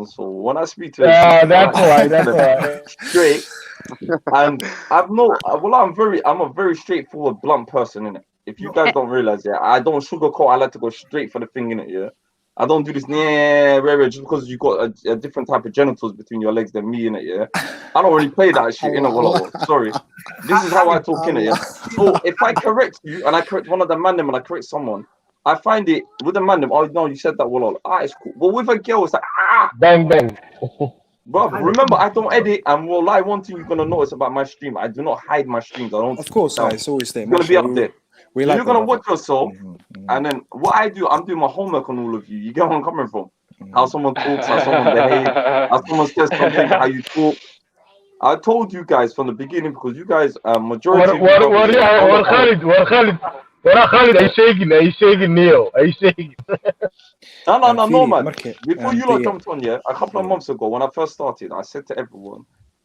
So when I speak to her, that's right. Straight. And I'm a very straightforward, blunt person in it. If you guys don't realize, I don't sugarcoat. I like to go straight for the thing in it. Yeah, I don't do this just because you got a different type of genitals between your legs than me in it. Yeah, I don't really play that shit in it. Sorry, this is how I talk in it. Yeah. So if I correct you and I correct one of the man them and I correct someone, I find it with a man them. Oh no, you said that. Well, it's cool. But with a girl, it's like bang bang. Bro, remember I don't edit, and one thing you're gonna notice about my stream, I do not hide my streams. I don't. Of course, it's always there. It's gonna be up there. You're gonna watch yourself, and then what I do, I'm doing my homework on all of you. You get where I'm coming from? How someone talks, how someone behaves, how someone says something, how you talk. I told you guys from the beginning because you guys majority. Khalid, are you shaking, Neil? Are you shaking? No, man. Before you lot jumped on, a couple of months ago when I first started, I said to everyone,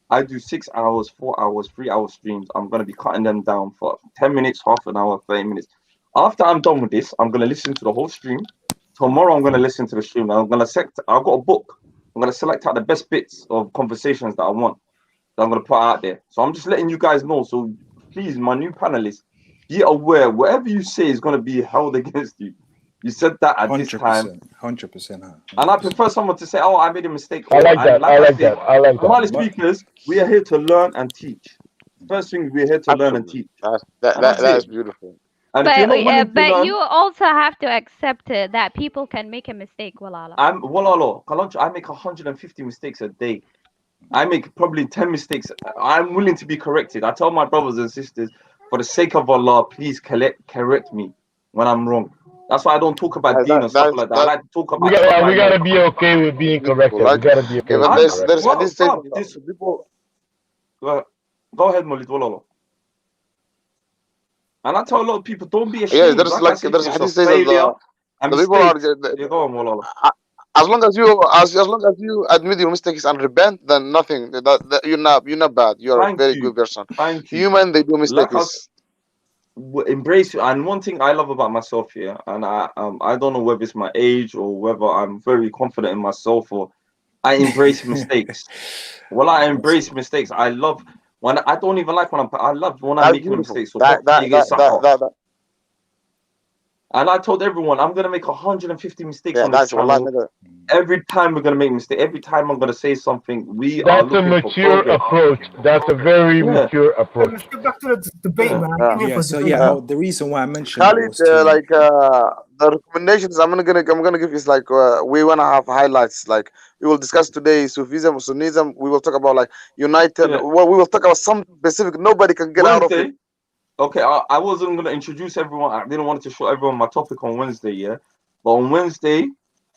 I do 6 hours, 4 hours, 3 hour streams. I'm going to be cutting them down for 10 minutes, half an hour, 30 minutes. After I'm done with this, I'm going to listen to the whole stream. Tomorrow, I'm going to listen to the stream. I've got a book. I'm going to select out the best bits of conversations that I want that I'm going to put out there. So I'm just letting you guys know. So please, my new panelists, be aware, whatever you say is going to be held against you. You said that at this time. 100%. And I prefer someone to say, oh, I made a mistake. I like that. Somali speakers, we are here to learn and teach. First thing, we're here to learn and teach. That's beautiful. And but you also have to accept that people can make a mistake, Walala. I make 150 mistakes a day. I make probably 10 mistakes. I'm willing to be corrected. I tell my brothers and sisters, for the sake of Allah, please correct me when I'm wrong. That's why I don't talk about deen and stuff like that. I like to talk about. We gotta be okay with being corrected. We gotta be okay. Go ahead, Molid Walalo. And I tell a lot of people, don't be ashamed. Yeah, there's like there's a hadith says that the people are go on, Walalo. as long as you admit your mistakes and repent, then nothing. That you're not bad. You're a very good person. Thank you. Human, they do mistakes. Embrace it. And one thing I love about myself here, and I don't know whether it's my age or whether I'm very confident in myself, or I embrace mistakes. Well, I embrace mistakes. I love when I don't even like when I love when I'm making mistakes. So and I told everyone I'm gonna make 150 mistakes on this channel. Every time we're gonna make mistakes. Every time I'm gonna say something, that's a mature approach. That's a very mature approach. Let's get back to the debate, man. The reason why I mentioned Khalid, the recommendations I'm gonna give is like we wanna have highlights. Like we will discuss today Sufism, Sunnism. We will talk about like United. Well, we will talk about some specific. Nobody can get out of it. Okay, I wasn't going to introduce everyone. I didn't want to show everyone my topic on Wednesday, yeah? But on Wednesday,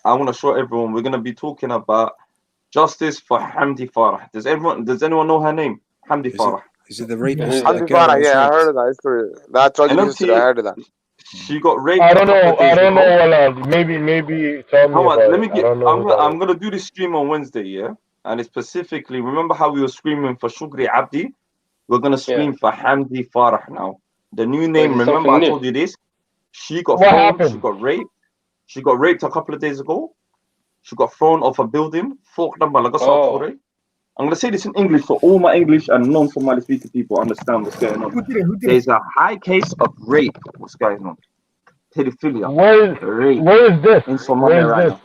I want to show everyone we're going to be talking about justice for Hamdi Farah. Does anyone know her name? Hamdi Farah. Is it the rapist? Hamdi Farah, yeah, I heard of that. It's true. That's what I heard of that. She got raped. I don't know. Maybe tell me about I'm going to do this stream on Wednesday, yeah? And it's specifically, remember how we were screaming for Shukri Abdi? We're gonna scream for Hamdi Farah now. The new name. Remember, I told you this. She got thrown. She got raped. She got raped a couple of days ago. She got thrown off a building. I'm gonna say this in English so all my English and non-Somali speaking people understand what's going on. There's a high case of rape. What's going on? Pedophilia. Where is this? In Somalia right now.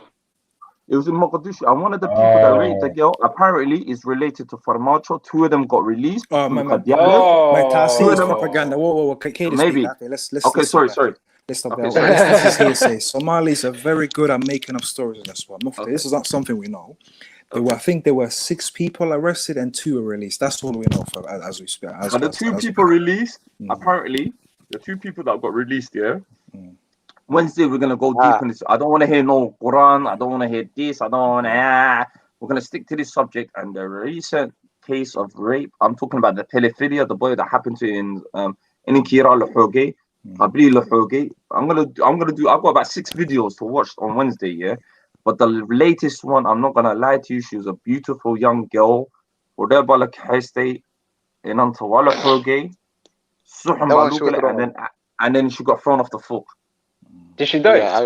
It was in Mogadishu, and one of the people that raped the girl apparently is related to Farmacho. 2 of them got released. My propaganda. Whoa. Maybe. Let's okay, sorry. Let's stop there. This is hearsay. Somalis are very good at making up stories in this one. This is not something we know. I think there were 6 people arrested and 2 were released. That's all we know as we speak. And the 2 people released, apparently, the 2 people that got released, yeah. Wednesday, we're going to go deep in this. I don't want to hear no Quran. I don't want to hear this. I don't want to... We're going to stick to this subject. And the recent case of rape, I'm talking about the pedophilia, the boy that happened to in Kira Lahoge, Abli Lahoge. I've got about 6 videos to watch on Wednesday, yeah? But the latest one, I'm not going to lie to you, she was a beautiful young girl. And then she got thrown off the floor. Did she die? Yeah,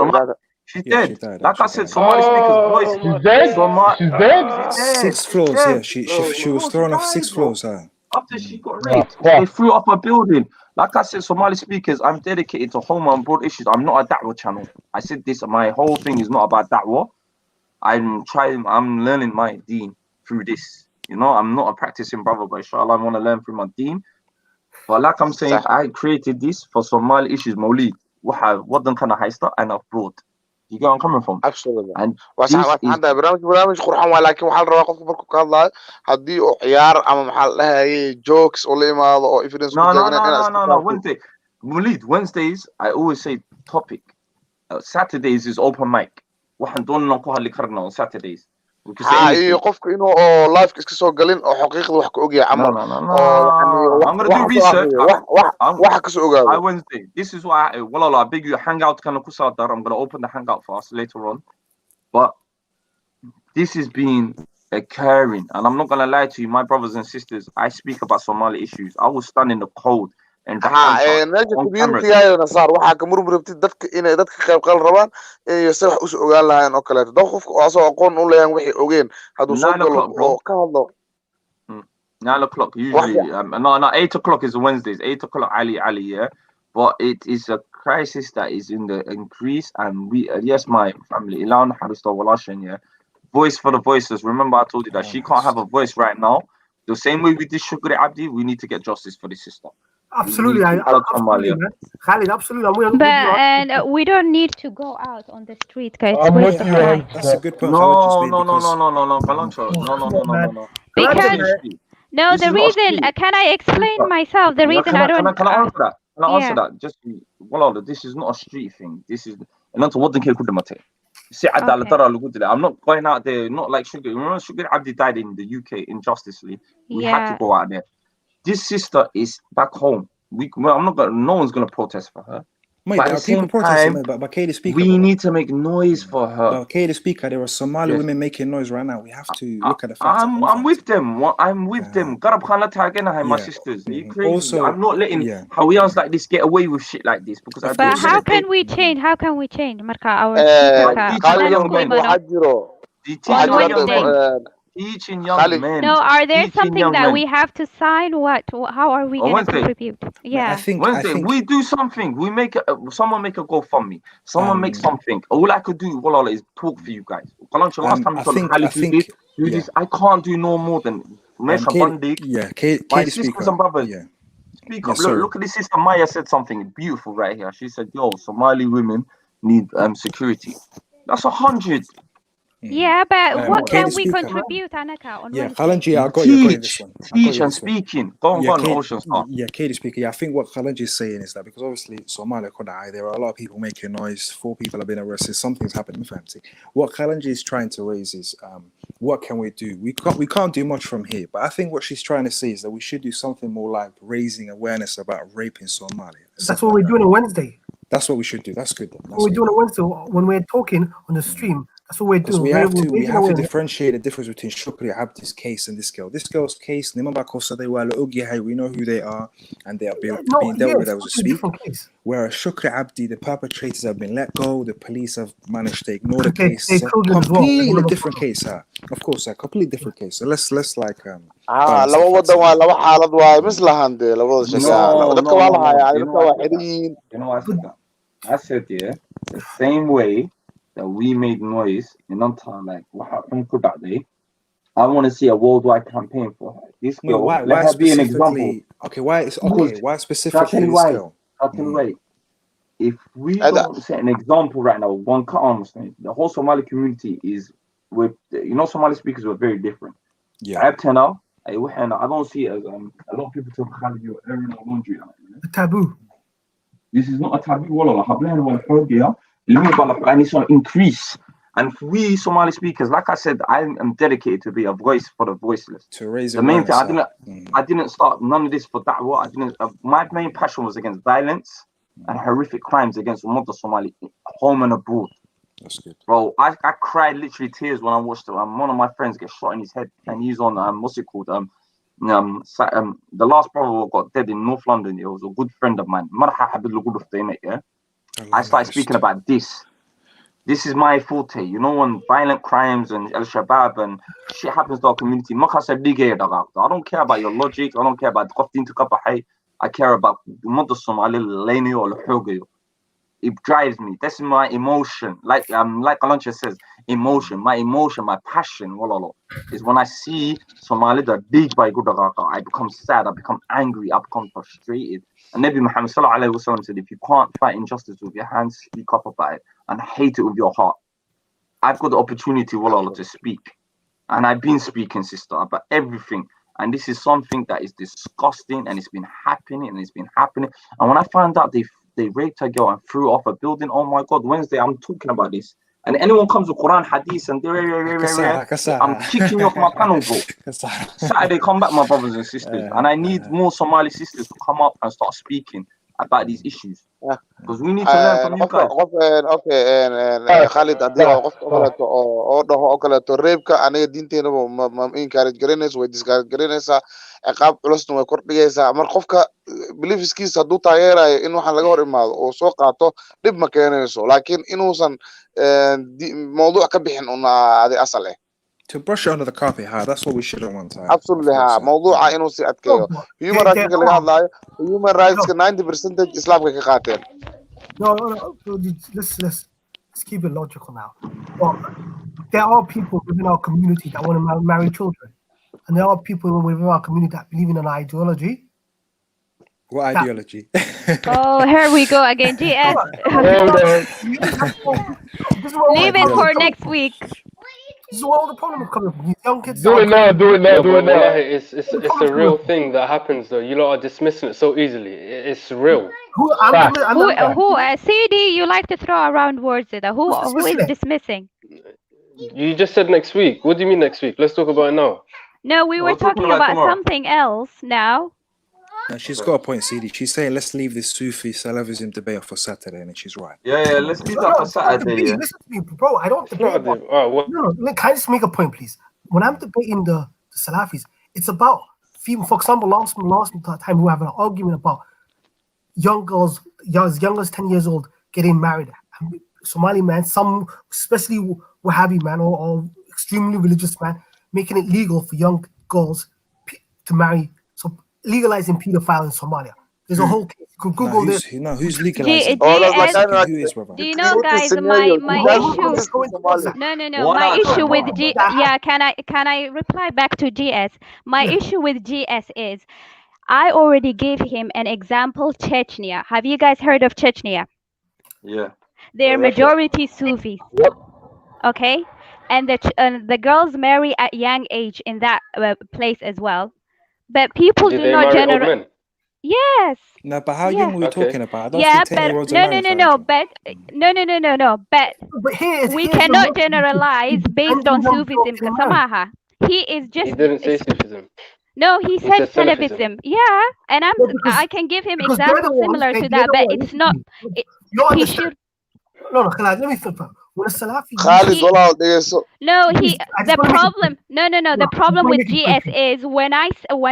she's dead. Like I said, Somali speakers voice. She's dead? She's dead? 6 floors, yeah. She was thrown off 6 floors. After she got raped, they threw up a building. Like I said, Somali speakers, I'm dedicated to home and broad issues. I'm not a da'wah channel. I said this, my whole thing is not about da'wah. I'm learning my deen through this. You know, I'm not a practicing brother, but inshallah, I want to learn through my deen. But like I'm saying, I created this for Somali issues, Mawlid. ودن كان هايستا and abroad. You get where I'm coming from? Absolutely. And هذا برنامج قرحان ولكن waxaa la rabaa qofka markuu ka hadlayo hadii uu ciyaar ama maxaa la dhahaye jokes oo la imaado oo evidence ku taagan no Wednesday. Mawlid, Wednesdays I always say topic. Saturdays is open mic. waxaan doonaa ku hadli karnaa on Saturdays. iyo qofka inuu oo live iska soo galin oo xaqiiqda wax ka ogyahay camal I'm going to do research wax ka soo ogaado Wednesday. This is why I beg you hangout kana ku soo dar. I'm going to open the hangout for us later on. But this is being occurring, and I'm not going to lie to you, my brothers and sisters, I speak about Somali issues. I will stand in the cold and meesha community-ga Nasaar waxa ka murmurabtay dadka inay dadka qayb qal rabaan iyo si wax u soo ogaan lahayn oo kale dad qofka oo soo aqoon u leeyahay wixii ogeen haduu soo galo oo ka hadlo 9 o'clock usually. No, 8 o'clock is Wednesdays. 8 o'clock, Ali, yeah. But it is a crisis that is in the increase, and we, yes, my family, Ilan Haristo Walashan, yeah. Voice for the voiceless. Remember, I told you that she can't have a voice right now. The same way we did Shukri Abdi, we need to get justice for this sister. Absolutely, absolutely, Khalid, absolutely. But we don't need to go out on the street, guys. That's a good point. No. Because no, the reason. Can I explain myself? The reason I don't. Can I answer that? Can I answer that? Just this is not a street thing. This is not what the Okay. I'm not going out there, not like Sugar. Remember, Sugar Abdi died in the UK in Justice League. We had to Yeah. go out there. This sister is back home. I'm not gonna. No one's gonna protest for her. Mate, But at there the are people same protesting, time, but K the speaker, we brother. need to make noise for her. But K the speaker, there are Somali Yes. women making noise right now. We have to look at the facts. I'm with them. I'm with them. Garab Khan Latagena, my Yeah. sisters. Are you crazy? Also, I'm not letting yeah. Hawaiians like this get away with shit like this because I Of do But course. how minute they can we change? How can we change? Marka our by speaker teaching young men. on Wednesday. Teaching young men. No, are there Teaching something young that men. we have to sign? What? How are we On gonna Wednesday. contribute? Yeah. Wednesday, we do something. We make someone make a GoFundMe. Someone make something. All I could do, Walala, is talk for you guys. Kalancha, last time you told me how to do this. I can't do no more than Mesha Bundy. My sisters and brothers. Yeah. Speak up. Look at this sister Maya said something beautiful right here. She said, "Yo, Somali women need security." That's 100. Yeah, but what K can the we speaker. contribute, Anaka, on Yeah, Wednesday? Khalanji, I got you this one. Teach and speaking. Go on, Ocean Star. Yeah, Katie speaking. Yeah, I think what Khalanji is saying is that because obviously Somalia Kodai, there are a lot of people making noise. 4 people have been arrested. Something's happening, fancy. What Khalanji is trying to raise is, what can we do? We can't do much from here. But I think what she's trying to say is that we should do something more like raising awareness about rape in Somalia. That's what we're doing on Wednesday. That's what we should do. That's good. What we're doing on Wednesday when we're talking on the stream. That's what we're doing. We have to differentiate the difference between Shukri Abdi's case and this girl. This girl's case, we know who they are, and they are being dealt with as we speak. Whereas Shukri Abdi, the perpetrators have been let go, the police have managed to ignore the case. It's a completely different case, Of course, a completely different case. So let's like laba wadan waa laba xaalad waa mislahan de labada shaqo dadka waa la hayaa dadka waa xiriin. You know what I said? Yeah, the same way that we made noise in Nanta, like what happened to that day. I want to see a worldwide campaign for her. This girl, let her be an example. Okay, why specifically this girl? I'll tell you why. If we don't set an example right now, one cut on the whole Somali community is with Somali speakers were very different. Yeah. I don't see it as a lot of people talk about you airing or laundry. A taboo. This is not a taboo. I need to increase. And we Somali speakers, like I said, I am dedicated to be a voice for the voiceless. To raise the main thing, I didn't start none of this for that. My main passion was against violence and horrific crimes against Umata Somali, home and abroad. That's good. Bro, I cried literally tears when I watched one of my friends get shot in his head, and he's on what's it called? The last brother got dead in North London. It was a good friend of mine. Yeah. I started speaking about this. This is my forte. You know, when violent crimes and Al Shabaab and shit happens to our community. I don't care about your logic. I don't care about I care about it drives me. That's my emotion. Like Alancha says, emotion. My emotion, my passion, is when I see Somali that big by Gudaga, I become sad, I become angry, I become frustrated. And Nabi Muhammad sallallahu alaihi wasallam said, if you can't fight injustice with your hands, speak up about it and hate it with your heart. I've got the opportunity, to speak. And I've been speaking, sister, about everything. And this is something that is disgusting, and it's been happening, And when I found out they raped a girl and threw her off a building, oh my God, Wednesday, I'm talking about this. And anyone comes with Quran, Hadith, and I'm kicking you off my panel, bro. Saturday, come back, my brothers and sisters. And I need more Somali sisters to come up and start speaking about these issues. Because we need to learn from you guys. Khalid, oo kaleeto reebka aniga diinteena ma encourage garanaysa way discourage garanaysaa ciqaab culusna way kordhigaysaa mar qofka beliefskiisa hadduu taageerayo in waxaan laga hor imaado oo soo qaato dhib ma keenayso laakiin inuusan mawduuc ka bixin adi asal to brush it under the carpet, that's what we should have one time. Absolutely, mawduuca inuu si adkeeyo human rights laga hadlayo human rights 90% Islamka ka qaateen. No, let's keep it logical now. Well, there are people within our community that want to marry children, and there are people within our community that believe in an ideology. What ideology? Oh, here we go again, GS. Leave it for next week. This is where all the problem is coming from. These young kids. Do it now. It's a real thing that happens though. You lot are dismissing it so easily. It's real. Who CD, you like to throw around words there. Who is dismissing? You just said next week. What do you mean next week? Let's talk about it now. No, we were talking about something else now. No, she's got a point, CD. She's saying let's leave this Sufi Salafism debate for Saturday, and she's right. Yeah, let's do that for Saturday. Listen to me, bro. I don't debate. No, can I just make a point, please? When I'm debating the Salafis, it's about, for example, last time we were having an argument about young girls, as young as 10 years old, getting married. Somali man, some, especially Wahhabi man or extremely religious man, making it legal for young girls to marry. So legalizing pedophile in Somalia. There's a whole case. You could Google this. Who's legalizing? Do you know, guys, my issue? No. My issue with can I reply back to GS? My issue with GS is I already gave him an example, Chechnya. Have you guys heard of Chechnya? Yeah. They're majority Sufis. Okay? And the girls marry at young age in that place as well. But people do not generalize. Yes. No, but how young are we talking about? Yeah, but no. But we cannot generalize based on Sufism. Samaha. He didn't say Sufism. No, he said Salafism. Yeah, and I can give him examples similar to that, but it's not. He should. No, let me flip it. When a Salafi, the problem with GS is when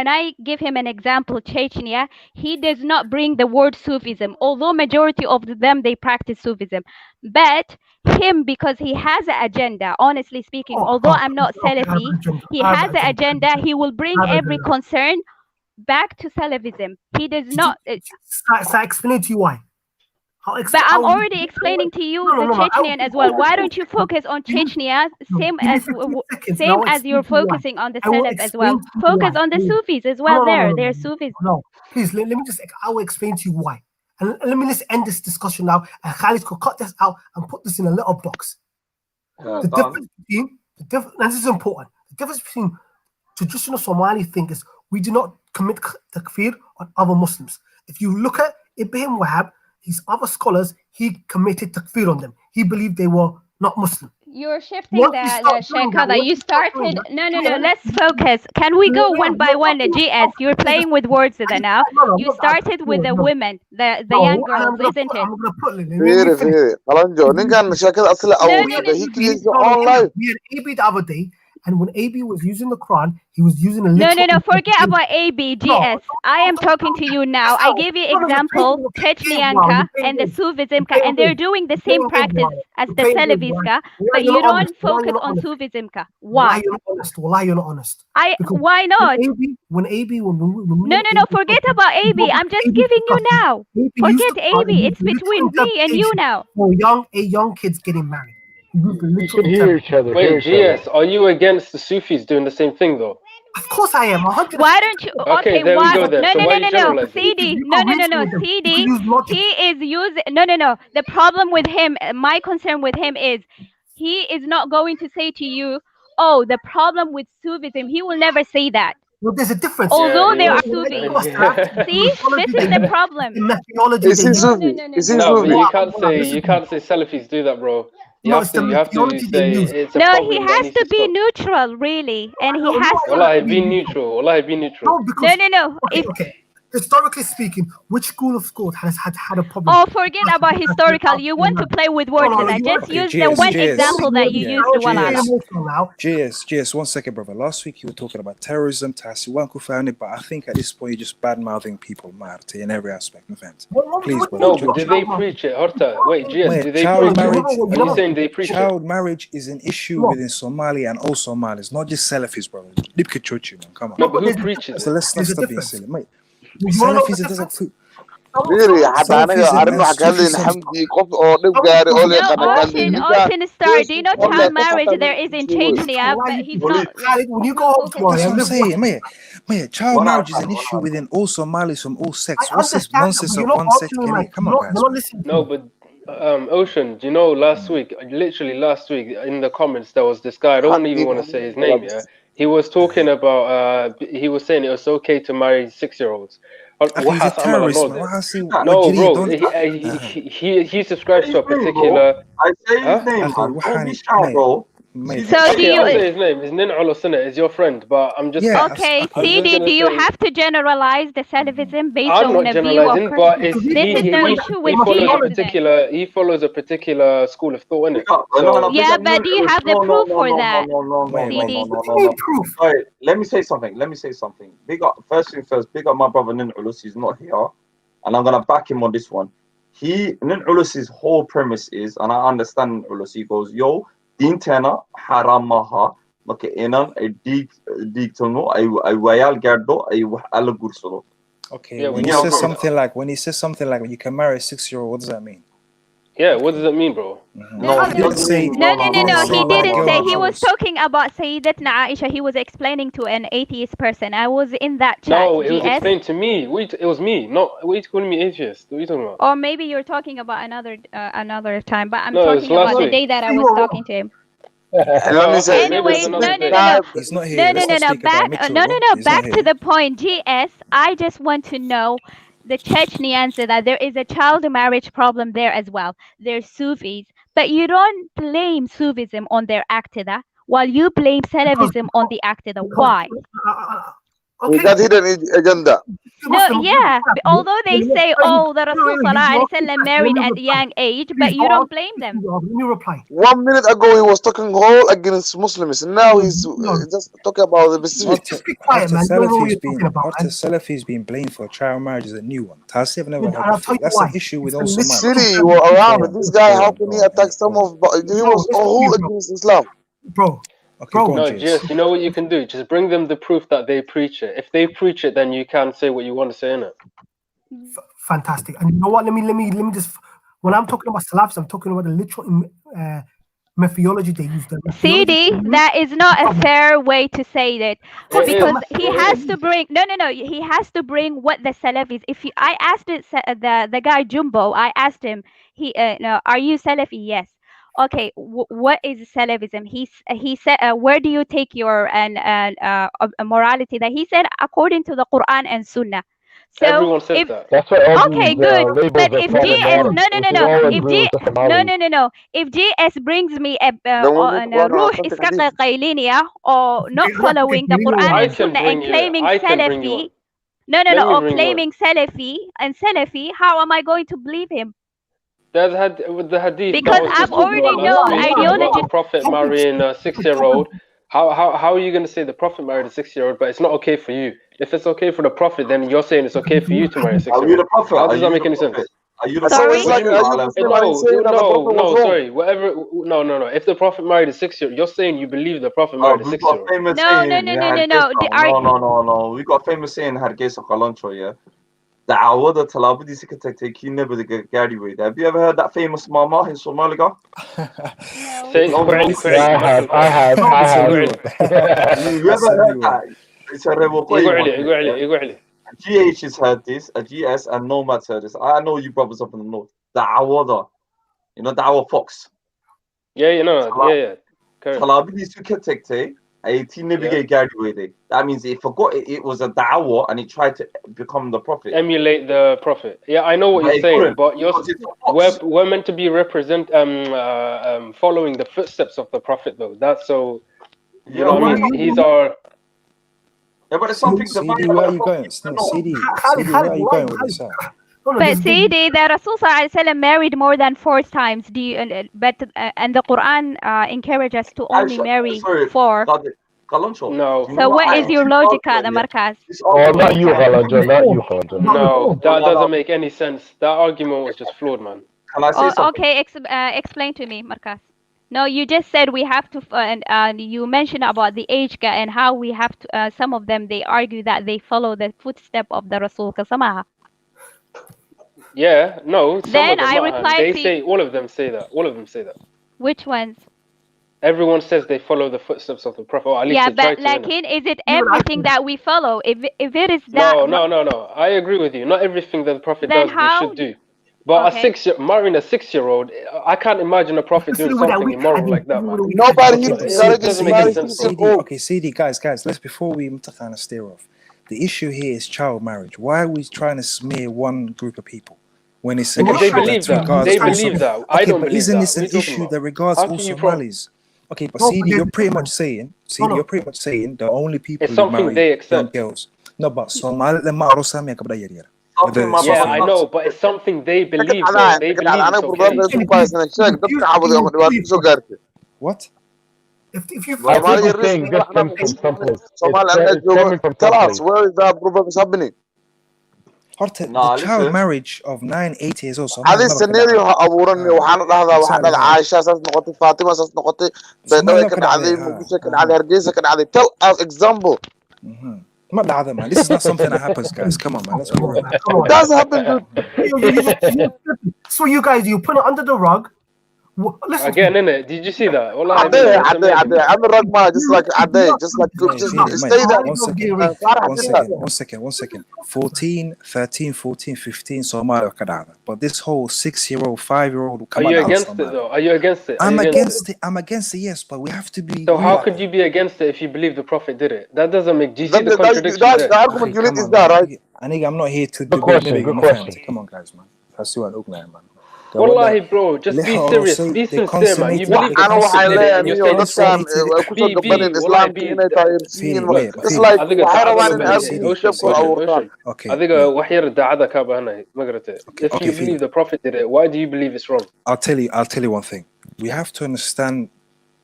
I give him an example, Chechnya, he does not bring the word Sufism, although majority of them they practice Sufism. But him, because he has an agenda, honestly speaking, although I'm not Salafi, he has an agenda. He will bring every concern back to Salafism. He does not. So I explain to you why. But I'm already explaining to you the Chechnyan as well. Why don't you focus on Chechnya, same as you're focusing on the Salaf as well? Focus on the Sufis as well. They're Sufis. No, please let me just. I will explain to you why. And let me just end this discussion now. And Khalid could cut this out and put this in a little box. The difference between and this is important. The difference between traditional Somali thing is we do not commit takfir on other Muslims. If you look at Ibrahim Wahab, his other scholars, he committed takfir on them. He believed they were not Muslim. You're shifting the Sheikh. You started. No. Let's focus. Can we go one by one? The GS. You're playing with words there now. You started with the women, the young girls, isn't it? We had AB the other day. And when AB was using the Quran, he was using a No. Forget about AB, GS. I am talking to you now. I gave you example, Chechnyanka and the Sufismka, and they're doing the same practice as the Salafiska, but you don't focus on Sufismka. Why? Why you're not honest? Why not? When AB... No. Forget about AB. I'm just giving you now. Forget AB. It's between me and you now. Young kids getting married. You should hear each other. Wait, GS, are you against the Sufis doing the same thing though? Of course I am. 100%. Why don't you? Okay, there we go then. No. CD. No. CD. He is using. No. The problem with him, my concern with him is, he is not going to say to you, "Oh, the problem with Sufism." He will never say that. Well, there's a difference. Although there are Sufis. See, this is the problem. In methodology, no, but you can't say Salafis do that, bro. You have to say it's a problem. He has to be neutral, really, and he has to. Wallahi, be neutral. No. Okay. Historically speaking, which school of thought has had a problem? Oh, forget about historical. You want to play with words and that. Just use the one example that you used. GS, 1 second, brother. Last week you were talking about terrorism, but I think at this point you're just bad-mouthing people, Marty, in every aspect. No offense. Please, brother. No, but did they preach it, Horta? Wait, GS, did they preach it? Are you saying they preach it? Child marriage is an issue within Somalia and all Somalis, not just Salafis, brother. Come on. No, but who preaches? So let's stop being silly, mate. Salafism doesn't food. Really, Austin Star, do you know child marriage there is in Chechnya, but he's not. When you go that's what I'm saying, mate. Child marriage is an issue within all Somalis from all sects. What's this nonsense of one sect? Come on, guys. No, but Ocean, do you know literally last week, in the comments there was this guy, I don't even want to say his name, yeah? He was talking about, he was saying it was okay to marry 6-year-olds. He's a terrorist, man. No, bro, he subscribes to a particular... I say his name, man. Don't be shy, bro. So do you? I'll say his name. His Nin is your friend, but I'm just... Okay, CD, do you have to generalize the Salafism based I'm on not a view of generalizing, but this is no issue with he follows a particular school of thought, innit? Yeah, but do you have the proof for that? Sorry, let me say something. First thing first, big up my brother Nin Ulus. He's not here, and I'm gonna back him on this one. Nin Ulus's whole premise is, and I understand Nin Ulus, he goes, yo, diintana haram maha marka inaan ay diigtano ay wayaal gaadho ay wax alla guursado. Okay, when he says something like you can marry a 6-year-old, what does that mean? Yeah, what does that mean, bro? No, he didn't say. He was talking about Sayyidatna Aisha. He was explaining to an atheist person. I was in that chat. No, it was explained to me. It was me. No, why are you calling me atheist? What are you talking about? Or maybe you're talking about another time. But I'm talking about the day that I was talking to him. Anyway, no. He's not here. Back to the point. GS, I just want to know the Chechnya answer that there is a child marriage problem there as well. There's Sufis, but you don't blame Sufism on their Aqidah, while you blame Salafism on the Aqidah. Why? That hidden agenda. No, yeah. Although they say, oh, the Rasul Sallallahu Alaihi Wasallam married at a young age, but you don't blame them. Let me reply. 1 minute ago, he was talking all against Muslims, and now he's just talking about the specific. Just be quiet, man. After Salafi's been blamed for child marriage is a new one. Tasif never had that. That's an issue with also City, you were around. This guy, how can he attack some of? He was all against Islam, bro. Okay, no, just you know what you can do. Just bring them the proof that they preach it. If they preach it, then you can say what you want to say in it. Fantastic. And you know what? Let me just. When I'm talking about Salafs, I'm talking about the literal methodology they use. CD, that is not a fair way to say that, because he has to bring. No. He has to bring what the Salafis. I asked the guy Jumbo. I asked him. Are you Salafi? Yes. Okay, what is Salafism? He said, where do you take your morality? That he said according to the Quran and Sunnah. So everyone says that. That's what okay, good. But if if GS brings me a ruh iska qayliniya or not following the Quran and Sunnah and claiming Salafi, or claiming Salafi and Salafi, how am I going to believe him? There's the hadith. Because I've already known ideology. The Prophet marrying a 6-year-old. How are you going to say the Prophet married a 6-year-old, but it's not okay for you? If it's okay for the Prophet, then you're saying it's okay for you to marry a 6-year-old. Are you the Prophet? How does that make any sense? Are you the Prophet? Sorry. Whatever. No. If the Prophet married a 6-year-old, you're saying you believe the Prophet married a 6-year-old. No. We got famous saying Hargeysa Qalancho, yeah. دعوة تلابديس كتكتي كي نبدأ قاعد يويد. Have you ever heard that famous mama in Somalia? I have. You ever heard that? It's a revocation. GH has heard this, a GS and Nomad's heard this. I know you brothers up in the north. Da'awada. You know Da'awa Fox? Yeah. Talabidis kekte. That means he forgot it was a da'wah and he tried to become the prophet. Emulate the prophet. Yeah, I know what you're saying, but we're meant to be following the footsteps of the prophet, though. That's so. You know what I mean? He's our. Yeah, but it's something. CD, where are you going? CD, where are you going with this? But CD, the Rasul ﷺ married more than 4 times. And the Quran encourages us to only marry 4. No. So what is your logic, the Markaz? Not you, Khalanjo. No, that doesn't make any sense. That argument was just flawed, man. Can I say something? Okay, explain to me, Markaz. No, you just said we have to, and you mentioned about the age gap and how we have to. Some of them they argue that they follow the footstep of the Rasul. Yeah, no. Then I replied. They say all of them say that. Which ones? Everyone says they follow the footsteps of the Prophet. Or at least but is it everything that we follow? If it is that. No. I agree with you. Not everything that the Prophet does we should do. But marrying a 6-year-old, I can't imagine a prophet doing something immoral like that, man. Nobody doesn't make sense. Okay, CD, guys, let's before we kind of steer off. The issue here is child marriage. Why are we trying to smear one group of people when it's an issue they believe that? They believe that. Okay, I don't but believe isn't that. this an issue that regards all Somalis? Okay, but CD, you're pretty much saying, the only people who marry young girls. No, but Somali, yeah, I know, but it's something they believe. They believe it's okay. What? If you tell us where is that problem is happening? The child marriage of 9-8 years old. هذا السيناريو أبورني وحنا لهذا وحنا عايشة أساس نقطة فاطمة أساس نقطة بدوي كان عادي مقصة كان عادي هرجيسة كان عادي tell us example. ما بعد man. This is not something that happens, guys. Come on, man. Let's go. It does happen, dude. So you guys, you put it under the rug. Listen. Again, innit? Did you see that? I'm a rug man, just like stay there. One second. 14, 13, 14, 15, Somali Kadada. But this whole 6-year-old, 5-year-old. Are you against it though? Are you against it? I'm against it. I'm against it. Yes, but we have to be. So how could you be against it if you believe the Prophet did it? That doesn't make. Do you see the contradiction there? The argument you need is that, right? I'm not here to good question. Come on, guys, man. That's what I'm man. Wallahi, bro, just be serious. Be sincere, man. You believe the Prophet did it, and you're saying it's like I think وحير الدعادة كابا هنا مقرته. If you believe the Prophet did it, why do you believe it's wrong? I'll tell you one thing. We have to understand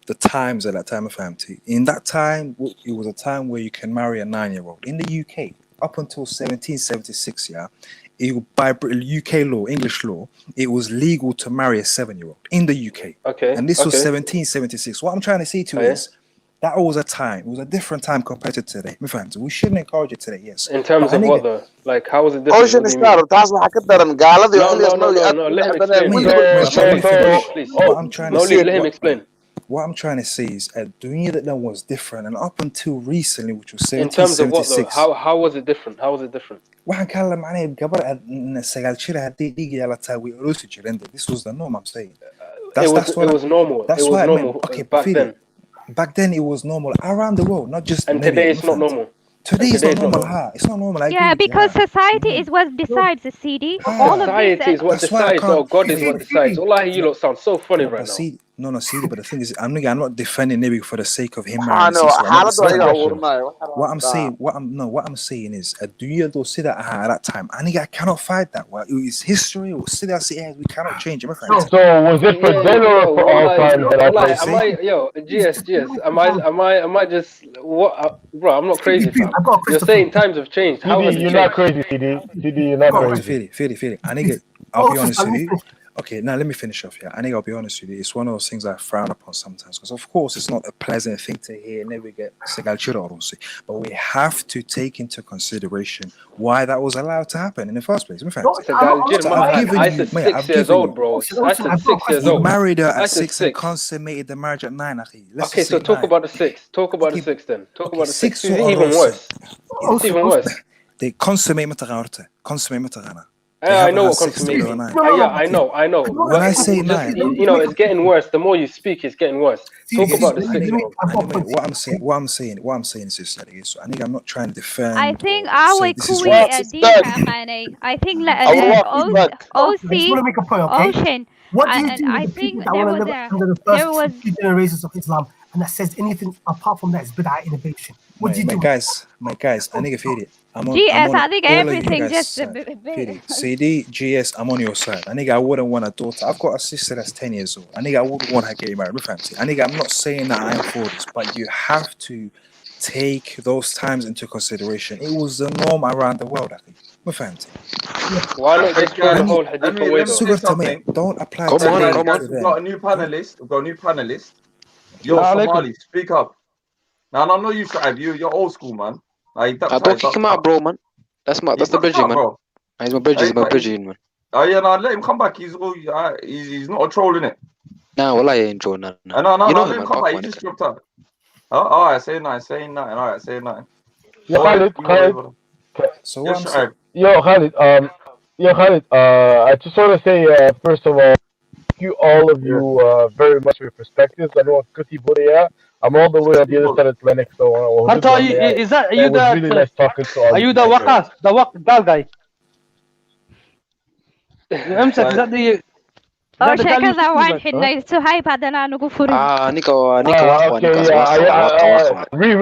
the times at that time of family. In that time, it was a time where you can marry a 9-year-old. In the UK, up until 1776, by UK law, English law, it was legal to marry a 7-year-old in the UK. Okay. And this was 1776. What I'm trying to say to you is that was a time. It was a different time compared to today. We shouldn't encourage it today, yes. In terms of what though? Like, how was it different? No, let him explain. What I'm trying to say, let him explain. What I'm trying to say is a dunya that was different, and up until recently, which was 1776. In terms of what though? How was it different? How was it different? waxaan ka hadla macnaheed gabar aad 9 jir haddii dhiig yeelataa way oloosi jireen. This was the norm, I'm saying. It was normal. That's it was why normal okay, back then it was normal around the world, not just and today it's not normal. Today it's not normal. It's not normal. Yeah, because society is what decides the CD. All society of this is what decides. Oh, God is what decides. Wallahi, you lot sound so funny right now. No, CD, but the thing is, I'm not defending Nabi for the sake of him. What I'm saying is, do you see that at that time? I cannot fight that. Well, it's history. We cannot change it. So was it for then or for all time? GS, am I just what, bro? I'm not crazy, fam. You're saying times have changed. How has it You're not crazy, CD. You're not crazy. Fili. I'll be honest with you. Okay, now let me finish off here. I think I'll be honest with you. It's one of those things I frown upon sometimes because, of course, it's not a pleasant thing to hear. Never get but we have to take into consideration why that was allowed to happen in the first place. I said 6 years old, bro. I said 6 years old. He married her at 6 and consummated the marriage at 9. Okay, so talk about the 6. Talk about the 6 then. Talk about the 6. It's even worse. It's even worse. They consummate matagana. I know what consummation means. Yeah, I know. When I say 9, it's getting worse. The more you speak, it's getting worse. Talk about the 6. What I'm saying is this. So I think I'm not trying to defend. I think I think OC Ocean. What do you do with the people that want to live under the first 2 generations of Islam and that says anything apart from that is bid'ah innovation? What do you do? My guys, I think I feel it. GS, I think everything just CD, GS, I'm on your side. I think I wouldn't want a daughter. I've got a sister that's 10 years old. I think I wouldn't want her getting married. I think I'm not saying that I am for this, but you have to take those times into consideration. It was the norm around the world, I think. Why not just try the whole hadith away? Don't apply to them. We've got a new panelist. You're Somali, speak up. No, not you, Shu'aib. You're old school, man. Don't kick him out, bro, man. That's the bridging, man. He's my bridging, man. Oh yeah, no, let him come back. He's not a troll, innit? Nah, well, I ain't trolling. No, let him come back. He just dropped out. Oh, alright, say 9. Alright, say 9. Khalid. So Khalid, Yeah, Khalid. I just want to say, first of all, thank you all of you very much for your perspectives. I know Kuti Boria. I'm all the way on the other side of the Atlantic, so Harta, is that it was really nice talking to all are you the Waqas, the Waqdal guy? امسك is that the شكلها واحد سهيب هذا أنا نقول نيكا واقفة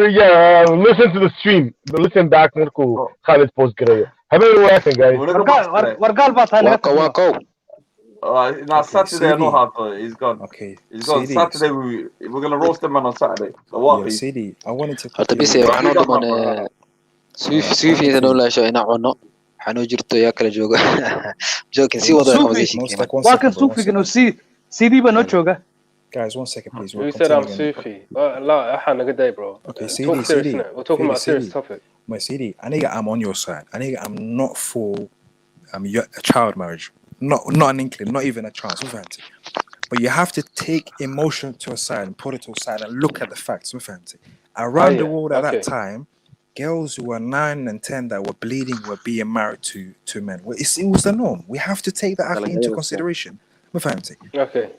yeah, listen to the stream. Listen back نركو Khalid's post قرية. How many working guys? ورقال باطل واقو. Now Saturday I know how to. He's gone. Okay. He's gone. Saturday we're gonna roast him on Saturday. So what? CD, I wanted to. حتى بس أنا ضمن سويف إذا نقول شيء نعونه حنوجرته ياكل جوجا joking see what واكل صوفي إنه CD بنوتشوجا. Guys, 1 second please. You said I'm Sufi. لا إحنا good day bro. Okay, CD. We're talking about serious topic. My CD, I'm on your side. I'm not for a child marriage. Not an inkling, not even a chance. But you have to take emotion to a side and put it to a side and look at the facts. Around the world at that time, girls who were 9 and 10 that were bleeding were being married to men. It was the norm. We have to take that into consideration. Okay.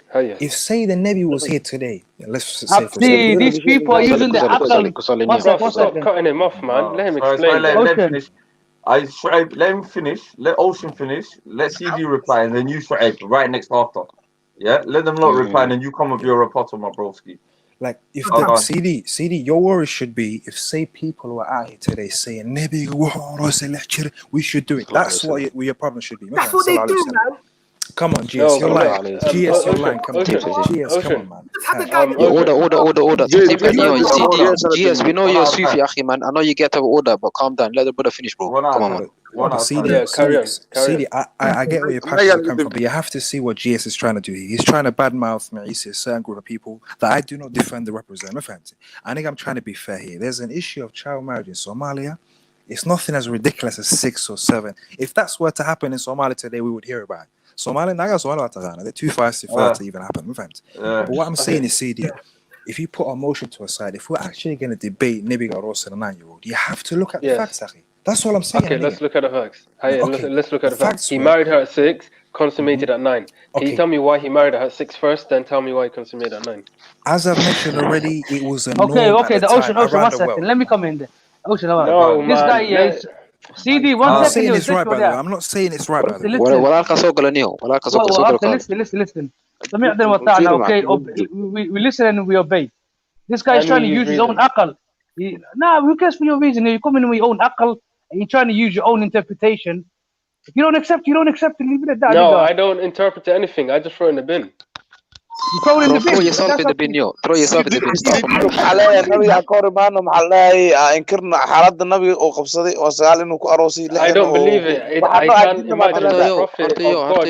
If say the Nabi was here today, let's say for these people are using the akal. Stop cutting him off, man. Let him explain. Let him finish. Let him finish. Let Ocean finish. Let CD reply, and then you Shu'aib right next after. Yeah, let them not reply, and then you come with your rebuttal, my broski. Like if CD, your worry should be if say people who are out here today saying Nabi, we should do it. That's what your problem should be. That's what they do, man. Come on, GS, you're lying. GS, you're lying. Come on, GS, come on, man. Order. GS, we know you're Sufi, Akhi, man. I know you get to order, but calm down. Let the brother finish, bro. Come on, man. CD, I get where your passion comes from, but you have to see what GS is trying to do here. He's trying to badmouth Maurice, a certain group of people that I do not defend or represent. I think I'm trying to be fair here. There's an issue of child marriage in Somalia. It's nothing as ridiculous as 6 or 7. If that's were to happen in Somalia today, we would hear about it. Somalia, they're too fast to even happen. But what I'm saying is, CD, if you put emotion to a side, if we're actually going to debate Nabi Garos and a 9-year-old, you have to look at the facts, Akhi. That's all I'm saying. Okay, let's look at the facts. Let's look at the facts. He married her at 6, consummated at 9. Can you tell me why he married her at 6 first, then tell me why he consummated at 9? As I've mentioned already, it was a norm Okay, the Ocean, 1 second. Let me come in there. Ocean, this guy is... CD, 1 second. I'm not saying it's right, brother. Listen. Okay, we listen and we obey. This guy is trying to use his own akal. Who cares for your reason? You come in with your own akal and you're trying to use your own interpretation. If you don't accept, leave it at that. No, I don't interpret anything. I just throw it in the bin. You throw it in the bin. Throw yourself in the bin, yo. Throw yourself in the bin. I don't believe it. I can't imagine the prophet of God.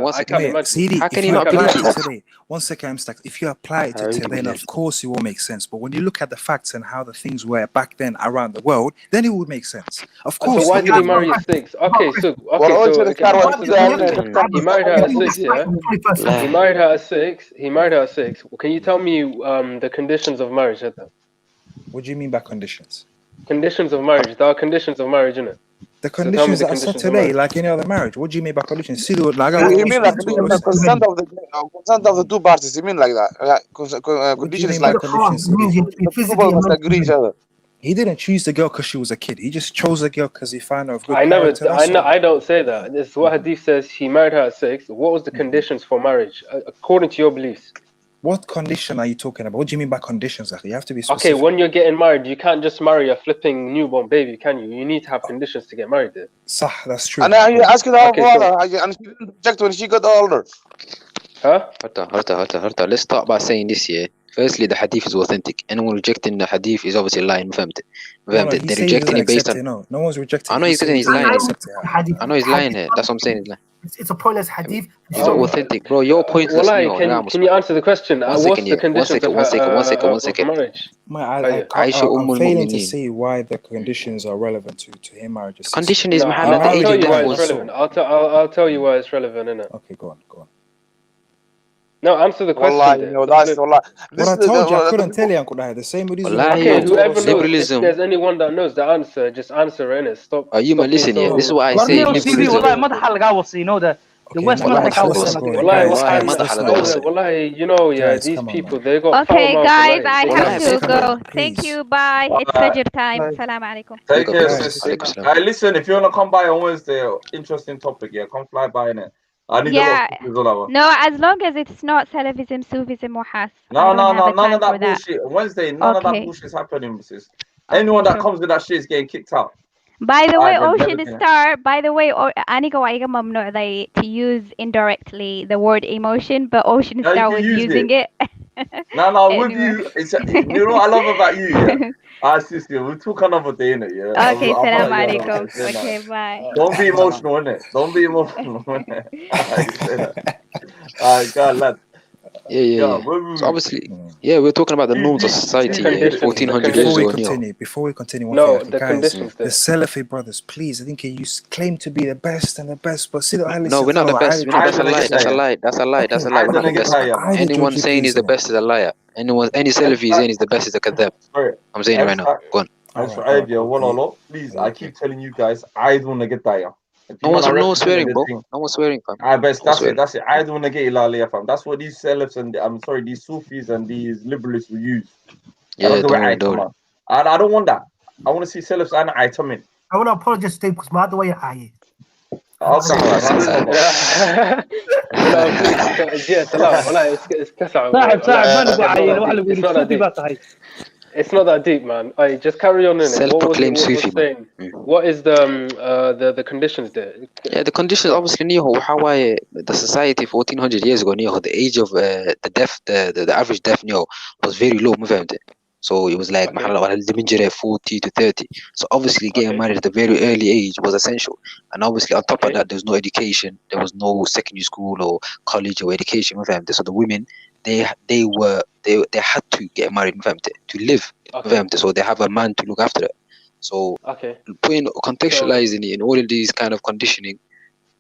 1 second. CD, how can you not believe it? 1 second, if you apply it to today, then of course it will make sense. But when you look at the facts and how the things were back then around the world, then it would make sense. Of course. So why did he marry at 6? Okay, so he married her at 6, yeah? He married her at 6. Can you tell me the conditions of marriage? What do you mean by conditions? Conditions of marriage. There are conditions of marriage, isn't it? The conditions that are set today, like any other marriage. What do you mean by conditions? You mean like consent of the two parties? You mean like that? Condition is like people must agree each other. He didn't choose the girl because she was a kid. He just chose the girl because he found her of good character. I don't say that. This is what Hadith says. He married her at 6. What was the conditions for marriage according to your beliefs? What condition are you talking about? What do you mean by conditions? You have to be specific. Okay, when you're getting married, you can't just marry a flipping newborn baby, can you? You need to have conditions to get married there. That's true. And you asked her how old, and she didn't object when she got older. Huh? Harta. Let's start by saying this here. Firstly, the hadith is authentic. Anyone rejecting the hadith is obviously lying. They're rejecting it based on... No one's rejecting it. I know he's lying. I know he's lying here. That's what I'm saying. It's a pointless hadith. It's authentic, bro. Your pointless. Can you answer the question? What's the conditions of marriage? I'm failing to see why the conditions are relevant to him marriage. Condition is I'll tell you why it's relevant. I'll tell you why it's relevant, innit? Okay, go on. No, answer the question. Wallah, you know, that's wallah. What I told you, I couldn't tell you, Uncle Dahir. The same with these. Okay, whoever knows, if there's anyone that knows the answer, just answer in it. Stop. Are you listen here? This is what I say. والله you know the West wallahi, you know, yeah, these people they got. Okay, guys, I have to go. Thank you. Bye. It's Fajr time. Salam alaikum. Take care, sis. Listen, if you wanna come by on Wednesday, interesting topic, yeah, come fly by in it. I need no, as long as it's not Salafism, Sufism, or Has. No, none of that bullshit. Wednesday, none of that bullshit's happening, sis. Anyone that comes with that shit is getting kicked out. By the way, Ocean Star, Aniga Waiga mamnu to use indirectly the word emotion, but Ocean Star was using it. No, with you, it's, you know what I love about you, yeah? Sister, we'll talk another day, innit? Yeah? Okay, salam alaikum. Okay, bye. Don't be emotional, innit? Don't be emotional, innit? Alright, God, lad. Yeah. So obviously, we're talking about the norms of society 1400 years ago. Before we continue, the guys, the Salafi brothers, please. I think you claim to be the best and the best, but see, no, we're not the best. That's a lie. That's a lie. We're not the best. Anyone saying he's the best is a liar. Any Salafi saying he's the best is a kadhab. I'm saying it right now. Go on. Please, I keep telling you guys, I don't want to get that. No one's swearing, bro. No one's swearing, fam. That's it. I don't want to get Ilalia, fam. That's what these Salafs and these Sufis and these liberals will use. Yeah, don't. I don't want that. I want to see Salafs and Aitamin. I want to apologize to you because my the way I It's not that deep, man. I just carry on in it. Self-proclaimed Sufi. What is the conditions there? Yeah, the conditions obviously how the society 1400 years ago the age of the death, the average death was very low. So it was like 40 to 30. So obviously getting married at a very early age was essential. And obviously on top of that, there's no education. There was no secondary school or college or education. So the women, they had to get married to live. So they have a man to look after it. So contextualizing it in all of these kind of conditioning,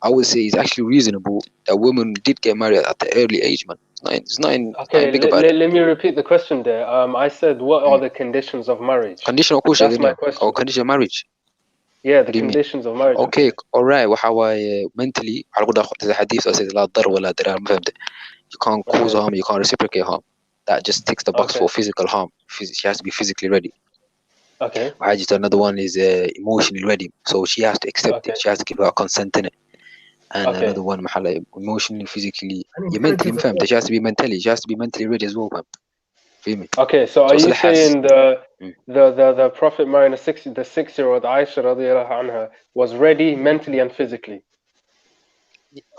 I would say it's actually reasonable that women did get married at the early age, man. It's not big about it. Let me repeat the question there. I said, what are the conditions of marriage? Condition of That's my question. Or condition of marriage? Yeah, the conditions of marriage. Okay, all right. Mentally, there's a hadith that says, you can't cause harm, you can't reciprocate harm. That just ticks the box for physical harm. She has to be physically ready. Okay. Another one is emotionally ready. So she has to accept it. She has to give her consent in it. And another one, emotionally, physically, mentally, she has to be mentally ready as well, man. Feel me? Okay, so are you saying the Prophet marrying the 6-year-old Aisha radiallahu anha was ready mentally and physically?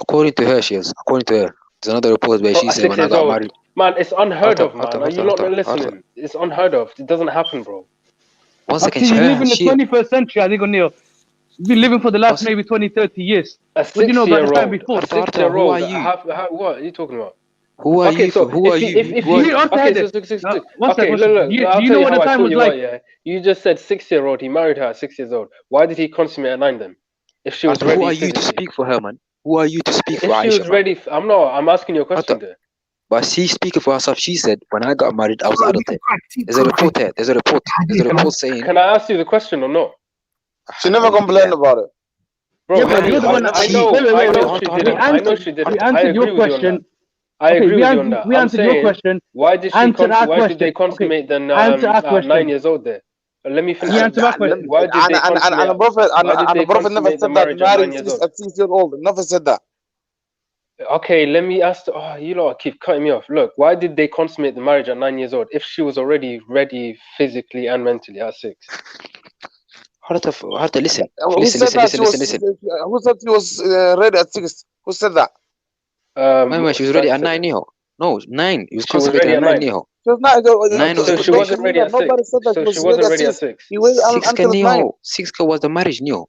According to her, she is. According to her, there's another report where she said when I got married. Man, it's unheard of, man. Are you not listening? It's unheard of. It doesn't happen, bro. One second, you live in the 21st century, I think, O'Neill. You've been living for the last maybe 20, 30 years. What do you know about the time before? 6-year-old. Who are you? What are you talking about? Who are you? Who are you? Do you know what the time was like? You just said 6-year-old. He married her at 6 years old. Why did he consummate at 9 then? If she was ready. Who are you to speak for her, man? Who are you to speak for Aisha? If she was ready, I'm asking you a question there. But she's speaking for herself. She said, when I got married, I was adult. There's a report here. There's a report saying. Can I ask you the question or not? She never complained about it. Bro, I know she did. We answered your question. I agree with you on that. We answered your question. Why did they consummate then 9 years old there? Let me finish. And the Prophet never said that marriage at 6 years old. Never said that. Okay, let me ask. You lot keep cutting me off. Look, why did they consummate the marriage at 9 years old if she was already ready physically and mentally at 6? Listen. Who said she was ready at 6? Who said that? She was ready at 9 years. No, 9. It was consummated at 9 years. So she wasn't ready at 6. So she wasn't ready at 6. 6 was the marriage, Neo.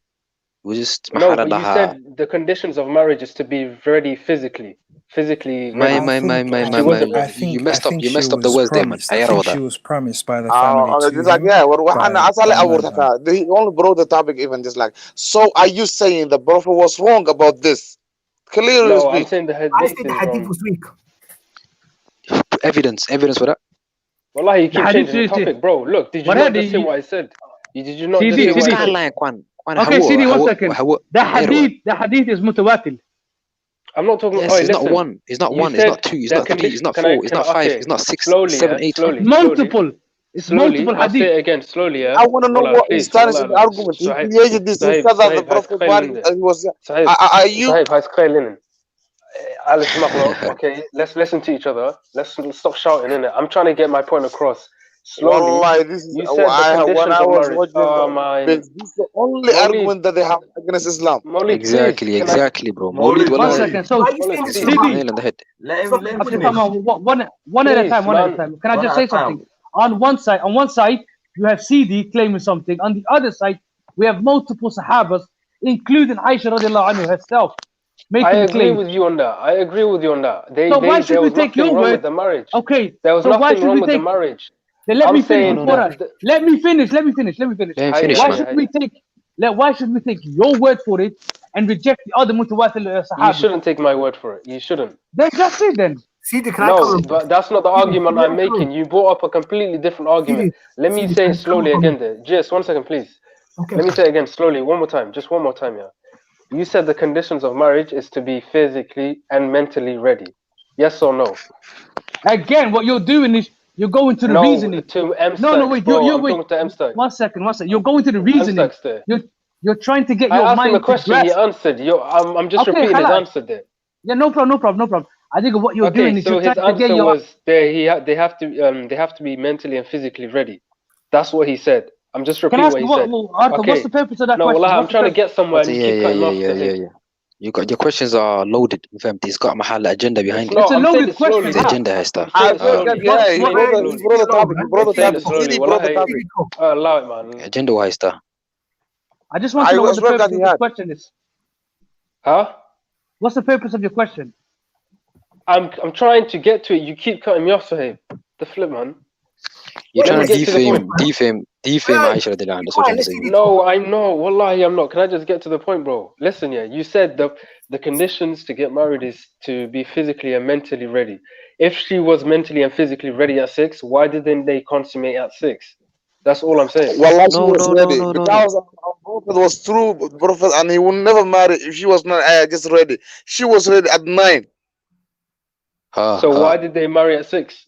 We just no, but you said the conditions of marriage is to be ready physically. You messed up the words there, man. I think she was promised by the family. He only brought the topic even just like. So are you saying the Prophet was wrong about this? Clearly, I'm saying the hadith was weak. evidence for that? Wallahi, you keep changing the topic, bro. Look, did you not just say what I said? Did you not just say what I said? Okay, CD, 1 second. The hadith is mutawatir. I'm not talking. Yes, it's not one. It's not one. It's not two. It's not three. It's not four. It's not five. It's not 6, 7, 8. Multiple. It's multiple hadith. I'll say it again slowly. Yeah? I want to know what is Stan's argument. He created this. He said that the Prophet was. Are you? Okay, let's listen to each other. Let's stop shouting, innit? I'm trying to get my point across. Slowly. Wallahi, this is when I was watching this is the only argument that they have against Islam. Exactly, bro. 1 second. So, let him finish. One at a time. Can I just say something? On one side, you have CD claiming something. On the other side, we have multiple Sahabas, including Aisha radiallahu anha herself. I agree with you on that. So why should we take your word? With the marriage. Okay. There was nothing wrong with the marriage. Then let me finish. Let me finish. Why should we take your word for it and reject the other mutawatir Sahaba? You shouldn't take my word for it. You shouldn't. Then just it then. No, but that's not the argument I'm making. You brought up a completely different argument. Let me say it slowly again there. Just 1 second, please. Okay. Let me say it again slowly, one more time. Just one more time, yeah. You said the conditions of marriage is to be physically and mentally ready. Yes or no? Again, what you're doing is you're going to the reasoning. Wait. Wait. To M-Stack. 1 second. You're going to the reasoning. You're trying to get your mind. I asked him a question. He answered. I'm just repeating his answer there. Yeah, no problem. I think what you're doing is so you're his trying to get answer your. Was they have to be mentally and physically ready. That's what he said. I'm just repeating what he said. What's the purpose of that question? No, I'm trying to get somewhere. And you keep cutting off. Yeah. You got your questions are loaded. It's got a agenda behind it. It's a loaded question. The agenda has stuff. He brought the topic. Allow it, man. Agenda wise stuff. I just want to know what the purpose of the question is. Huh? What's the purpose of your question? I'm trying to get to it. You keep cutting me off, Sahib. The flip, man. You're trying to defame Aisha radiallahu anha. That's what you're saying. No, I know. Wallahi, I'm not. Can I just get to the point, bro? Listen, yeah. You said the conditions to get married is to be physically and mentally ready. If she was mentally and physically ready at 6, why didn't they consummate at 6? That's all I'm saying. Well, she was ready. Because our Prophet was true Prophet, and he would never marry if she was not just ready. She was ready at 9. So why did they marry at 6?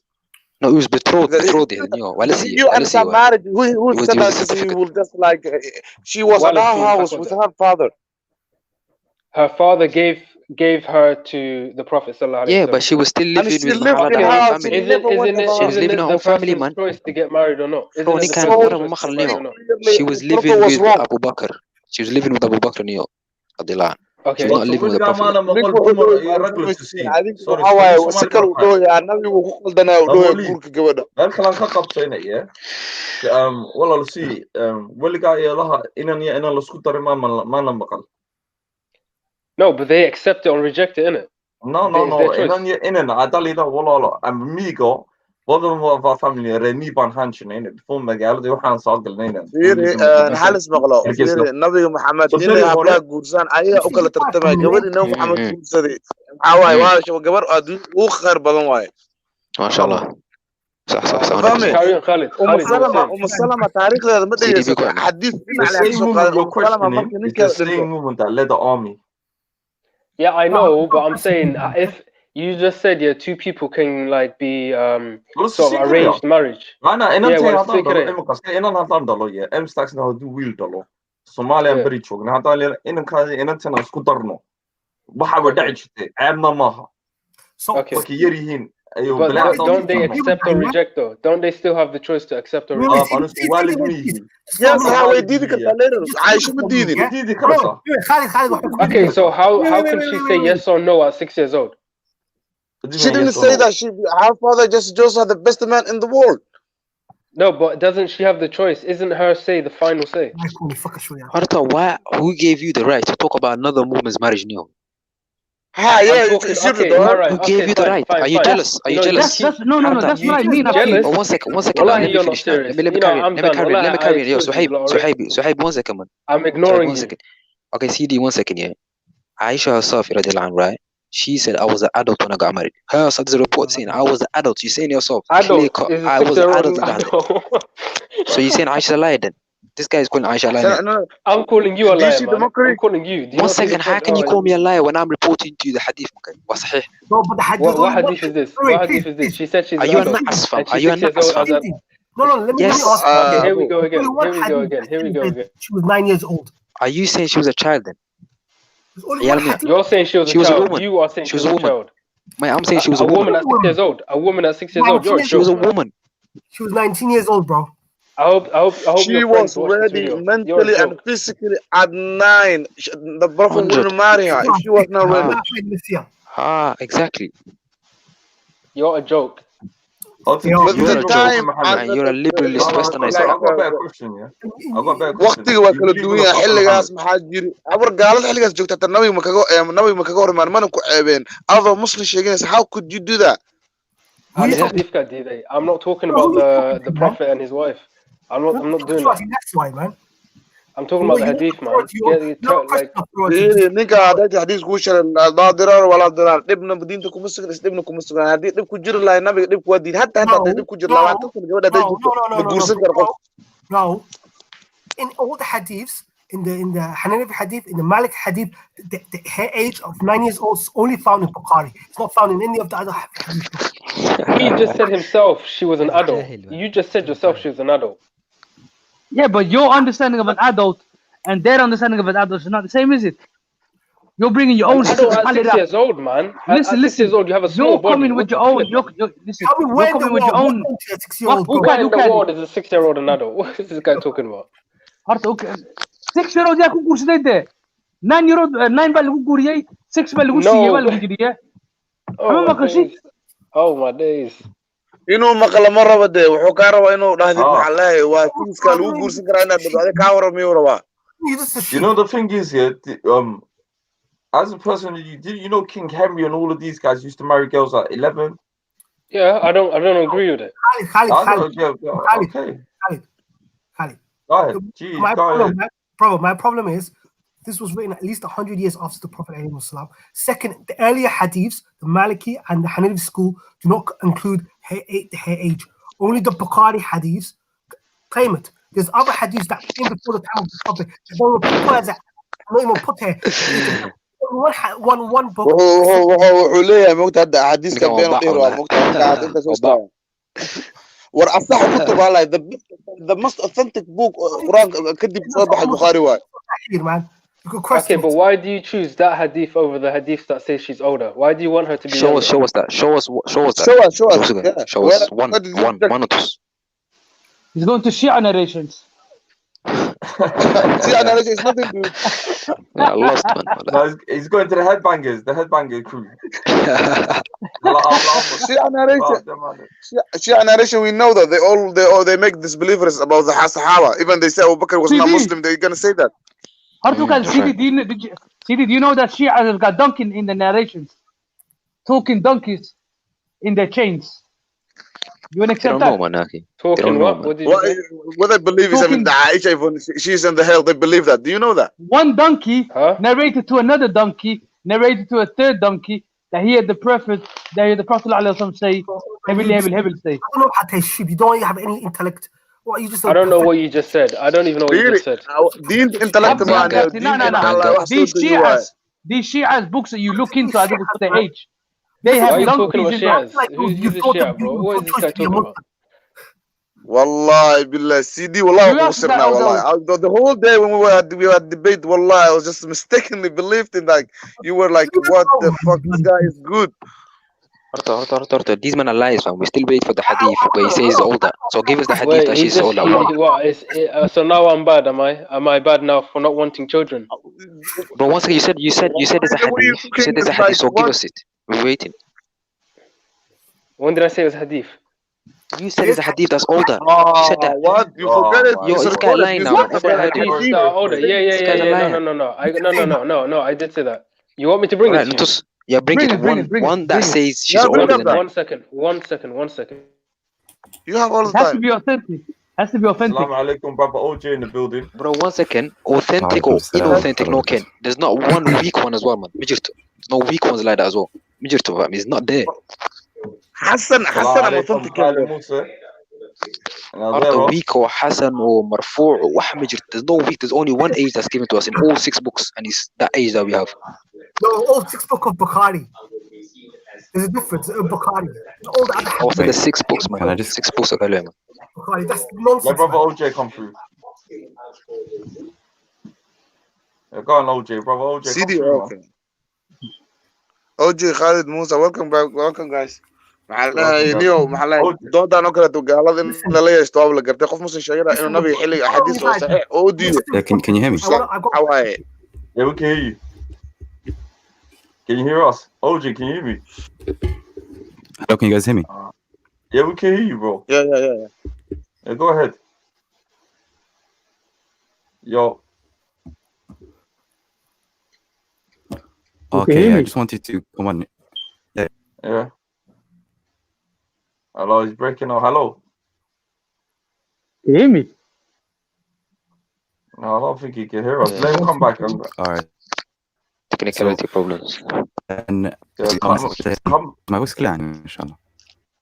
No, it was betrothed. You understand marriage? Who said that she would just like she was in our house with her father? Her father gave her to the Prophet sallallahu alaihi wasallam. Yeah, but she was still living with her family. She was living in her own family, man. Choice to get married or not? She was living with Abu Bakr. She was living with Abu Bakr Neo. Okay. She's not living with the Prophet. No, but they accept it or reject it, innit? No. Amigo. What of our family رني بان هانشين هنا بفهم مقالة دي وحنا صاقل هنا. حالس مغلو. النبي محمد هنا هبلا جورسان أيه أكل ترتمي قبل إنه محمد جورسان. عواي واش وقبل أدو وخير بدن واي. ما شاء الله. صح. خالد. ومسلمة تاريخ هذا ما تدري حديث على movement that led the army. Yeah, I know, but I'm saying if you just said two people can like be sort of arranged marriage. Somalia beri chog na hadal in kaadi inantana isku darno waxa wa dhici jirtay ceebna maaha okay yarihiin ayo but don't they accept or reject though? Don't they still have the choice to accept or reject? Yes, how they did it later. Aisha did it. Okay, so how can she say yes or no at 6 years old? She didn't say that. Her father just had the best man in the world. No, but doesn't she have the choice? Isn't her say the final say? Who gave you the right to talk about another woman's marriage, Neo? Who gave you the right? Are you jealous? Are you jealous? No, that's what I mean. Jealous? One second. Let me finish. Let me carry it. Yo, Suhaib, 1 second, man. I'm ignoring you. Okay, CD, 1 second, yeah. Aisha herself, right? She said I was an adult when I got married. Her side the report saying I was an adult. You're saying yourself. Adult. I was an adult. So you're saying Aisha lied then? This guy is calling Aisha a liar. No. I'm calling you a liar, man. I'm calling you. 1 second, how can you call me a liar when I'm reporting to you the hadith? وصحيح. No, but the hadith. What hadith is this? What hadith is this? She said she's. Are you a na'as, fam? Are you a na'as, fam? No, let me ask. Okay, here we go again. Here we go again. She was 9 years old. Are you saying she was a child then? You're saying she was a child. A woman. You are saying she was a child. Mate, I'm saying she was a woman. At 6 years old. A woman at 6 years old. She was a woman. She was 19 years old, bro. I hope she was ready mentally and physically at 9. The Prophet wouldn't marry her if she was not ready. Exactly. You're a joke. You're a liberalist westernizer. I've got a better question, yeah? I've got a better question. waqtiga waa kala duwan yahay xilligaas maxaa jiri abar gaalada xilligaas joogta tan nabiga ma kaga hor imaan mana ku ceebeen adoo muslim sheeganaysa how could you do that? I'm not talking about the prophet and his wife. I'm not doing that. That's why, man. I'm talking about the hadith, man. ninka hadii hadis ku sharan daadirar wala dirar dibna diinta kuma sugan dibna kuma sugan hadii dib ku jiri lahay nabiga dib ku wadiid hatta dib ku jiri lahaa gabadha day jirto ma guursan karo qof. No, in all the hadiths, in the Hanafi hadith, in the Malik hadith, her age of 9 years old is only found in Bukhari. It's not found in any of the other hadiths. He just said himself she was an adult. You just said yourself she was an adult. Yeah, but your understanding of an adult and their understanding of an adult is not the same, is it? You're bringing your own. Adult at 6 years old, man. Listen, at 6 years old, you have a small body. Coming with your own. Listen, you're coming with your own. Who in the world is a 6-year-old an adult? What is this guy talking about? 6-year-old yaa ku guursaday dee 9-year-old 9 baa lagu guuriyey 6 baa lagu siiyey waa lagu jiriye ama maqashid. Oh my days. inuu maqla ma rabo dee wuxuu ka rabaa inuu dhahdid maxaa leeyahay waa kiiska lagu guursan karaa inaad dabacdo ka waramiyo rabaa. You know the thing is here, as a person, you know King Henry and all of these guys used to marry girls at 11. Yeah, I don't agree with it. Khalid. Go ahead. Jeez, my problem is this was written at least 100 years after the Prophet ﷺ. Second, the earlier hadiths, the Maliki and the Hanafi school, do not include her age. Only the Bukhari hadiths claim it. There's other hadiths that came before the time of the Prophet. They don't even put her. One book. The most authentic book Quran kadib soo baxay Bukhari waay. Okay, but why do you choose that hadith over the hadith that says she's older? Why do you want her to be younger? Show us that. Show us one or two. He's going to Shia narrations. Shia narration is nothing to I lost, man. No, he's going to the headbangers, the headbanger crew. Shia narration, we know that they make disbelievers about the Sahaba. Even they say Abu Bakr was not Muslim, they're gonna say that. CD, do you know that Shia has got donkey in the narrations? Talking donkeys in their chains. You want to accept that? Talking what? What they believe is, I mean, Aisha, she's in the hell, they believe that. Do you know that? One donkey narrated to another donkey, narrated to a third donkey, that he had the Prophet ﷺ say, heavily say. I don't know how to sheep. You don't have any intellect. What, you just I don't know what you just said. I don't even know what you just said. These Shias books that you look into, I think it's their age. They have talking about Shias. Who's Shia, bro? What is this guy talking about? Wallahi billah, CD, wallahi, the whole day when we had debate, wallahi, I was just mistakenly believed in like you were like, what the fuck, this guy is good. These men are lies, man. We still wait for the hadith where he says older. So give us the hadith that she's older. So now I'm bad, am I? Am I bad now for not wanting children? But once again, you said there's a hadith. You said there's a hadith, so give us it. We're waiting. When did I say it was hadith? You said it's a hadith that's older. You said that. What? You forget it. Yo, this guy lying now. Hadiths that are older. Yeah. No. I did say that. You want me to bring it? Yeah, bring it. One that says she's older than that. 1 second. You have all the time. Has to be authentic. Assalamu alaikum, Brother OJ in the building. Bro, 1 second. Authentic or inauthentic, no Ken. There's not one weak one as well, man. no weak ones like that as well. He's not there. حسن أنا وصلت كده. Arthur weak or Hassan or Marfu' or Wahmijr. There's no weak. There's only one age that's given to us in all 6 books, and it's that age that we have. No, all 6 books of Bukhari. There's a difference. Bukhari. All the other. I was in the 6 books, man. Can I just 6 books of Kalema? Bukhari. That's nonsense. Let brother OJ come through. Yeah, go on, OJ, brother OJ. CD, okay. OJ Khalid Musa, welcome back, welcome guys. نيو محل دودا نكرة وقالت إن لا يستوعب لك قف مسلم شيرا إنه نبي حلي أحاديث صحيح أوديو. Can you hear me? Hawaii. Yeah, we can hear you. Can you hear us? OJ, can you hear me? Hello, can you guys hear me? Yeah, we can hear you, bro. Yeah. Yeah, go ahead. Yo. Okay, I just wanted to come on. Yeah. Hello, he's breaking out. Hello. Can you hear me? No, I don't think he can hear us. Let him come back. All right. Technicality problems. And my voice clear, inshallah.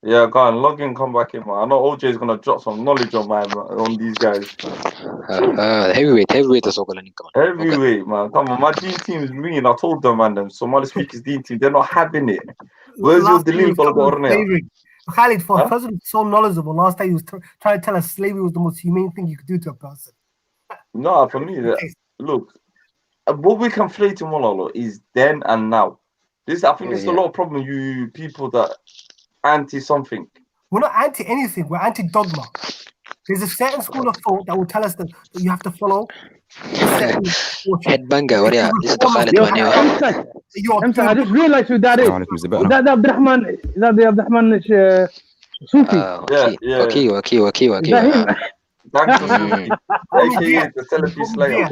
Yeah, go on, log in, come back in, man. I know OJ is gonna drop some knowledge on these guys. Heavyweight is okay. Heavyweight, man. Come on, my Dean team is mean. I told them, man, them Somali speakers Dean team, they're not having it. Where's your Dalil Balbornea? Khalid, for a person so knowledgeable, last time he was trying to tell us slavery was the most humane thing you could do to a person. No, for me, look, what we conflate in Malala is then and now. I think there's a lot of problem. You people that anti something. We're not anti anything. We're anti dogma. There's a certain school of thought that will tell us that you have to follow. Headbanger, what are this is the Khalid one. I just realized who that is. That Abdurrahman, the Abdurrahman Sufi. Okay.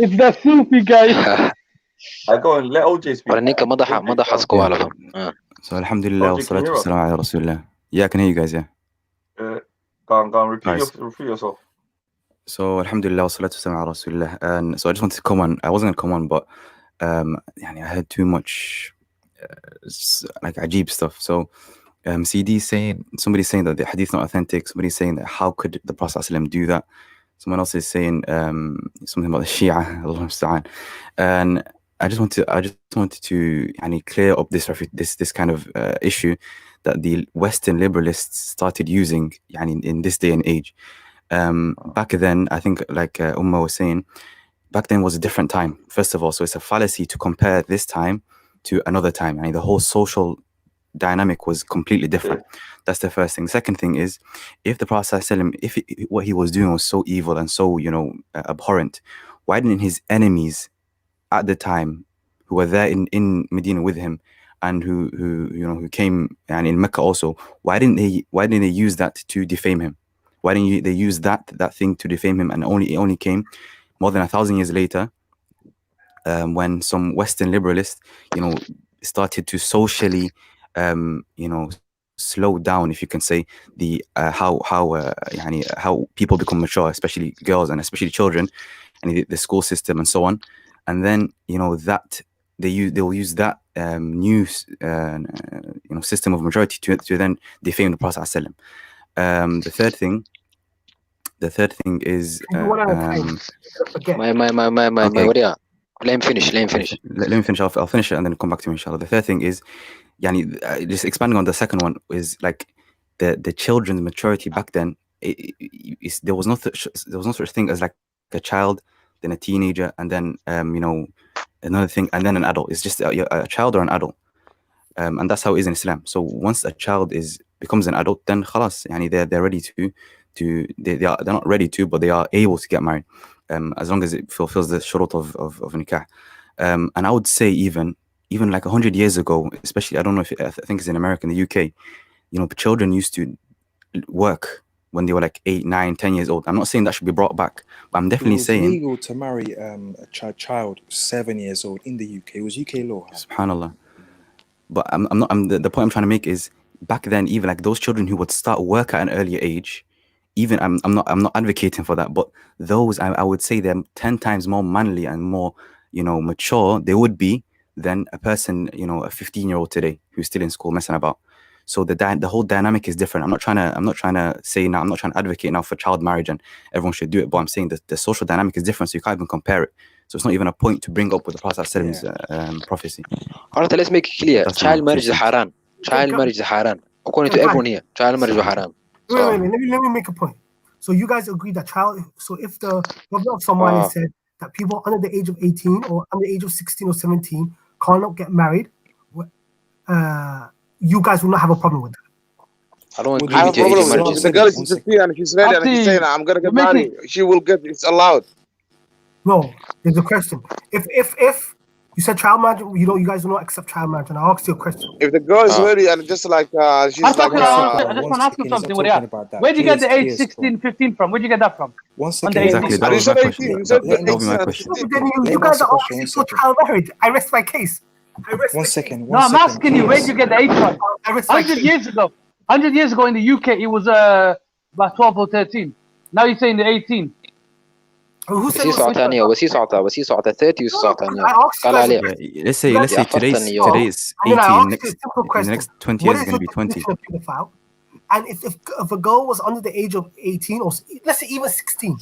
It's the Sufi guy. I go and let OJ speak. So alhamdulillah, wassalatu wassalamu ala rasulillah. Yeah, I can hear you guys, yeah. Go on, repeat yourself. So alhamdulillah, wassalatu wassalamu ala rasulillah. And so I just wanted to come on. I wasn't going to come on, but I heard too much like ajib stuff. So somebody's saying that the hadith not authentic. Somebody's saying that how could the Prophet ﷺ do that? Someone else is saying something about the Shia, Allah musta'an. And I just wanted to clear up this kind of issue that the Western liberalists started using in this day and age. Back then, I think like Ummah was saying, back then was a different time, first of all. So it's a fallacy to compare this time to another time. The whole social dynamic was completely different. That's the first thing. The second thing is, if the Prophet ﷺ, what he was doing was so evil and so abhorrent, why didn't his enemies at the time, who were there in Medina with him, and who came and in Mecca also, why didn't they use that to defame him? Why didn't they use that thing to defame him? And it only came more than 1,000 years later, when some Western liberalists, started to socially, slow down, if you can say, the how people become mature, especially girls and especially children, and the school system and so on. And then that they'll use that new system of majority to then defame the Prophet ﷺ. The third thing is Let him finish. Let me finish. I'll finish it and then come back to me, inshallah. The third thing is, just expanding on the second one, is like the children's maturity back then. There was no such thing as like a child, then a teenager, and then another thing, and then an adult. It's just a child or an adult, and that's how it is in Islam. So once a child becomes an adult, then khalas, they're ready they're not ready to, but they are able to get married, as long as it fulfills the shurut of nikah. And I would say even like 100 years ago, especially, I don't know I think it's in America, in the UK, children used to work when they were like 8, 9, 10 years old. I'm not saying that should be brought back, but I'm definitely saying it was legal to marry a child 7 years old in the UK. It was UK law. Subhanallah. But the point I'm trying to make is, back then, even like those children who would start work at an earlier age, even I'm not advocating for that, but those I would say they're 10 times more manly and more mature they would be than a person, you know, a 15-year-old today who's still in school messing about. So the whole dynamic is different. I'm not trying to say now, I'm not trying to advocate now for child marriage and everyone should do it, but I'm saying that the social dynamic is different, so you can't even compare it. So it's not even a point to bring up with the Prophet ﷺ's prophecy. All right, let's make it clear. Child marriage is haram. Child marriage is haram. According to everyone here, child marriage is haram. Wait, let me make a point. So you guys agree that so if the government of Somalia said that people under the age of 18 or under the age of 16 or 17 cannot get married, you guys will not have a problem with that. I don't agree I have with a problem your with it. The girl is 16 and she's ready and she's saying, I'm going to get married. She will get, it's allowed. No, there's a question. If you said child marriage, you guys do not accept child marriage, and I asked you a question. If the girl is ready and just like, she's like... I just want to ask you something, where did you get the age 16, 15 from? Where did you get that from? One second. Exactly, that was my question. That was my question. You guys are asking for child marriage. I rest my case. One second. No, I'm asking you, where did you get the age from? 100 years ago in the UK, it was about 12 or 13. Now you're saying the 18. بس هي صعبة ثانية بس هي صعبة 30 وصعبة ثانية قال عليه. Let's say today is 18. The next 20 years is going to be 20. And if a girl was under the age of 18 or let's say even 16,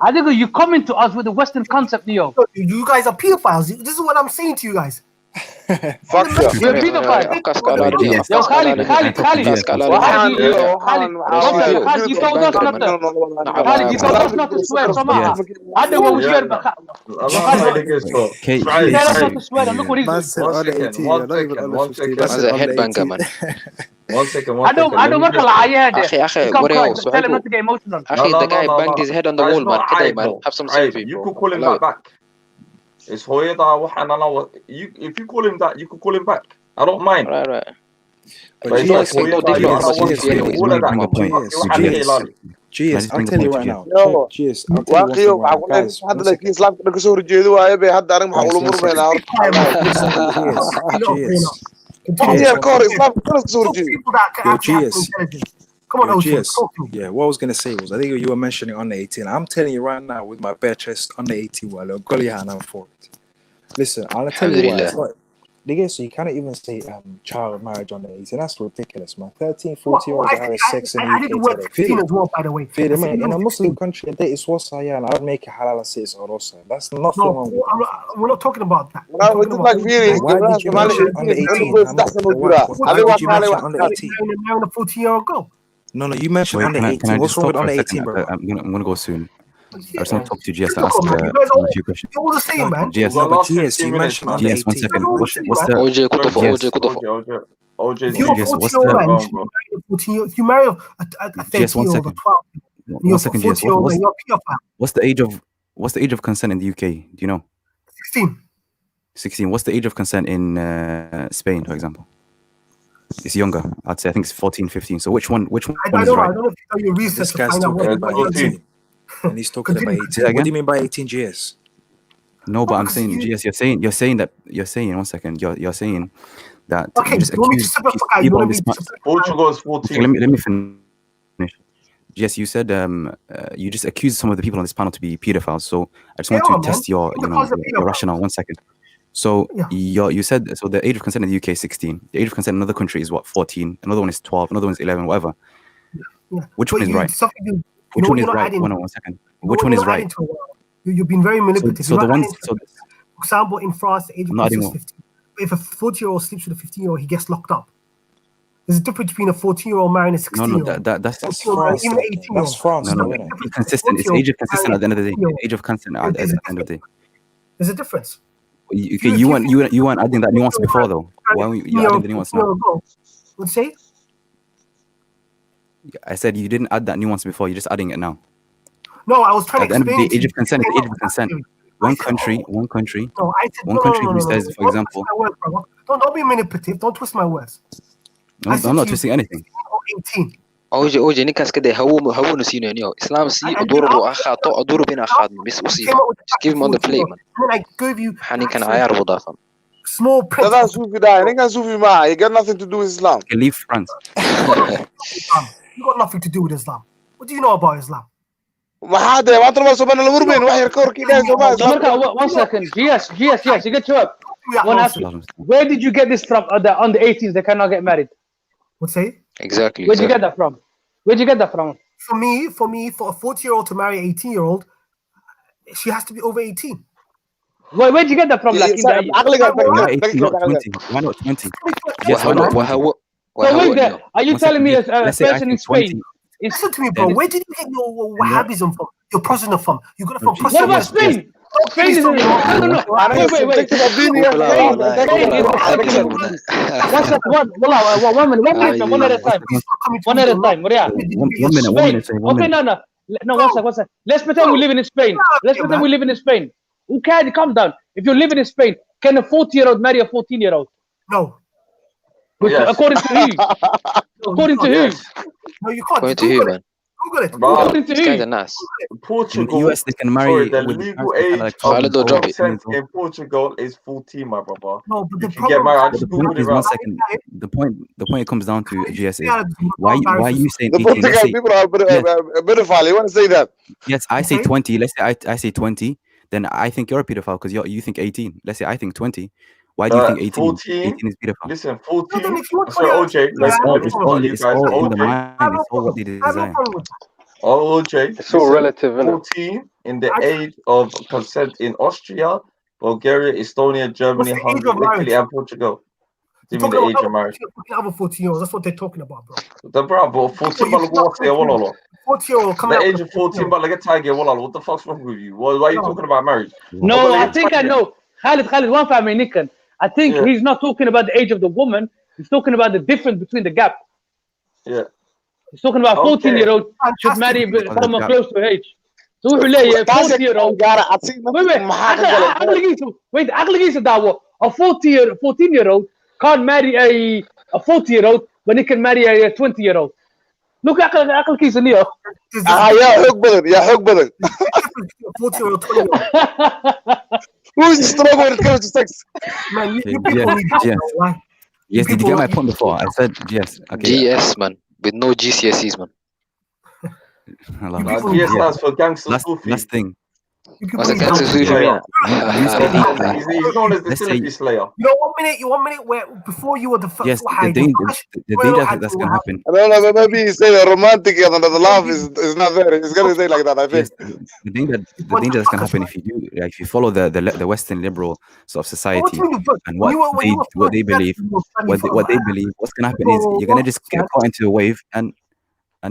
I think you coming to us with the Western concept, Neo. You guys are pedophiles. This is what I'm saying to you guys. Fuck you. You're a pedophile. Yo, Khalid, you told us not to. Khalid, you told us not to swear. Somehow. I don't know what you're about. Tell us not to swear. And look what he's doing. One second. That's a headbanger, man. 1 second. I don't work a lie. أخي what else? Tell him not to get emotional. أخي the guy banged his head on the wall, man. كده man. Have some sympathy. You could call him back. It's Hoyeda. If you call him that, you could call him back. I don't mind. Right. But GS, I'll tell you right now. GS, I'll tell you one thing, yeah, what I was gonna say was I think you were mentioning under 18. I'm telling you right now with my bare chest under 18 while I'm for it. Listen, I'll tell you why. So you cannot even say child marriage under 18. That's ridiculous, man. 13, 14-year-olds are having sex in the UK today. As well, by the way. In a Muslim country, a date is wasaya, and I would make a halal and say it's orosa. That's nothing wrong with that. We're not talking about that. Why did you mention under 18? Why did you mention under 18? Marrying a 14-year-old girl. No, you mentioned under 18. What's wrong with under 18, bro? I'm gonna go soon. I just want to talk to GS to ask a few questions. You're all the same, man. GS, you mentioned under 18. GS, 1 second. What's the OJ if you marry a 13-year-old or 12, you're 14-year-old and you're a pedophile. What's the age of consent in the UK? Do you know? 16. What's the age of consent in Spain, for example? It's younger. I'd say I think it's 14, 15. So which one is right? I don't know if you know your research to find out what 18. And he's talking about 18. What do you mean by 18 GS? No, but I'm saying GS. You're saying 1 second. You're saying that okay, you just accuse people on this. Portugal is 14. Let me finish. GS, you said you just accused some of the people on this panel to be pedophiles. So I just want to test your rationale. 1 second. So you said so the age of consent in the UK is 16. The age of consent in another country is what, 14. Another one is 12. Another one is 11. Whatever. Which one is right? Which one is right? 1 second. Which one is right? You've been very manipulative. So the ones. For example, in France, the age of consent is 15. If a 40-year-old sleeps with a 15-year-old, he gets locked up. There's a difference between a 14-year-old marrying a 16-year-old. No, that's France. Even 18-year-old. That's France. No. Consistent. It's age of consistent at the end of the day. Age of consent at the end of the day. There's a difference. Okay, you weren't adding that nuance before though. Why were you adding the nuance now? What say? I said you didn't add that nuance before. You're just adding it now. No, I was trying to explain. The age of consent is age of consent. One country who says, for example. Don't be manipulative. Don't twist my words. No, I'm not twisting anything. 18. اوجي ninkaas kada hawo nasiinayniyo islam si aduru akhato aduru bina akhad bis usi give him on the play man I give you ninkan ayar wadafan small print that's Sufi da ninkan Sufi ma you got nothing to do with Islam. Leave France. You got nothing to do with Islam. What do you know about Islam? ما طلب سبحان الله مربين وحي ركور كده One second. Yes, you get to up. Where did you get this from? The under 18s they cannot get married. What's that? Exactly. Where'd you get that from? Where'd you get that from? For me, for a 40-year-old to marry an 18-year-old, she has to be over 18. Where'd you get that from? Like, why not 20? Yes, why not? So wait there. Are you telling me a person in Spain? Listen to me, bro. Where did you get your Wahhabism from? Your Protestant from? You got it from Protestant. What about Spain? Spain is no. Wait. One at a time. One minute. Okay, no. One sec. Let's pretend we live in Spain. Okay, calm down. If you live in Spain, can a 40-year-old marry a 14-year-old? No. Yes. According to who? According to who? No, you can't. According to who, man? Google it. According to It's who? kind of nice. Portugal, in the US, they can marry. the legal age of consent in Portugal is 14, my brother. No, but the You can get married. I just The point googled it is, right one now. second. The point it comes down to GS is why are you saying The 18? Let's Portugal say, people are a pedophile. You want to say that? yes, I say 20. Let's say I say 20. Then I think you're a pedophile because you think 18. Let's say I think 20. Why do you think 18? 14. 18 is pedophile. Listen, 14. then if you want Sorry, OJ. It's all in the mind. It's all what they design. OJ. It's all relative, isn't it? 14 in the age of consent in Austria, Bulgaria, Estonia, Germany, What's the age Hungary, of marriage? Italy, and Portugal. You're Even talking the age of marriage. about other 14-year-olds. That's what they're talking about, bro. The bravo, 14 you but what's there? 40-year-old coming The out age with of 14 but like a tiger. What the fuck's wrong with you? Why are you talking about marriage? No, I think I know. Khalid, one family, Nikan. I think Yeah. he's not talking about the age of the woman. He's talking about the difference between the gap. Yeah. He's talking about Okay. 14-year-old should marry someone close to her age. So we lay a 40-year-old. Wait, عقلك دعوة. A 14-year-old can't marry a 40-year-old when he can marry a 20-year-old. Look, عقلك يسنيه. يا حق بدل 40-year-old, 20-year-old. Who is strong when it comes to sex? Man, you people need help, bro. Why? Yes, did you get my point before? I said yes. Okay. GS, man. With no GCSEs, man. GS stands for gangster Last thing. What's a gangster Sufi mean? He's known as the Syllabary Slayer. You know, 1 minute where before you were the first. Yes, the danger that's gonna happen. No, maybe he say the romantic and the love is not there. He's gonna say like that. I think. Yes, the danger that's gonna happen if you follow the Western liberal sort of society and what they believe, what's gonna happen is you're gonna just get caught into a wave and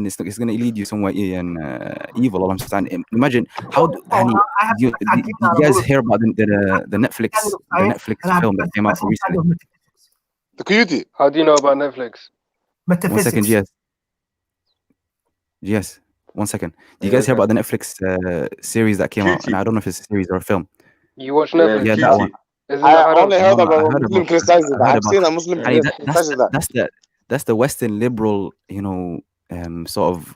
it's going to lead you somewhere evil. All I'm saying, imagine how you guys hear about the Netflix film that came out recently. The Coyote. How do you know about Netflix? 1 second, yes. 1 second. Do you guys hear about the Netflix series that came out? And I don't know if it's a series or a film. You watch Netflix? Yeah, that one. I only heard about Muslim criticizing that. I've seen a Muslim criticizing that. That's the Western liberal, sort of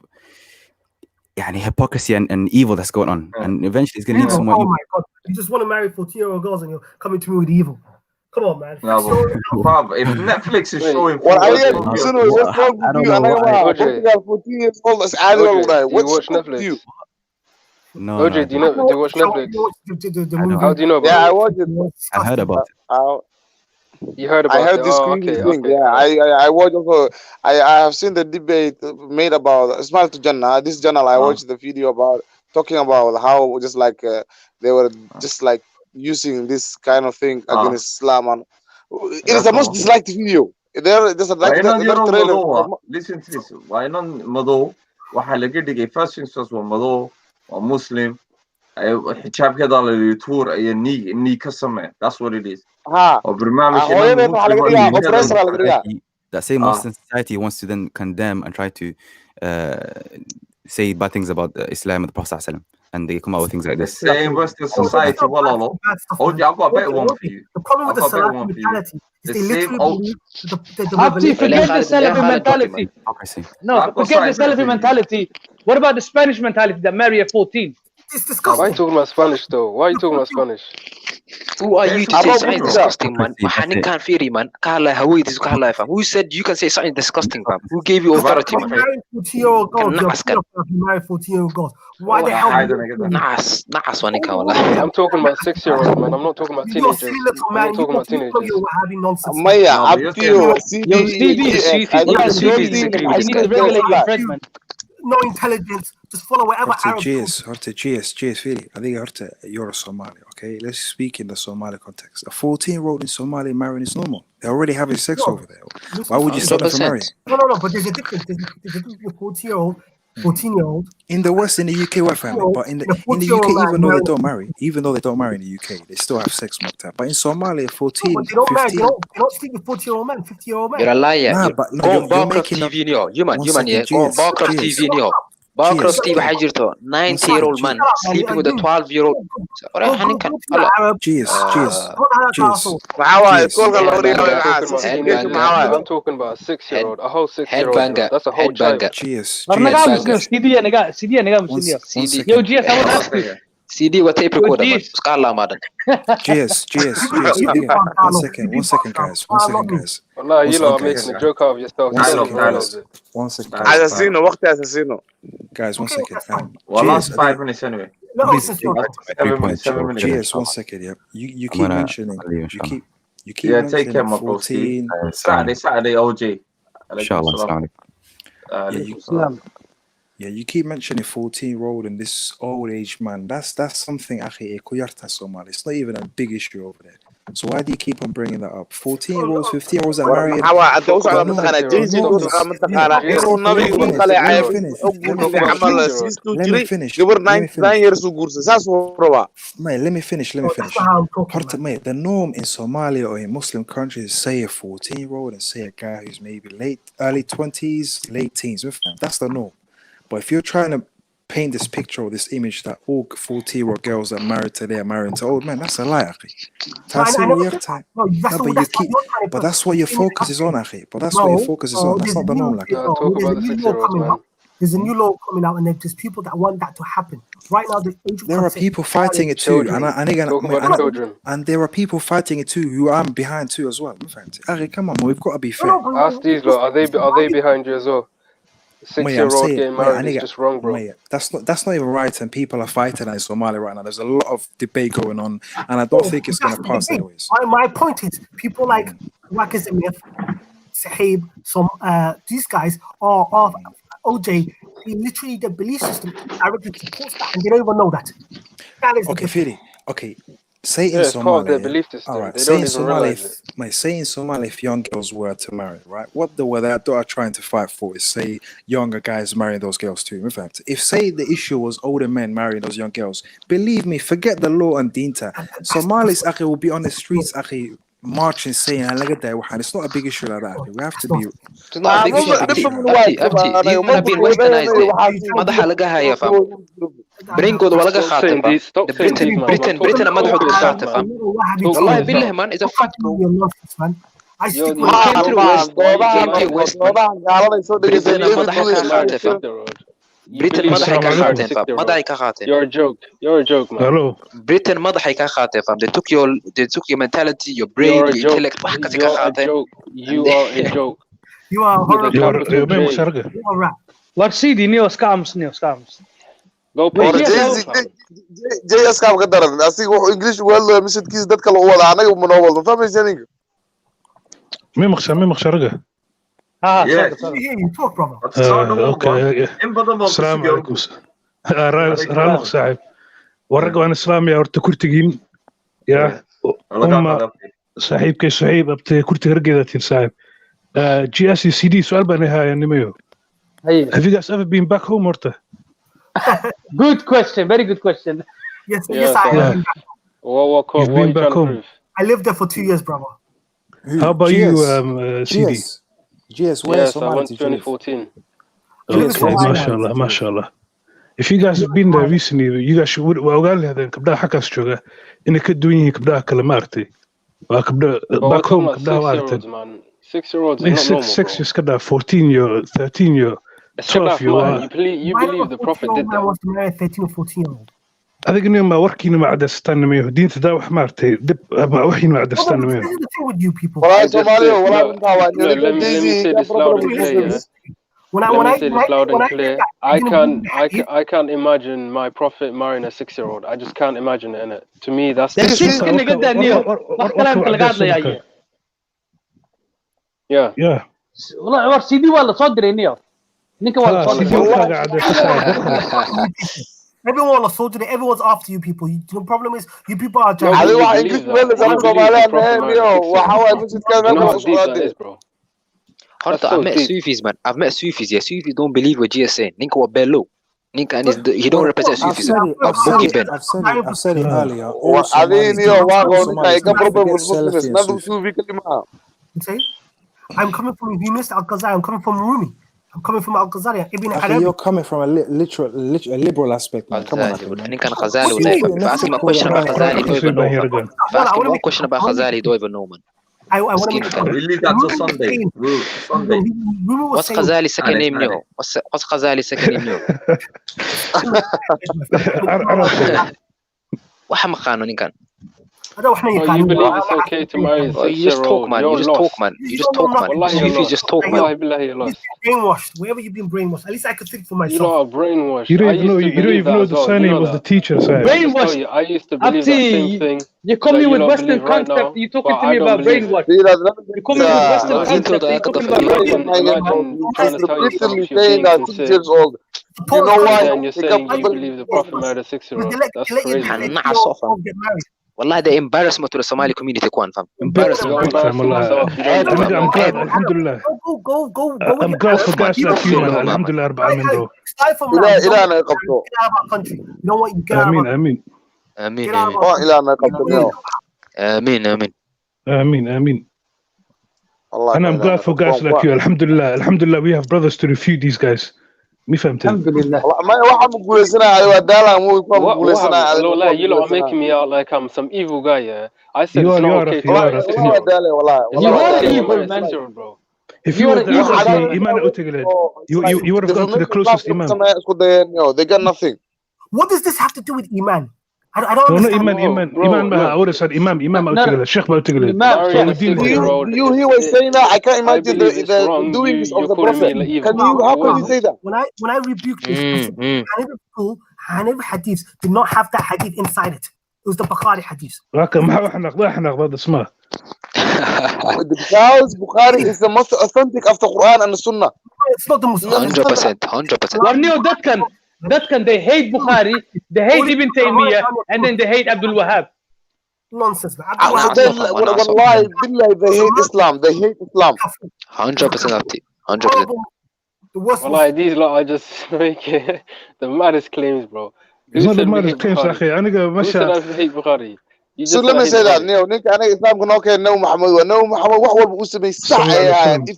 hypocrisy and evil that's going on, and eventually it's going to lead somewhere. Oh my god! You just want to marry 14-year-old girls and you're coming to me with evil. Come on, man. No, but if Netflix is showing, what are you? What's wrong with you? I 14 years old. That's adult. What's wrong with you? No, OJ, do you watch Netflix? How do you know about it? Yeah, I watched it. I heard about it. You heard about I heard this thing. Yeah, I watched also. I have seen the debate made about Smile to Jannah. This channel, I watched the video about talking about how just like they were just like using this kind of thing against Islam, and it is the most disliked video. There's a trailer. Listen to this. Why not Mado? Waxa laga dhigay first things first waa Mado, waa Muslim. Xijaabkeeda la tuur ay ni ka samee. That's what it is. That same Muslim society wants to then condemn and try to say bad things about Islam and the Prophet ﷺ, and they come out with things like this. The same Western society. I've got a better one for you. The problem with the Salafi mentality is they literally believe forget the Salafi mentality. No, forget the Salafi mentality. What about the Spanish mentality that marry at 14? It's disgusting. Why are you talking about Spanish though? Why are you talking about Spanish? Who are you to say something disgusting, man? Mahanin can't fear man. Who said you can say something disgusting, fam? Who gave you authority, man? Married 14-year-old girls. Married 14-year-old girls. Why the hell? Nas, I'm talking about 6-year-olds, man. I'm not talking about teenagers. I'm not talking about teenagers. You're having nonsense. Maya, up to you. Stevie, no intelligence, just follow whatever Arab. GS, Fili. I think you're a Somali, okay? Let's speak in the Somali context. A 14-year-old in Somalia marrying is normal. They're already having sex over there. Why would you stop them from marrying? No, but there's a difference. There's a difference between 14-year-old. In the West, in the UK, what family? But in the UK, even though they don't marry in the UK, they still have sex more time. But in Somalia, 14, no, they don't 15... marry. They don't sleep with 40-year-old men, 50-year-old men. You're a liar. Nah, but no, go on Barcroft TV now. You man, yeah. Go on Barcroft TV now. Barcroft TV waxay jirto 90-year-old man sleeping with a 12-year-old. I'm talking about a 6-year-old, a whole 6-year-old. That's a whole child. CD what tape recorder man. Skala madan. GS. One second, guys. Wallahi, you lot are making a joke out of yourself. One second. Guys, 1 second. Well, last 5 minutes anyway. GS, 1 second. Yeah, you keep mentioning. You keep yeah, take care, my bro. Saturday, OG. Inshallah. Yeah, you keep mentioning 14-year-old and this old age man. That's something Somali. It's not even a big issue over there. So why do you keep on bringing that up? 14-year-olds, 15-years are married. Let me finish. The norm in Somalia or in Muslim countries is say a 14-year-old and say a guy who's maybe early 20s, late teens. That's the norm. But if you're trying to paint this picture or this image that all 40-year-old girls that are married today are married to old men, that's a lie, but that's what your focus is on, But that's what your focus is on. That's not the norm, There's a new law coming out, and there's people that want that to happen. Right now, there are people fighting it too, and there are people fighting it too who I'm behind too as well. Come on, we've got to be fair. Ask these lot, are they behind you as well? 6-year-old getting married is just wrong, bro. That's not even right, and people are fighting in Somalia right now. There's a lot of debate going on, and I don't think it's going to pass anyways. My point is, people like Waqas Emir, Sahib, these guys are OJ. Literally, the belief system directly supports that, and they don't even know that. Okay, Fili. Okay. Say in Somalia, all right. Say in Somalia, if young girls were to marry, right? What they are trying to fight for is say younger guys marrying those girls too. In fact, if say the issue was older men marrying those young girls, believe me, forget the law and dinta. Somalis will be on the streets, marching saying, it's not a big issue like that. We have to be. It's not a big issue. You've been westernized. برينكود ولا خاطر بريتن ما دحود خاطر فهم والله بالله man is a fact bro بريتن ما ضحك خاطر فهم ما ضحك خاطر you're a joke man hello بريتن ما ضحك خاطر فهم they took your mentality your brain your intellect وحكتك خاطر you are a joke you are like CD neo scams Go JS ka daran asiga wuxuu English wala mishadkiis dadka la wada anaga ma noo wada fahmaysan ninka مي مخشرقه talk brother السلام عليكم رالق صاحب ورقوا عن اسلام يا ورت كرتجين يا هم صاحبك صاحب ابت كرت رقدتين صاحب GSCD سؤال بنهايه نميو have you guys ever been back home ورته Good question. Very good question. Yes, I have. You've been back home. I lived there for 2 years, brother. How about you, CD? Yes, I went 2014. Okay, mashallah. If you guys have been there recently, you guys should. وقال لي هذا كبدا حكى شوغا إنك كدويني كبدا كلامارتي. وكبدا back home كبدا وارتين. 6-year-olds is not normal. 6 years كبدا 14-year, 13-year. You believe the Prophet did that? Was to marry a 13 or 14-year-old. adiga nin ma warkiina ma cadaystaan nimayo diinta daa wax maartay dib ma waxiina ma cadaystaan nimayo This is the thing with you people. Walahi Soomaaliya walahi Look, let me say this loud and clear, yeah. Let me say this loud and clear. I can't imagine my prophet marrying a 6-year-old. I just can't imagine it, innit? To me, that's yeah. والله عمر CD ولا صدر إني نيك ولا CD Everyone was so today. Everyone's after you people. The problem is you people are No, but you believe that. You believe the prophet married a 6-year-old. Bro. I've met Sufis, man. I've met Sufis. Yeah, Sufis don't believe what Jesus saying. Ninka wa bello. Ninka and he don't represent Sufis. I've said it earlier. I'm coming from you missed Al-Ghazali. I'm coming from Rumi. I'm coming from Al-Ghazali. You're coming from a liberal aspect, man. Come on. If I ask him a question about Ghazali, he don't even know. If I ask him one question about Ghazali, he don't even know, man. We leave that till Sunday. Sunday. What's Ghazali's second name, yo? What's Ghazali's second name, yo? What am I saying, Ninkan? You believe it's okay to marry a 6-year-old? You just talk, man. You just talk, man. Sufis just talk, man. Brainwashed. Wherever you've been brainwashed. At least I could think for myself. You know, brainwashed. You don't even know the surname of the teacher. Brainwashed. I used to believe the same thing. You come in with Western concept. You talking to me about brainwash. You come in with Western concept. You talking about brainwash. You know why? And you're saying you believe the prophet married a 6-year-old. That's crazy. والله ده embarrassment to the Somali community كوان فهم embarrassment. I'm glad for guys like you, man. Alhamdulillah, Rabbil bro. Amin. And I'm glad for guys like you. Alhamdulillah, we have brothers to refute these guys. Me فهمت. Alhamdulillah. ما واحد مقولسنا أيوة دالا مو يكون مقولسنا. والله you know making me out like I'm some evil guy. Yeah, I said it's not okay. You are evil, man, bro. If you were the Iman you would have gone to the closest Imam. They got nothing. What does this have to do with Iman? I don't understand. Iman I would have said Imam Utigale, Sheikh Utigale. He was saying that. I can't imagine the doings of the Prophet. How can you say that? When I rebuke this, Hanafi hadiths did not have that hadith inside it. It was the Bukhari hadith. Because Bukhari is the most authentic of the Quran and the Sunnah. It's not the most 100%. That can they hate Bukhari, they hate Ibn Taymiyyah, and then they hate Abdul Wahab. Nonsense. Wallahi, they hate Islam. They hate Islam. 100%. 100%. Wallahi, these lot are just making the maddest claims, bro. It's not the maddest claims, akhi. Who said I hate Bukhari? So let me say that, Neo. Nick, I know Islam can okay. No Muhammad. What will be if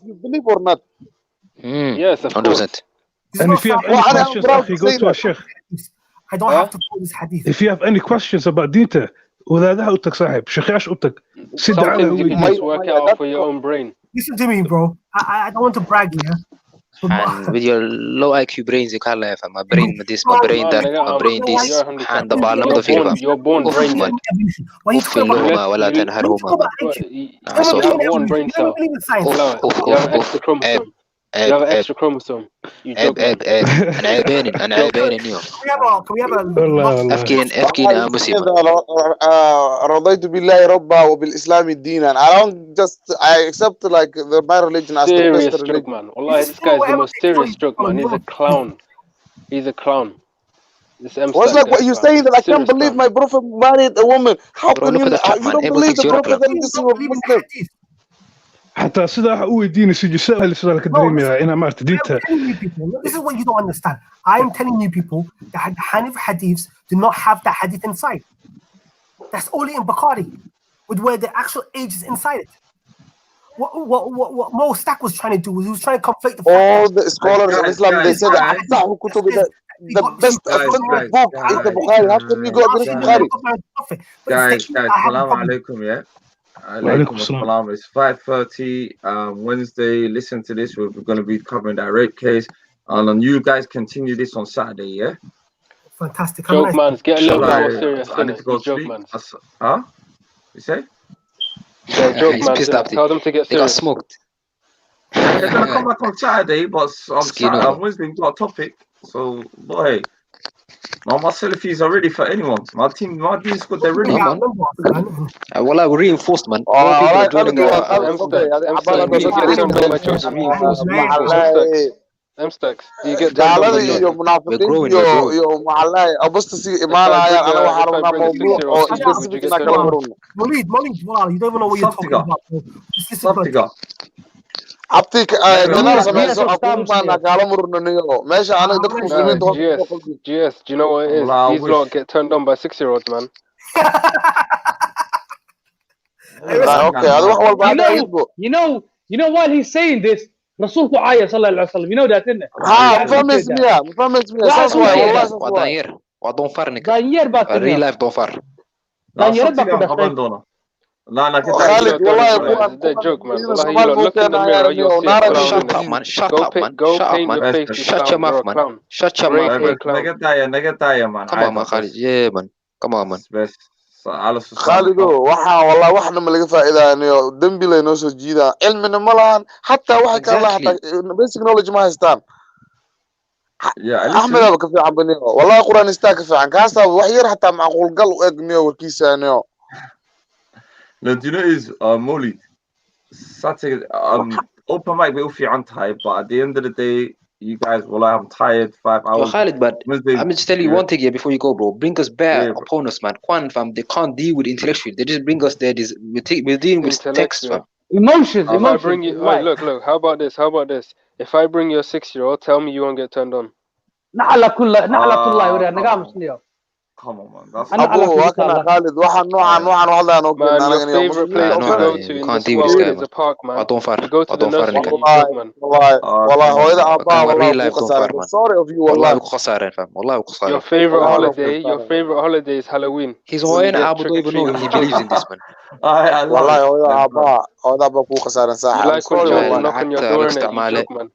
you believe or not? Yes, of 100%. And if you have any questions, akhi, go to a sheikh. I don't have to quote this hadith. If you have any questions about Dinta, وهذا أوتك صاحب شيخ أوتك سد على you can just work out for your own brain. Listen to me, bro. I don't want to brag here. And with your low IQ brains, you can't laugh. My brain this, my brain that, my brain this. And the ball of the you're born brain dead. أوفلهما ولا تنهرهما. You have one brain cell. You have extra chromosome. You have an extra chromosome. You joke. أنا عيبين اليوم. أفكين مصيبة. رضيت بالله ربا وبالإسلام دينا. I accept like my religion as the best religion. Man. Wallahi, this guy is the most serious joke, man. He's a clown. He's a clown. What's like what you saying that I can't believe my prophet married a woman? How can you don't believe the prophet that this is a Muslim? حتى صدق هو الدين سجساء اللي صار لك الدين أنا ما ارتديتها. This is what you don't understand. I am telling you people that the Hanafi hadiths do not have that hadith inside. That's only in Bukhari, with where the actual age is inside it. What Mo Stack was trying to do was he was trying to conflate the all the scholars of Islam. They said that the best authentic book is the Bukhari. How can you go against Bukhari? Guys, salam alaikum, yeah. It's 5:30 Wednesday. Listen to this. We're going to be covering that rape case. And you guys continue this on Saturday, yeah? Fantastic. Joke man, get a little bit more serious. I need to go joke sleep. man. Huh? You say? Yeah, joke He's man. pissed up. Tell them to get They got serious. smoked. They're gonna come back on Saturday, but on Wednesday we've got a topic. So boy, no, my selfies are ready for anyone. My team squad, they're ready. Well, I will reinforced, man. More people are joining M-Stacks. Do you get turned on by choice? We're growing. Abustasi imaanayaan ana waxaan rabnaa mawduuc oo specific na kala marno. Molid, wow, you don't even know what you're talking about. Abti kanal samayso aquma kala marno niyo. Meesha anaga dadku muslimiinta GS, do you know what it is? These lot get turned on by 6-year-olds, man. Okay, you know while he's saying this, رسولك عاية صلى الله عليه وسلم. You know that, isn't it? مفهمت مية. ساس والله. وضون فرنك. دانير باكر. Real life don't far. دانير باكر. لا خالد والله ده joke man. والله you look in the mirror, you'll see. Shut up man. Shut up man. Shut your mouth man. Shut your mouth. نقطة man. Come on man Khalid. Yeah man. Come on man. خالدو waxaa wallahi waxna ma laga faa'iidaanayo dambi la inoo soo jiida cilmina ma lahan hatta waxa ka la hatta basic knowledge ma haystaan Ahmed aba ka fiican baniyo wallahi quraan istaa ka fiican kaasta wax yar hatta macquul gal u egniyo warkiisaaniyo do you know is Molly Saturday open mic way u fiican tahay but at the end of the day you guys, well, I'm tired. 5 hours. Well, Khalid, but I'm just telling you one thing here before you go, bro. Bring us bad opponents, man. Quan, fam, they can't deal with intellectual. They just bring us there. We're dealing with text, fam. Emotions. I bring you, look. How about this? If I bring your 6-year-old, tell me you won't get turned on. Come on, man. That's Abu, Khalid. Man, your favorite place to go to in this world is a park, man. You go to the nursery and you joke, man. Sorry of you, Your favorite holiday is Halloween. He's Hawaiian. Abu don't even know if he believes in this, man. You like when children knock on your door and you joke, man.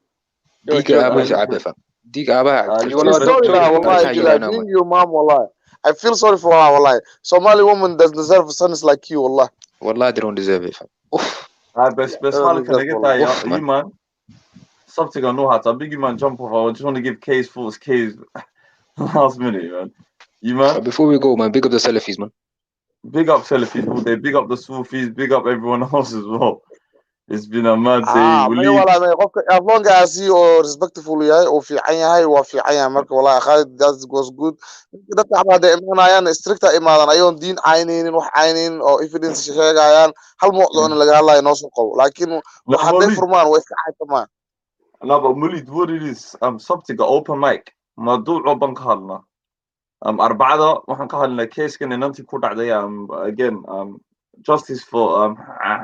Your mom, wallahi. I feel sorry for her, wallahi. Somali woman doesn't deserve sons like you, wallah. Wallah, they don't deserve it. Best Khalid, can I get that? You man, something I know how to. Big man jump off. I just want to give K's false K's last minute, man. You man. Before we go, man, big up the Salafis, man. Big up Salafis, all day. Big up the Sufis. Big up everyone else as well. It's been a mad day. As long as you respectful yahay oo fiican yahay waa fiican yahay marka wallahi Khalid that was good. Dadka xabada imaanayaan strict imaadan ayoon diin caynaynin wax caynayn oo evidence sheegayaan hal mowduuc in laga hadlayo noo soo qabo laakiin waxa day furmaan way iska xaytamaan. No, but Mulid, what it is something open mic mawduuc ban ka hadlna arbacada waxaan ka hadlnaa case-kan inantii ku dhacday again justice for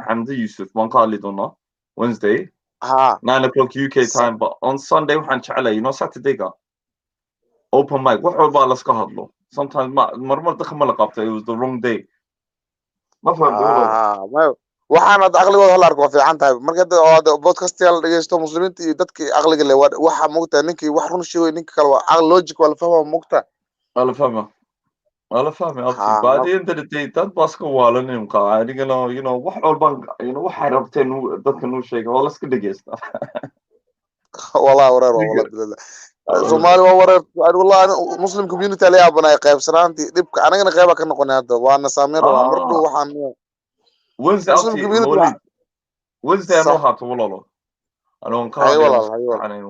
Hamdi Yusuf one call it on Wednesday 9 o'clock UK time but on Sunday waxaan jeclay you know Saturday ga open mic wax walba la iska hadlo sometimes marmar dakhma la qabtay it was the wrong day ma fahamtay waxaan aqligooda hal arko fiican tahay marka podcast yal dhageysto muslimiinta iyo dadkii aqliga leh waxa moogtaa ninkii wax run sheegay ninka kale waa logic wala fahmo moogtaa wala fahmi abti by the end of the day dad baska waalan anigana you know wax walban waxay rabteen dadka noo sheegay wala iska dhageysta wallahi wareer Somali waa wareer wallahi muslim community la yaabana qaybsanaantii dhibka anagana qayb ka noqonay hadda waana saameyn rabaa mardu waxaan Wednesday no haato walalo anoo ka hadlay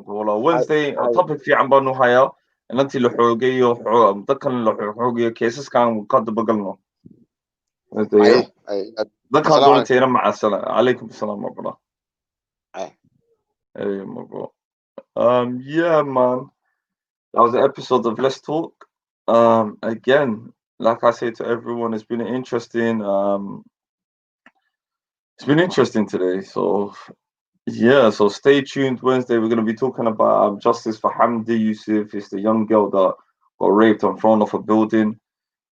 Wednesday topic fiican baan u hayaa inantii la xoogayo dadkan la xoogayo cases-kan ka dabagalno dadkan doonteena maca salaam alaykum salaam wa rahmatullah yeah man that was an episode of Let's Talk again like I say to everyone it's been interesting today so yeah, so stay tuned. Wednesday, we're going to be talking about justice for Hamdi Yusuf. It's the young girl that got raped and thrown off a building.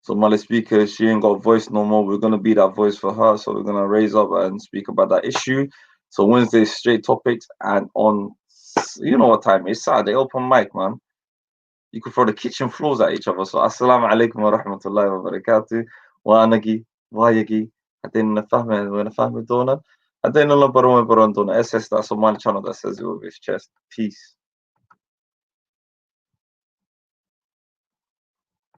So Mali speaker, she ain't got a voice no more. We're going to be that voice for her. So we're going to raise up and speak about that issue. So Wednesday, straight topics. And on, you know what time it is, Saturday, open mic, man. you could throw the kitchen floors at each other. So assalamu alaikum wa rahmatullahi wa barakatuh. Wa anagi, wa yagi. Hadin nafahme, wa nafahme dona. Hadin Allah baron dona. SS, that's Somali channel that says it with his chest. Peace.